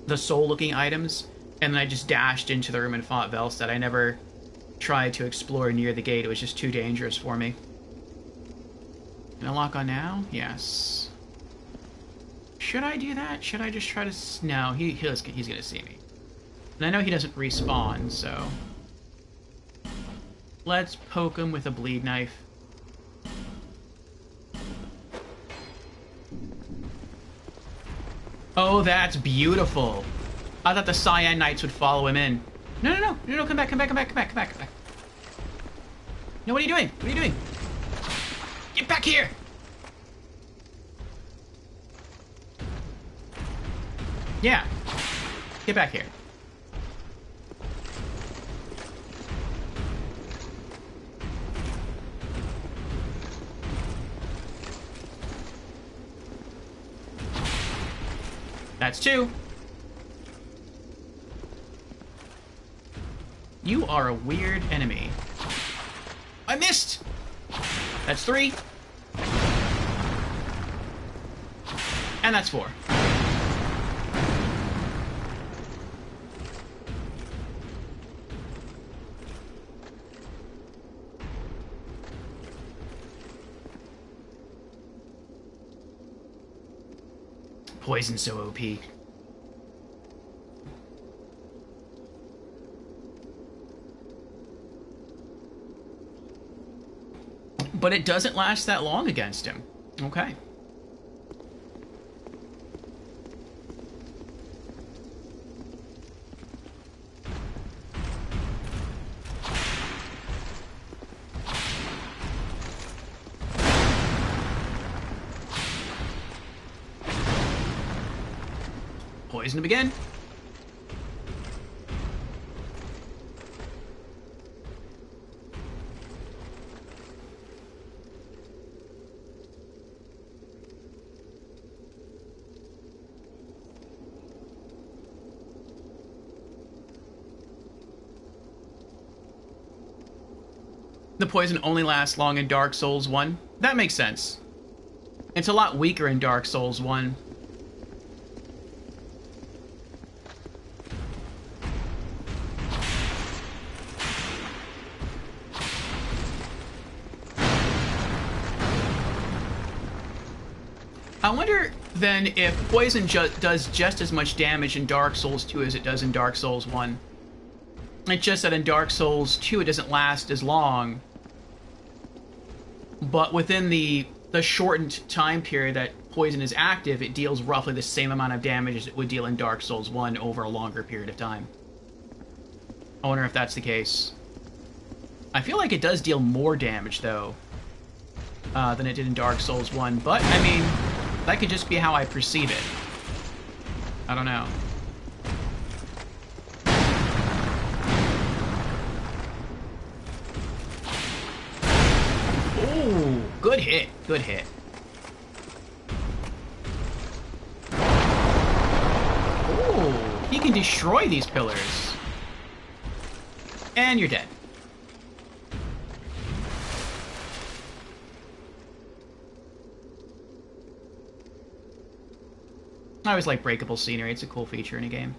The soul-looking items. and then I just dashed into the room and fought Velstead. I never tried to explore near the gate. It was just too dangerous for me. Can I lock on now? Yes. Should I do that? Should I just try to... No, he's gonna see me. And I know he doesn't respawn, so... Let's poke him with a bleed knife. Oh, that's beautiful. I thought the Cyan Knights would follow him in. No, come back. No, what are you doing? What are you doing? Get back here! Yeah. Get back here. That's 2. You are a weird enemy. I missed! That's 3. And that's 4. Poison's so OP. But it doesn't last that long against him. Okay. Poison him again. The poison only lasts long in Dark Souls 1. That makes sense. It's a lot weaker in Dark Souls 1. I wonder, then, if poison does just as much damage in Dark Souls 2 as it does in Dark Souls 1. It's just that in Dark Souls 2 it doesn't last as long. But within the shortened time period that poison is active, it deals roughly the same amount of damage as it would deal in Dark Souls 1 over a longer period of time. I wonder if that's the case. I feel like it does deal more damage, though, than it did in Dark Souls 1. But, I mean, that could just be how I perceive it. I don't know. Ooh, good hit. Good hit. Ooh, he can destroy these pillars. And you're dead. I always like breakable scenery. It's a cool feature in a game.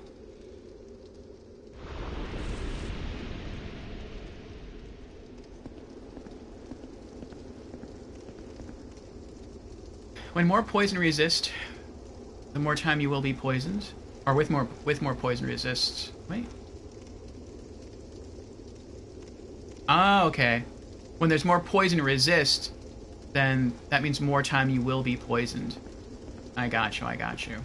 When more poison resist, the more time you will be poisoned. Or with more poison resist. Wait. Ah, okay. When there's more poison resist, then that means more time you will be poisoned. I got you, I got you.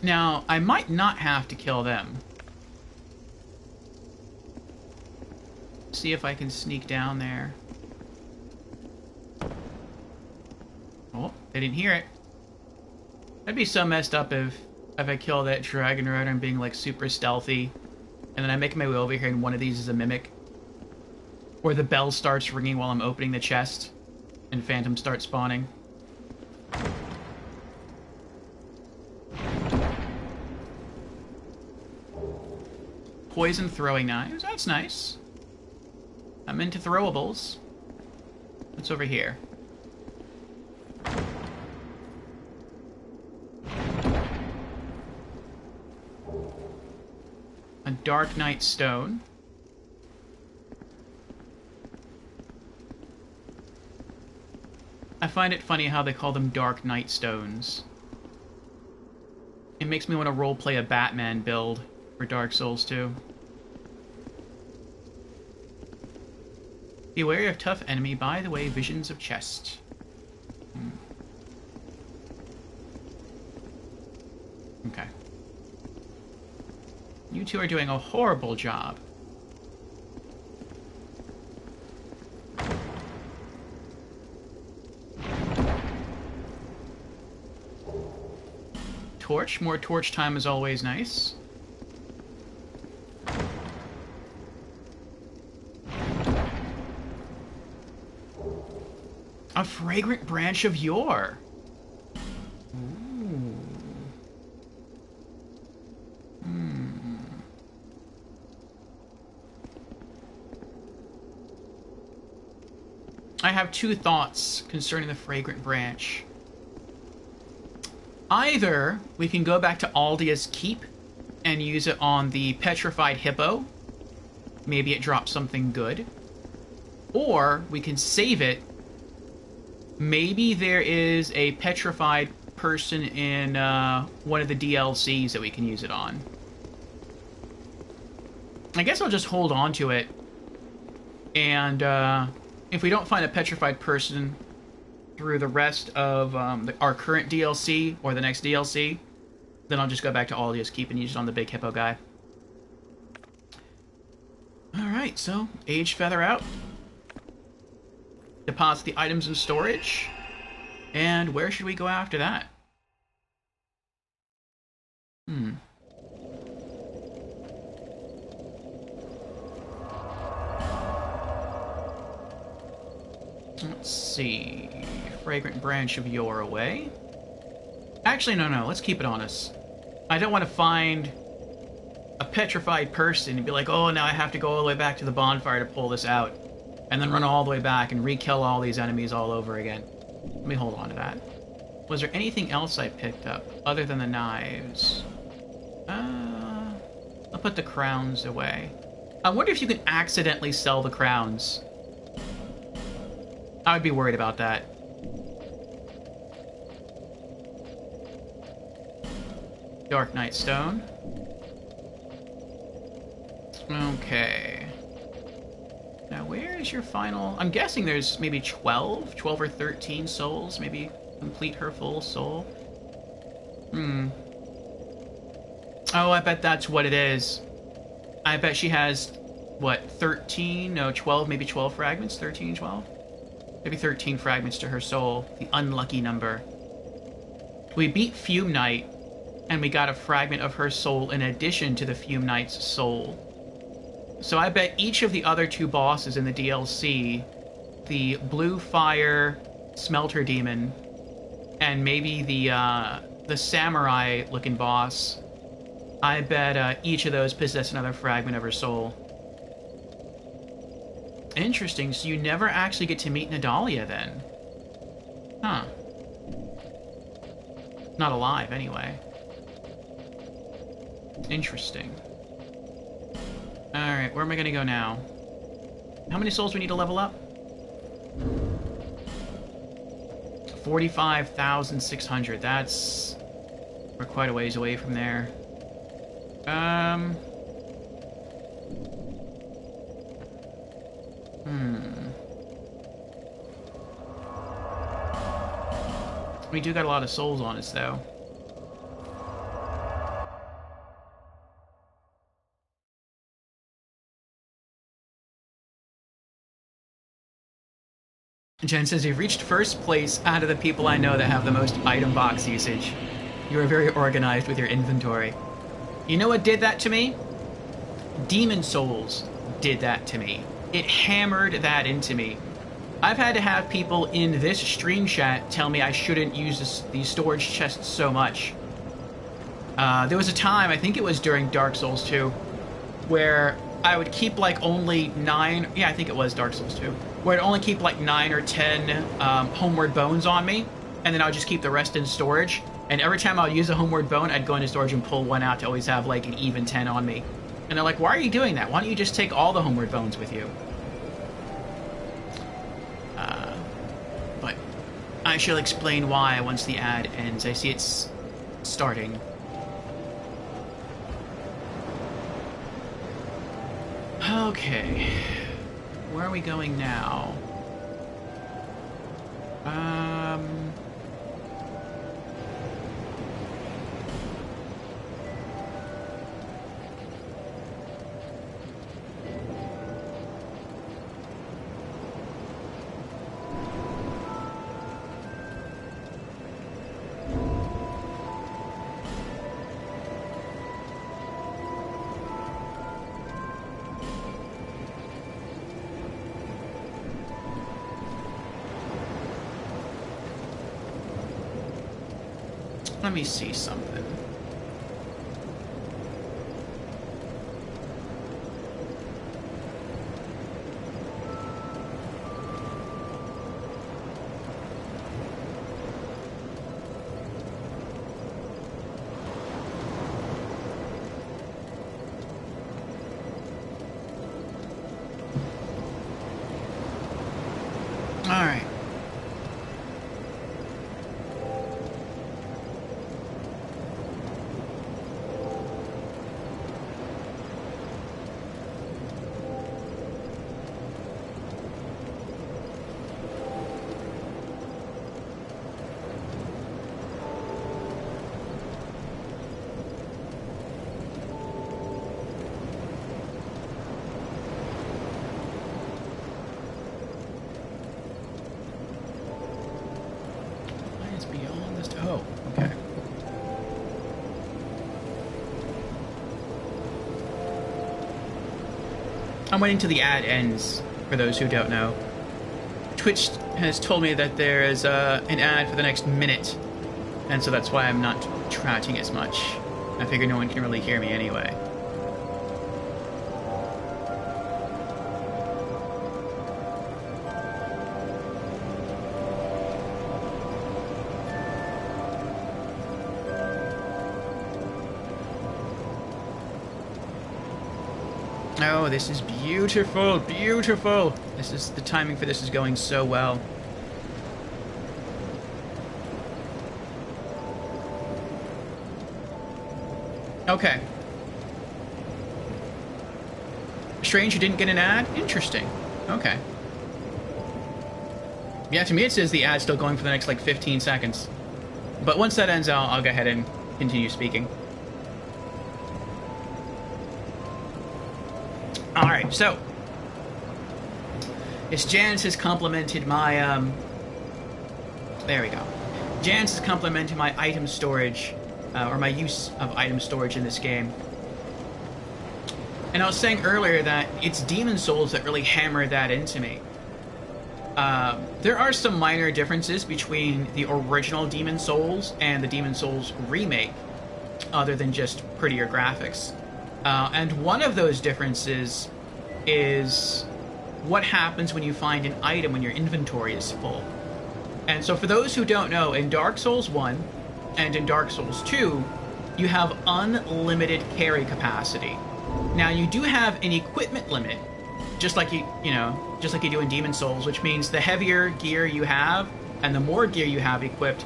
Now, I might not have to kill them. See if I can sneak down there. Oh, they didn't hear it. That'd be so messed up if I kill that dragon rider and being like super stealthy, and then I make my way over here and one of these is a mimic. Or the bell starts ringing while I'm opening the chest, and phantoms start spawning. Poison throwing knives, that's nice. I'm into throwables. What's over here? Dark Knight Stone. I find it funny how they call them Dark Knight Stones. It makes me want to roleplay a Batman build for Dark Souls 2. Be wary of tough enemy. By the way, visions of chest. Okay. You two are doing a horrible job. Torch. More torch time is always nice. A fragrant branch of yore. Ooh. I have two thoughts concerning the fragrant branch. Either we can go back to Aldia's Keep and use it on the petrified hippo. Maybe it drops something good. Or we can save it. Maybe there is a petrified person in one of the DLCs that we can use it on. I guess I'll just hold on to it. And if we don't find a petrified person through the rest of our current DLC or the next DLC, then I'll just go back to Aldia's Keep and use it on the big hippo guy. Alright, so Age Feather out. Deposit the items in storage. And where should we go after that? Let's see. Fragrant branch of yore away. Actually, no. Let's keep it on us. I don't want to find a petrified person and be like, oh, now I have to go all the way back to the bonfire to pull this out. And then run all the way back and re-kill all these enemies all over again. Let me hold on to that. Was there anything else I picked up other than the knives? I'll put the crowns away. I wonder if you can accidentally sell the crowns. I would be worried about that. Dark Knight Stone. Okay. Now, where is your final... I'm guessing there's maybe 12 or 13 souls. Maybe complete her full soul. Oh, I bet that's what it is. I bet she has, what, 13? No, 12, maybe 12 fragments? 13, 12? Maybe 13 fragments to her soul. The unlucky number. We beat Fume Knight, and we got a fragment of her soul in addition to the Fume Knight's soul. So I bet each of the other two bosses in the DLC, the Blue Fire Smelter Demon, and maybe the Samurai-looking boss, I bet each of those possess another fragment of her soul. Interesting, so you never actually get to meet Nadalia then. Huh. Not alive, anyway. Interesting. Alright, where am I gonna go now? How many souls do we need to level up? 45,600. That's... We're quite a ways away from there. We do got a lot of souls on us, though. Jen says, you've reached first place out of the people I know that have the most item box usage. You are very organized with your inventory. You know what did that to me? Demon Souls did that to me. It hammered that into me. I've had to have people in this stream chat tell me I shouldn't use these storage chests so much. There was a time, I think it was during Dark Souls 2, where I would keep like only 9... Yeah, I think it was Dark Souls 2. Where I'd only keep like 9 or 10 homeward bones on me, and then I would just keep the rest in storage. And every time I would use a homeward bone, I'd go into storage and pull one out to always have like an even 10 on me. And they're like, why are you doing that? Why don't you just take all the Homeward Bones with you? But I shall explain why once the ad ends. I see it's starting. Okay. Where are we going now? Let me see something. All right. It's beyond this. Oh, okay. I'm waiting till the ad ends, for those who don't know. Twitch has told me that there is an ad for the next minute, and so that's why I'm not tracking as much. I figure no one can really hear me anyway. Oh, this is beautiful, beautiful. This is, the timing for this is going so well. Okay. Strange you didn't get an ad? Interesting. Okay. Yeah, to me it says the ad's still going for the next, like, 15 seconds. But once that ends, I'll go ahead and continue speaking. Alright, so. Yes, Janice has complimented my, there we go. Janice has complimented my item storage, or my use of item storage in this game. And I was saying earlier that it's Demon Souls that really hammered that into me. There are some minor differences between the original Demon Souls and the Demon Souls remake, other than just prettier graphics. And one of those differences is what happens when you find an item when your inventory is full. And so for those who don't know, in Dark Souls 1 and in Dark Souls 2, you have unlimited carry capacity. Now you do have an equipment limit, just like you do in Demon Souls, which means the heavier gear you have and the more gear you have equipped,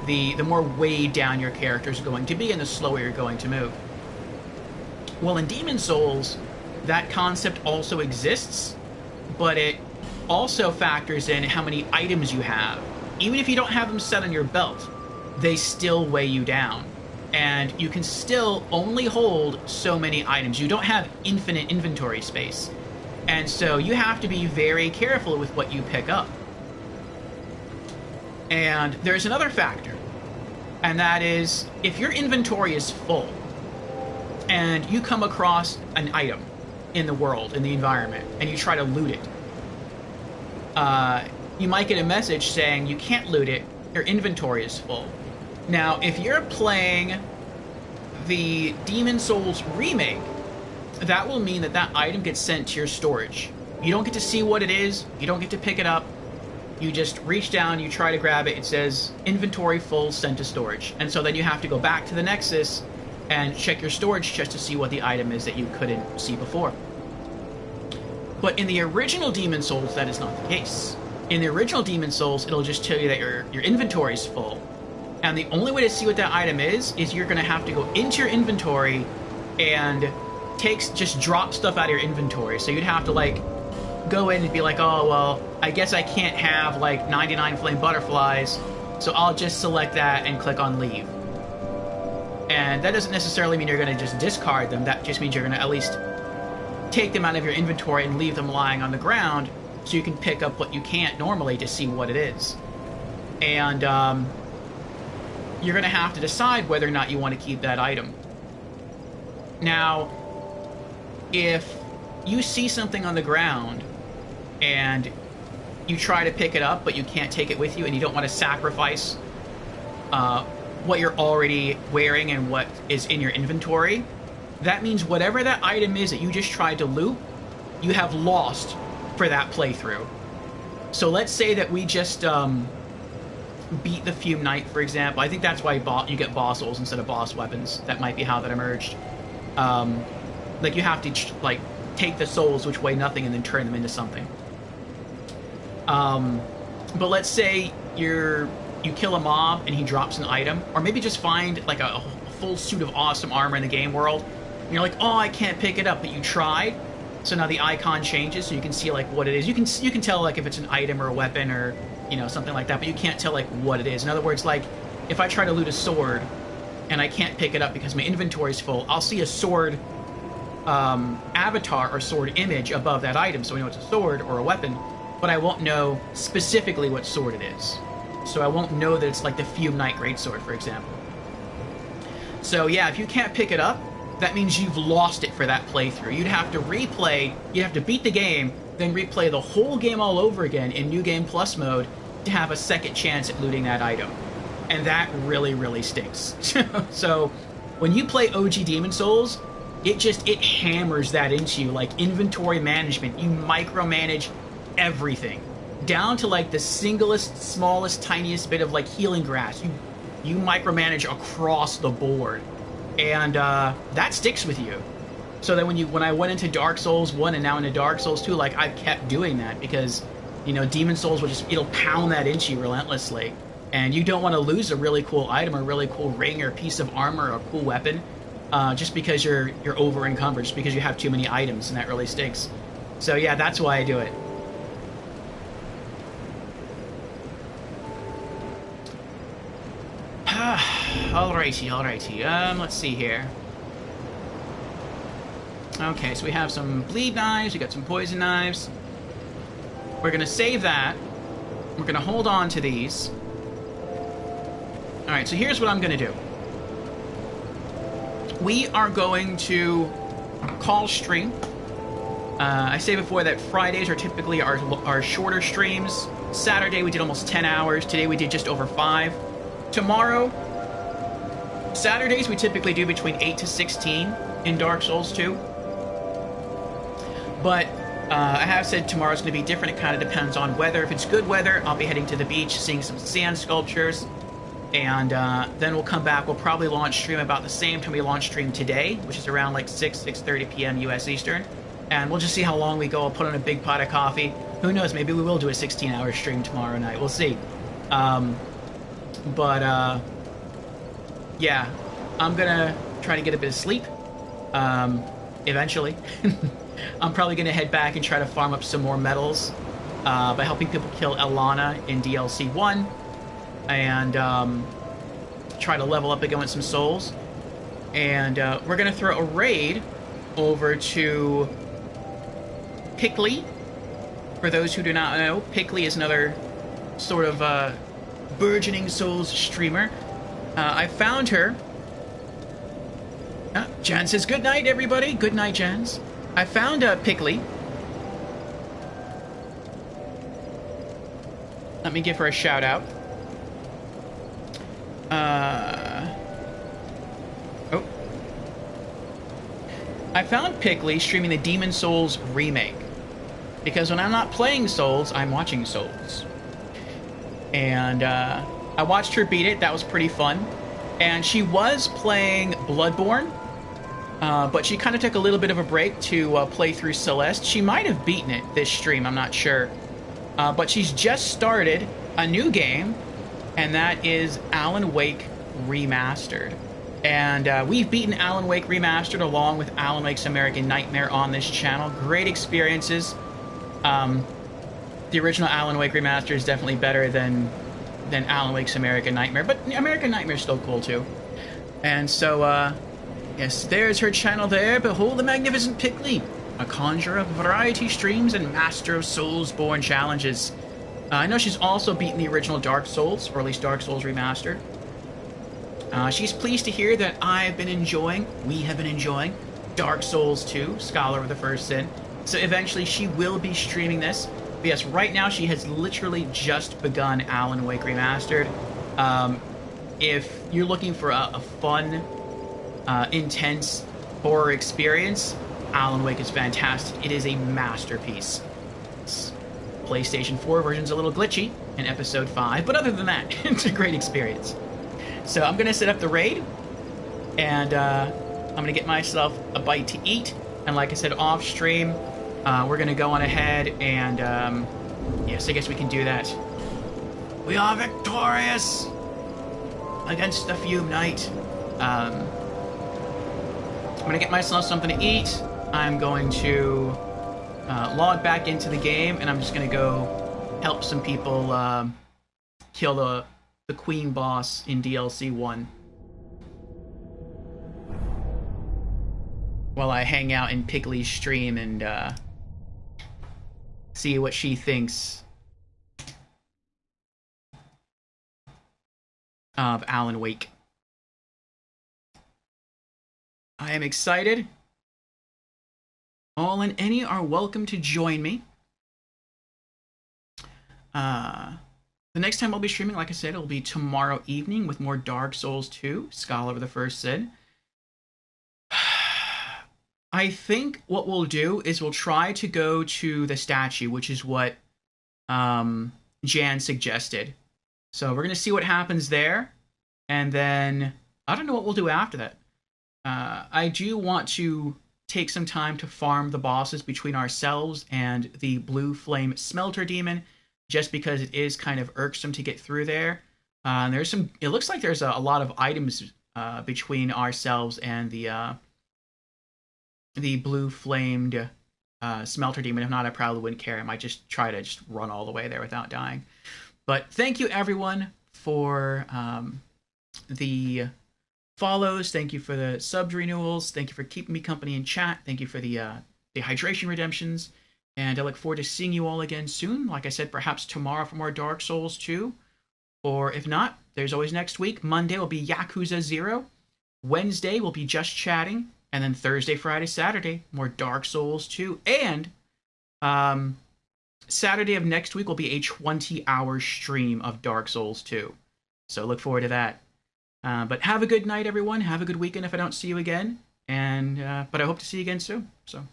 the more weighed down your character is going to be and the slower you're going to move. Well, in Demon Souls, that concept also exists, but it also factors in how many items you have. Even if you don't have them set on your belt, they still weigh you down. And you can still only hold so many items. You don't have infinite inventory space. And so you have to be very careful with what you pick up. And there's another factor, and that is if your inventory is full and you come across an item in the world, in the environment, and you try to loot it, you might get a message saying you can't loot it, your inventory is full. Now, if you're playing the Demon Souls remake, that will mean that that item gets sent to your storage. You don't get to see what it is, you don't get to pick it up, you just reach down, you try to grab it, it says inventory full, sent to storage. And so then you have to go back to the Nexus and check your storage chest to see what the item is that you couldn't see before. But in the original Demon Souls, that is not the case. In the original Demon Souls, it'll just tell you that your inventory is full. And the only way to see what that item is you're going to have to go into your inventory and just drop stuff out of your inventory. So you'd have to, like, go in and be like, oh, well, I guess I can't have, like, 99 flame butterflies, so I'll just select that and click on leave. And that doesn't necessarily mean you're going to just discard them. That just means you're going to at least take them out of your inventory and leave them lying on the ground so you can pick up what you can't normally to see what it is. And you're going to have to decide whether or not you want to keep that item. Now, if you see something on the ground and you try to pick it up but you can't take it with you and you don't want to sacrifice what you're already wearing and what is in your inventory, that means whatever that item is that you just tried to loot, you have lost for that playthrough. So let's say that we just beat the Fume Knight, for example. I think that's why you get boss souls instead of boss weapons. That might be how that emerged. Like, you have to like take the souls, which weigh nothing, and then turn them into something. But let's say you kill a mob and he drops an item, or maybe just find like a full suit of awesome armor in the game world, and you're like, oh, I can't pick it up, but you tried. So now the icon changes, so you can see like what it is. You can tell like if it's an item or a weapon or, you know, something like that, but you can't tell like what it is. In other words, like if I try to loot a sword and I can't pick it up because my inventory is full, I'll see a sword avatar or sword image above that item, so I know it's a sword or a weapon, but I won't know specifically what sword it is. So I won't know that it's like the Fume Knight Greatsword, for example. So yeah, if you can't pick it up, that means you've lost it for that playthrough. You'd have to replay, you'd have to beat the game, then replay the whole game all over again in New Game Plus mode to have a second chance at looting that item. And that really, really stinks. So when you play OG Demon Souls, it hammers that into you, like inventory management. You micromanage everything, down to like the singlest, smallest, tiniest bit of like healing grass. You micromanage across the board, and that sticks with you. So that when I went into Dark Souls 1 and now into Dark Souls 2, like, I've kept doing that because, you know, Demon Souls it'll pound that into you relentlessly. And you don't want to lose a really cool item or a really cool ring or a piece of armor or a cool weapon just because you're over encumbered, just because you have too many items, and that really stinks. So yeah, that's why I do it. Alrighty. Let's see here. Okay, so we have some bleed knives, we got some poison knives. We're gonna save that. We're gonna hold on to these. Alright, so here's what I'm gonna do. We are going to call stream. I say before that Fridays are typically our shorter streams. Saturday we did almost 10 hours. Today we did just over 5. Tomorrow, Saturdays we typically do between 8 to 16 in Dark Souls 2. But I have said tomorrow's going to be different. It kind of depends on weather. If it's good weather, I'll be heading to the beach, seeing some sand sculptures. And then we'll come back. We'll probably launch stream about the same time we launch stream today, which is around like 6:30 p.m. U.S. Eastern. And we'll just see how long we go. I'll put on a big pot of coffee. Who knows? Maybe we will do a 16-hour stream tomorrow night. We'll see. Yeah, I'm gonna try to get a bit of sleep, eventually. I'm probably gonna head back and try to farm up some more medals, by helping people kill Elana in DLC1, and, try to level up again with some souls. And, we're gonna throw a raid over to Pickley. For those who do not know, Pickley is another sort of, burgeoning Souls streamer. I found her. Jan says, good night, everybody. Good night, Jans. I found Pickley. Let me give her a shout out. Oh. I found Pickley streaming the Demon Souls remake. Because when I'm not playing Souls, I'm watching Souls. And, I watched her beat it. That was pretty fun. and she was playing Bloodborne, but she kind of took a little bit of a break to play through Celeste. She might have beaten it this stream, I'm not sure. But she's just started a new game, and that is Alan Wake Remastered. And we've beaten Alan Wake Remastered along with Alan Wake's American Nightmare on this channel. Great experiences. The original Alan Wake Remastered is definitely better than Alan Wake's American Nightmare, but American Nightmare is still cool too. And so, yes, there's her channel there. Behold the magnificent Pickley, a conjurer of variety streams and master of Soulsborne challenges. I know she's also beaten the original Dark Souls, or at least Dark Souls Remastered. She's pleased to hear that we have been enjoying Dark Souls 2, Scholar of the First Sin. So eventually she will be streaming this. But yes, right now she has literally just begun Alan Wake Remastered. If you're looking for a fun, intense horror experience, Alan Wake is fantastic. It is a masterpiece. PlayStation 4 version's a little glitchy in Episode 5, but other than that, it's a great experience. So I'm going to set up the raid, and I'm going to get myself a bite to eat, and like I said, off stream, we're going to go on ahead and, yes, I guess we can do that. We are victorious against the Fume Knight. I'm going to get myself something to eat. I'm going to log back into the game, and I'm just going to go help some people kill the Queen boss in DLC 1. While I hang out in Pickley's stream and see what she thinks of Alan Wake. I am excited. All and any are welcome to join me. The next time I'll be streaming, like I said, it'll be tomorrow evening with more Dark Souls 2, Scholar of the First Sin. I think what we'll do is we'll try to go to the statue, which is what Jan suggested. So we're going to see what happens there, and then I don't know what we'll do after that. I do want to take some time to farm the bosses between ourselves and the Blue Flame Smelter Demon, just because it is kind of irksome to get through there. There's some. It looks like there's a lot of items between ourselves and the Blue Flamed Smelter Demon. If not, I probably wouldn't care. I might just try to just run all the way there without dying. But thank you everyone for the follows. Thank you for the subs renewals. Thank you for keeping me company in chat. Thank you for the hydration redemptions. And I look forward to seeing you all again soon. Like I said, perhaps tomorrow for more Dark Souls 2. Or if not, there's always next week. Monday will be Yakuza 0. Wednesday will be Just Chatting. And then Thursday, Friday, Saturday, more Dark Souls 2. And Saturday of next week will be a 20-hour stream of Dark Souls 2. So look forward to that. But have a good night, everyone. Have a good weekend if I don't see you again. And but I hope to see you again soon. So